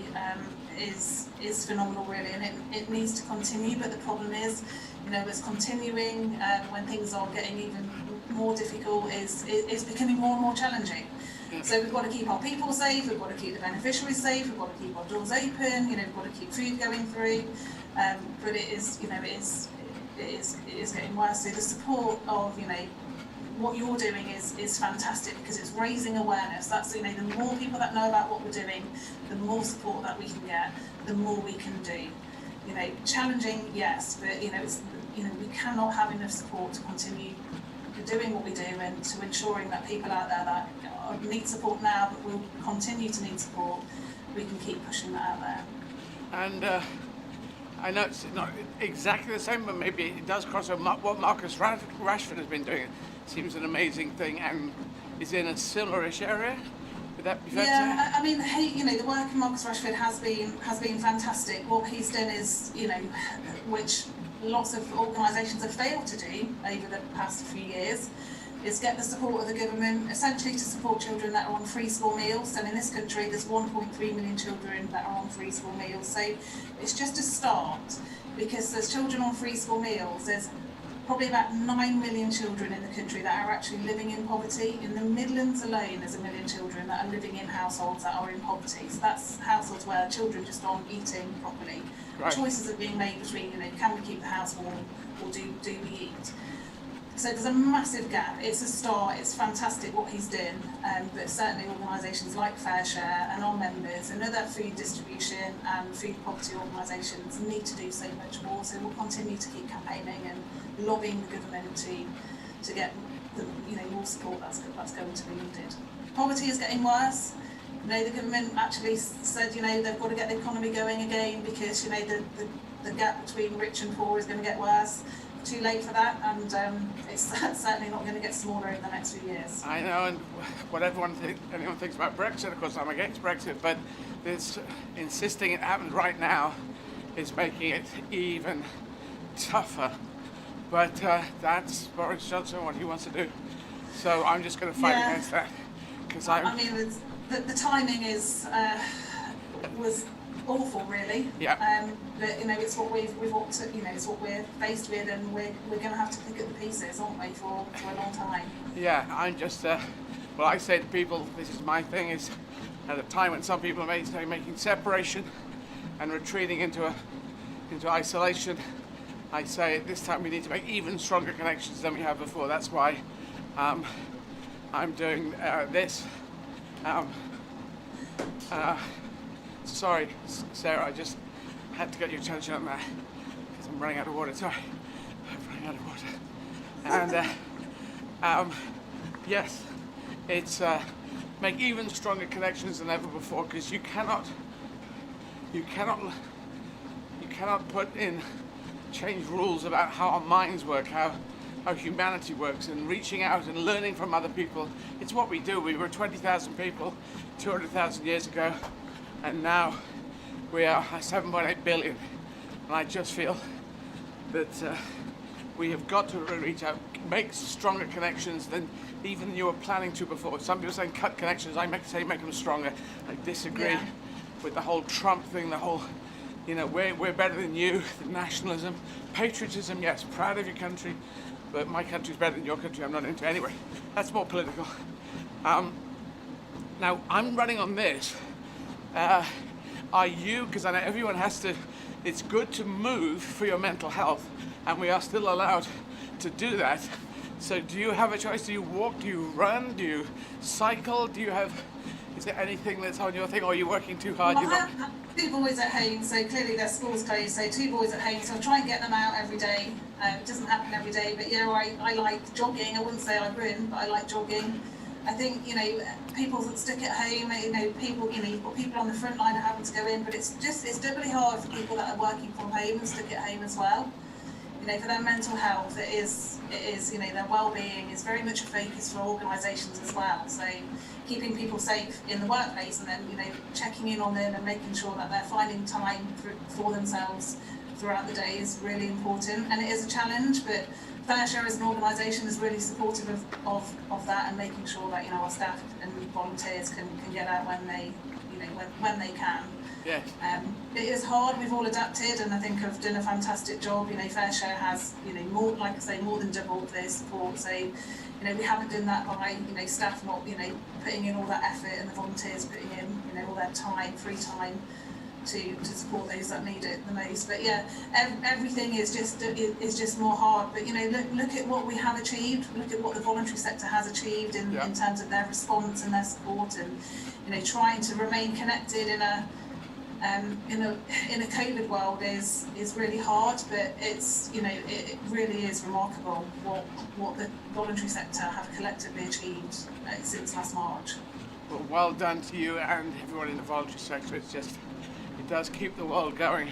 is phenomenal really, and it needs to continue. But the problem is, you know, it's continuing when things are getting even more difficult, is becoming more and more challenging. So we've got to keep our people safe, we've got to keep the beneficiaries safe, we've got to keep our doors open, you know, we've got to keep food going through, but it is, you know, it is getting worse. So the support of, you know, what you're doing is fantastic, because it's raising awareness. That's, you know, the more people that know about what we're doing, the more support that we can get, the more we can do. You know, challenging, yes, but you know, it's, you know, we cannot have enough support to continue doing what we do, and to ensuring that people out there that need support now but will continue to need support, we can keep pushing that out there. And I know it's not exactly the same, but maybe it does cross over what Marcus Rashford has been doing. It seems an amazing thing, and is in a similar-ish area. Would that be fair to say? Yeah, I mean, you know, the work of Marcus Rashford has been fantastic. What he's done is, you know, which lots of organisations have failed to do over the past few years, is get the support of the government, essentially to support children that are on free school meals. And in this country, there's 1.3 million children that are on free school meals. So it's just a start, because there's children on free school meals. There's probably about 9 million children in the country that are actually living in poverty. In the Midlands alone, there's 1 million children that are living in households that are in poverty. So that's households where children just aren't eating properly. Right. Choices are being made between, you know, can we keep the house warm, or do we eat? So there's a massive gap. It's a start, it's fantastic what he's done, but certainly organisations like Fair Share and our members and other food distribution and food poverty organisations need to do so much more. So we'll continue to keep campaigning and lobbying the government to get the, you know, more support that's going to be needed. Poverty is getting worse. You know, the government actually said, you know, they've got to get the economy going again, because, you know, the gap between rich and poor is going to get worse. too late for that, and it's certainly not going to get smaller in the next few years. I know, and what anyone thinks about Brexit, of course I'm against Brexit, but this insisting it happens right now is making it even tougher. But that's Boris Johnson, what he wants to do. So I'm just going to fight against that. Because I mean, the timing was awful, really. Yeah. But you know, it's what it's what we're faced with, and we're going to have to pick up the pieces, aren't we, for a long time. Yeah, I'm just. Well, I say to people, this is my thing: is at a time when some people are making separation and retreating into isolation. I say at this time we need to make even stronger connections than we have before. That's why I'm doing this. Sorry, Sarah, I just had to get your attention on that because I'm running out of water. Sorry, I'm running out of water. And yes, it's make even stronger connections than ever before, because you cannot put in change rules about how our minds work, how humanity works, and reaching out and learning from other people. It's what we do. We were 20,000 people 200,000 years ago, and now we are 7.8 billion. And I just feel that we have got to reach out, make stronger connections than even you were planning to before. Some people saying cut connections, I say make them stronger. I disagree with the whole Trump thing, the whole, you know, we're better than you, the nationalism, patriotism, yes, proud of your country, but my country's better than your country, I'm not into it. Anyway, that's more political. Now, I'm running on this. Are you, because I know everyone has to, it's good to move for your mental health, and we are still allowed to do that. So do you have a choice? Do you walk? Do you run? Do you cycle? Do you have, is there anything that's on your thing, or are you working too hard? Well, I have 2 boys at home, so clearly their school's closed, so 2 boys at home, so I try and get them out every day. It doesn't happen every day, but you know, I like jogging. I wouldn't say I run, but I like jogging. I think, you know, people that stick at home, you know, you've got people on the front line are having to go in, but it's doubly hard for people that are working from home and stick at home as well. You know, for their mental health, it is, you know, their well-being is very much a focus for organisations as well. So keeping people safe in the workplace, and then, you know, checking in on them and making sure that they're finding time for themselves throughout the day is really important. And it is a challenge, but Fair Share as an organisation is really supportive of that, and making sure that, you know, our staff and volunteers can get out when they, you know, when they can. Yeah. It is hard. We've all adapted, and I think have done a fantastic job. You know, Fair Share has, you know, more, like I say, more than doubled their support. So, you know, we haven't done that by, you know, staff not, you know, putting in all that effort, and the volunteers putting in, you know, all their time, free time, to support those that need it the most. But yeah, everything is just more hard. But you know, look at what we have achieved. Look at what the voluntary sector has achieved in terms of their response and their support, and you know, trying to remain connected in a COVID world is really hard. But it's, you know, it really is remarkable what the voluntary sector have collectively achieved since last March. Well done to you and everyone in the voluntary sector. It's just, it does keep the world going,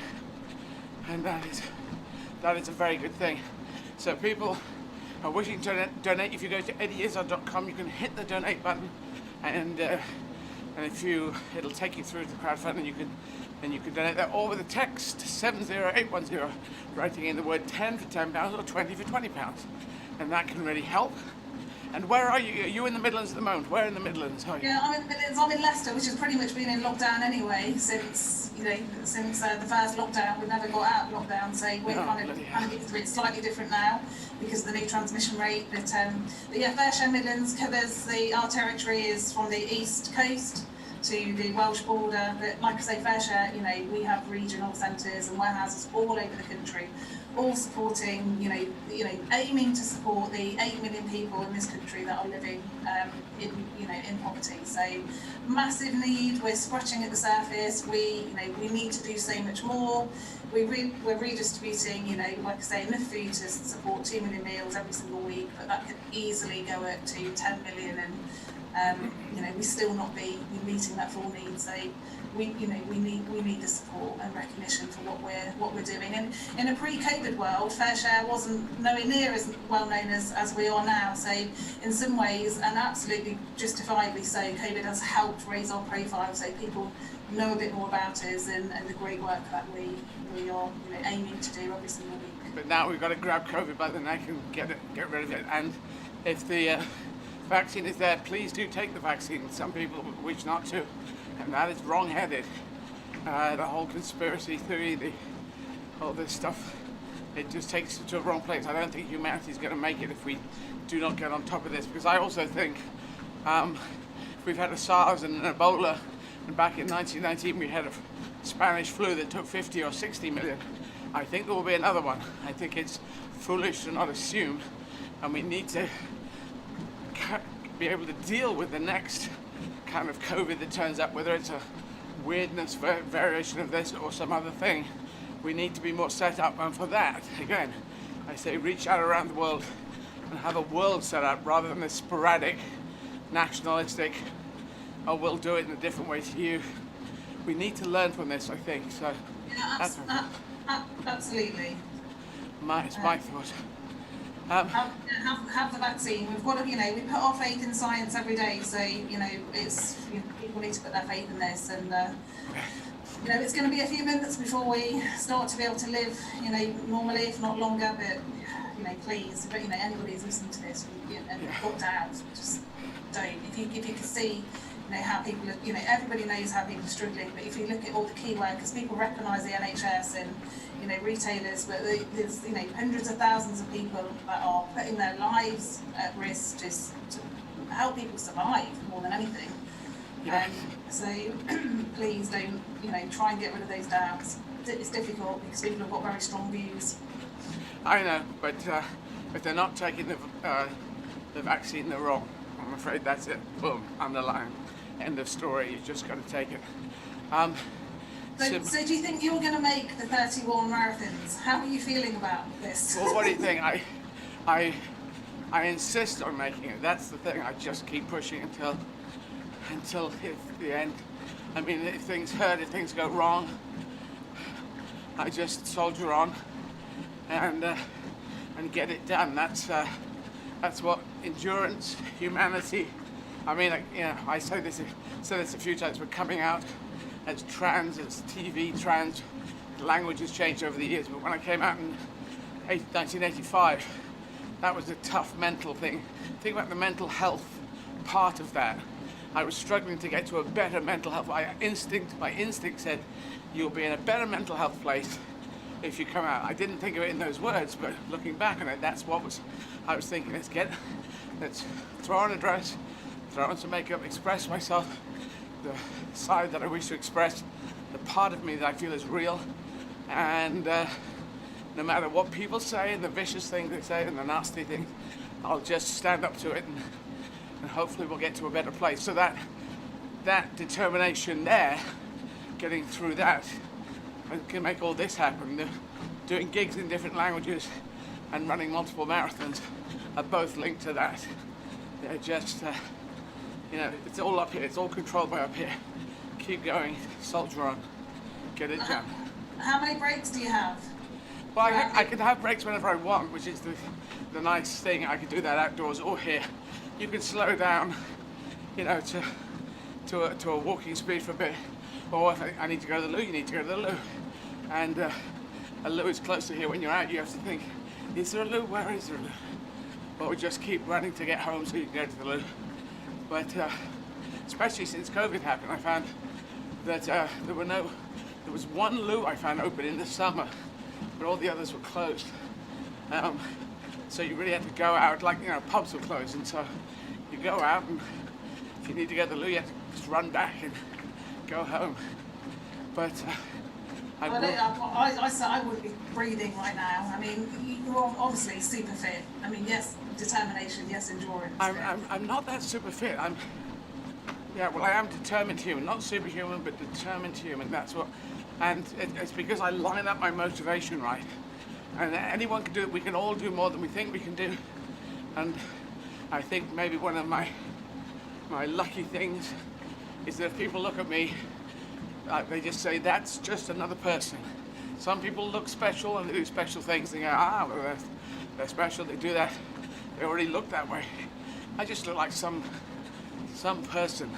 and that is a very good thing. So people are wishing to donate. If you go to eddieizzard.com, you can hit the donate button, and if it'll take you through to the crowdfunding, and you can donate that, or with a text 70810, writing in the word 10 for £10 or 20 for £20, and that can really help. And where are you? Are you in the Midlands at the moment? Where in the Midlands are you? Yeah, I'm in the Midlands. I'm in Leicester, which has pretty much been in lockdown anyway since the first lockdown. We've never got out of lockdown, so we're kind of it's slightly different now because of the new transmission rate. But yeah, Fair Share Midlands covers our territory is from the east coast to the Welsh border. But like I say, Fair Share, you know, we have regional centres and warehouses all over the country, all supporting, you know, aiming to support the 8 million people in this country that are living in poverty. So massive need. We're scratching at the surface. We need to do so much more. We're redistributing, you know, like I say, enough food to support 2 million meals every single week, but that could easily go up to 10 million we still not be meeting that full need. So we need the support and recognition for what we're doing. And in a pre-COVID world, Fair Share wasn't nowhere near as well known as we are now. So in some ways, and absolutely justifiably so, COVID has helped raise our profile so people know a bit more about us and the great work that we are aiming to do every single week. But now we've got to grab COVID by the neck and get rid of it. And if the vaccine is there, please do take the vaccine. Some people wish not to, and that is wrong-headed. The whole conspiracy theory, all this stuff, it just takes it to a wrong place. I don't think humanity is going to make it if we do not get on top of this, because I also think we've had a SARS and an Ebola, and back in 1919 we had a Spanish flu that took 50 or 60 million. I think there will be another one. I think it's foolish to not assume, and we need to be able to deal with the next kind of COVID that turns up, whether it's a weirdness variation of this or some other thing. We need to be more set up, and for that, again, I say reach out around the world and have a world set up rather than this sporadic, nationalistic, oh, we'll do it in a different way to you. We need to learn from this, I think. So yeah, absolutely. It's my thought. Have the vaccine. We've got to, we put our faith in science every day. So people need to put their faith in this, and it's going to be a few minutes before we start to be able to live, normally, if not longer. But please, but anybody who's listening to this and got doubts, just don't. If you can see, how people are, everybody knows how people are struggling. But if you look at all the key workers, people recognise the NHS and retailers, but there's hundreds of thousands of people that are putting their lives at risk just to help people survive more than anything. So please don't try and get rid of those doubts. It's difficult because people have got very strong views. I know, but if they're not taking the vaccine, they're wrong. I'm afraid that's it. Boom, underline, end of story. You just got to take it. So do you think you're going to make the 31 marathons? How are you feeling about this? Well, what do you think? I insist on making it. That's the thing. I just keep pushing until the end. I mean, if things hurt, if things go wrong, I just soldier on and get it done. That's what endurance, humanity. I mean, I say this a few times. We're coming out as trans, as TV trans. The language has changed over the years, but when I came out in 1985, that was a tough mental thing. Think about the mental health part of that. I was struggling to get to a better mental health. My instinct said, you'll be in a better mental health place if you come out. I didn't think of it in those words, but looking back on it, that's what I was thinking. Let's throw on a dress, throw on some makeup, express myself, the side that I wish to express, the part of me that I feel is real, and no matter what people say and the vicious thing they say and the nasty thing, I'll just stand up to it and hopefully we'll get to a better place. So that determination there, getting through that, can make all this happen. Doing gigs in different languages and running multiple marathons are both linked to that. They're just, it's all up here. It's all controlled by up here. Keep going, soldier on, get it done. How many breaks do you have? Well, I can have breaks whenever I want, which is the nice thing. I can do that outdoors or here. You can slow down, to a walking speed for a bit. Or if I need to go to the loo, you need to go to the loo. And a loo is close to here. When you're out, you have to think, is there a loo? Where is there a loo? Or we just keep running to get home so you can go to the loo. But especially since COVID happened, I found that there was one loo I found open in the summer, but all the others were closed. So you really had to go out, pubs were closed, and so you go out, and if you need to go to the loo, you have to just run back and go home. But I wouldn't be breathing right now. I mean, you're obviously super fit. I mean, yes, determination, yes, endurance. I'm not that super fit. I am determined human, not superhuman, but determined human. That's what, and it's because I line up my motivation right. And anyone can do it. We can all do more than we think we can do. And I think maybe one of my my lucky things is that if people look at me, they just say, that's just another person. Some people look special and they do special things. They go, well, they're special, they do that. They already look that way. I just look like some person.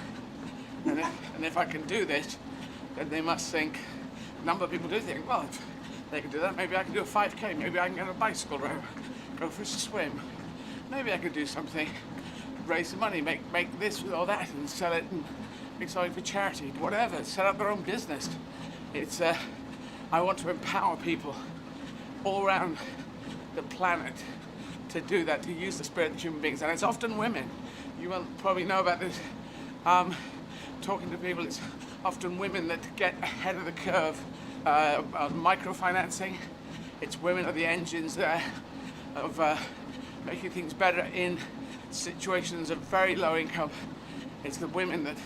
And if I can do this, then they must think, a number of people do think, well, if they can do that, maybe I can do a 5K, maybe I can get a bicycle ride, go for a swim. Maybe I could do something, raise some money, make this or that and sell it and make something for charity, whatever, set up their own business. It's, I want to empower people all around the planet to do that, to use the spirit of human beings. And it's often women. You will probably know about this. Talking to people, it's often women that get ahead of the curve on microfinancing. It's women are the engines there of making things better in situations of very low income. It's the women that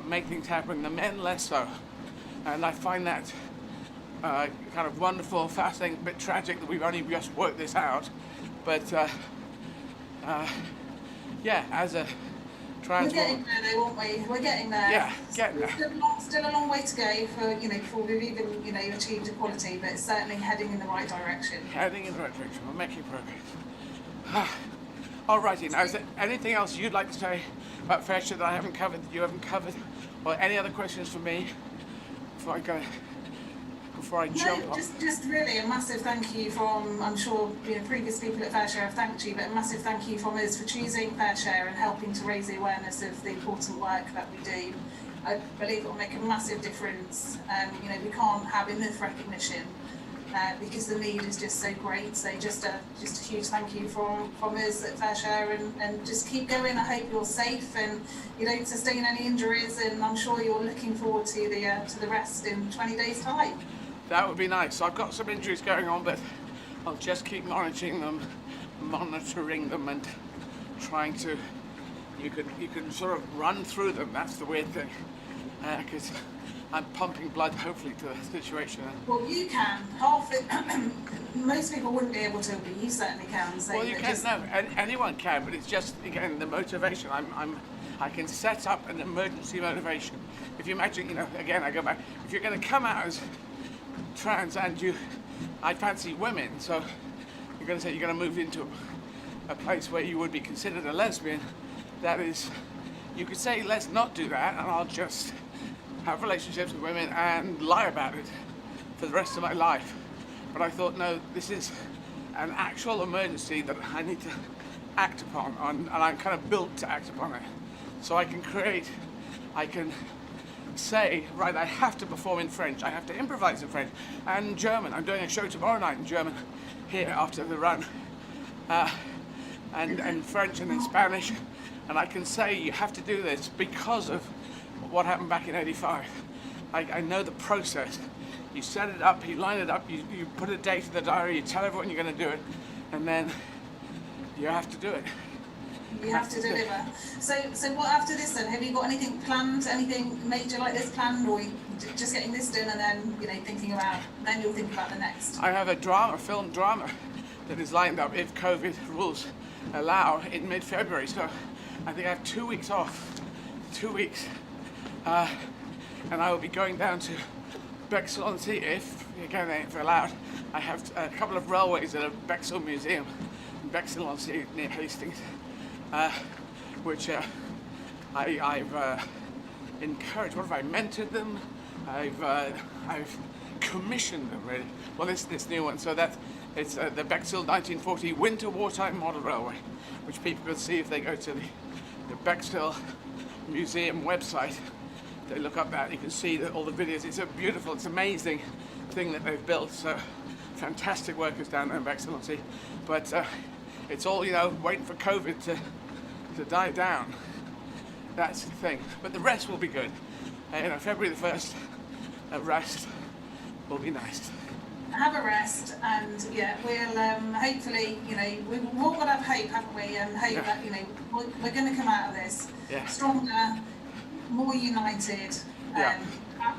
make things happen, the men less so. And I find that kind of wonderful, fascinating, a bit tragic that we've only just worked this out. But yeah, as a trans We're getting there though, aren't we? We're getting there. Yeah, getting there. Still a long way to go for, before we've even, achieved equality, but it's certainly heading in the right direction. Heading in the right direction. We're making progress. Alrighty, now is there anything else you'd like to say about fair share that I haven't covered, that you haven't covered? Or any other questions for me before I jump off? Just really a massive thank you from, I'm sure previous people at Fair Share have thanked you, but a massive thank you from us for choosing Fair Share and helping to raise the awareness of the important work that we do. I believe it will make a massive difference. We can't have enough recognition because the need is just so great. So just a huge thank you from us at Fair Share, and just keep going. I hope you're safe and you don't sustain any injuries, and I'm sure you're looking forward to the rest in 20 days' time. That would be nice. So I've got some injuries going on, but I'll just keep monitoring them and trying to, you can sort of run through them. That's the weird thing, because I'm pumping blood hopefully to the situation. Well, you can. Most people wouldn't be able to, but you certainly can. So well, you can, no, anyone can, but it's just, again, the motivation. I can set up an emergency motivation. If you imagine, again, I go back, if you're going to come out as trans and I fancy women, so you're going to say you're going to move into a place where you would be considered a lesbian. That is, you could say, let's not do that, and I'll just have relationships with women and lie about it for the rest of my life. But I thought, no, this is an actual emergency that I need to act upon, and I'm kind of built to act upon it. So I can say, right, I have to perform in French, I have to improvise in French, and German. I'm doing a show tomorrow night in German here after the run, and French and in Spanish, and I can say you have to do this because of what happened back in '85. I know the process. You set it up, you line it up, you put a date in the diary, you tell everyone you're going to do it, and then you have to do it. You have to deliver. So what after this then? Have you got anything planned, anything major like this planned, or just getting this done and then then you'll think about the next? I have a film drama that is lined up if COVID rules allow in mid-February. So I think I have 2 weeks off, 2 weeks, and I will be going down to Bexhill-on-Sea if allowed. I have a couple of railways at a Bexhill museum in Bexhill-on-Sea near Hastings. Which I've encouraged. What have I mentored them? I've commissioned them really. Well, this new one. So it's the Bexhill 1940 Winter Wartime Model Railway, which people can see if they go to the Bexhill Museum website. They look up that, you can see all the videos. It's a beautiful, it's amazing thing that they've built. So fantastic workers down there in Bexhill-on-Sea. But it's all, waiting for COVID to die down. That's the thing. But the rest will be good. February the 1st, a rest will be nice. Have a rest, and we'll hopefully, we've all got to have hope, haven't we? And hope that, we're going to come out of this stronger, more united.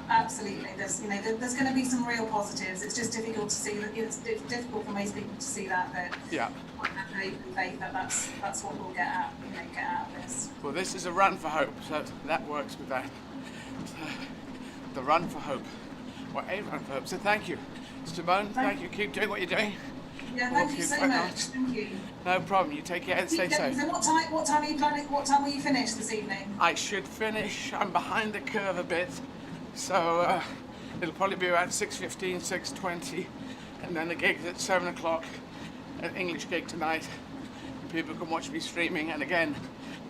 Absolutely. There's going to be some real positives. It's just difficult to see that. It's difficult for most people to see that. But I have hope and faith that that's what we'll get out of this. Well, this is a run for hope, so that works with that. So, the run for hope. Well, a run for hope. So thank you. Simone, thank you. Keep doing what you're doing. Yeah, thank you so much. Thank you. No problem. You take care and stay safe. So what time are you planning? What time will you finish this evening? I should finish. I'm behind the curve a bit, so it'll probably be about 6:15, 6:20, and then the gig's at 7 o'clock. An English gig tonight. People can watch me streaming, and again,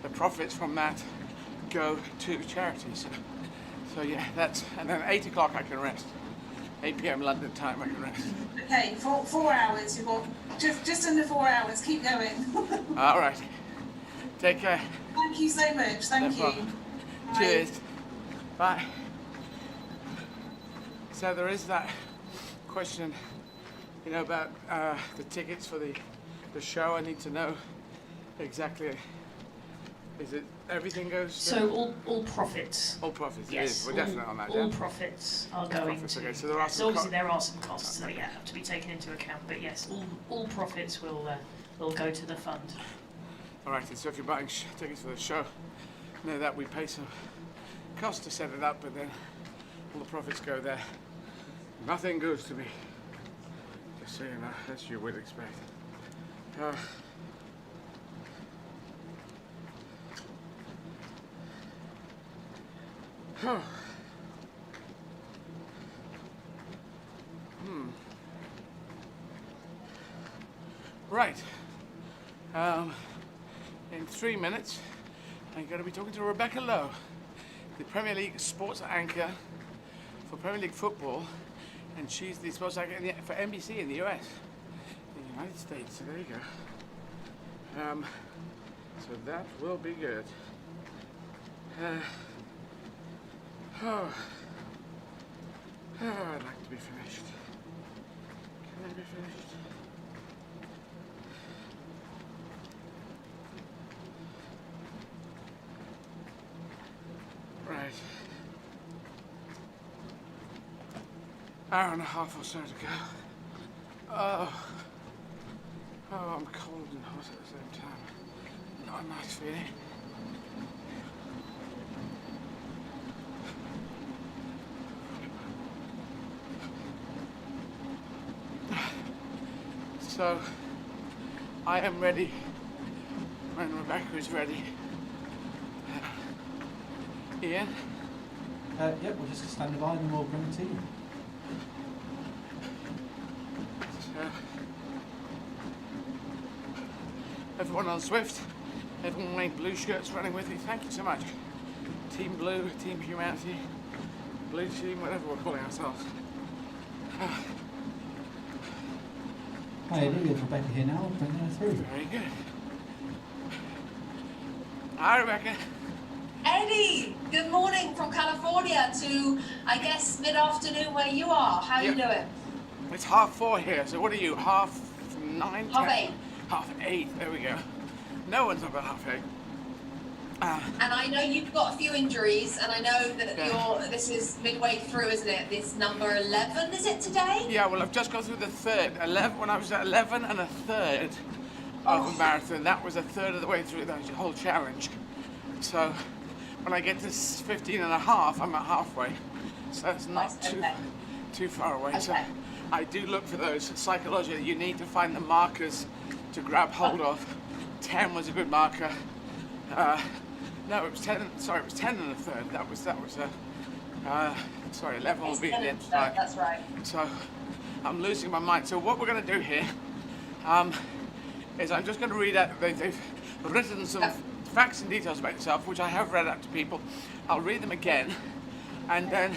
the profits from that go to charities. So yeah, that's, and then 8 o'clock I can rest. 8 p.m. London time I can rest. Okay, 4 hours. You've got just under 4 hours. Keep going. All right. Take care. Thank you so much. Thank you. Bye. Cheers. Bye. So there is that question, you know, about the tickets for the show. I need to know exactly. Is it everything goes? So all profits. All profits. Yes, It is. We're definitely on that. All profits are going profits, to. okay, so there are some obviously there are some costs that have to be taken into account, but yes, all profits will go to the fund. All right. And so if you're buying tickets for the show, know that we pay some cost to set it up, but then all the profits go there. Nothing goes to me. Just so you know, as you would expect. Right. In 3 minutes, I'm going to be talking to Rebecca Lowe, the Premier League sports anchor for Premier League football, and she's the sports anchor for NBC in the US, in the United States. So there you go. So that will be good. I'd like to be finished. Can I be finished? Right. Hour and a half or so to go. Oh, I'm cold and hot at the same time. Not a nice feeling. So, I am ready when Rebecca is ready. Ian? Yep, we'll just stand by and we'll bring it to you. So, everyone on Swift, everyone wearing blue shirts running with me, thank you so much. Team Blue, Team Humanity, Blue Team, whatever we're calling ourselves. Hi Eddie, we have Rebecca here now, bring her through. Very good. Hi Rebecca. Eddie, good morning from California to, I guess, mid-afternoon where you are. How are you doing? It's 4:30 here, so what are you, 9:30? 8:30. 8:30, there we go. No one's up at 8:30. And I know you've got a few injuries, and I know that this is midway through, isn't it? This number 11, is it today? Yeah, well, I've just gone through the third. 11, when I was at 11 and a third of a marathon, that was a third of the way through the whole challenge. So when I get to 15 and a half, I'm at halfway. So it's not too far away. Okay. So I do look for those psychologically. You need to find the markers to grab hold of. 10 was a good marker. No, it was 10. Sorry, it was 10 and a third. That was. Sorry, 11 will be the end. That's right. So I'm losing my mind. So what we're going to do here is I'm just going to read out. They've written some facts and details about yourself, which I have read out to people. I'll read them again, and then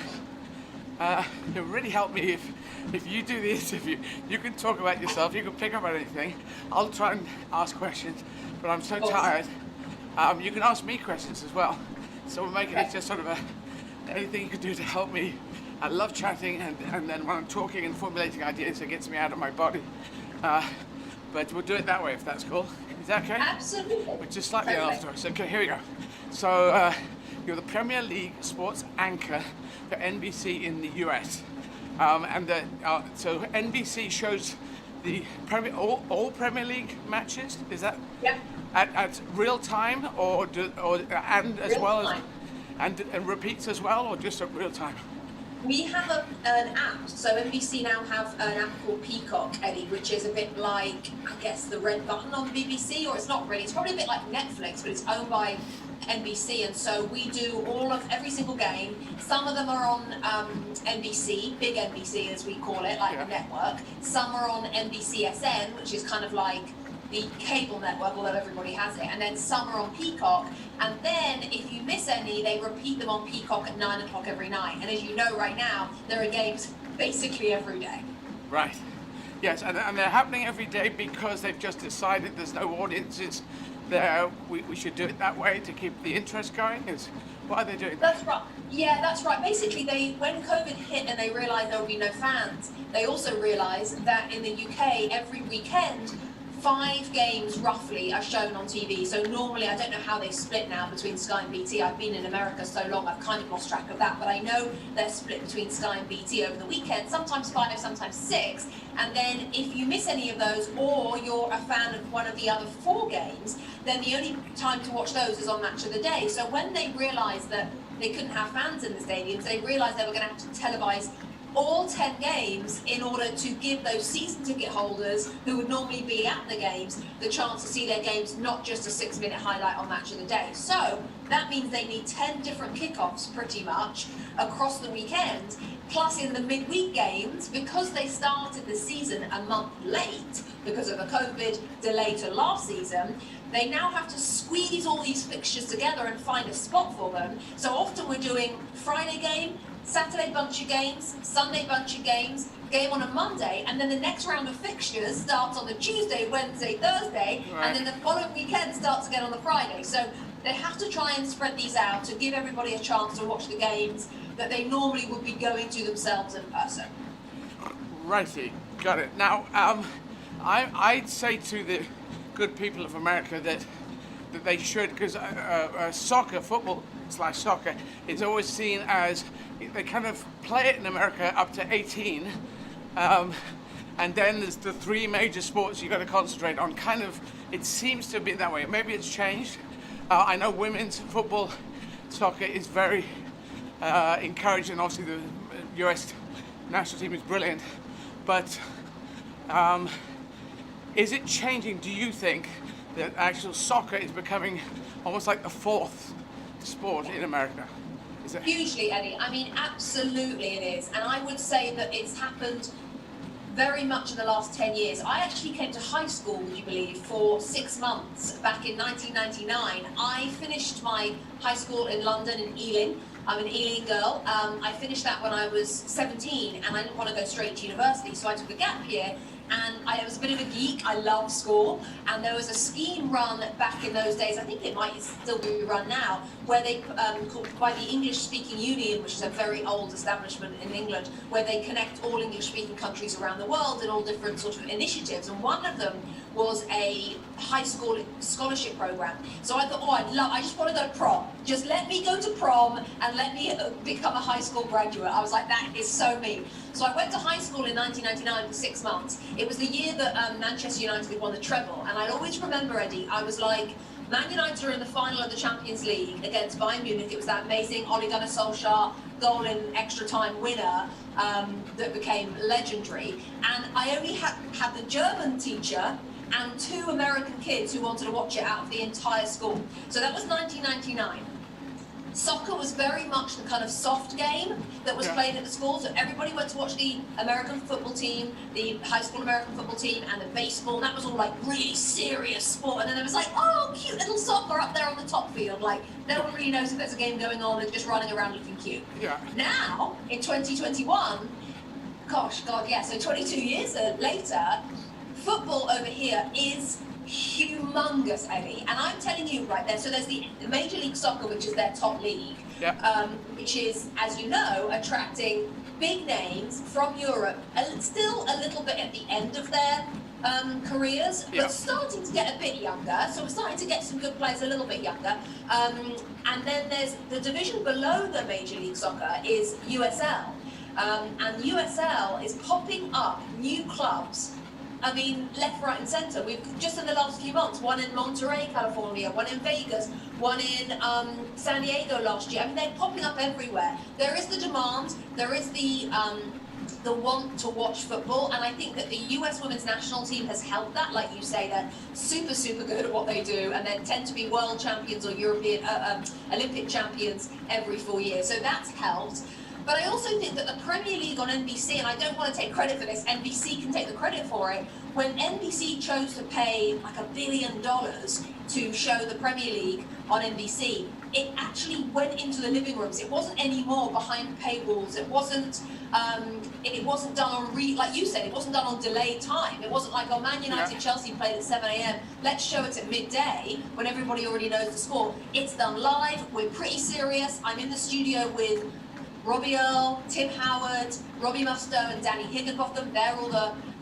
it would really help me if you do the interview. You can talk about yourself. You can pick up on anything. I'll try and ask questions, but I'm so tired. You can ask me questions as well. So we're making it just sort of anything you can do to help me. I love chatting, and then when I'm talking and formulating ideas, it gets me out of my body. But we'll do it that way if that's cool. Is that okay? Absolutely. But just slightly afterwards. Okay, here we go. So you're the Premier League sports anchor for NBC in the US. So NBC shows the all Premier League matches, is that? Yep. at real time, or and as Real well time. as and repeats as well, or just at real time? We have an app, so NBC now have an app called Peacock, Eddie, which is a bit like, I guess, the red button on BBC, or it's not really, it's probably a bit like Netflix, but it's owned by NBC, and so we do every single game. Some of them are on NBC, big NBC as we call it, like the network. Some are on NBCSN, which is kind of like the cable network, although everybody has it, and then some are on Peacock, and then if you miss any, they repeat them on Peacock at 9 o'clock every night, and as you know right now, there are games basically every day. Right. Yes, and they're happening every day because they've just decided there's no audiences there. We should do it that way to keep the interest going. Why are they doing that? That's right. Yeah, that's right. Basically, when COVID hit and they realised there would be no fans, they also realised that in the UK, every weekend, 5 games roughly are shown on TV. So normally, I don't know how they split now between Sky and BT. I've been in America so long, I've kind of lost track of that. But I know they're split between Sky and BT over the weekend, sometimes 5, sometimes 6. And then if you miss any of those, or you're a fan of one of the other 4 games, then the only time to watch those is on Match of the Day. So when they realised that they couldn't have fans in the stadiums, they realised they were going to have to televise all 10 games in order to give those season ticket holders who would normally be at the games the chance to see their games, not just a 6-minute highlight on Match of the Day. So that means they need 10 different kickoffs pretty much across the weekend. Plus in the midweek games, because they started the season a month late because of a COVID delay to last season, they now have to squeeze all these fixtures together and find a spot for them. So often we're doing Friday game, Saturday bunch of games, Sunday bunch of games, game on a Monday, and then the next round of fixtures starts on the Tuesday, Wednesday, Thursday, and then the following weekend starts again on the Friday. So they have to try and spread these out to give everybody a chance to watch the games that they normally would be going to themselves in person. Righty, got it. Now, I'd say to the good people of America that they should, because football/soccer, is always seen as, they kind of play it in America up to 18, and then there's the 3 major sports you've got to concentrate on. Kind of, it seems to be that way. Maybe it's changed. I know women's soccer is very encouraging. Obviously, the US national team is brilliant, but is it changing? Do you think that actual soccer is becoming almost like the 4th sport in America? Is it hugely, Eddie? I mean, absolutely it is, and I would say that it's happened very much in the last 10 years. I actually came to high school, would you believe, for 6 months back in 1999. I finished my high school in London, in Ealing. I'm an Ealing girl. I finished that when I was 17, and I didn't want to go straight to university, so I took a gap year. And I was a bit of a geek. I loved school, and there was a scheme run back in those days. I think it might still be run now, where they called by the English-speaking Union, which is a very old establishment in England, where they connect all English-speaking countries around the world in all different sort of initiatives. And one of them was a high school scholarship program. So I thought, I just want to go to prom. Just let me go to prom and let me become a high school graduate. I was like, that is so me. So I went to high school in 1999 for 6 months. It was the year that Manchester United won the treble. And I always remember, Eddie, I was like, Man United are in the final of the Champions League against Bayern Munich. It was that amazing Ole Gunnar Solskjaer goal in extra time winner that became legendary. And I only had the German teacher and 2 American kids who wanted to watch it out of the entire school. So that was 1999. Soccer was very much the kind of soft game that was played at the school. So everybody went to watch the American football team, the high school American football team, and the baseball. And that was all like really serious sport. And then there was like, oh, cute little soccer up there on the top field. Like, no one really knows if there's a game going on. They're just running around looking cute. Yeah. Now, in 2021, so 22 years later, football over here is humongous, Eddie, and I'm telling you right there. So there's the Major League Soccer, which is their top league, which is, as you know, attracting big names from Europe, and still a little bit at the end of their careers, but starting to get a bit younger. So we're starting to get some good players a little bit younger. And then there's the division below the Major League Soccer is USL, and USL is popping up new clubs I mean, left, right, and centre. We've just in the last few months, one in Monterey, California, one in Vegas, one in San Diego last year. I mean, they're popping up everywhere. There is the demand, there is the want to watch football, and I think that the US women's national team has helped that. Like you say, they're super, super good at what they do, and they tend to be world champions or European, Olympic champions every 4 years. So that's helped. But I also think that the Premier League on NBC, and I don't want to take credit for this, NBC can take the credit for it, when NBC chose to pay like $1 billion to show the Premier League on NBC, it actually went into the living rooms. It wasn't anymore behind paywalls. It wasn't done on, like you said, it wasn't done on delayed time. It wasn't like, oh, Man United, Chelsea played at 7 a.m. Let's show it at midday when everybody already knows the score. It's done live. We're pretty serious. I'm in the studio with Robbie Earle, Tim Howard, Robbie Mustoe, and Danny Higginbotham. They're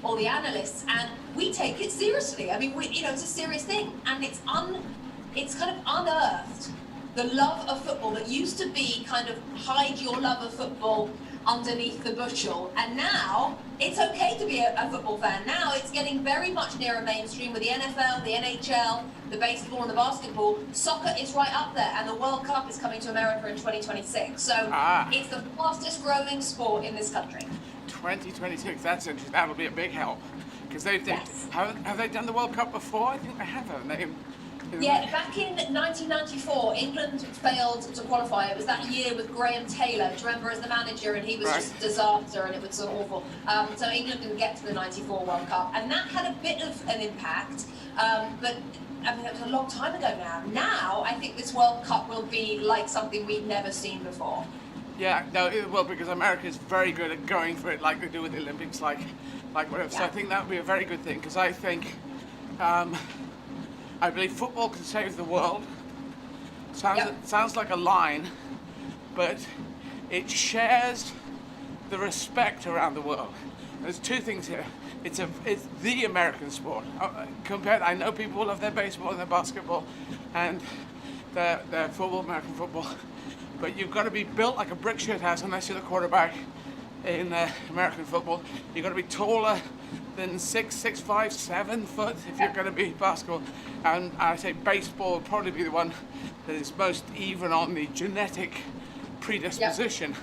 all the analysts, and we take it seriously. I mean, it's a serious thing, and it's kind of unearthed the love of football that used to be kind of hide your love of football underneath the bushel, and now it's okay to be a football fan. Now it's getting very much nearer mainstream with the NFL, the NHL, the baseball and the basketball. Soccer is right up there, and the World Cup is coming to America in 2026. So it's the fastest growing sport in this country. 2026, that's interesting. That'll be a big help. Because have they done the World Cup before? I think they have, haven't they? Yeah, back in 1994, England failed to qualify. It was that year with Graham Taylor, do you remember, as the manager, and he was just a disaster, and it was so awful. So England didn't get to the 94 World Cup, and that had a bit of an impact, but I mean, it was a long time ago now. Now, I think this World Cup will be like something we've never seen before. Yeah, no, it will, because America is very good at going for it, like they do with the Olympics, like whatever. Yeah. So I think that would be a very good thing, because I think, I believe football can save the world. Sounds like a line, but it shares the respect around the world. There's two things here. It's the American sport. I know people love their baseball and their basketball and their football, American football, but you've got to be built like a brick shit house unless you're the quarterback in American football. You've got to be taller than 6'5", 7 foot if you're going to be basketball. And I say baseball would probably be the one that is most even on the genetic predisposition. Yep.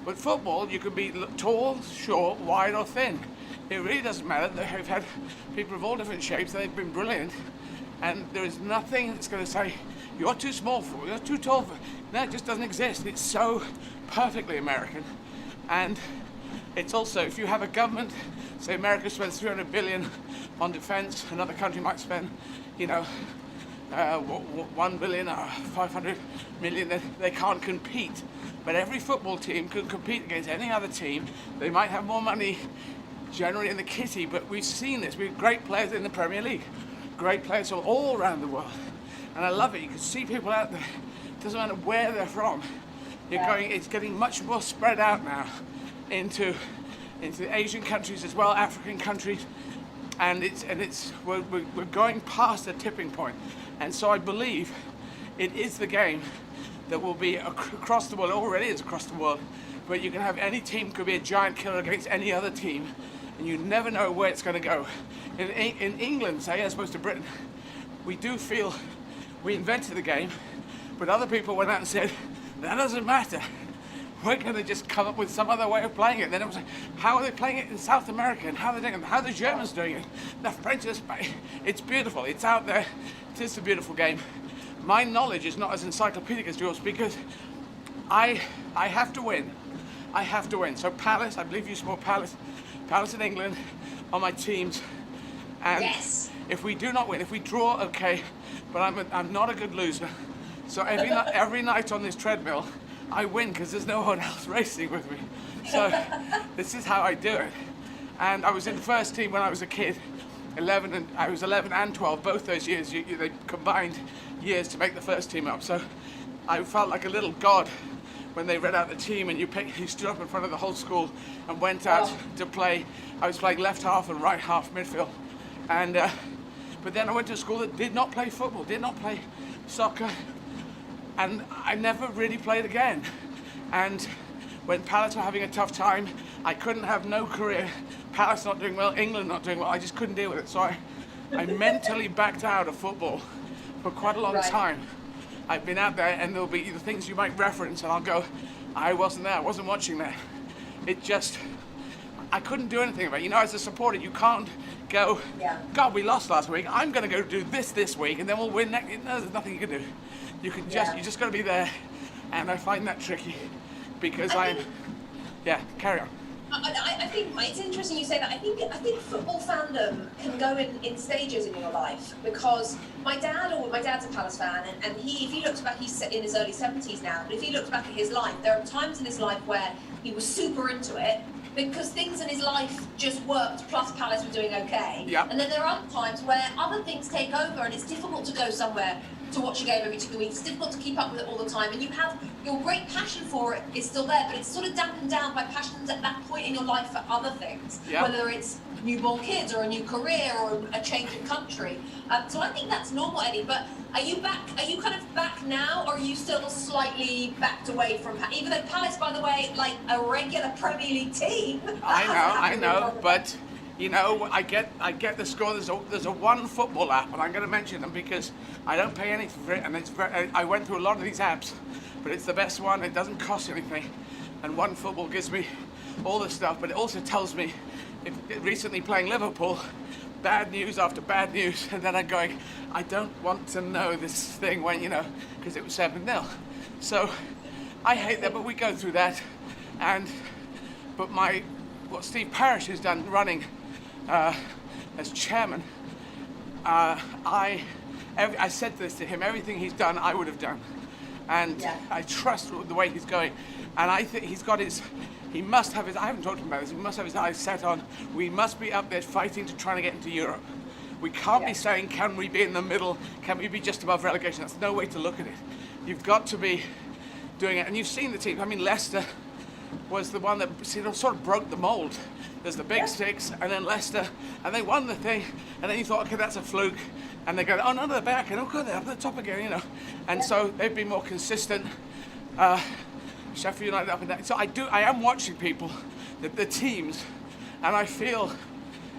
But football, you can be tall, short, wide or thin. It really doesn't matter. They've had people of all different shapes. They've been brilliant. And there is nothing that's going to say, you're too small for it, you're too tall for it. No, it just doesn't exist. It's so perfectly American. And it's also, if you have a government, say America spends $300 billion on defense, another country might spend, $1 billion or $500 million, then they can't compete. But every football team can compete against any other team. They might have more money generally in the kitty, but we've seen this. We have great players in the Premier League, great players from all around the world. And I love it. You can see people out there. It doesn't matter where they're from. It's getting much more spread out now into Asian countries as well, African countries, and we're going past a tipping point. And so I believe it is the game that will be across the world. It already is across the world, but you can have any team could be a giant killer against any other team, and you never know where it's going to go. In England, say, as opposed to Britain, we do feel we invented the game, but other people went out and said, that doesn't matter. We're going to just come up with some other way of playing it. Then it was like, how are they playing it in South America? And how are they doing it? How are the Germans doing it? The French, it's beautiful. It's out there. It is a beautiful game. My knowledge is not as encyclopedic as yours because I have to win. I have to win. So Palace, I believe you support Palace in England are my teams. And if we do not win, if we draw, okay, but I'm not a good loser. So every night on this treadmill, I win because there's no one else racing with me. So this is how I do it. And I was in the first team when I was a kid, I was 11 and 12, both those years. They combined years to make the first team up. So I felt like a little god when they read out the team and you stood up in front of the whole school and went out to play. I was playing left half and right half midfield. And but then I went to a school that did not play football, did not play soccer. And I never really played again. And when Palace were having a tough time, I couldn't have no career Palace not doing well, England not doing well. I just couldn't deal with it. So I mentally backed out of football for quite a long time. I've been out there, and there'll be the things you might reference, and I'll go, I wasn't there, I wasn't watching that. It just, I couldn't do anything about it. You know, as a supporter, you can't go, God, we lost last week, I'm going to go do this week, and then we'll win next. No, there's nothing you can do. You can just, you just got to be there, and I find that tricky, because carry on. I think it's interesting you say that. I think football fandom can go in stages in your life, because my dad's a Palace fan, and he, if he looks back, he's in his early 70s now, but if he looks back at his life, there are times in his life where he was super into it because things in his life just worked, plus Palace were doing okay. Yep. And then there are other times where other things take over, and it's difficult to go somewhere to watch a game every 2 weeks. It's difficult to keep up with it all the time, and you have your great passion for it is still there, but it's sort of dampened down by passions at that point in your life for other things, whether it's newborn kids or a new career or a change of country. So I think that's normal, Eddie. But are you back? Are you kind of back now, or are you still slightly backed away from? Even though Palace, by the way, like a regular Premier League team. I know, but. You know, I get the score. There's a one football app, and I'm going to mention them because I don't pay anything for it, and I went through a lot of these apps, but it's the best one. It doesn't cost anything, and one football gives me all this stuff, but it also tells me, if recently playing Liverpool, bad news after bad news, and then I'm going, I don't want to know this thing when, you know, because it was 7-0. So I hate that, but we go through that, but what Steve Parish has done running as chairman, I said this to him, everything he's done I would have done, and I trust the way he's going, and I think he must have his, I haven't talked to him about this, he must have his eyes set on, we must be up there fighting to try to get into Europe. We can't be saying, can we be in the middle, can we be just above relegation? That's no way to look at it. You've got to be doing it, and you've seen the team. I mean, Leicester was the one that sort of broke the mold. There's the big six, and then Leicester, and they won the thing, and then you thought, okay, that's a fluke, and they go, oh no, they're back, and oh god, they're up at the top again, you know. And so they've been more consistent. Sheffield United up and down. So I am watching people, the teams, and I feel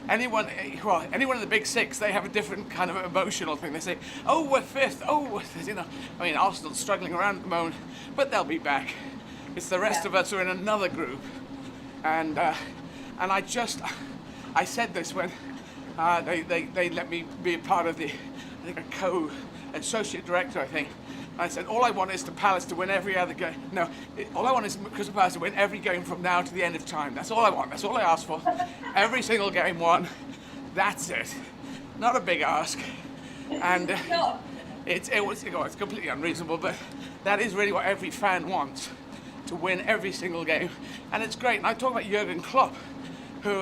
anyone in the big six, they have a different kind of emotional thing. They say, oh, we're fifth, you know. I mean, Arsenal's struggling around at the moment, but they'll be back. It's the rest of us who are in another group, and I said this when they let me be a part of a co-associate director, I think. I said, all I want is the Palace to win every other game. No, all I want is Crystal Palace to win every game from now to the end of time. That's all I want. That's all I ask for. Every single game won. That's it. Not a big ask. And it's completely unreasonable, but that is really what every fan wants. To win every single game, and it's great. And I talk about Jurgen Klopp, who,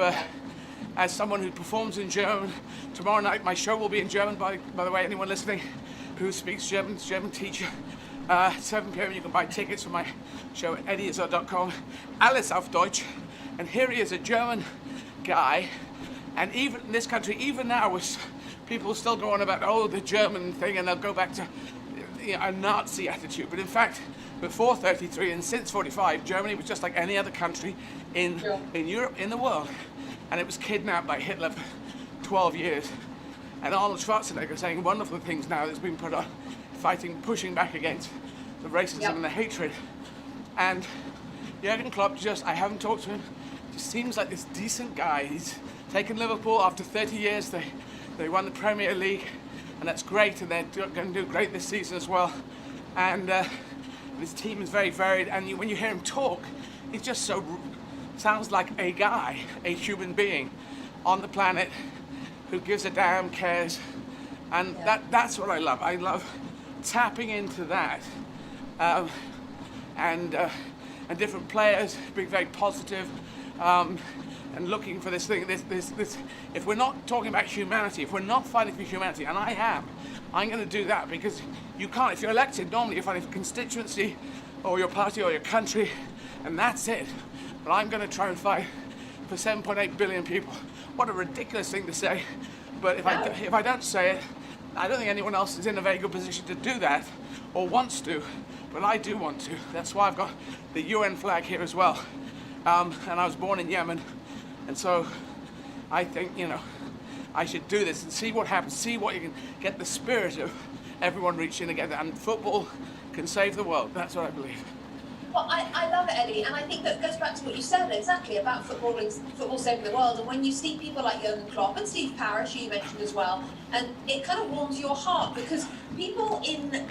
as someone who performs in German, tomorrow night my show will be in German. By the way, anyone listening who speaks German teacher, 7 p.m. you can buy tickets for my show at eddieizzard.com. Alles auf Deutsch, and here he is, a German guy, and even in this country, even now, people still go on about the German thing, and they'll go back to a Nazi attitude. But in fact, before 33 and since 45, Germany was just like any other country in Europe, in the world. And it was kidnapped by Hitler for 12 years. And Arnold Schwarzenegger saying wonderful things now that's been put on, pushing back against the racism and the hatred. And Jurgen Klopp I haven't talked to him, just seems like this decent guy. He's taken Liverpool after 30 years. They won the Premier League, and that's great, and they're going to do great this season as well. And his team is very varied, and when you hear him talk, he just sounds like a guy, a human being on the planet who gives a damn, cares, and that's what I love. I love tapping into that, and different players being very positive, and looking for this thing. This. If we're not talking about humanity, if we're not fighting for humanity, and I'm going to do that, because you can't. If you're elected, normally you're fighting for constituency, or your party, or your country, and that's it. But I'm going to try and fight for 7.8 billion people. What a ridiculous thing to say. But if I don't say it, I don't think anyone else is in a very good position to do that, or wants to. But I do want to. That's why I've got the UN flag here as well. And I was born in Yemen, and so I think, you know, I should do this and see what happens, see what you can get the spirit of everyone reaching together, and football can save the world. That's what I believe. Well, I love it, Eddie, and I think that goes back to what you said exactly about football saving the world. And when you see people like Jurgen Klopp and Steve Parish, you mentioned as well, and it kind of warms your heart, because people in,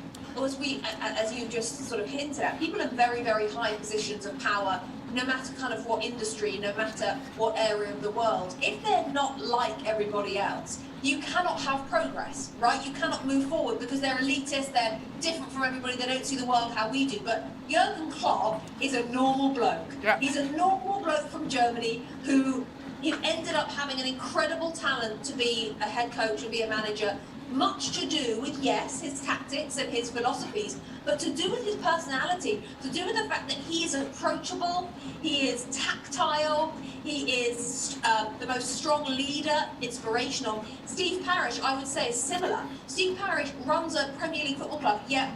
as you just sort of hinted at, people in very, very high positions of power, no matter kind of what industry, no matter what area of the world, if they're not like everybody else, you cannot have progress, right? You cannot move forward because they're elitist, they're different from everybody, they don't see the world how we do. But Jurgen Klopp is a normal bloke. Yeah. He's a normal bloke from Germany who ended up having an incredible talent to be a head coach and be a manager. Much to do with, yes, his tactics and his philosophies, but to do with his personality, to do with the fact that he is approachable, he is tactile, he is the most strong leader, inspirational. Steve Parish, I would say, is similar. Steve Parish runs a Premier League football club, yet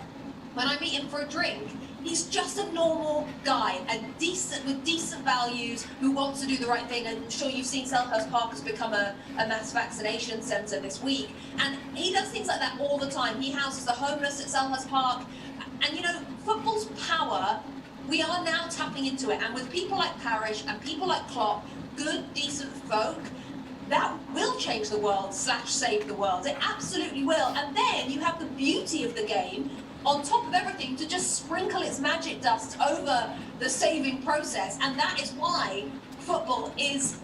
when I meet him for a drink, he's just a normal guy, with decent values, who wants to do the right thing. I'm sure you've seen Selhurst Park has become a mass vaccination centre this week. And he does things like that all the time. He houses the homeless at Selhurst Park. And, you know, football's power, we are now tapping into it. And with people like Parish and people like Klopp, good, decent folk, that will change the world / save the world. It absolutely will. And then you have the beauty of the game on top of everything to just sprinkle its magic dust over the saving process. And that is why football is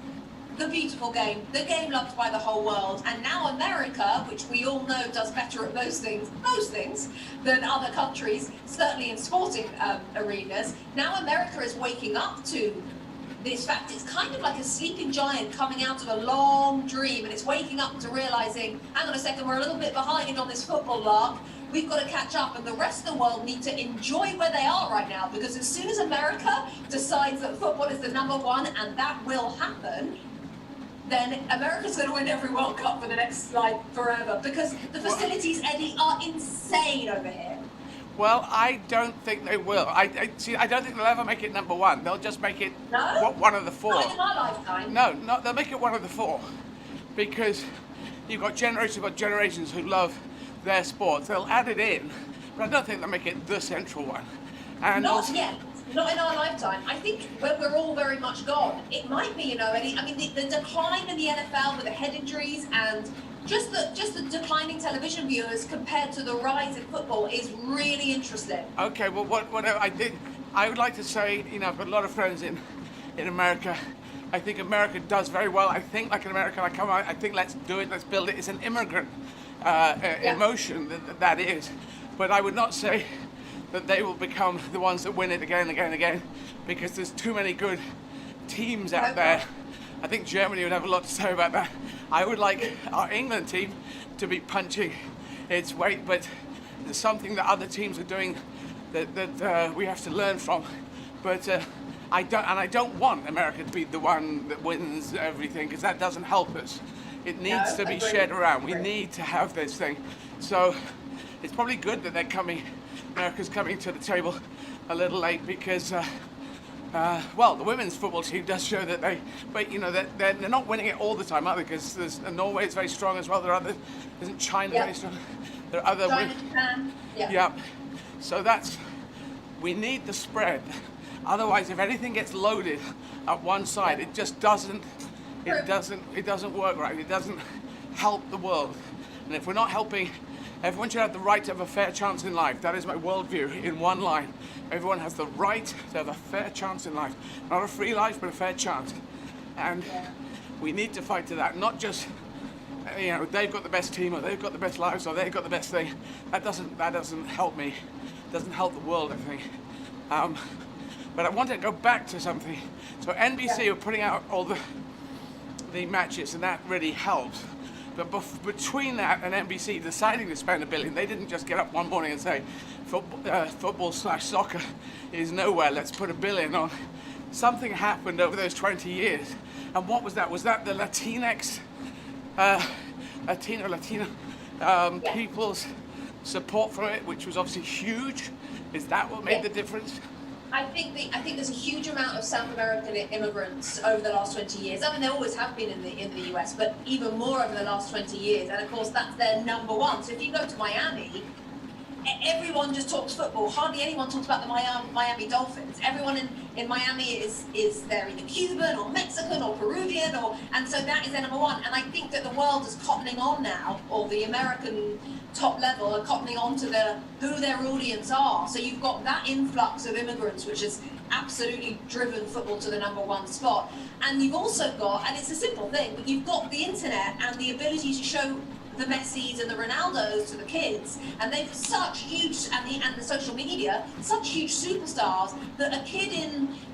the beautiful game, the game loved by the whole world. And now America, which we all know does better at those things than other countries, certainly in sporting arenas, now America is waking up to this fact. It's kind of like a sleeping giant coming out of a long dream, and it's waking up to realizing, hang on a second, we're a little bit behind on this football lark. We've got to catch up, and the rest of the world need to enjoy where they are right now, because as soon as America decides that football is the #1, and that will happen, then America's going to win every World Cup for the next, forever, because the facilities, Eddie, are insane over here. Well, I don't think they will. I don't think they'll ever make it #1. They'll just make it one of the 4. Not in my lifetime. No, they'll make it one of the 4, because you've got generations who love their sports. They'll add it in, but I don't think they'll make it the central one. And not yet. Not in our lifetime. I think when we're all very much gone, it might be, Eddie. I mean, the decline in the NFL with the head injuries and just the declining television viewers compared to the rise in football is really interesting. Okay, well, what I would like to say, I've got a lot of friends in America. I think America does very well. I think like an American, I think let's do it, let's build it. It's an immigrant emotion that is. But I would not say that they will become the ones that win it again and again and again, because there's too many good teams out there. I think Germany would have a lot to say about that. I would like our England team to be punching its weight, but there's something that other teams are doing that we have to learn from. But I don't want America to be the one that wins everything, because that doesn't help us. It needs to be shared around. We need to have this thing. So it's probably good that America's coming to the table a little late, because the women's football team does show that they're not winning it all the time, are they? Because Norway is very strong as well. Isn't China very strong? There are other China, Japan. Yeah. So we need the spread. Otherwise, if anything gets loaded at one side, it just doesn't work right. It doesn't help the world. And if we're not helping, everyone should have the right to have a fair chance in life. That is my worldview in one line. Everyone has the right to have a fair chance in life. Not a free life, but a fair chance. And we need to fight to that. Not just, they've got the best team, or they've got the best lives, or they've got the best thing. That doesn't help me. It doesn't help the world, I think. But I want to go back to something. So NBC were putting out all the matches, and that really helped. But between that and NBC deciding to spend $1 billion, they didn't just get up one morning and say, football/soccer is nowhere, let's put $1 billion on. Something happened over those 20 years. And what was that? Was that the Latinx, Latina people's support for it, which was obviously huge? Is that what made the difference? I think there's a huge amount of South American immigrants over the last 20 years. I mean, there always have been in the US, but even more over the last 20 years. And of course, that's their number one. So if you go to Miami, everyone just talks football. Hardly anyone talks about the Miami Dolphins. Everyone in Miami is they're either Cuban or Mexican or Peruvian, and so that is their number one. And I think that the world is cottoning on now, or the American top level are cottoning on to who their audience are. So you've got that influx of immigrants, which has absolutely driven football to the number one spot. And you've also got, and it's a simple thing, but you've got the internet and the ability to show the Messis and the Ronaldos to the kids, and they've such huge, and the social media, such huge superstars that a kid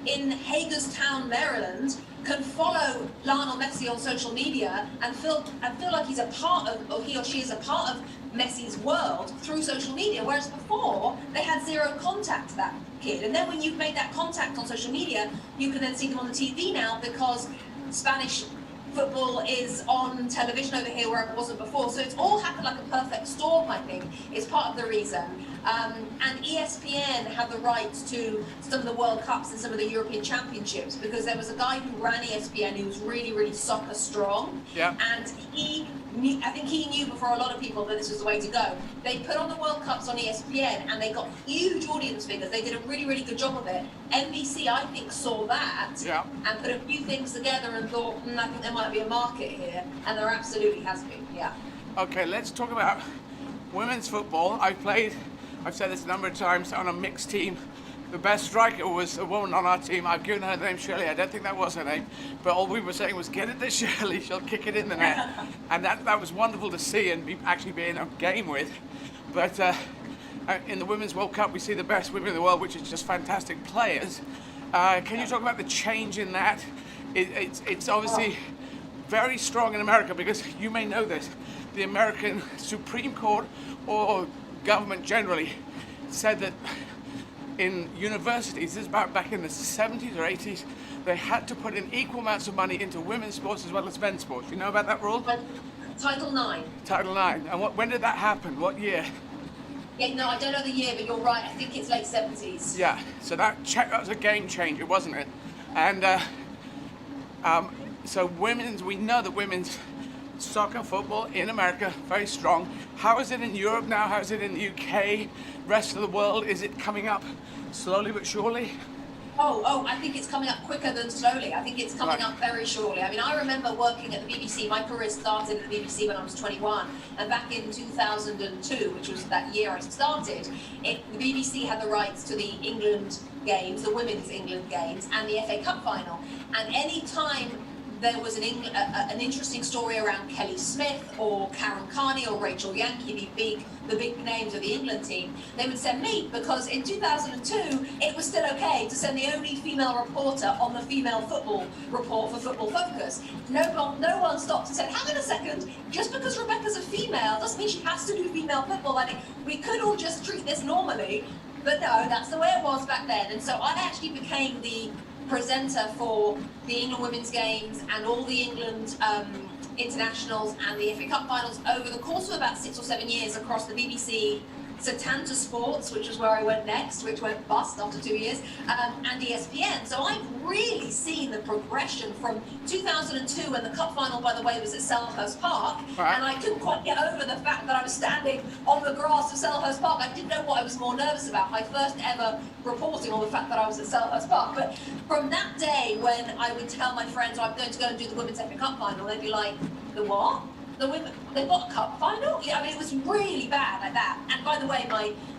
in Hagerstown, Maryland, can follow Lionel Messi on social media and feel like he's a part of, or he or she is a part of Messi's world through social media, whereas before they had zero contact to that kid. And then when you've made that contact on social media, you can then see them on the TV now, because Spanish football is on television over here where it wasn't before. So it's all happened like a perfect storm, I think, is part of the reason. And ESPN have the rights to some of the World Cups and some of the European Championships, because there was a guy who ran ESPN who was really, really soccer strong. Yeah. And I think he knew before a lot of people that this was the way to go. They put on the World Cups on ESPN and they got huge audience figures. They did a really, really good job of it. NBC, I think, saw that and put a few things together and thought, I think there might be a market here. And there absolutely has been, yeah. Okay, let's talk about women's football. I've said this a number of times, on a mixed team. The best striker was a woman on our team. I've given her the name Shirley. I don't think that was her name, but all we were saying was, get it to Shirley, she'll kick it in the net. And that was wonderful to see and actually be in a game with. But in the Women's World Cup, we see the best women in the world, which is just fantastic players. Can you talk about the change in that? It's obviously very strong in America, because you may know this, the American Supreme Court, or government generally, said that in universities, this is about back in the 70s or 80s, they had to put in equal amounts of money into women's sports as well as men's sports. You know about that rule? Title IX. Title IX. And when did that happen? What year? Yeah, no, I don't know the year, but you're right. I think it's late 70s. Yeah, so that was a game changer, wasn't it? And so we know that women's soccer, football in America, very strong. How is it in Europe now? How is it in the UK? Rest of the world, is it coming up slowly but surely? Oh, I think it's coming up quicker than slowly. I think it's coming up very surely. I mean, I remember working at the BBC. My career started at the BBC when I was 21. And back in 2002, which was that year I started, the BBC had the rights to the England games, the women's England games, and the FA Cup final. And any time there was an interesting story around Kelly Smith or Karen Carney or Rachel Yankee, the big names of the England team, they would send me, because in 2002 it was still okay to send the only female reporter on the female football report for Football Focus. No one stopped and said, hang on a second, just because Rebecca's a female doesn't mean she has to do female football. I mean, we could all just treat this normally, but no, that's the way it was back then. And so I actually became the presenter for the England women's games and all the England internationals and the FA Cup finals over the course of about 6 or 7 years across the BBC, Setanta Sports, which was where I went next, which went bust after 2 years, and ESPN. So I've really seen the progression from 2002, when the cup final, by the way, was at Selhurst Park, and I couldn't quite get over the fact that I was standing on the grass of Selhurst Park. I didn't know what I was more nervous about, my first ever reporting on the fact that I was at Selhurst Park. But from that day, when I would tell my friends, I'm going to go and do the Women's FA Cup final, they'd be like, the what? The women, they've got a cup final? Yeah, I mean, it was really bad like that. And by the way,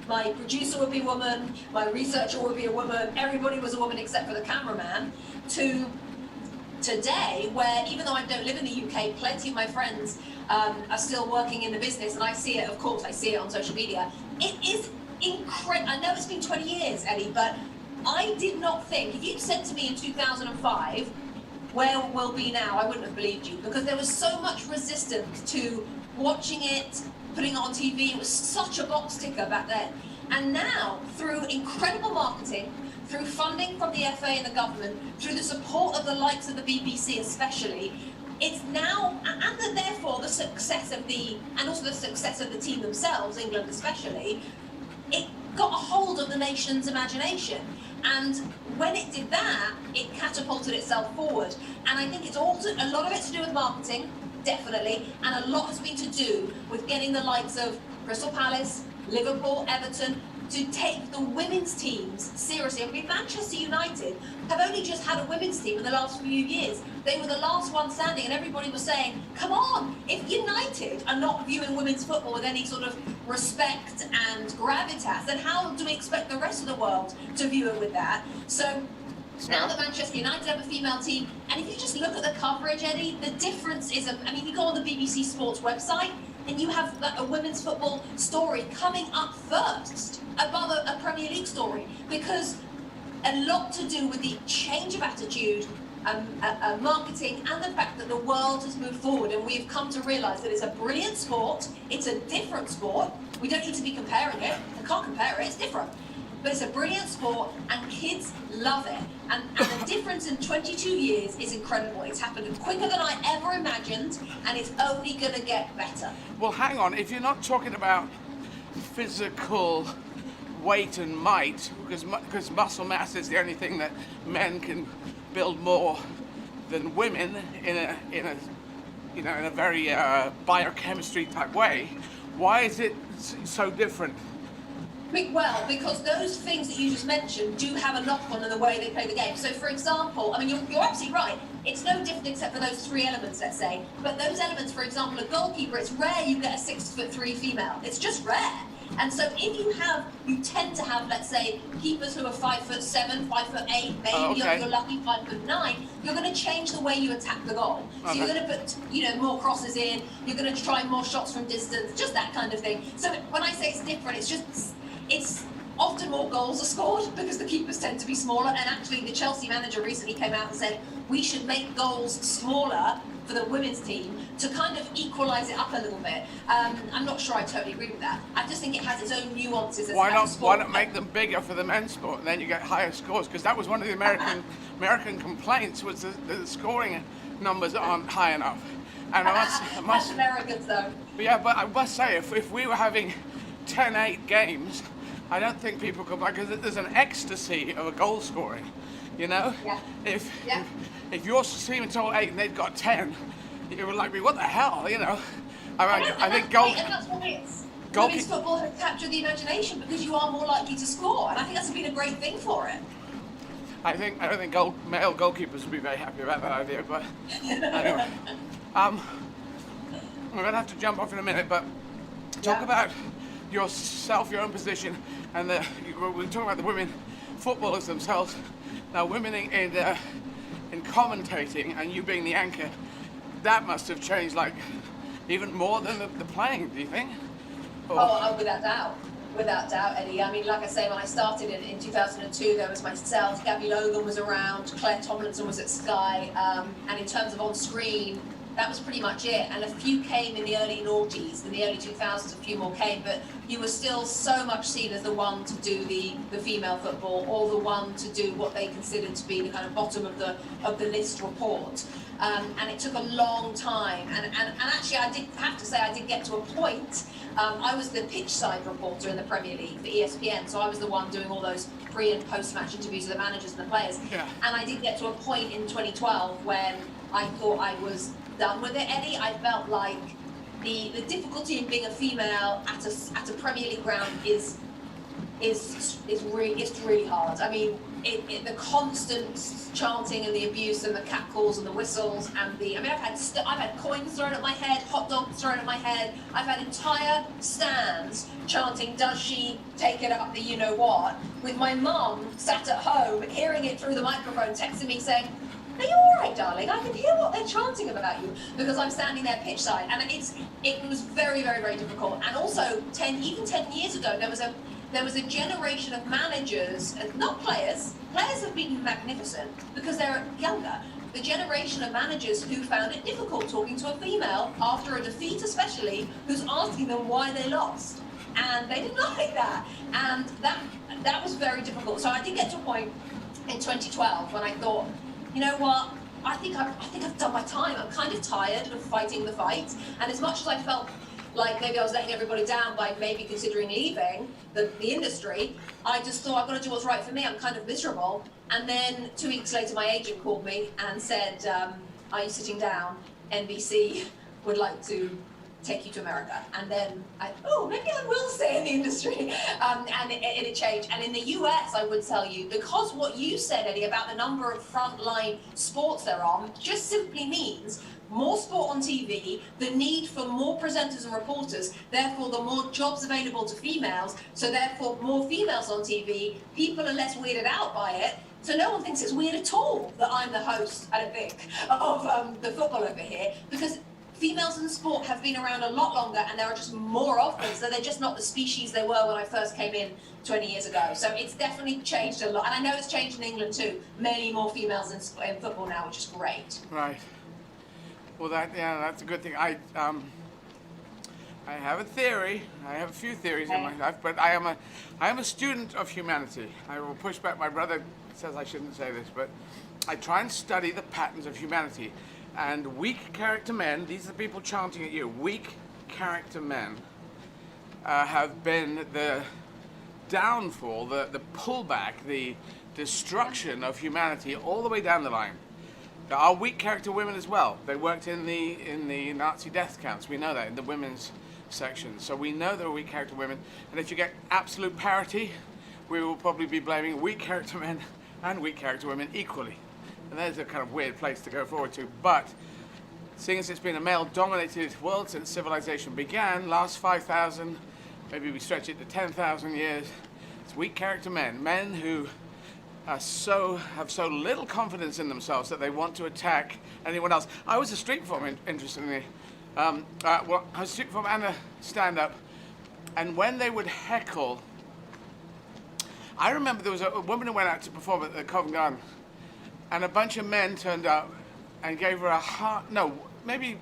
my producer would be a woman, my researcher would be a woman, everybody was a woman except for the cameraman, to today, where even though I don't live in the UK, plenty of my friends are still working in the business, and I see it, of course, I see it on social media. It is incredible. I know it's been 20 years, Eddie, but I did not think, if you'd said to me in 2005, where we'll be now, I wouldn't have believed you, because there was so much resistance to watching it, putting it on TV. It was such a box ticker back then. And now, through incredible marketing, through funding from the FA and the government, through the support of the likes of the BBC especially, it's now, and therefore the success of and also the success of the team themselves, England especially, got a hold of the nation's imagination. And when it did that, it catapulted itself forward. And I think it's also a lot of it to do with marketing, definitely, and a lot has been to do with getting the likes of Crystal Palace, Liverpool, Everton, to take the women's teams seriously. I mean, Manchester United have only just had a women's team in the last few years. They were the last one standing, and everybody was saying, come on, if United are not viewing women's football with any sort of respect and gravitas, then how do we expect the rest of the world to view it with that? So now that Manchester United have a female team, and if you just look at the coverage, Eddie, the difference is, I mean, you go on the BBC Sports website, and you have a women's football story coming up first above a Premier League story, because a lot to do with the change of attitude, marketing, and the fact that the world has moved forward, and we've come to realise that it's a brilliant sport, it's a different sport, we don't need to be comparing it, I can't compare it, it's different. But it's a brilliant sport and kids love it. And the difference in 22 years is incredible. It's happened quicker than I ever imagined, and it's only going to get better. Well, hang on. If you're not talking about physical weight and might, because muscle mass is the only thing that men can build more than women in a very biochemistry type way, why is it so different? Well, because those things that you just mentioned do have a knock-on in the way they play the game. So, for example, I mean, you're absolutely right. It's no different except for those three elements, let's say. But those elements, for example, a goalkeeper, it's rare you get a 6'3" female. It's just rare. And so if you tend to have, let's say, keepers who are 5'7", 5'8", maybe you're lucky 5'9", you're going to change the way you attack the goal. So you're going to put, more crosses in, you're going to try more shots from distance, just that kind of thing. So when I say it's different, it's often more goals are scored because the keepers tend to be smaller, and actually the Chelsea manager recently came out and said we should make goals smaller for the women's team to kind of equalise it up a little bit. I'm not sure I totally agree with that. I just think it has its own nuances. Why not make them bigger for the men's sport, and then you get higher scores? Because that was one of the American complaints, was the scoring numbers aren't high enough. And I must Americans though. Yeah, but I must say, if we were having 10-8 games, I don't think people could, because there's an ecstasy of a goal scoring, Yeah. If your team is all 8 and they've got 10, you were like, what the hell, I think goal. And that's what it is. Women's football has captured the imagination because you are more likely to score, and I think that's been a great thing for it. I don't think male goalkeepers would be very happy about that idea, but anyway. We're going to have to jump off in a minute, but talk about yourself, your own position, and we're talking about the women footballers themselves. Now, women in commentating, and you being the anchor, that must have changed, like, even more than the playing, do you think? Oh, without doubt. Without doubt, Eddie. I mean, like I say, when I started in 2002, there was myself, Gabby Logan was around, Claire Tomlinson was at Sky, and in terms of on-screen, that was pretty much it. And a few came in the early noughties, in the early 2000s, a few more came, but you were still so much seen as the one to do the female football, or the one to do what they considered to be the kind of bottom of the list report. And it took a long time. And actually, I did have to say, I did get to a point. I was the pitch side reporter in the Premier League for ESPN, so I was the one doing all those pre and post-match interviews with the managers and the players. Yeah. And I did get to a point in 2012 when I thought I was done with it, Eddie. I felt like the difficulty in being a female at a Premier League ground is really hard. I mean, the constant chanting and the abuse and the catcalls and the whistles and I've had coins thrown at my head, hot dogs thrown at my head. I've had entire stands chanting, "Does she take it up the you know what?" with my mum sat at home hearing it through the microphone, texting me saying, "Are you all right, darling? I can hear what they're chanting about you," because I'm standing there pitch side, and it was very, very, very difficult. And also, 10 years ago, there was a generation of managers, not players. Players have been magnificent because they're younger. The generation of managers who found it difficult talking to a female after a defeat, especially, who's asking them why they lost, and they didn't like that, and that was very difficult. So I did get to a point in 2012 when I thought, you know what? I think I've done my time. I'm kind of tired of fighting the fight. And as much as I felt like maybe I was letting everybody down by maybe considering leaving the industry. I just thought, I've got to do what's right for me. I'm kind of miserable. And then 2 weeks later, my agent called me and said, are you sitting down? NBC would like to take you to America. And then maybe I will stay in the industry. And it changed. And in the US, I would tell you, because what you said, Eddie, about the number of frontline sports they're on, just simply means more sport on TV, the need for more presenters and reporters, therefore the more jobs available to females, so therefore more females on TV, people are less weirded out by it. So no one thinks it's weird at all that I'm the host, I don't think, of the football over here, because females in sport have been around a lot longer and there are just more of them, so they're just not the species they were when I first came in 20 years ago. So it's definitely changed a lot, and I know it's changed in England too. Many more females in football now, which is great. Right. Well, that's a good thing. I have a theory. I have a few theories in my life, but I am a student of humanity. I will push back. My brother says I shouldn't say this, but I try and study the patterns of humanity. And weak character men, these are the people chanting at you, weak character men have been the downfall, the pullback, the destruction of humanity all the way down the line. There are weak character women as well. They worked in the Nazi death camps. We know that in the women's section. So we know there are weak character women. And if you get absolute parity, we will probably be blaming weak character men and weak character women equally. And there's a kind of weird place to go forward to. But seeing as it's been a male-dominated world since civilization began, last 5,000, maybe we stretch it to 10,000 years, it's weak character men, men who have so little confidence in themselves that they want to attack anyone else. I was a street performer, interestingly. I was a street performer and a stand-up, and when they would heckle, I remember there was a woman who went out to perform at the Covent Garden, and a bunch of men turned up and gave her maybe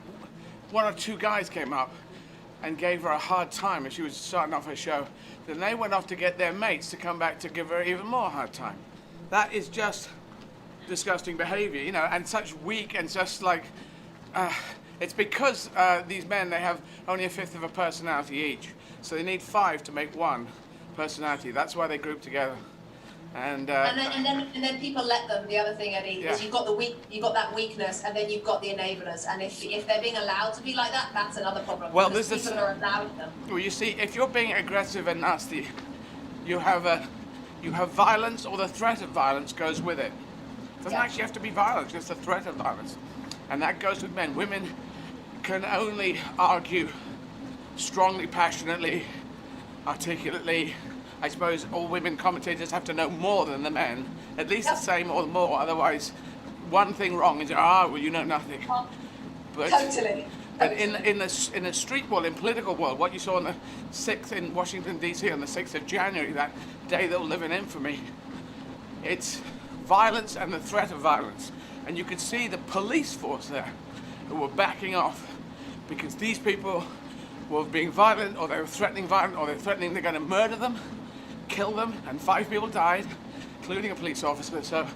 one or two guys came up and gave her a hard time as she was starting off her show. Then they went off to get their mates to come back to give her even more hard time. That is just disgusting behavior, you know, and such weak and just like, it's because these men, they have only a fifth of a personality each. So they need 5 to make one personality. That's why they group together. And then people let them. The other thing, Eddie, is you've got that weakness, and then you've got the enablers. And if they're being allowed to be like that, that's another problem. Well, people are allowing them. Well, you see, if you're being aggressive and nasty, you have violence, or the threat of violence goes with it. It doesn't actually have to be violence; just the threat of violence, and that goes with men. Women can only argue strongly, passionately, articulately. I suppose all women commentators have to know more than the men, at least the same or more. Otherwise, one thing wrong is well, you know nothing. But, totally. But in the street world, in political world, what you saw on the 6th in Washington D.C. on the 6th of January, that day that will live in infamy, it's violence and the threat of violence, and you could see the police force there who were backing off because these people were being violent, or they were threatening violence, or they're threatening they're going to murder them, kill them, and 5 people died, including a police officer. So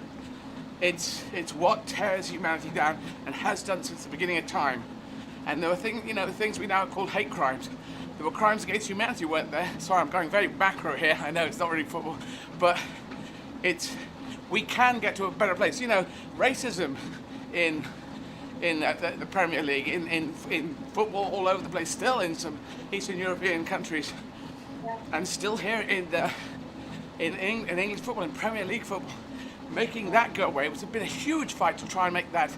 it's what tears humanity down and has done since the beginning of time. And there were things we now call hate crimes. There were crimes against humanity, weren't there? Sorry, I'm going very macro here. I know it's not really football, but we can get to a better place. You know, racism in the Premier League, in football all over the place, still in some Eastern European countries, and still here in English football, in Premier League football, making that go away. It's been a huge fight to try and make that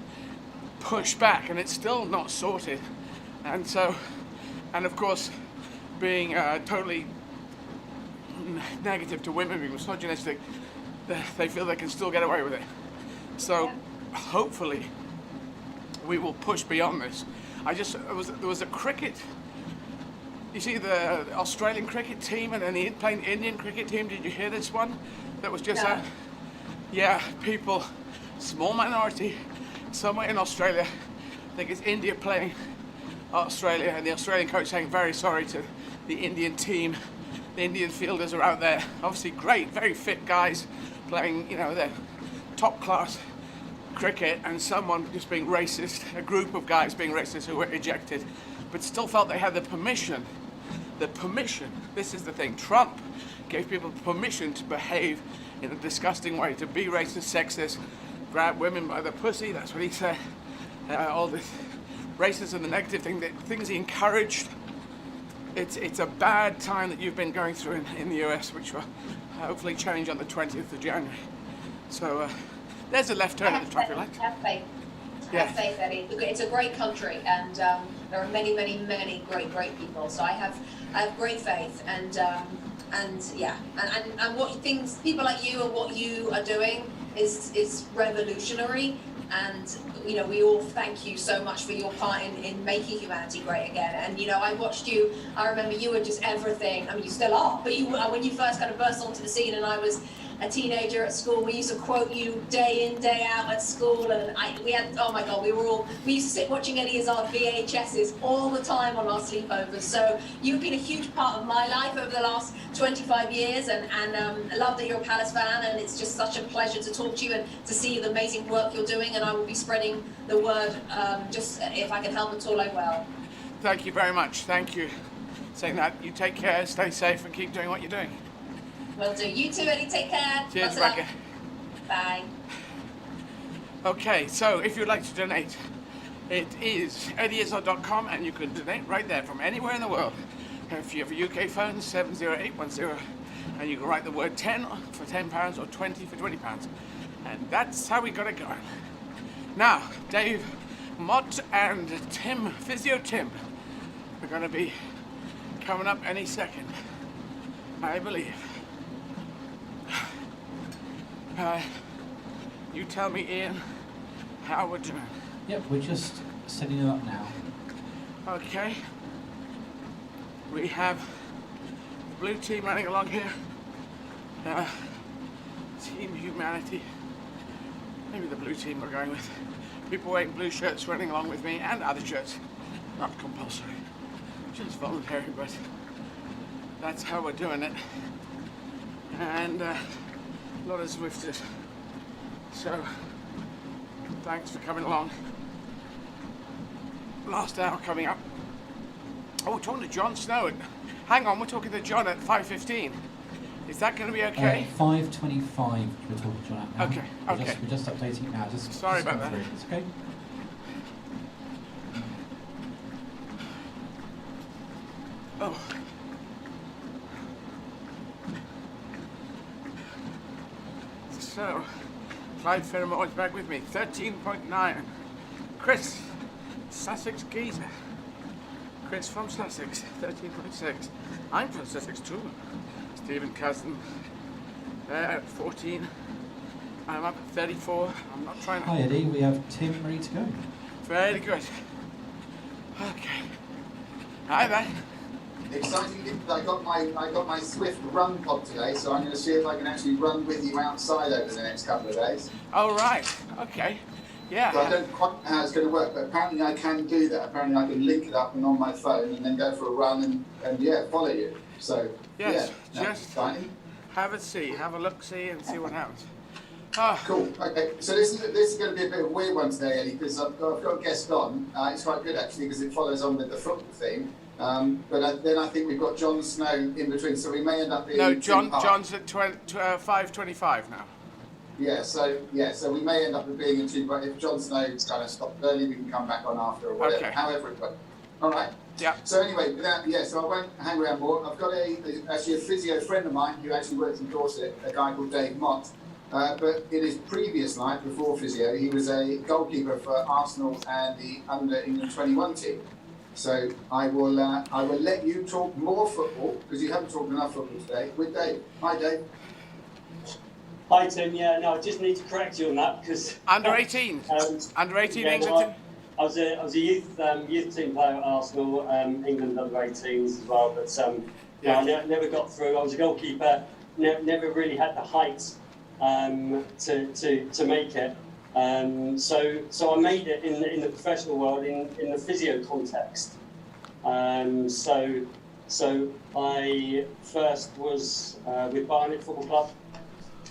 push back, and it's still not sorted. And so, and of course, being totally negative to women, being misogynistic, they feel they can still get away with it. So, hopefully, we will push beyond this. There was a cricket. You see the Australian cricket team and then the playing Indian cricket team. Did you hear this one? That was just people, small minority, somewhere in Australia. I think it's India playing Australia, and the Australian coach saying very sorry to the Indian team. The Indian fielders are out there, obviously great, very fit guys playing, their top class cricket, and someone just being racist, a group of guys being racist who were ejected but still felt they had the permission. This is the thing. Trump gave people permission to behave in a disgusting way, to be racist, sexist, grab women by the pussy. That's what he said. All this racism, the negative thing, the things he encouraged. It's a bad time that you've been going through in the US, which will hopefully change on the 20th of January. So there's a left turn at the traffic light. Have faith. Yeah. Have faith, Eddie. It's a great country, and there are many, many, many great people. So I have great faith, and what things, people like you and what you are doing is revolutionary. And you know, we all thank you so much for your part in making humanity great again. And you know, I watched you. I remember you were just everything. I mean, you still are. But you, when you first kind of burst onto the scene, and I was a teenager at school, we used to quote you day in, day out at school, and we had, oh my God, we used to sit watching Eddie Izzard VHSs all the time on our sleepovers. So you've been a huge part of my life over the last 25 years, and I love that you're a Palace fan, and it's just such a pleasure to talk to you and to see the amazing work you're doing, and I will be spreading the word, just if I can help at all, I will. Thank you very much. Thank you. Saying that, you take care, stay safe, and keep doing what you're doing. Will do. You too, Eddie. Take care. Cheers, Rebecca. Bye. Okay, so if you'd like to donate, it is eddyizzard.com, and you can donate right there from anywhere in the world. If you have a UK phone, 70810, and you can write the word 10 for £10 or 20 for £20. And that's how we got it going. Now, Dave, Mott, and Tim, Physio Tim, are going to be coming up any second, I believe. You tell me, Ian, how we're doing. Yep, we're just setting it up now. Okay. We have the blue team running along here. Team Humanity. Maybe the blue team we're going with. People wearing blue shirts running along with me, and other shirts. Not compulsory. Just voluntary, but that's how we're doing it. And a lot of Zwifters. So, thanks for coming along. Last hour coming up. Oh, we're talking to Jon Snow. Hang on, we're talking to John at 5:15. Is that going to be okay? 5:25 we're talking to John at now. Okay, okay. We're just updating it now. Sorry about that. It's okay. Oh. So, Clyde Ferrimore is back with me. 13.9. Chris, Sussex geezer. Chris from Sussex, 13.6. I'm from Sussex too. Stephen Cousin, 14. I'm up at 34. I'm not trying to... Hi Eddie, we have Tim ready to go. Very good. Okay. Hi there. Exciting! I got my Swift run pod today, so I'm going to see if I can actually run with you outside over the next couple of days. Oh right, okay, yeah. So I don't quite know how it's going to work, but apparently I can do that. Apparently I can link it up and on my phone, and then go for a run and yeah, follow you. So yes, yeah, just exciting. Have a look, see, and see what happens. Oh. Cool. Okay, so this is going to be a bit of a weird one today, Eddie, because I've got a guest on. It's quite good actually because it follows on with the football theme. But then I think we've got Jon Snow in between, so we may end up being... No, John's at 5:25 now. Yeah, so we may end up being in two, but if Jon Snow kind of stopped early, we can come back on after or whatever, okay. However it works. All right. Yeah. So anyway, so I won't hang around more. I've got actually a physio friend of mine who actually works in Dorset, a guy called Dave Mott. But in his previous life, before physio, he was a goalkeeper for Arsenal and the under England 21 team. So I will let you talk more football, because you haven't talked enough football today, with Dave. Hi, Dave. Hi, Tim. Yeah, no, I just need to correct you on that, because... Under 18? Under 18 yeah, England? No, I was a youth team player at Arsenal, England under 18s as well, but yeah, I never got through. I was a goalkeeper, never really had the height to make it. So I made it in the professional world in the physio context. So I first was with Barnet Football Club,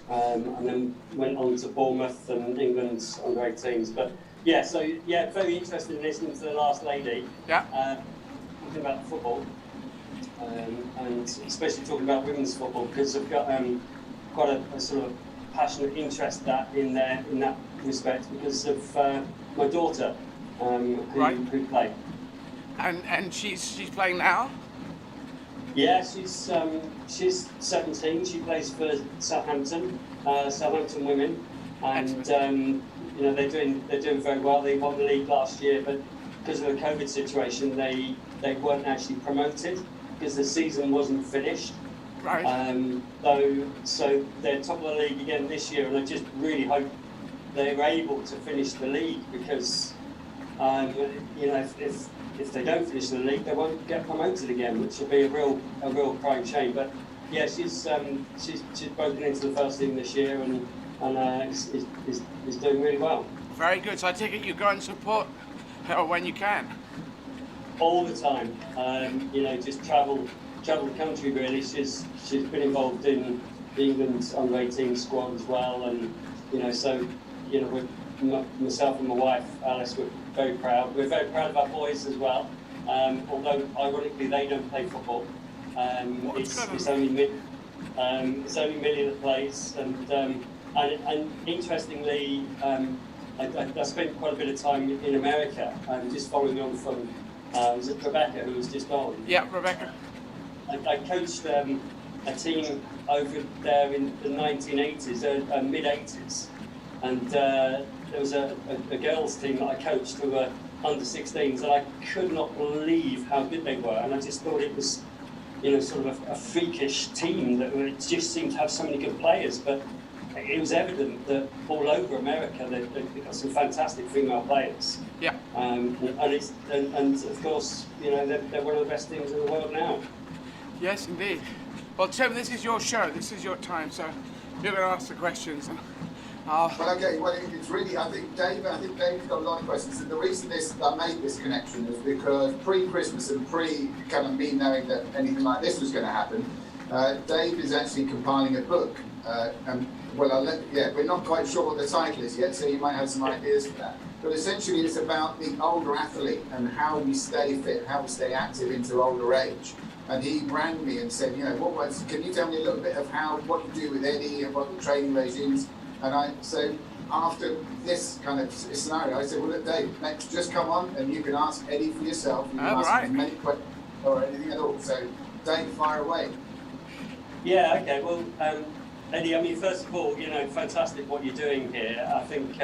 and then went on to Bournemouth and England's under 18s. But yeah, so yeah, very interested in listening to the last lady. Yeah. talking about football, and especially talking about women's football, because I've got quite a sort of passionate interest in that respect because of my daughter who played. And she's playing now? Yeah, she's 17. She plays for Southampton women, and you know, they're doing very well. They won the league last year, but because of the COVID situation, they weren't actually promoted because the season wasn't finished. Right. So they're top of the league again this year, and I just really hope they're able to finish the league because you know, if they don't finish the league, they won't get promoted again, which will be a real crying shame. But yeah, she's broken into the first team this year and is doing really well. Very good. So I take it you go and support her when you can. All the time. You know, just travel the country really. She's been involved in the England's under-18 squad as well, and you know, so you know, myself and my wife Alice, we're very proud. We're very proud of our boys as well. Although ironically they don't play football. It's only Millie that plays, and interestingly, I spent quite a bit of time in America, just following on from was it Rebecca who was just on? Yeah, Rebecca. I coached a team over there in the 1980s, mid-80s, and there was a girls' team that I coached who were under 16s, and I could not believe how good they were, and I just thought it was, you know, sort of a freakish team that it just seemed to have so many good players, but it was evident that all over America they've got some fantastic female players. Yeah. And of course, you know, they're one of the best teams in the world now. Yes, indeed. Well, Tim, this is your show. This is your time, so you're going to ask the questions. And Well, okay. Well, it's really. I think Dave's got a lot of questions. And the reason I made this connection is because pre-Christmas and kind of me knowing that anything like this was going to happen, Dave is actually compiling a book. And well, we're not quite sure what the title is yet, so you might have some ideas for that. But essentially, it's about the older athlete and how we stay fit, how we stay active into older age. And he rang me and said, you know, can you tell me a little bit of what you do with Eddie and what the training regimes? And so after this kind of scenario, I said, well, look, Dave, just come on and you can ask Eddie for yourself. You can ask him many questions or anything at all. So, Dave, fire away. Yeah, okay. Well, Eddie, I mean, first of all, you know, fantastic what you're doing here. I think,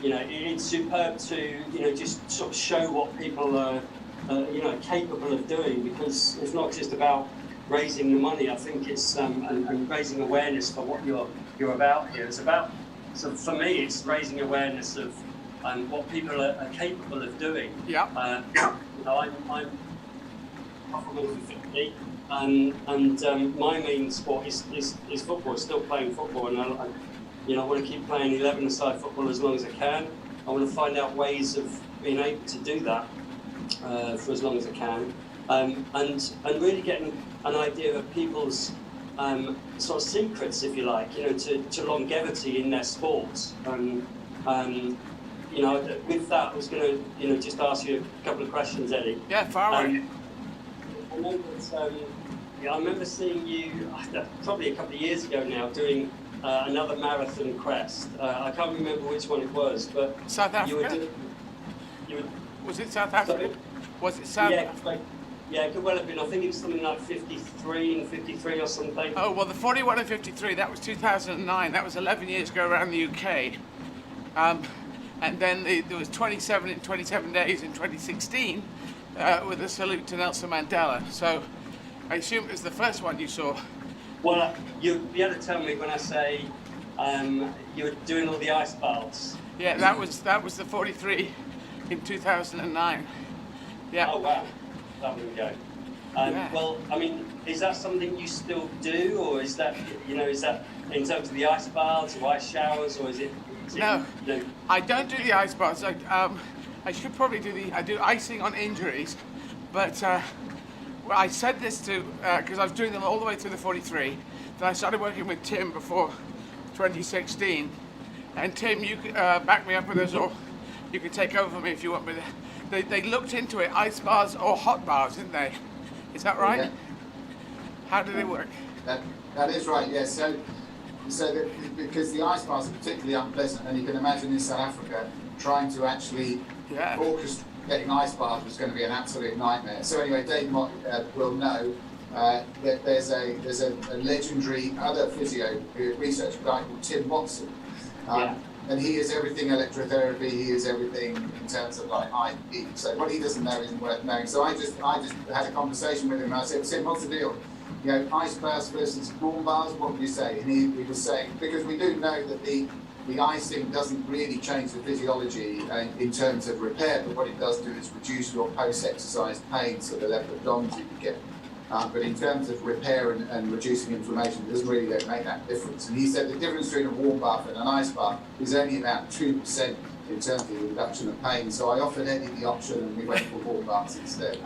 you know, it's superb to, you know, just sort of show what people are, you know, capable of doing, because it's not just about raising the money. I think it's and raising awareness for what you're about here. It's about, so for me, it's raising awareness of what people are capable of doing. Yeah. You know, I'm from 50, and my main sport is football. Still playing football, and I you know, I want to keep playing 11-a-side football as long as I can. I want to find out ways of being able to do that for as long as I can, and really getting an idea of people's sort of secrets, if you like, you know, to longevity in their sports. You know, with that, I was going to, you know, just ask you a couple of questions, Eddie. Yeah, far away. I remember seeing you probably a couple of years ago now doing another marathon quest. I can't remember which one it was, but South Africa. Was it South Africa? Sorry? Was it South Yeah, Africa? yeah, it could well have been. I think it was something like 53 and 53 or something. Oh, well, the 41 and 53, that was 2009. That was 11 years ago around the UK. And then there was 27 in 27 days in 2016 with a salute to Nelson Mandela. So I assume it was the first one you saw. Well, you'll be able to tell me when I say you were doing all the ice baths. Yeah, that was the 43 in 2009. Yeah. Oh, wow. That would go. Yeah. Well, I mean, is that something you still do, or is that, you know, is that in terms of the ice baths or ice showers, or is it? No, you know? I don't do the ice baths. I should probably I do icing on injuries, but well, I said this to because I was doing them all the way through the 43. Then I started working with Tim before 2016, and Tim, you could back me up with this, or you can take over for me if you want me they looked into it, ice bars or hot bars, didn't they? Is that right? Yeah. How did it work? That is right, yes. Because the ice bars are particularly unpleasant, and you can imagine in South Africa trying to actually orchestrate getting ice bars was going to be an absolute nightmare. So anyway, Dave Mott will know that there's a legendary other physio research guy called Tim Watson, and he is everything electrotherapy. He is everything in terms of like IV. So what he doesn't know isn't worth knowing. So I just had a conversation with him, and I said, Tim, what's the deal? You know, ice baths versus warm bars, what would you say? And he was saying, because we do know that the icing doesn't really change the physiology in terms of repair, but what it does do is reduce your post-exercise pain, so the level of DOMS you can get. But in terms of repair and reducing inflammation, it doesn't really make that difference. And he said the difference between a warm bath and an ice bath is only about 2% in terms of the reduction of pain. So I offered Eddie the option, and we went for warm baths instead.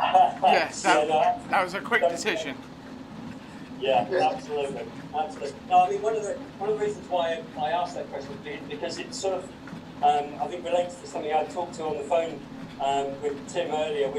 Yes, that was a quick decision. Yeah, absolutely. No, I mean, one of the reasons why I asked that question is because it's sort of, I think, relates to something I talked to on the phone with Tim earlier.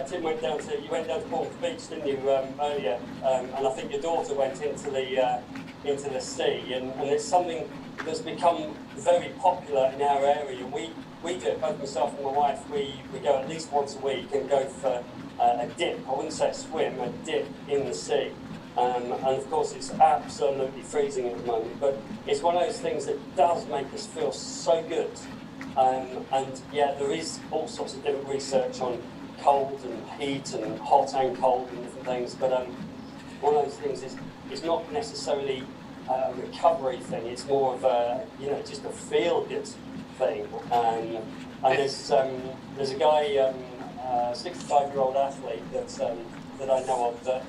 Tim went down to Portland Beach, didn't you, earlier? And I think your daughter went into the sea, and it's something that's become very popular in our area. We do it, both myself and my wife. We go at least once a week and go for a dip. I wouldn't say a swim, a dip in the sea. And of course it's absolutely freezing at the moment, but it's one of those things that does make us feel so good. And yeah, there is all sorts of different research on cold and heat and hot and cold and different things, but one of those things is it's not necessarily a recovery thing, it's more of a, just a feel-good thing. And there's a guy, 65-year-old athlete that I know of that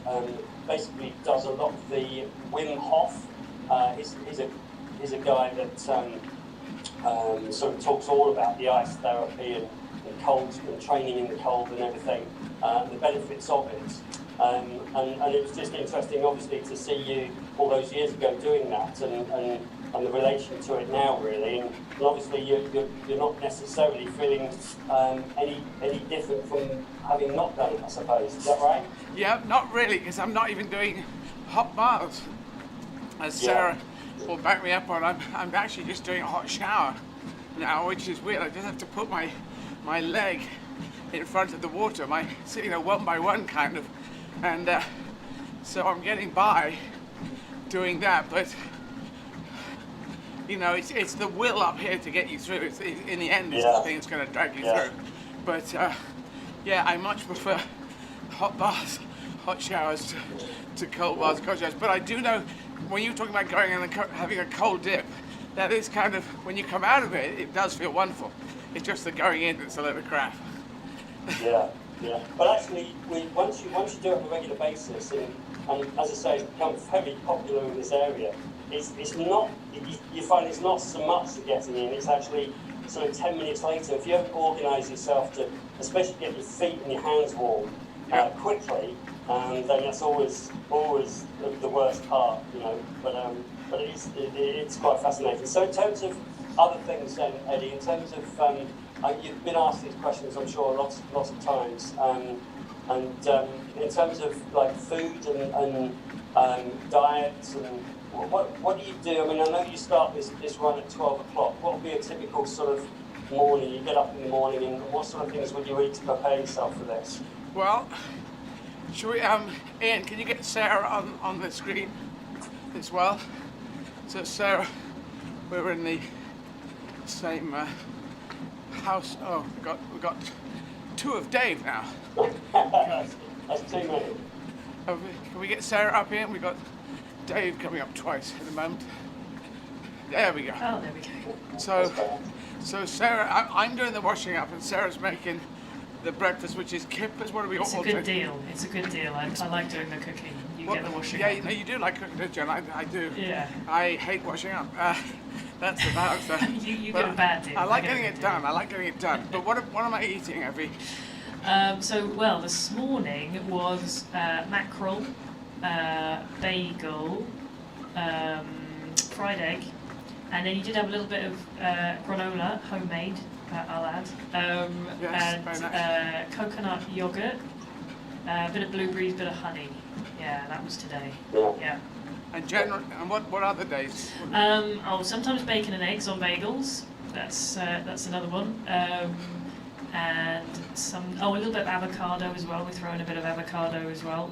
basically does a lot of the Wim Hof. He's a guy that sort of talks all about the ice therapy and cold and training in the cold and everything, the benefits of it. And it was just interesting, obviously, to see you all those years ago doing that and the relation to it now, really. And obviously, you're not necessarily feeling any different from having not done it, I suppose. Is that right? Yeah, not really, because I'm not even doing hot baths, as Sarah will back me up on. I'm actually just doing a hot shower now, which is weird. I just have to put my leg in front of the water, one by one kind of, and so I'm getting by doing that, but it's the will up here to get you through. In the end, it's the thing that's going to drag you through. But I much prefer hot baths, hot showers to cold baths, cold showers. But I do know when you're talking about going and having a cold dip, that is kind of, when you come out of it, it does feel wonderful. It's just the going in that's a load of crap. Yeah. But actually, once you do it on a regular basis, and as I say, it's become very popular in this area. It's not, you find it's not so much the getting in, it's actually sort of 10 minutes later. If you don't organise yourself to, especially get your feet and your hands warm quickly, then that's always the worst part, But it's quite fascinating. So in terms of other things then, Eddie, in terms of, you've been asked these questions, I'm sure, lots of times, and in terms of like food and diets and what do you do? I mean, I know you start this run at 12 o'clock. What would be a typical sort of morning? You get up in the morning, and what sort of things would you eat to prepare yourself for this? Well, should we, Ian, can you get Sarah on the screen as well? So Sarah, we're in the same house. Oh, we got two of Dave now. That's too many. Can we get Sarah up here? We got Dave coming up twice at the moment. There we go. Oh, there we go. So Sarah, I'm doing the washing up, and Sarah's making the breakfast, which is kippers. What are we all doing? It's a good deal. I like doing the cooking. You get the washing up. Yeah, you do like cooking, don't you? And I do. Yeah. I hate washing up. That's about you get a bad deal. I like getting it done. But what am I eating, Evie? This morning was mackerel, bagel, fried egg, And then you did have a little bit of granola, homemade, I'll add, Yes, very and coconut yogurt, a bit of blueberries, bit of honey. Yeah, that was today. Yeah. And what other days? Sometimes bacon and eggs on bagels. That's another one. And a little bit of avocado as well. We throw in a bit of avocado as well.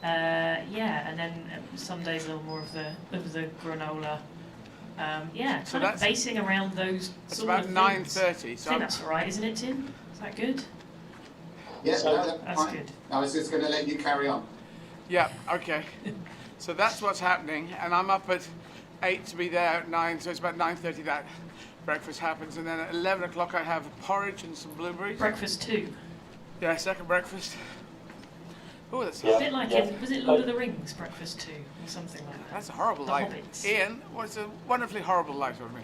And then some days a little more of the granola. So kind of basing around those. It's sort about of 9:30. So I think that's all right, isn't it, Tim? Is that good? Yeah, That's good. I was just going to let you carry on. Yeah. Okay. So that's what's happening, and I'm up at 8 to be there at 9. So it's about 9:30 that breakfast happens, and then at 11 o'clock I have porridge and some blueberries. Breakfast 2. Yeah, second breakfast. Oh, that's A bit like was it Lord of the Rings Breakfast 2 or something like that? That's a horrible The light. Hobbits. Ian, it's a wonderfully horrible light on me.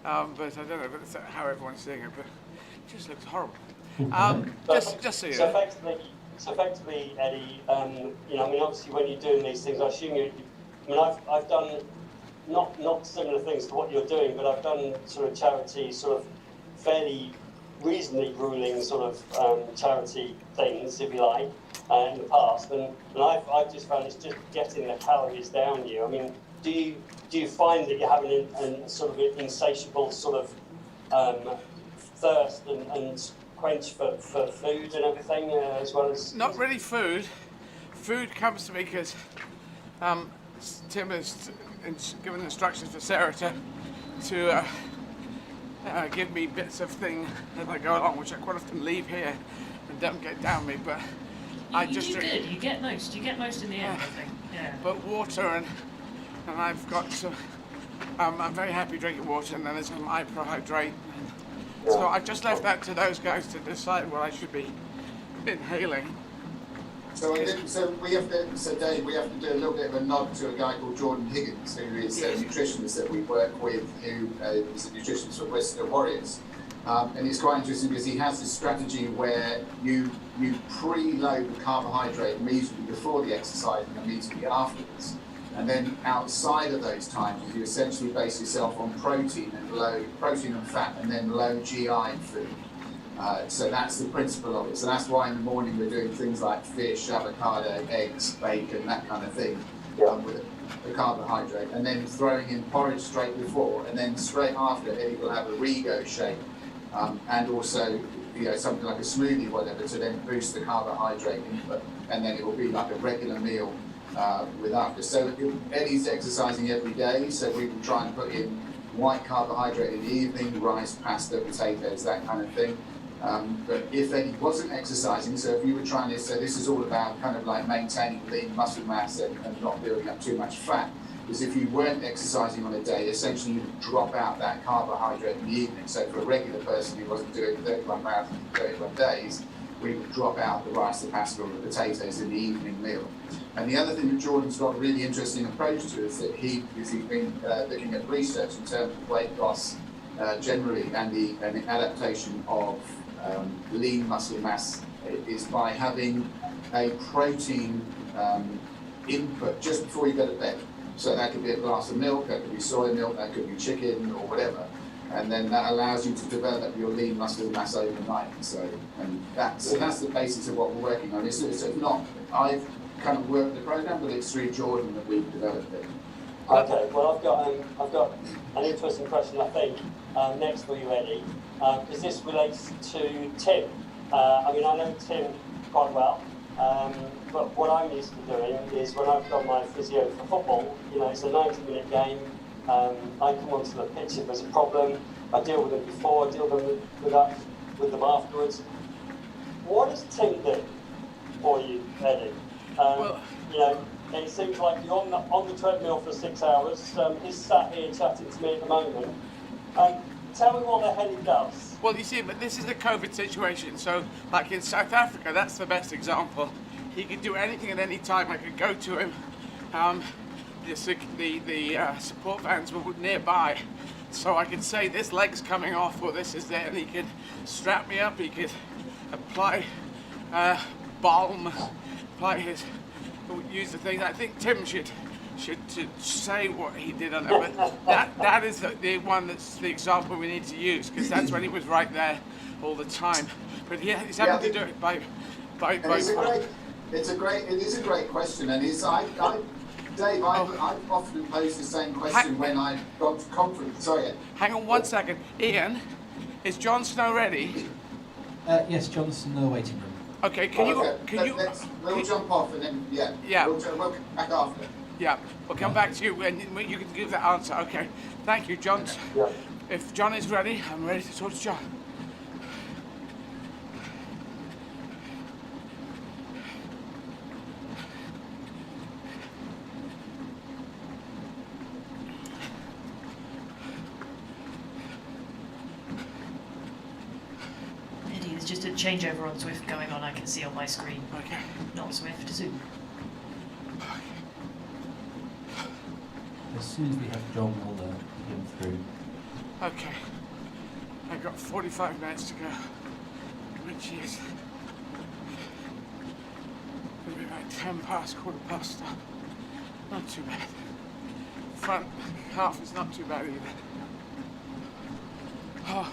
But I don't know if that's how everyone's seeing it, but it just looks horrible. Just so you know. So effectively, Eddie, obviously when you're doing these things, I assume I've done not similar things to what you're doing, but I've done sort of charity, sort of fairly reasonably grueling sort of charity things, if you like, in the past, and I've just found it's just getting the calories down you. I mean, do you find that you're having a sort of insatiable sort of thirst and quench for food and everything, as well as... Not really food. Food comes to me because Tim has given instructions for Sarah to give me bits of thing as I go along, which I quite often leave here and don't get down me, but I just drink. Did. You get most in the end, I think. Yeah. But water and I've got some. I'm very happy drinking water, and then there's some hyperhydrate. So I've just left that to those guys to decide what I should be inhaling. So Dave, we have to do a little bit of a nod to a guy called Jordan Higgins, who is a nutritionist that we work with, who is a nutritionist for Western Warriors. And it's quite interesting because he has this strategy where you preload the carbohydrate immediately before the exercise and immediately afterwards. And then outside of those times, you essentially base yourself on protein and fat, and then low GI food. So that's the principle of it. So that's why in the morning we're doing things like fish, avocado, eggs, bacon, that kind of thing, with the carbohydrate, and then throwing in porridge straight before, and then straight after Eddie will have a Rego shake, and also something like a smoothie, whatever, to then boost the carbohydrate input, and then it will be like a regular meal with after. So Eddie's exercising every day, so we will try and put in white carbohydrate in the evening, rice, pasta, potatoes, that kind of thing. But if Eddie wasn't exercising, so if you were trying to, so this is all about kind of like maintaining lean muscle mass and not building up too much fat, is if you weren't exercising on a day, essentially you would drop out that carbohydrate in the evening. So for a regular person who wasn't doing 31 marathons in 31 days, we would drop out the rice, the pasta, or the potatoes in the evening meal. And the other thing that Jordan's got a really interesting approach to is that he's been looking at research in terms of weight loss generally, and the adaptation of lean muscle mass is by having a protein input just before you go to bed. So that could be a glass of milk, that could be soy milk, that could be chicken or whatever. And then that allows you to develop your lean muscle mass overnight. So that's the basis of what we're working on. It's not, I've kind of worked the program, but it's through Jordan that we've developed it. Okay, well I've got an interesting question, I think, next for you, Eddie, because this relates to Tim. I know Tim quite well, but what I'm used to doing is when I've got my physio for football, it's a 90-minute game. I come onto the pitch if there's a problem. I deal with them before, I deal with them afterwards. What does Tim do for you, Eddie? It seems like you're on the treadmill for 6 hours. He's sat here chatting to me at the moment. Tell me what the hell he does. Well, you see, but this is a COVID situation. So, like in South Africa, that's the best example. He could do anything at any time. I could go to him. The support vans were nearby, so I could say this leg's coming off or this is there, and he could strap me up. He could apply balm, use the things. I think Tim should to say what he did on it, but that is the one that's the example we need to use, because that's when he was right there all the time. But yeah, he's having to do it by it is a great question, and Dave, I've often posed the same question when I've gone to conference. Sorry. Hang on 1 second. Ian, is Jon Snow ready? Yes, Jon's in the waiting room. Okay, we'll jump off and then, we'll come back after. Yeah, we'll come back to you and you can give that answer. Okay, thank you, Jon. Yeah. If Jon is ready, I'm ready to talk to Jon. There's just a changeover on Swift going on, I can see on my screen. Okay. Not Swift, Zoom. As soon as we have Jon, we'll put him through. Okay. I've got 45 minutes to go, which is going to be like 10 past, quarter past. Not too bad. Front half is not too bad either. Oh.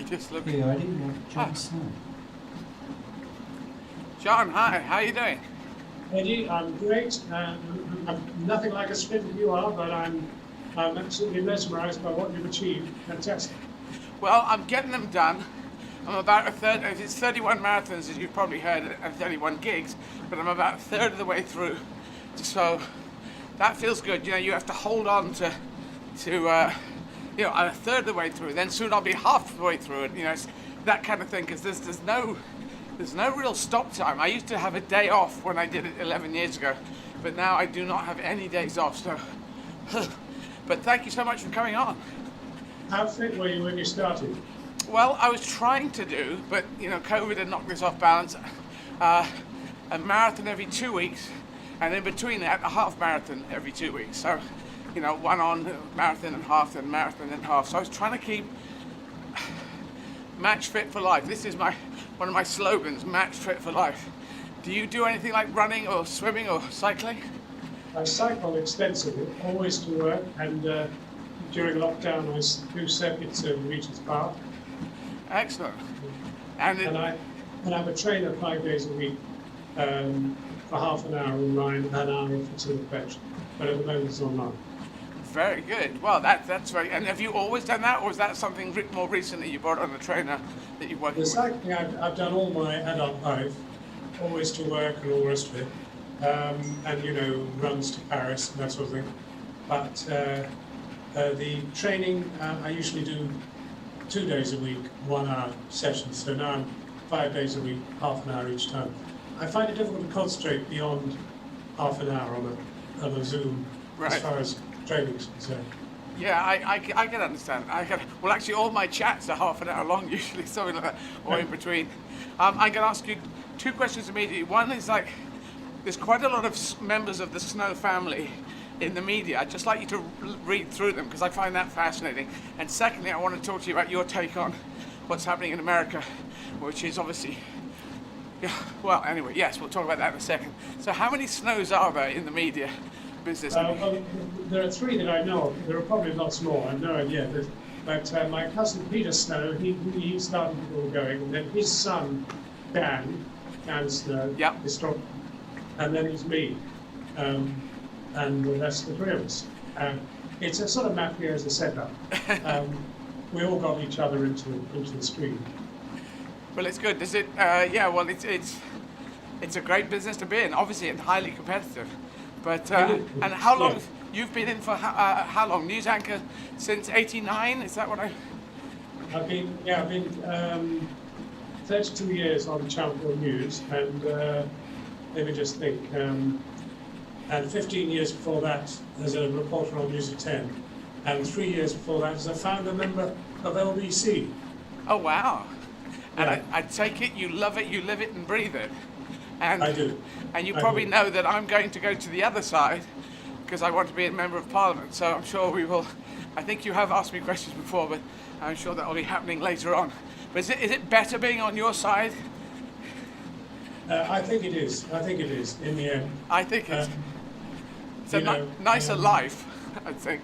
Just look. Are you ready? Jon Snow. Jon, hi. How are you doing? Eddie, I'm great. I'm nothing like as fit as you are, but I'm absolutely mesmerised by what you've achieved. Fantastic. Well, I'm getting them done. I'm about a third. It's 31 marathons, as you've probably heard, and 31 gigs, but I'm about a third of the way through. So that feels good. You know, you have to hold on to you know, I'm a third of the way through, then soon I'll be half the way through it, you know, it's that kind of thing, because there's no real stop time. I used to have a day off when I did it 11 years ago, but now I do not have any days off, so, but thank you so much for coming on. How fit were you when you started? Well, I was trying to do, but, you know, COVID had knocked this off balance, a marathon every 2 weeks, and in between that, a half marathon every 2 weeks, so, you know, one on marathon and half, then marathon and half. So I was trying to keep match fit for life. This is one of my slogans, match fit for life. Do you do anything like running or swimming or cycling? I cycle extensively, always to work, and during lockdown I do circuits in Regent's Park. Excellent. And I'm a trainer 5 days a week for half an hour online, an hour for facilitation. But at the moment it's online. Very good. Well, that's very. And have you always done that, or is that something more recently you brought on a trainer that you've worked with? The cycling I've done all my adult life, always to work and all the rest of it, and you know, runs to Paris and that sort of thing. But the training I usually do 2 days a week, 1 hour sessions. So now I'm 5 days a week, half an hour each time. I find it difficult to concentrate beyond half an hour on a Zoom, right, as far as training's concerned. Yeah, I can understand. Well, actually, all my chats are half an hour long usually, something like that, or in between. I'm going to ask you 2 questions immediately. One is like, there's quite a lot of members of the Snow family in the media. I'd just like you to read through them because I find that fascinating. And secondly, I want to talk to you about your take on what's happening in America, which is obviously, yeah, well, anyway, yes, we'll talk about that in a second. So how many Snows are there in the media business? Well, there are 3 that I know of. There are probably lots more, I have no idea. But my cousin Peter Snow, he started it all going, and then his son, Dan Snow, is from, and then it's me. And that's the 3 of us. It's a sort of mafioso setup. We all got each other into the stream. Well, it's good. Does it? Yeah. Well, it's a great business to be in. Obviously, it's highly competitive. But and how long you've been in for? How long? News anchor since '89? Is that what I? I've been 32 years on Channel 4 News, and let me just think. And 15 years before that as a reporter on News at 10, and 3 years before that as a founder member of LBC. Oh wow! And yeah. I take it you love it, you live it and breathe it. And I do. And you probably know that I'm going to go to the other side because I want to be a member of Parliament. So I'm sure we will. I think you have asked me questions before, but I'm sure that will be happening later on. But is it better being on your side? I think it is. I think it is, in the end. I think it's a nicer life, I think.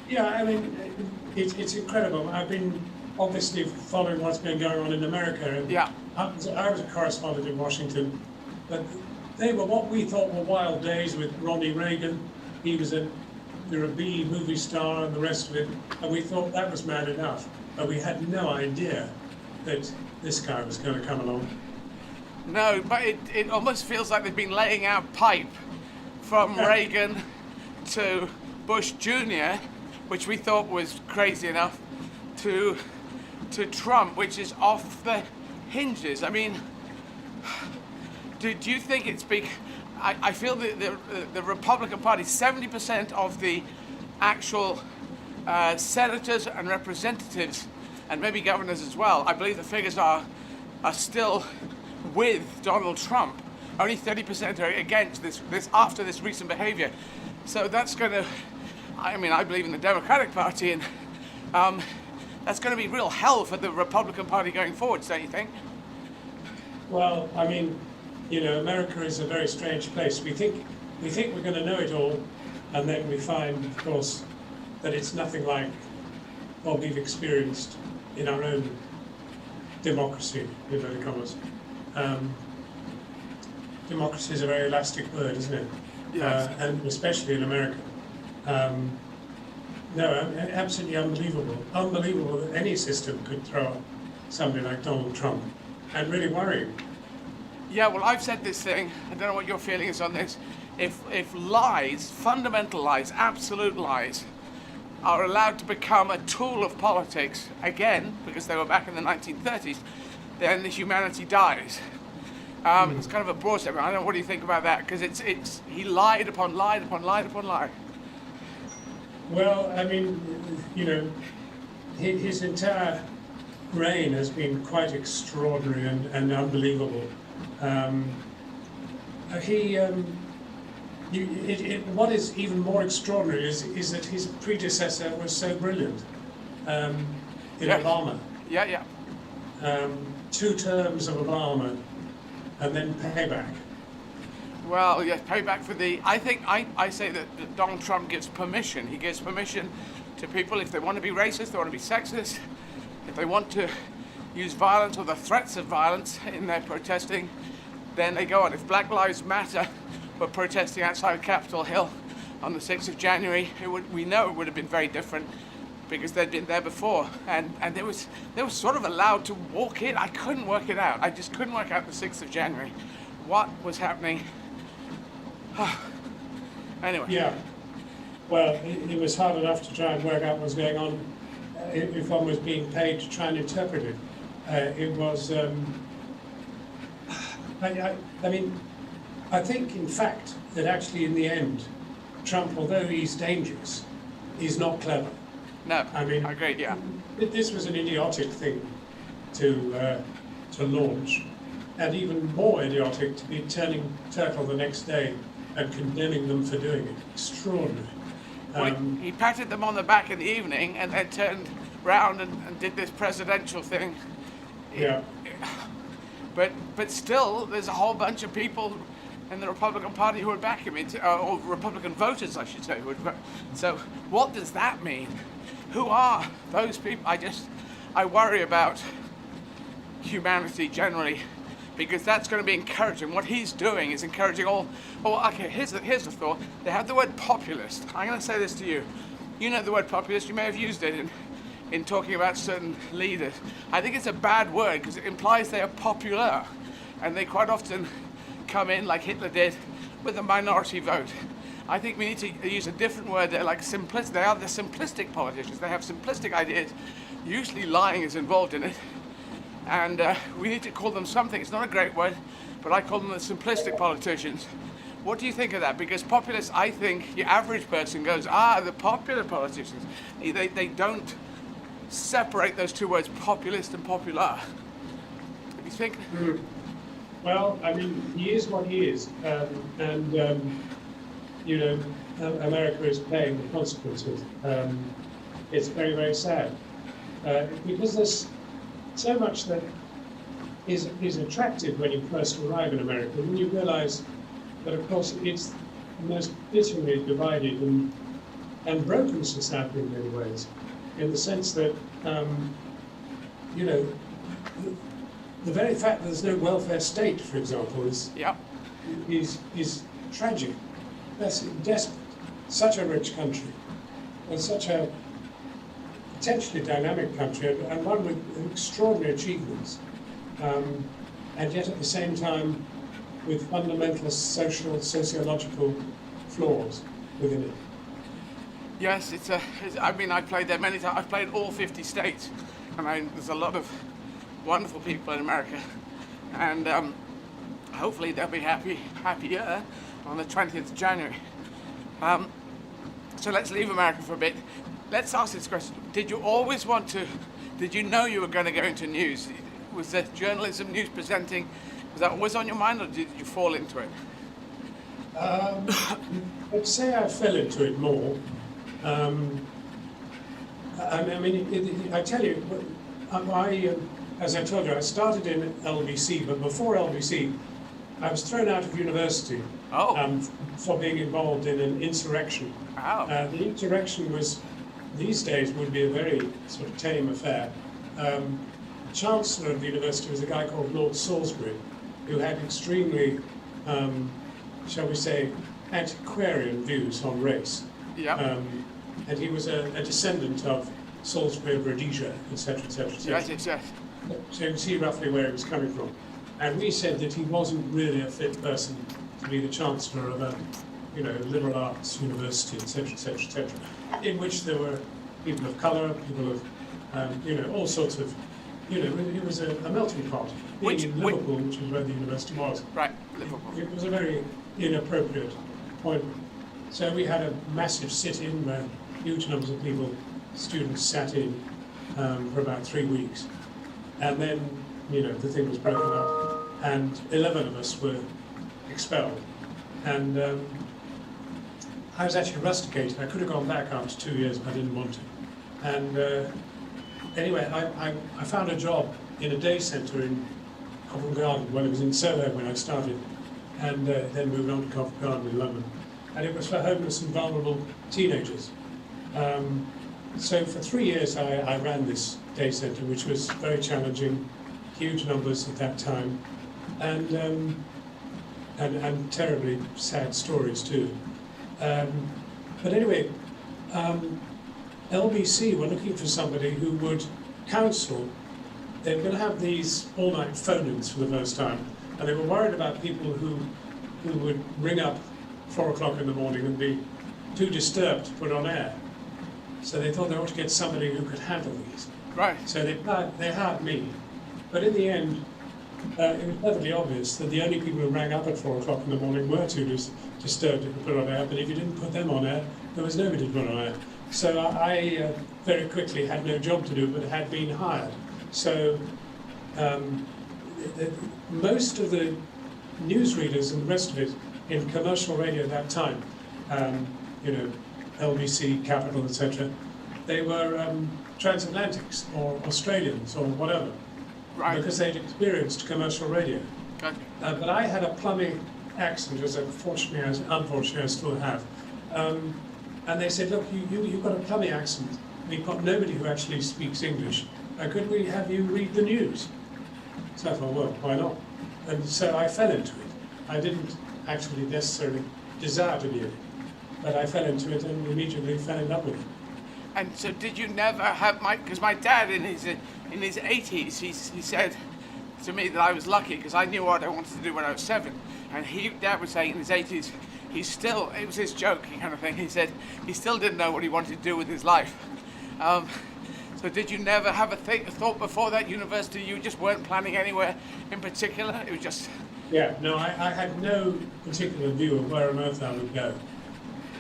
Yeah, I mean, it's incredible. I've been obviously following what's been going on in America. And yeah. I was a correspondent in Washington, but they were what we thought were wild days with Ronnie Reagan. He was a B movie star and the rest of it, and we thought that was mad enough. But we had no idea that this guy was going to come along. No, but it almost feels like they've been laying out pipe from Reagan to Bush Jr., which we thought was crazy enough, to Trump, which is off the hinges. I mean, do you think it's big? I feel the Republican Party, 70% of the actual senators and representatives, and maybe governors as well, I believe the figures are still with Donald Trump. Only 30% are against this after this recent behavior. So that's going to, I mean, I believe in the Democratic Party, and that's going to be real hell for the Republican Party going forwards, don't you think? Well, I mean, you know, America is a very strange place. We think we're going to know it all, and then we find, of course, that it's nothing like what we've experienced in our own democracy, in inverted commas. Democracy is a very elastic word, isn't it? Yes. And especially in America. No, absolutely unbelievable. Unbelievable that any system could throw up somebody like Donald Trump, and really worrying. Yeah, well, I've said this thing, I don't know what your feeling is on this. If lies, fundamental lies, absolute lies, are allowed to become a tool of politics again, because they were back in the 1930s, then humanity dies. It's kind of a broad statement. I don't know, what do you think about that? Because it's he lied upon lied upon lied upon lie. Well, I mean, you know, his entire reign has been quite extraordinary and unbelievable. What is even more extraordinary is that his predecessor was so brilliant, Obama. Yeah. 2 terms of Obama, and then payback. Well, yes, payback for the. I say that Donald Trump gives permission. He gives permission to people if they want to be racist, they want to be sexist, if they want to use violence or the threats of violence in their protesting, then they go on. If Black Lives Matter were protesting outside Capitol Hill on the 6th of January, we know it would have been very different because they'd been there before, and they were sort of allowed to walk in. I couldn't work it out. I just couldn't work out the 6th of January. What was happening? Anyway. Yeah. Well, it was hard enough to try and work out what was going on if one was being paid to try and interpret it. It was. I mean, I think, in fact, that actually, in the end, Trump, although he's dangerous, is not clever. No, I mean, I agree. Yeah. This was an idiotic thing to launch, and even more idiotic to be turning turtle the next day and condemning them for doing it. Extraordinary. Well, he patted them on the back in the evening and then turned round and did this presidential thing. Yeah. But still, there's a whole bunch of people in the Republican Party who would back him, or Republican voters, I should say. So what does that mean? Who are those people? I worry about humanity generally, because that's going to be encouraging. What he's doing is encouraging all. Oh, okay. Here's the thought. They have the word populist. I'm going to say this to you. You know the word populist. You may have used it in talking about certain leaders. I think it's a bad word because it implies they are popular, and they quite often come in like Hitler did with a minority vote. I think we need to use a different word. They're like simplistic. They are the simplistic politicians. They have simplistic ideas. Usually lying is involved in it. And we need to call them something. It's not a great word, but I call them the simplistic politicians. What do you think of that? Because populists, I think, your average person goes, the popular politicians. They don't separate those two words, populist and popular. Do you think? Well, I mean, he is what he is, you know, America is paying the consequences. It's very, very sad. because there's so much that is attractive when you first arrive in America, when you realize that, of course, it's the most bitterly divided and broken society in many ways, in the sense that, you know, the very fact that there's no welfare state, for example, is tragic. That's desperate. Such a rich country, and such a potentially dynamic country, and one with extraordinary achievements, and yet at the same time with fundamental sociological flaws within it. Yes, I mean, I've played there many times. I've played all 50 states, and there's a lot of wonderful people in America, and hopefully they'll be happier on the 20th of January. So let's leave America for a bit. Let's ask this question. Did you always want to, did you know you were going to go into news? Was there journalism, news presenting, was that always on your mind, or did you fall into it? I'd say I fell into it more. I mean, I tell you, as I told you, I started in LBC, but before LBC, I was thrown out of university for being involved in an insurrection. The insurrection was, these days, would be a very sort of tame affair. The Chancellor of the university was a guy called Lord Salisbury, who had extremely, shall we say, antiquarian views on race. And he was a descendant of Salisbury of Rhodesia, etc., etc., etc. Yes. So you can see roughly where he was coming from. And we said that he wasn't really a fit person to be the Chancellor of a, you know, liberal arts university, etc., etc., etc., in which there were people of colour, people of, you know, all sorts of, you know, it was a melting pot. Being in Liverpool, which is where the university was. Right, Liverpool. It was a very inappropriate appointment. So we had a massive sit-in where huge numbers of people, students, sat in for about 3 weeks. And then, you know, the thing was broken up, and 11 of us were expelled. And I was actually rusticated. I could have gone back after 2 years, but I didn't want to. And anyway, I found a job in a day centre in Covent Garden. Well, it was in Soho when I started, and then moved on to Covent Garden in London. And it was for homeless and vulnerable teenagers. So for 3 years I ran this day centre, which was very challenging, huge numbers at that time, and terribly sad stories too. But anyway, LBC were looking for somebody who would counsel. They were going to have these all-night phone-ins for the first time, and they were worried about people who would ring up 4 o'clock in the morning and be too disturbed to put on air. So they thought they ought to get somebody who could handle these. Right. So they hired me. But in the end, it was perfectly obvious that the only people who rang up at 4 o'clock in the morning were too disturbed to put on air, but if you didn't put them on air, there was nobody to put on air. So I very quickly had no job to do, but had been hired. So most of the newsreaders and the rest of it in commercial radio at that time, you know, LBC, Capital, etc., they were transatlantics or Australians or whatever, right, because they'd experienced commercial radio. Okay. But I had a plummy accent, as unfortunately I still have. And they said, look, you've got a plummy accent. We've got nobody who actually speaks English. Could we have you read the news? So I thought, well, why not? And so I fell into it. I didn't actually necessarily desire to be in it, but I fell into it and immediately fell in love with it. And so did you never have, because my dad in his 80s, he said to me that I was lucky because I knew what I wanted to do when I was 7. And Dad was saying in his 80s, it was his joke kind of thing, he said he still didn't know what he wanted to do with his life. So did you never have a thought before that university, you just weren't planning anywhere in particular? It was just... Yeah, no, I had no particular view of where on earth I would go.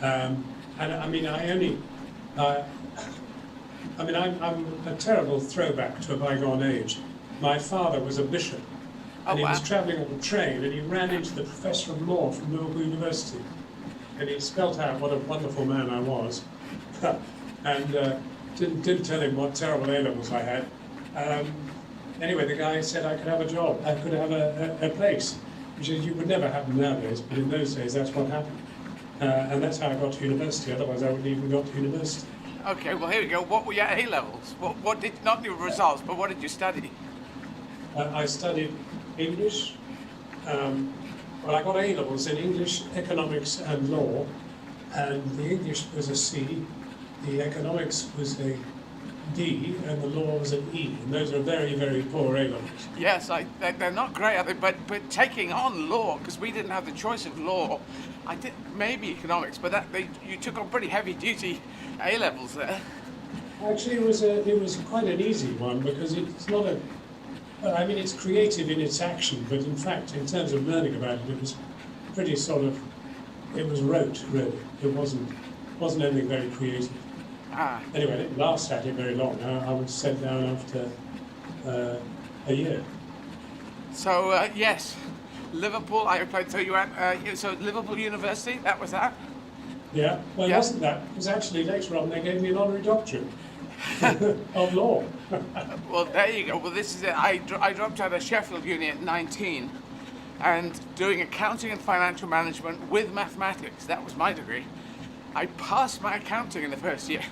And I mean, I'm a terrible throwback to a bygone age. My father was a bishop, and he was travelling on a train, and he ran into the professor of law from Liverpool University, and he spelt out what a wonderful man I was, and didn't tell him what terrible A-levels I had. Anyway, the guy said I could have a job, I could have a place, which is, you would never happen nowadays, but in those days that's what happened. And that's how I got to university, otherwise I wouldn't even got to university. Okay, well here we go. What were your A-levels? What did, not your results, but what did you study? I studied English. Well, I got A-levels in English, economics and law, and the English was a C, the economics was a D, and the law was an E, and those are very, very poor A-levels. Yes, they're not great, are they? But taking on law, because we didn't have the choice of law, I did maybe economics, but you took on pretty heavy-duty A-levels there. Actually, it was quite an easy one, because it's not a. I mean, it's creative in its action, but in fact, in terms of learning about it, it was pretty sort of. It was rote, really. It wasn't anything very creative. Anyway, I didn't last at it very long. I was sent down after a year. So yes, Liverpool. I applied. So you had so Liverpool University. That was that. Yeah. Well, it wasn't that. It was actually later on they gave me an honorary doctorate of law. Well, there you go. Well, this is it. I dropped out of Sheffield Uni at 19, and doing accounting and financial management with mathematics. That was my degree. I passed my accounting in the first year,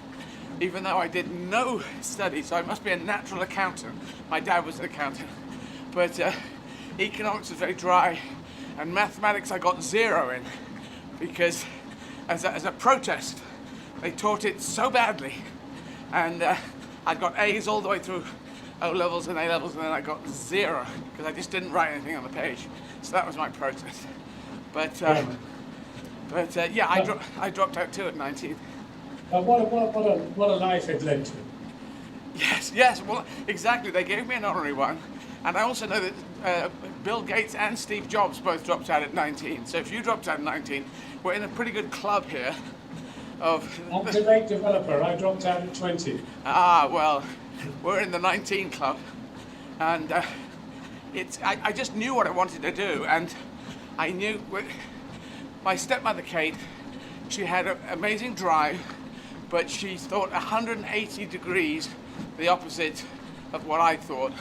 even though I did no study, so I must be a natural accountant. My dad was an accountant. But economics was very dry, and mathematics I got 0 in, because as a protest, they taught it so badly. And I got A's all the way through O-levels and A-levels, and then I got 0, because I just didn't write anything on the page. So that was my protest. But yeah, I dropped out too at 19. What a life it led to. Yes, well, exactly. They gave me an honorary one. And I also know that Bill Gates and Steve Jobs both dropped out at 19. So if you dropped out at 19, we're in a pretty good club here. I'm a great developer. I dropped out at 20. Well, we're in the 19 club. And I just knew what I wanted to do. And I knew... My stepmother, Kate, she had an amazing drive, but she thought 180 degrees the opposite of what I thought.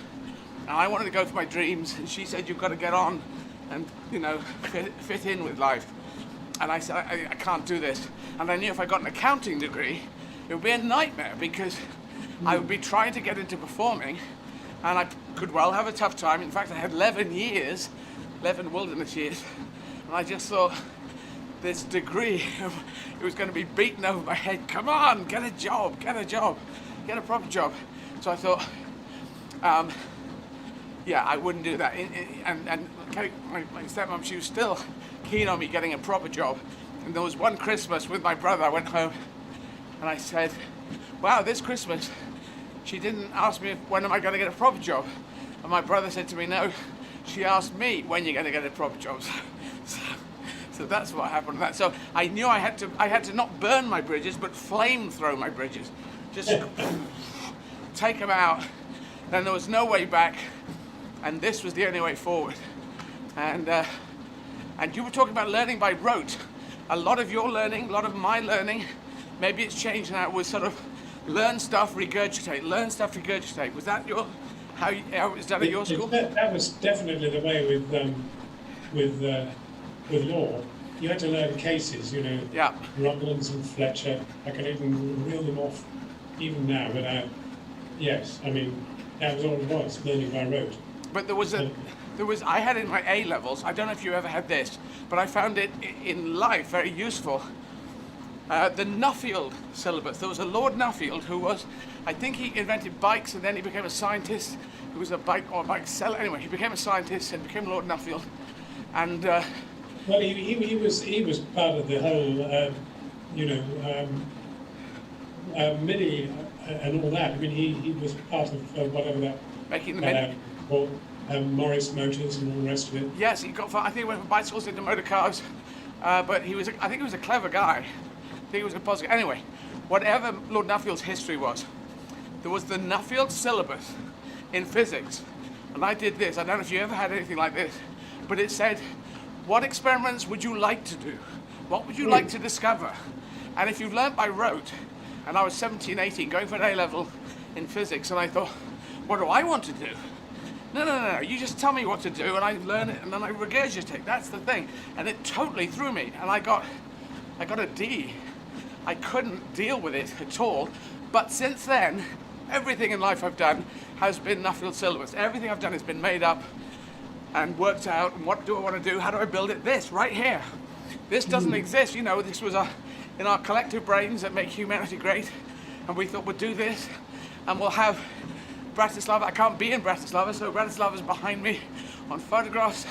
And I wanted to go for my dreams, and she said, you've got to get on and, fit in with life. And I said, I can't do this. And I knew if I got an accounting degree, it would be a nightmare, because I would be trying to get into performing, and I could well have a tough time. In fact, I had 11 wilderness years, and I just thought, this degree, it was going to be beaten over my head. Come on, get a job, get a proper job. So I thought, yeah, I wouldn't do that. And Kate, my stepmom, she was still keen on me getting a proper job. And there was one Christmas with my brother, I went home and I said, wow, this Christmas, she didn't ask me when am I going to get a proper job. And my brother said to me, no, she asked me when you're going to get a proper job. So that's what happened. So I knew I had to not burn my bridges, but flame throw my bridges. Just take them out. Then there was no way back, and this was the only way forward. And you were talking about learning by rote. A lot of your learning, a lot of my learning, maybe it's changed now, was sort of learn stuff, regurgitate. Was that how it was done at your school? That was definitely the way with law. You had to learn cases, Yeah. Ruglands and Fletcher. I can even reel them off even now, but yes, I mean, that was all it was, learning by rote. But I had in my A-levels, I don't know if you ever had this, but I found it in life very useful. The Nuffield syllabus. There was a Lord Nuffield who was, I think he invented bikes and then he became a scientist who was a bike seller. Anyway, he became a scientist and became Lord Nuffield. And well, he was part of the whole, Mini and all that. I mean, he was part of whatever that. Making the Mini. Or Morris Motors and all the rest of it. Yes, I think he went from bicycles into motor cars, but I think he was a clever guy. I think he was a positive. Anyway, whatever Lord Nuffield's history was, there was the Nuffield syllabus in physics, and I did this. I don't know if you ever had anything like this, but it said, what experiments would you like to do? What would you like to discover? And if you've learnt by rote, And I was 17, 18, going for an A-level in physics, and I thought, what do I want to do? No, you just tell me what to do, and I learn it, and then I regurgitate. That's the thing. And it totally threw me, and I got a D. I couldn't deal with it at all. But since then, everything in life I've done has been Nuffield syllabus. Everything I've done has been made up and worked out. And what do I want to do? How do I build it? This, right here. This doesn't exist. You know, this was in our collective brains that make humanity great. And we thought we'd do this, and we'll have Bratislava. I can't be in Bratislava, so Bratislava's behind me on photographs.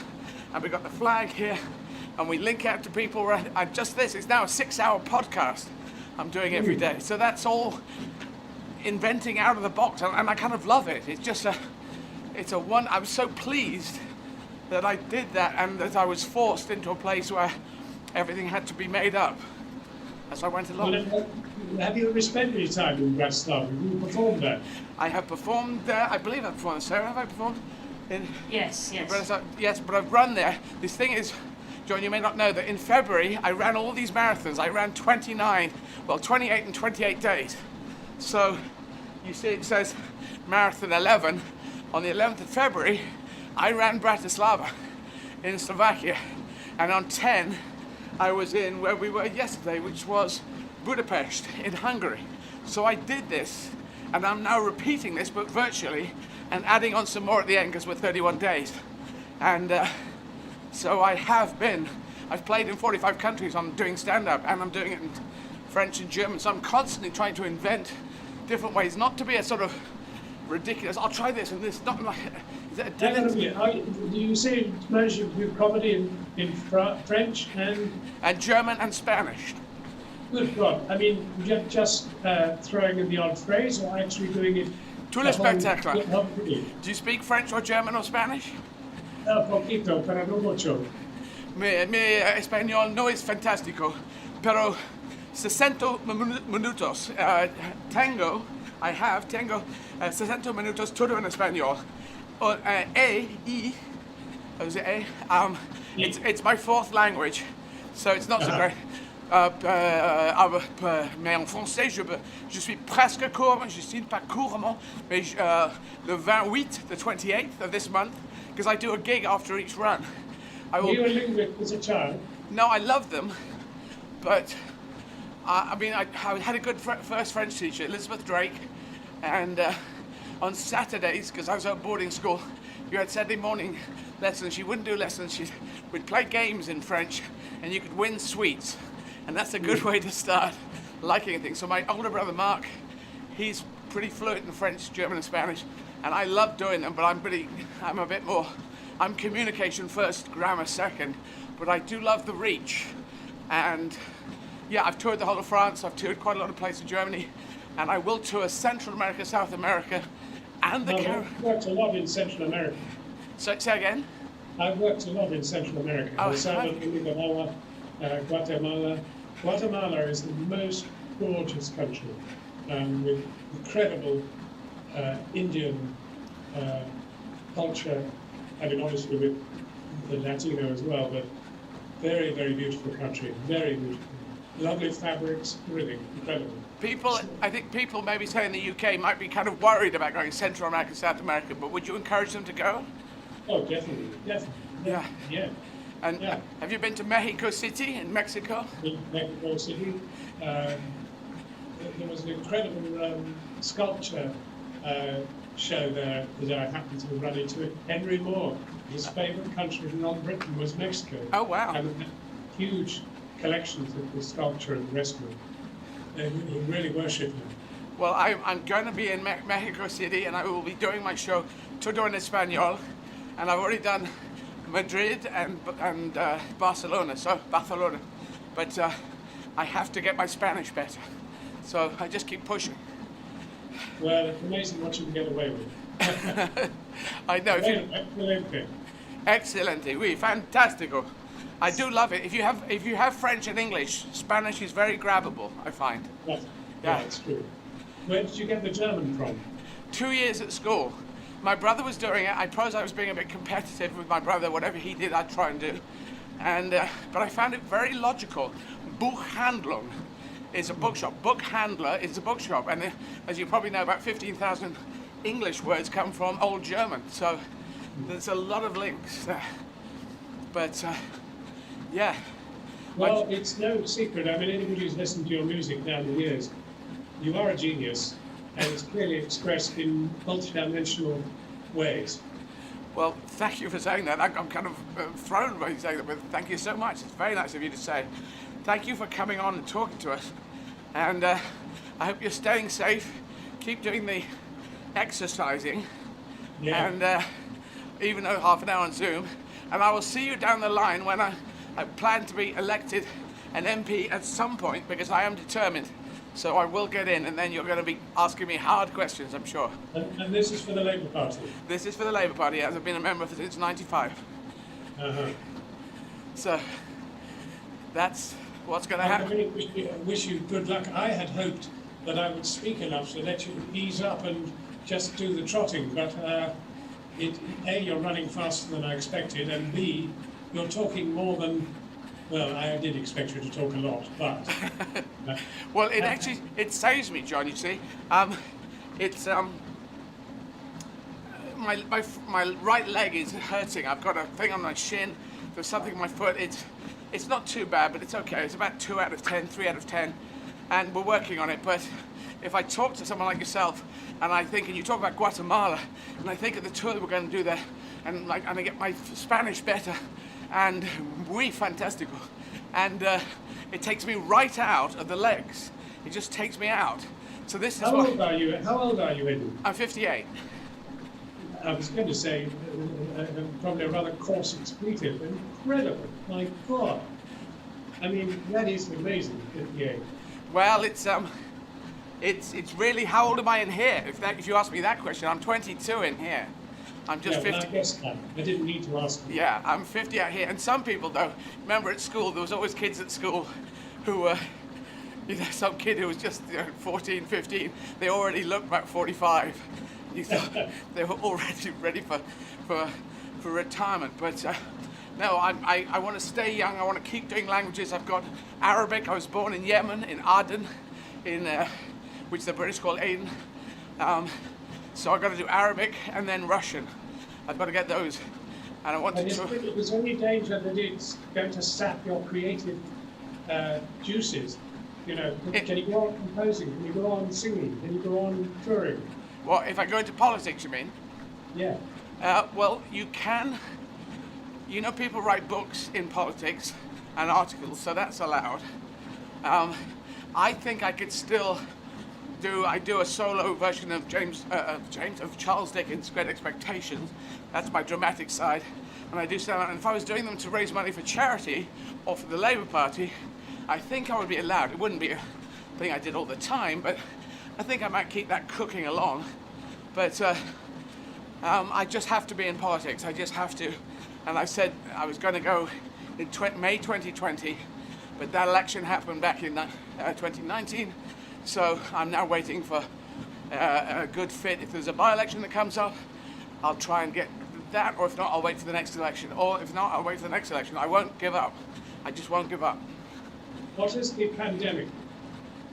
And we've got the flag here, and we link out to people. It's now a 6-hour podcast I'm doing every day. So that's all inventing out of the box, and I kind of love it. It's just I was so pleased that I did that, and that I was forced into a place where everything had to be made up as I went along. Well, have you ever spent any time in Bratislava? Have you performed there? I have performed there. I believe I've performed. Sarah, have I performed? Yes. Yes, but I've run there. This thing is, John, you may not know that in February I ran all these marathons. I ran 28 and 28 days. So you see it says marathon 11. On the 11th of February, I ran Bratislava in Slovakia. And on 10, I was in where we were yesterday, which was Budapest in Hungary. So I did this, and I'm now repeating this, but virtually, and adding on some more at the end because we're 31 days. And so I've played in 45 countries. I'm doing stand-up, and I'm doing it in French and German. So I'm constantly trying to invent different ways, not to be a sort of ridiculous, I'll try this and this, not like, is that a do you say you managed to do comedy in French and German and Spanish? Good God. I mean, just throwing in the odd phrase, or actually doing it? Tout le spectacle. Do you speak French or German or Spanish? Poquito, pero no mucho. Mi español no es fantástico, pero 60 minutos. Tengo 60 minutos todo en español. It's my fourth language, so it's not so great. Mais en français, je suis presque court, je suis pas couramment, mais le 28, the 28th of this month, because I do a gig after each run. Were you a linguist as a child? No, I love them, but I had a good first French teacher, Elizabeth Drake, and on Saturdays, because I was at boarding school, you had Saturday morning lessons. She wouldn't do lessons. We'd play games in French, and you could win sweets. And that's a good way to start liking things. So my older brother Mark, he's pretty fluent in French, German, and Spanish, and I love doing them. But I'm communication first, grammar second. But I do love the reach, and yeah, I've toured the whole of France. I've toured quite a lot of places in Germany, and I will tour Central America, South America, and the Caribbean. I've worked a lot in Central America. So, say again? I've worked a lot in Central America. Guatemala, Guatemala. Guatemala is the most gorgeous country, with incredible Indian culture. I mean, obviously with the Latino as well, but very, very beautiful country. Very beautiful. Lovely fabrics, everything, incredible. I think people maybe say in the UK might be kind of worried about going Central America, South America, but would you encourage them to go? Oh, definitely. Yeah. And have you been to Mexico City in Mexico? Mexico City. There was an incredible sculpture show there that I happened to run into it. Henry Moore, his favourite country in Britain was Mexico. Oh, wow. And huge collections of the sculpture and the rest of it. They really worship him. Well, I'm going to be in Mexico City, and I will be doing my show Todo en Español, and I've already done Madrid and Barcelona, but I have to get my Spanish better, so I just keep pushing. Well, it's amazing what you can get away with. I know. Excelente, oui, fantastico. I do love it. If you have French and English, Spanish is very grabbable, I find. Yeah, that's true. Where did you get the German from? 2 years at school. My brother was doing it. I suppose I was being a bit competitive with my brother. Whatever he did, I'd try and do. And but I found it very logical. Buchhandlung is a bookshop. Book handler is a bookshop, and as you probably know, about 15,000 English words come from Old German, so there's a lot of links there. But yeah. Well, it's no secret. I mean, anybody who's listened to your music down the years, you are a genius, and it's clearly expressed in multidimensional ways. Well, thank you for saying that. I'm kind of thrown by you saying that, but thank you so much. It's very nice of you to say. Thank you for coming on and talking to us. And I hope you're staying safe. Keep doing the exercising. Yeah. And even though half an hour on Zoom. And I will see you down the line when I plan to be elected an MP at some point, because I am determined. So I will get in, and then you're going to be asking me hard questions, I'm sure. And this is for the Labour Party? This is for the Labour Party, as I've been a member since '95. Uh-huh. So that's what's going to happen. I really wish you good luck. I had hoped that I would speak enough to let you ease up and just do the trotting, but A, you're running faster than I expected, and B, you're talking more than... Well, I did expect you to talk a lot, but... Well, it saves me, John, you see. It's... My right leg is hurting. I've got a thing on my shin. There's something on my foot. It's not too bad, but it's okay. It's about 2 out of 10, 3 out of 10. And we're working on it, but if I talk to someone like yourself, and you talk about Guatemala, and I think of the tour that we're going to do there, and I get my Spanish better, and muy fantastico, and it takes me right out of the legs. It just takes me out. So this is How old are you, Eddie? I'm 58. I was going to say probably a rather coarse expletive. Incredible, my God! I mean, that is amazing. 58. Well, it's really, how old am I in here? If you ask me that question, I'm 22 in here. I'm just 50. Well, I guessed that. I didn't need to ask you. Yeah, I'm 50 out here. And some people, though, remember at school, there was always kids at school who were, some kid who was just 14, 15, they already looked about 45. You thought they were already ready for retirement. But no, I want to stay young. I want to keep doing languages. I've got Arabic. I was born in Yemen, in Aden, which the British call Aden. So I've got to do Arabic and then Russian. I've got to get those. And I want to... Is there any danger that it's going to sap your creative juices? Can you go on composing? Can you go on singing? Can you go on touring? Well, if I go into politics, you mean? Yeah. Well, you can. People write books in politics and articles, so that's allowed. I think I could still do a solo version of Charles Dickens' Great Expectations. That's my dramatic side. And I do stand, and if I was doing them to raise money for charity or for the Labour Party, I think I would be allowed. It wouldn't be a thing I did all the time, but I think I might keep that cooking along. But I just have to be in politics. I just have to. And I said I was going to go in May 2020, but that election happened back in 2019. So I'm now waiting for a good fit. If there's a by-election that comes up, I'll try and get that, or if not, I'll wait for the next election. Or if not, I'll wait for the next election. I won't give up. I just won't give up. What has the pandemic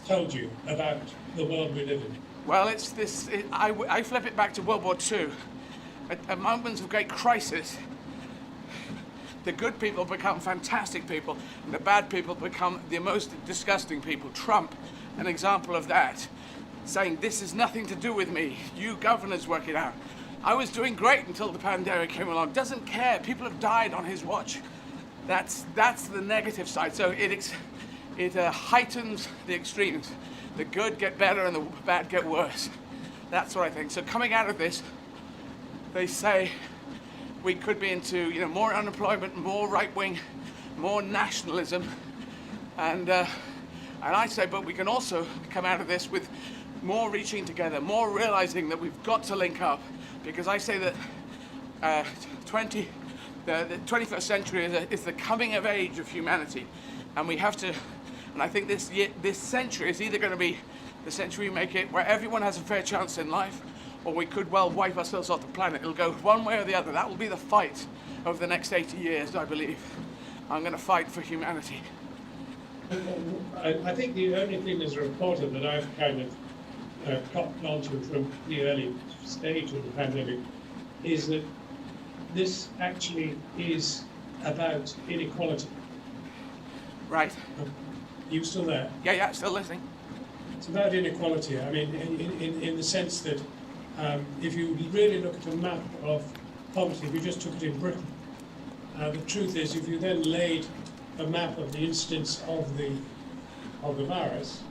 told you about the world we live in? Well, I flip it back to World War II. At moments of great crisis, the good people become fantastic people, and the bad people become the most disgusting people. Trump, an example of that, saying, "This has nothing to do with me. You governors work it out." I was doing great until the pandemic came along. Doesn't care. People have died on his watch. That's the negative side. So it heightens the extremes. The good get better and the bad get worse. That's what I think. So coming out of this, they say we could be into more unemployment, more right wing, more nationalism, and I say, but we can also come out of this with more reaching together, more realizing that we've got to link up, because I say that the 21st century is the coming of age of humanity, and we have to. And I think this century is either going to be the century we make it where everyone has a fair chance in life, or we could well wipe ourselves off the planet. It'll go one way or the other. That will be the fight over the next 80 years, I believe. I'm going to fight for humanity. I think the only thing as a reporter that I've kind of clocked onto from the early stage of the pandemic is that this actually is about inequality. Right. You still there? Yeah, still listening. It's about inequality. I mean, in the sense that if you really look at a map of poverty, we just took it in Britain. The truth is, if you then laid a map of the incidence of the virus,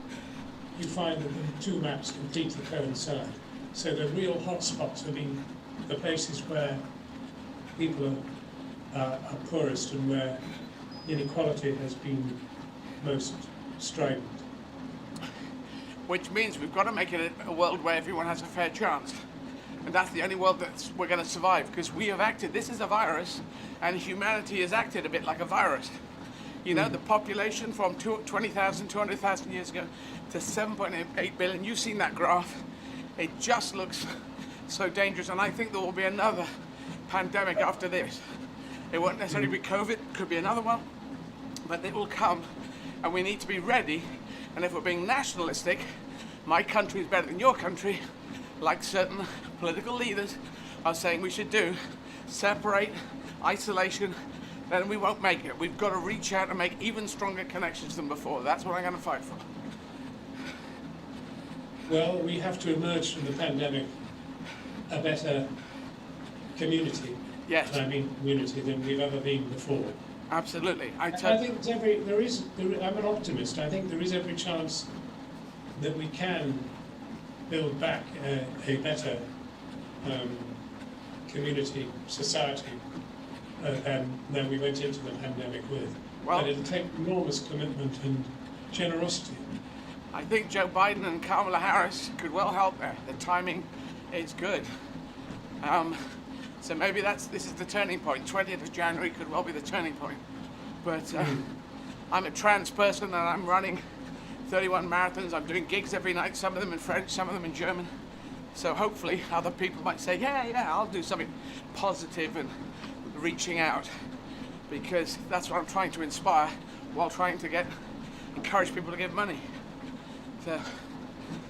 you find that the two maps completely coincide. So the real hotspots, I mean, the places where people are poorest and where inequality has been most strident. Which means we've got to make it a world where everyone has a fair chance. And that's the only world that we're going to survive, because we have acted, this is a virus, and humanity has acted a bit like a virus. You know, the population from 20,000, 200,000 years ago to 7.8 billion, you've seen that graph. It just looks so dangerous, and I think there will be another pandemic after this. It won't necessarily be COVID, could be another one, but it will come, and we need to be ready. And if we're being nationalistic, my country is better than your country, like certain political leaders are saying we should do, separate, isolation, then we won't make it. We've got to reach out and make even stronger connections than before. That's what I'm going to fight for. Well, we have to emerge from the pandemic a better community. Yes. I mean community than we've ever been before. Absolutely. I think I'm an optimist. I think there is every chance that we can build back a better community, society than we went into the pandemic with. Well, but it'll take enormous commitment and generosity. I think Joe Biden and Camila Harris could well help there. The timing is good. So maybe this is the turning point. 20th of January could well be the turning point. But I'm a trans person and I'm running 31 marathons. I'm doing gigs every night, some of them in French, some of them in German. So hopefully other people might say, yeah, I'll do something positive and reaching out. Because that's what I'm trying to inspire while trying to encourage people to give money. So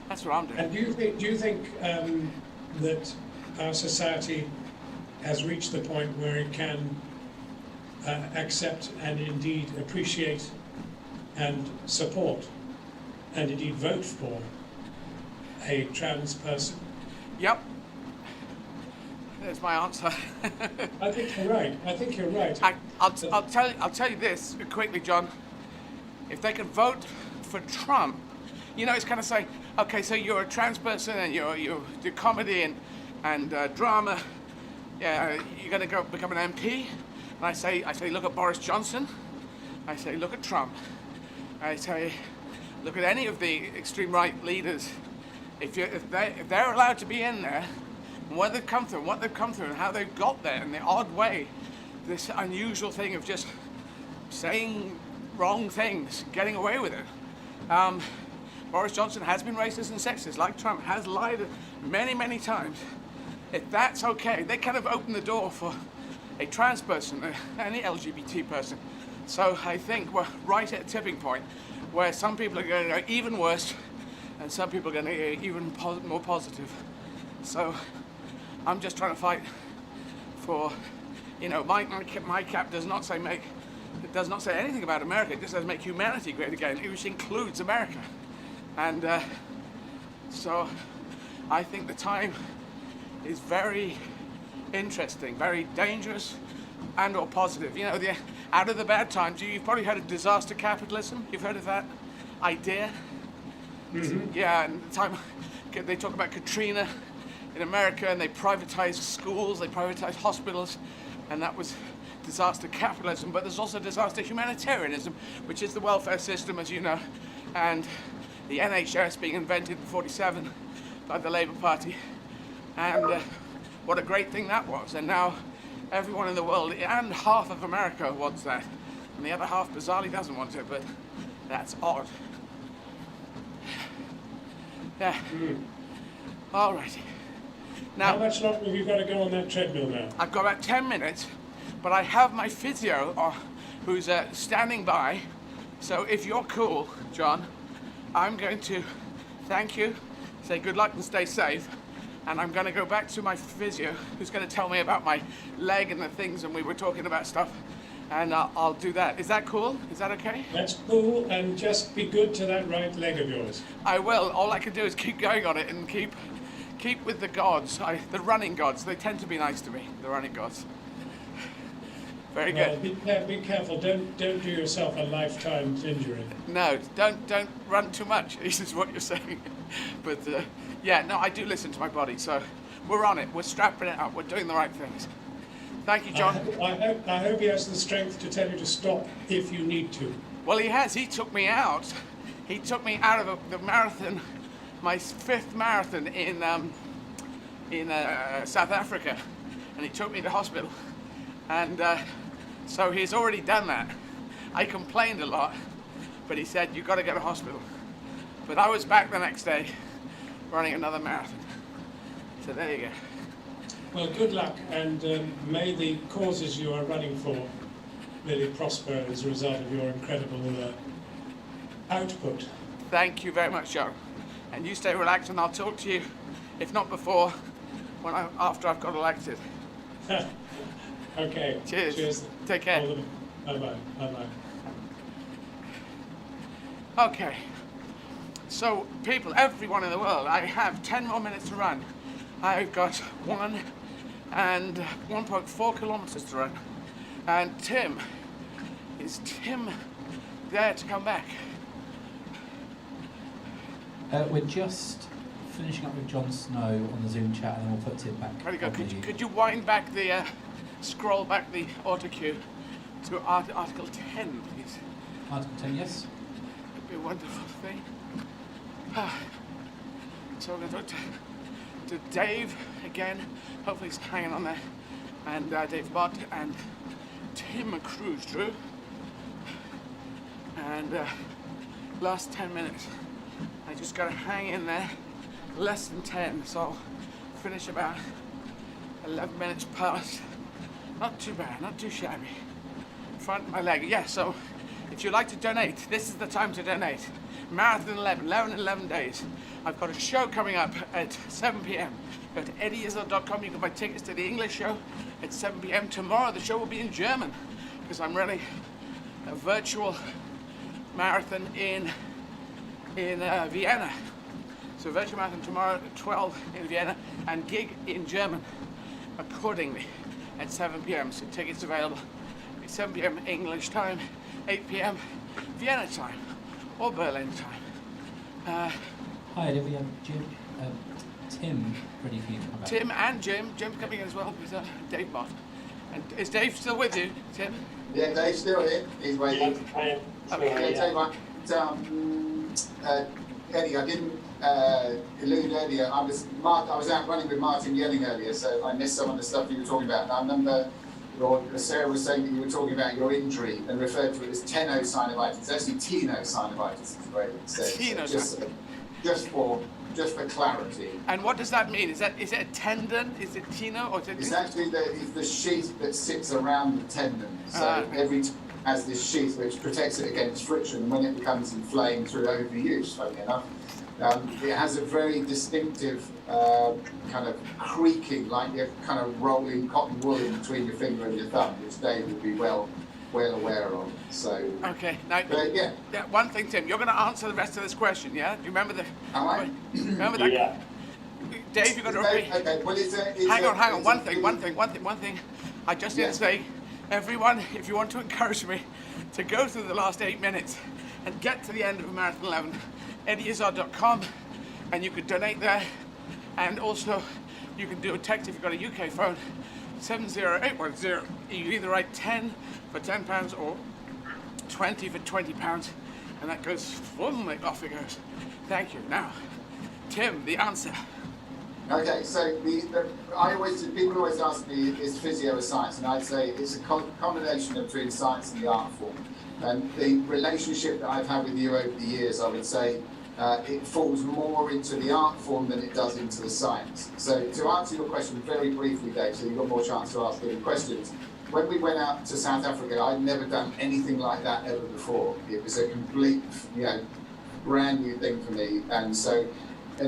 that's what I'm doing. And do you think that our society has reached the point where it can accept and indeed appreciate and support and indeed vote for a trans person? Yep. There's my answer. I think you're right. I'll tell you this quickly, John. If they can vote for Trump, you know, it's kind of saying, okay, so you're a trans person and you do comedy and drama. Yeah, you're going to go become an MP. And I say, look at Boris Johnson. I say, look at Trump. I say, look at any of the extreme right leaders. If they're allowed to be in there, and what they've come through, and how they've got there in the odd way, this unusual thing of just saying wrong things, getting away with it. Boris Johnson has been racist and sexist, like Trump, has lied many, many times. If that's okay, they kind of open the door for a trans person, any LGBT person. So I think we're right at a tipping point where some people are going to go even worse and some people are going to get even more positive. So I'm just trying to fight for, you know, my cap does not say anything about America. It just says make humanity great again, which includes America. And so I think the time is very interesting, very dangerous and or positive. You know, out of the bad times, you've probably heard of disaster capitalism. You've heard of that idea? Mm-hmm. Yeah, and the time they talk about Katrina in America and they privatized schools, they privatized hospitals, and that was disaster capitalism. But there's also disaster humanitarianism, which is the welfare system, as you know, and the NHS being invented in '47 by the Labour Party. And what a great thing that was. And now everyone in the world, and half of America wants that. And the other half bizarrely doesn't want it, but that's odd. Yeah. All right. Now, how much longer have you got to go on that treadmill now? I've got about 10 minutes, but I have my physio who's standing by So if you're cool, John, I'm going to thank you, say good luck and stay safe, and I'm going to go back to my physio, who's going to tell me about my leg and the things, and we were talking about stuff, and I'll do that. Is that cool? Is that okay? That's cool, and just be good to that right leg of yours. I will. All I can do is keep going on it and keep with the gods, the running gods. They tend to be nice to me, the running gods. Very good. Be careful. Don't do yourself a lifetime injury. No, don't run too much. This is what you're saying. But yeah, no, I do listen to my body. So we're on it. We're strapping it up. We're doing the right things. Thank you, John. I hope he has the strength to tell you to stop if you need to. Well, he has. He took me out. He took me out of the marathon, my 5th marathon in South Africa, and he took me to hospital. And so he's already done that. I complained a lot, but he said, you've got to go to hospital. But I was back the next day running another marathon. So there you go. Well, good luck, and may the causes you are running for really prosper as a result of your incredible output. Thank you very much, Joe. And you stay relaxed, and I'll talk to you, if not before, after I've got elected. Okay. Cheers. Take care. Bye-bye. Bye-bye. Okay. So, people, everyone in the world, I have 10 more minutes to run. I've got 1.4 kilometers to run. And Tim, is Tim there to come back? We're just finishing up with Jon Snow on the Zoom chat, and then we'll put Tim back. Very good. Could you wind back the, scroll back the auto cue to Article 10, please? Article 10, yes. It'd be a wonderful thing. So we're going to talk to Dave again. Hopefully he's hanging on there. And Dave Bott and Tim Cruise Drew. And last 10 minutes. I just got to hang in there. Less than 10, so I'll finish about 11 minutes past. Not too bad, not too shabby. Front of my leg. Yeah, so if you'd like to donate, this is the time to donate. Marathon 11 days. I've got a show coming up at 7 p.m. Go to eddieizzard.com. You can buy tickets to the English show at 7 p.m. Tomorrow the show will be in German because I'm running a virtual marathon in Vienna. So virtual marathon tomorrow at 12 in Vienna and gig in German accordingly at 7 p.m. So tickets available at 7 p.m. English time, 8 p.m. Vienna time or Berlin time. Hi, do we have Tim ready for you to come back? Tim and Jim. Jim's coming in as well. He's Dave Bott. And is Dave still with you, Tim? Yeah, Dave's still here. He's waiting. Yeah, Okay, tell you what. Eddie, I didn't allude earlier. I was out running with Martin Yelling earlier, so I missed some of the stuff you were talking about. And I remember Sarah was saying that you were talking about your injury and referred to it as tenosynovitis. It's actually tenosynovitis, is the way it says. Just for clarity. And what does that mean? Is it a tendon? Is it teno or is it? It's actually the sheath that sits around the tendon. So every tendon has this sheath which protects it against friction. When it becomes inflamed through overuse, funny enough, it has a very distinctive kind of creaking, like you're kind of rolling cotton wool in between your finger and your thumb, which Dave would be well aware of. So okay, now yeah, one thing, Tim, you're going to answer the rest of this question, yeah? Do you remember the? Am I? Remember that? Yeah. Dave, you've got to repeat. Okay, well, hang on. One thing. I just need to say, everyone, if you want to encourage me to go through the last 8 minutes and get to the end of Marathon 11, eddieizzard.com, and you could donate there, and also you can do a text if you've got a UK phone, 70810. You can either write 10 for £10 or 20 for £20, and that goes off it goes. Thank you. Now, Tim, the answer. Okay, so people always ask me, is physio a science? And I'd say it's a combination between science and the art form. And the relationship that I've had with you over the years, I would say, it falls more into the art form than it does into the science. So to answer your question very briefly, Dave, so you've got more chance to ask any questions, when we went out to South Africa, I'd never done anything like that ever before. It was a complete, brand new thing for me, and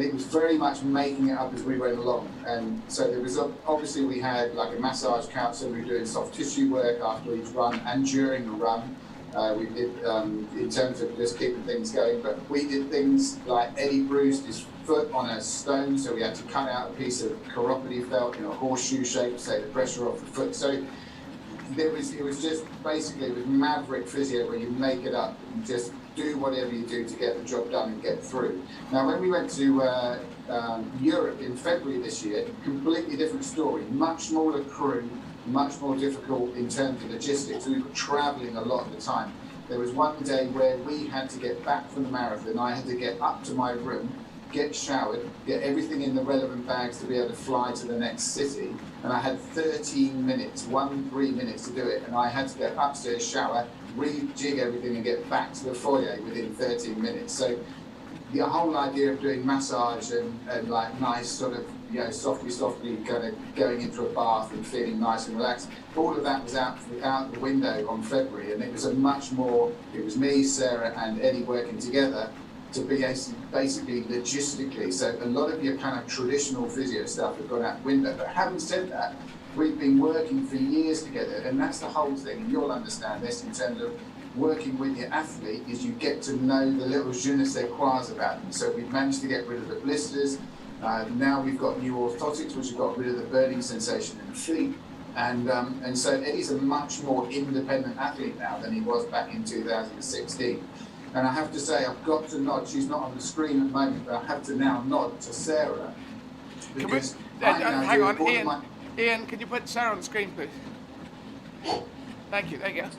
it was very much making it up as we went along. And so there was obviously we had like a massage couch, so we were doing soft tissue work after each run and during the run. We did in terms of just keeping things going, but we did things like Eddie bruised his foot on a stone, so we had to cut out a piece of chiropody felt in a horseshoe shape to take the pressure off the foot. So it was just basically it was maverick physio where you make it up and just do whatever you do to get the job done and get through. Now, when we went to Europe in February this year, completely different story, much smaller crew, much more difficult in terms of logistics. We were traveling a lot of the time. There was one day where we had to get back from the marathon. I had to get up to my room, get showered, get everything in the relevant bags to be able to fly to the next city. And I had 13 minutes to do it. And I had to get upstairs, shower, rejig everything and get back to the foyer within 13 minutes. So the whole idea of doing massage and like nice sort of, softly kind of going into a bath and feeling nice and relaxed, all of that was out the window on February. And it was it was me, Sarah and Eddie working together to be basically logistically. So a lot of your kind of traditional physio stuff had gone out the window. But having said that, we've been working for years together, and that's the whole thing, and you'll understand this in terms of working with your athlete, is you get to know the little je ne sais quoi about them. So we've managed to get rid of the blisters. Now we've got new orthotics, which have got rid of the burning sensation in the feet. And so Eddie's a much more independent athlete now than he was back in 2016. And I have to say, I've got to nod, she's not on the screen at the moment, but I have to now nod to Sarah. Because hang on, Ian, can you put Sarah on the screen, please? Thank you, there you go.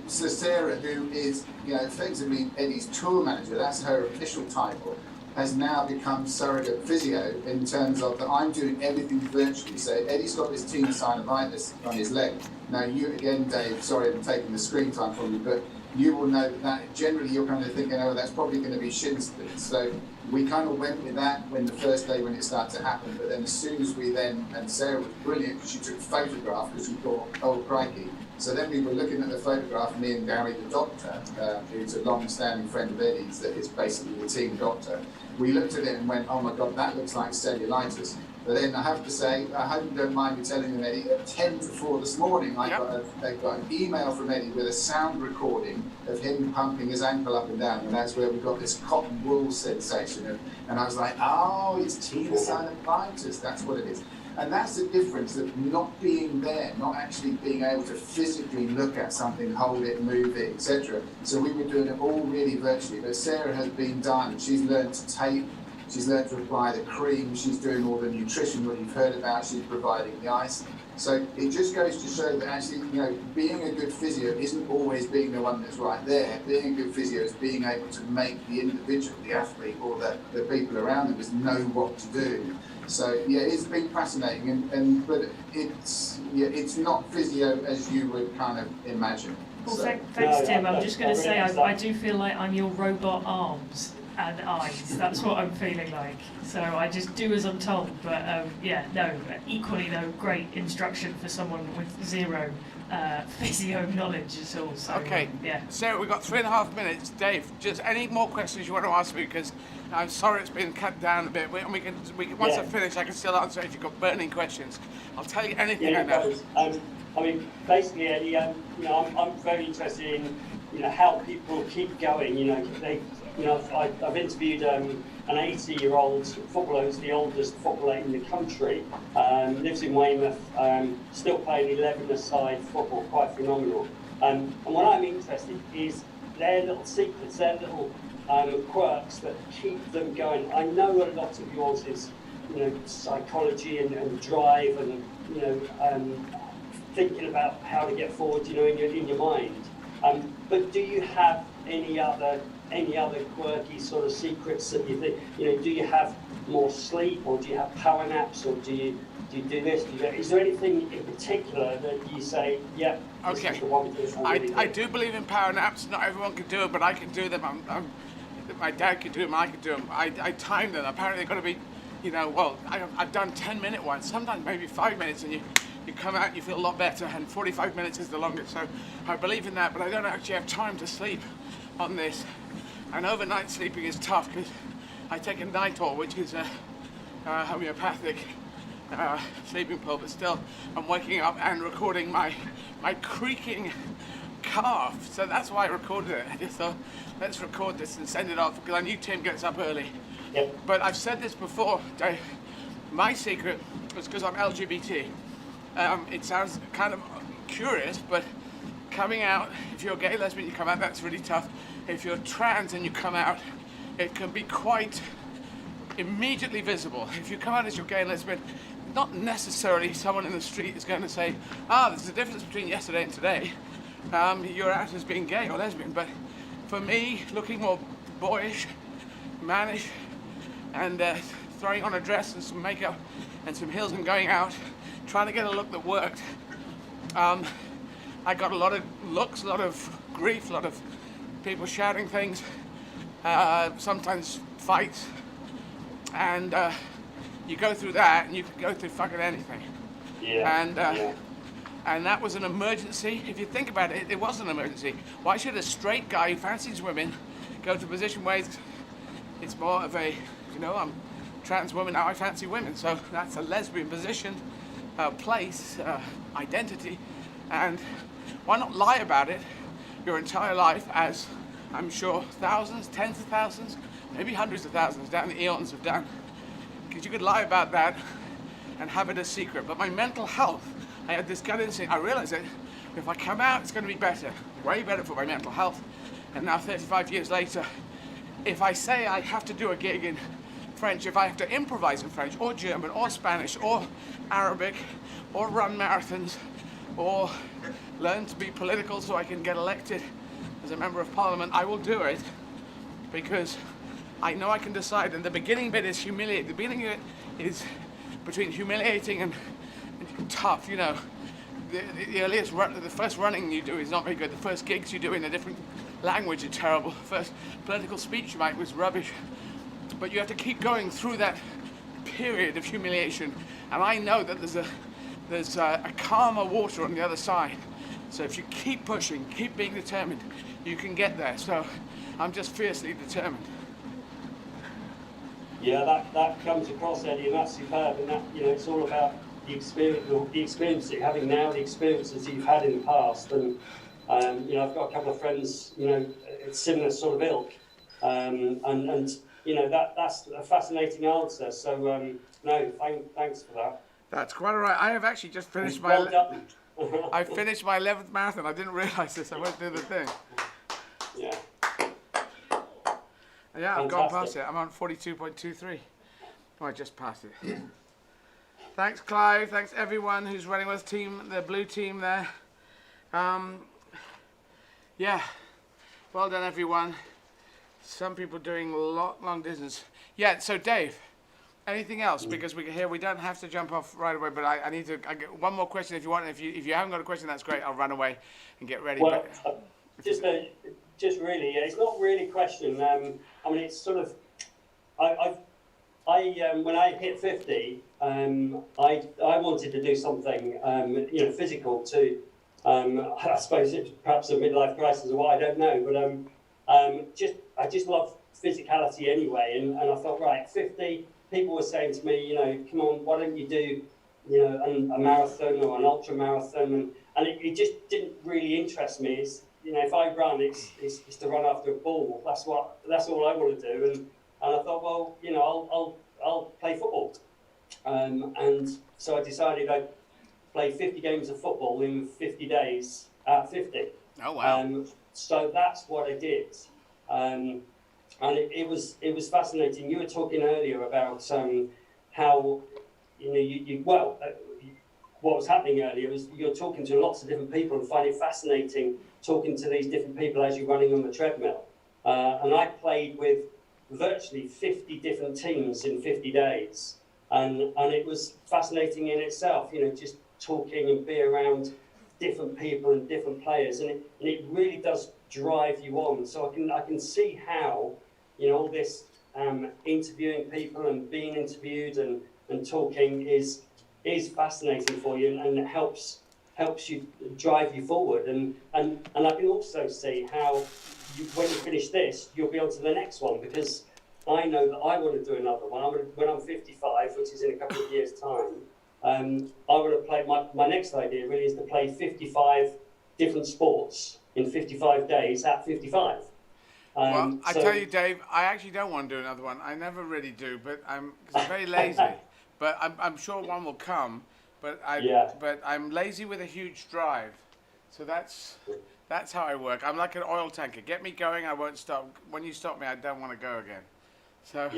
So Sarah, who is, effectively Eddie's tour manager, that's her official title, has now become surrogate physio in terms of that I'm doing everything virtually. So Eddie's got this tenosynovitis on his leg. Now you again, Dave, sorry I'm taking the screen time from you, but you will know that generally you're kind of thinking, oh, that's probably going to be shin splints. So we kind of went with that when the first day when it started to happen, but then as soon as and Sarah was brilliant because she took a photograph because she thought, oh crikey. So then we were looking at the photograph, me and Gary, the doctor, who's a long-standing friend of Eddie's, that is basically the team doctor. We looked at it and went, oh my God, that looks like cellulitis. But then I have to say, I hope you don't mind me telling them, Eddie, at 10 to 4 this morning, I got an email from Eddie with a sound recording of him pumping his ankle up and down, and that's where we got this cotton wool sensation. And I was like, oh, it's tenosynovitis, that's what it is. And that's the difference of not being there, not actually being able to physically look at something, hold it, move it, etc. So we were doing it all really virtually, but Sarah has been done. She's learned to tape, she's learned to apply the cream, she's doing all the nutrition that you've heard about, she's providing the ice. So it just goes to show that actually, being a good physio isn't always being the one that's right there. Being a good physio is being able to make the individual, the athlete, or the people around them just know what to do. So yeah, it's been fascinating, but it's not physio as you would kind of imagine. Well, So. thanks, Tim. I'm just going to say I do feel like I'm your robot arms and eyes. That's what I'm feeling like. So I just do as I'm told. But equally though, great instruction for someone with zero physio knowledge at all. So, Okay, yeah. Sarah, we've got 3.5 minutes. Dave, just any more questions you want to ask me? Because I'm sorry it's been cut down a bit. We can once I finish, I can still answer if you've got burning questions. I'll tell you anything I know. I mean, basically, Eddie, I'm very interested in, how people keep going. I've interviewed an 80-year-old footballer who's the oldest footballer in the country, lives in Weymouth, still playing 11-a-side football, quite phenomenal. And what I'm interested is their little secrets, their little quirks that keep them going. I know a lot of yours is, psychology and drive and, thinking about how to get forward, in your mind. But do you have any other quirky sort of secrets that you think, do you have more sleep, or do you have power naps, or do you do this? Is there anything in particular that you say, yeah, this is the one I do believe in power naps. Not everyone can do it, but I can do them. My dad could do them, I could do them. I time them. Apparently they've got to be, you know, well, I've done 10-minute ones, sometimes maybe 5 minutes, and you come out and you feel a lot better, and 45 minutes is the longest. So I believe in that, but I don't actually have time to sleep on this. And overnight sleeping is tough because I take a Nitor, which is a homeopathic sleeping pill, but still I'm waking up and recording my creaking calf. So that's why I recorded it. I just thought, let's record this and send it off, because I knew Tim gets up early. Yep. But I've said this before, Dave, my secret was because I'm LGBT. It sounds kind of curious, but coming out, if you're gay, lesbian, you come out, that's really tough. If you're trans and you come out, it can be quite immediately visible. If you come out as you're gay and lesbian, not necessarily someone in the street is going to say, there's a difference between yesterday and today. You're out as being gay or lesbian. But for me, looking more boyish, mannish, and throwing on a dress and some makeup and some heels and going out, trying to get a look that worked, I got a lot of looks, a lot of grief, a lot of people shouting things, sometimes fights, and you go through that, and you can go through fucking anything. Yeah. And that was an emergency. If you think about it, it was an emergency. Why should a straight guy who fancies women go to a position where it's more of a, you know, I'm a trans woman, now I fancy women. So that's a lesbian position, place, identity. And why not lie about it your entire life, as I'm sure thousands, tens of thousands, maybe hundreds of thousands down the eons have done? Because you could lie about that and have it a secret. But my mental health, I had this gut instinct, I realized that if I come out, it's going to be better, way better for my mental health. And now 35 years later, if I say I have to do a gig in French, if I have to improvise in French or German or Spanish or Arabic or run marathons or learn to be political so I can get elected as a member of parliament, I will do it, because I know I can decide. And the beginning bit is humiliating. The beginning of it is between humiliating and tough, you know. The earliest run, the first running you do is not very good. The first gigs you do in a different language are terrible. The first political speech you make was rubbish. But you have to keep going through that period of humiliation. And I know that there's a calmer water on the other side. So if you keep pushing, keep being determined, you can get there. So I'm just fiercely determined. Yeah, that comes across, Eddie, and that's superb. And that, you know, it's all about the experience that you're having now, the experiences that you've had in the past. And you know, I've got a couple of friends, you know, it's similar sort of ilk, and you know, that's a fascinating answer. So no, thanks for that. That's quite all right. I have actually just finished I finished my 11th marathon. I didn't realise this. I went through the thing. Yeah. Yeah, I've gone past it. I'm on 42.23. Oh, I just passed it. Thanks, Clive. Thanks, everyone who's running with the blue team there. Yeah, well done, everyone. Some people doing long distance. Yeah, so Dave, anything else? Because we don't have to jump off right away, but I need to. I get one more question if you want. If you haven't got a question, that's great. I'll run away and get ready. Well, just really, it's not really a question. I mean, it's sort of. When I hit 50, I wanted to do something, you know, physical to. I suppose it's perhaps a midlife crisis or what, I don't know, but I just love physicality anyway, and I thought, right, 50. People were saying to me, you know, come on, why don't you do, you know, a marathon or an ultra marathon, and it just didn't really interest me. It's, you know, if I run, it's to run after a ball. That's all I want to do, and I thought, well, you know, I'll play football, and so I decided I'd play 50 games of football in 50 days at 50. Oh wow! So that's what I did. And it was fascinating. You were talking earlier about how, you know, what was happening earlier was you're talking to lots of different people and find it fascinating talking to these different people as you're running on the treadmill. And I played with virtually 50 different teams in 50 days. And it was fascinating in itself, you know, just talking and being around different people and different players. And it really does drive you on. So I can see how, you know, all this interviewing people and being interviewed and talking is fascinating for you, and it helps you, drive you forward. And I can also see how when you finish this, you'll be on to the next one, because I know that I want to do another one. When I'm 55, which is in a couple of years' time, I want to play, my next idea really is to play 55 different sports in 55 days at 55. Well, I tell you, Dave, I actually don't want to do another one. I never really do, but I'm very lazy. But I'm sure one will come. But I'm lazy with a huge drive. So that's how I work. I'm like an oil tanker. Get me going, I won't stop. When you stop me, I don't want to go again. So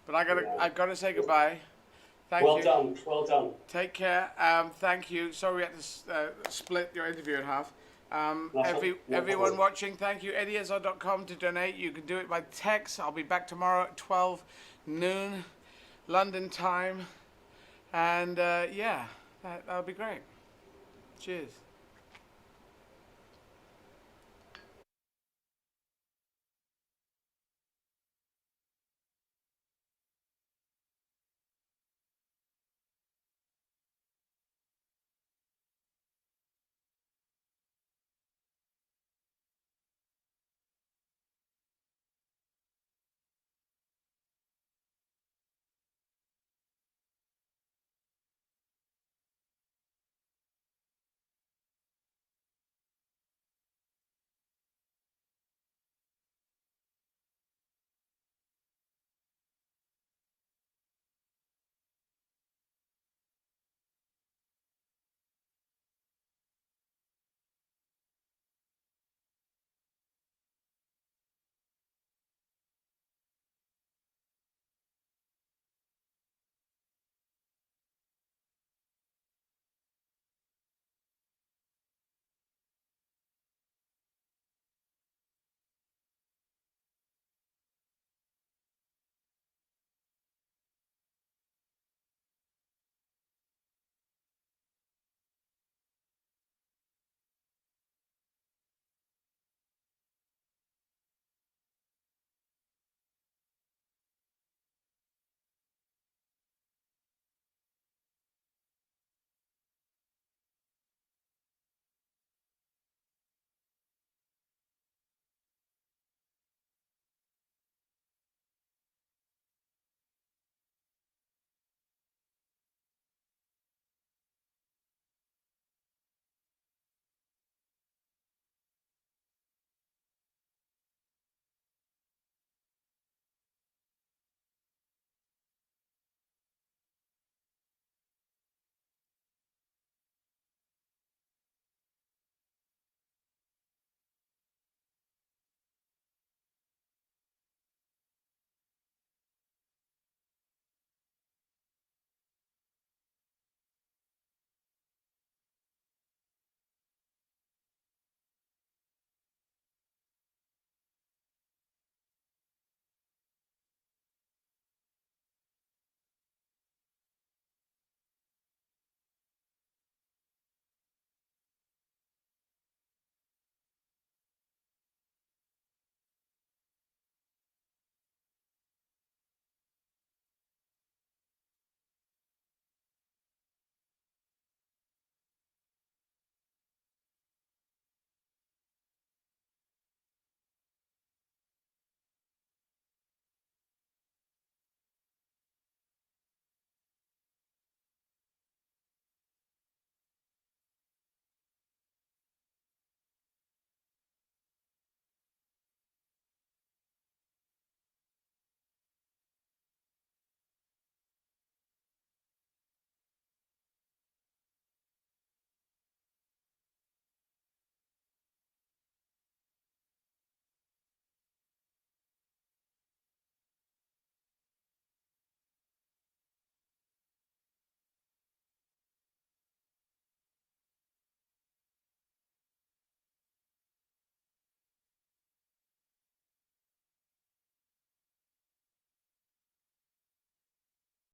But I've got to say goodbye. Thank you. Well done. Take care. Thank you. Sorry we had to split your interview in half. Everyone watching, thank you. EddieIzzard.com to donate. You can do it by text. I'll be back tomorrow at 12 noon London time. And yeah, that'll be great. Cheers.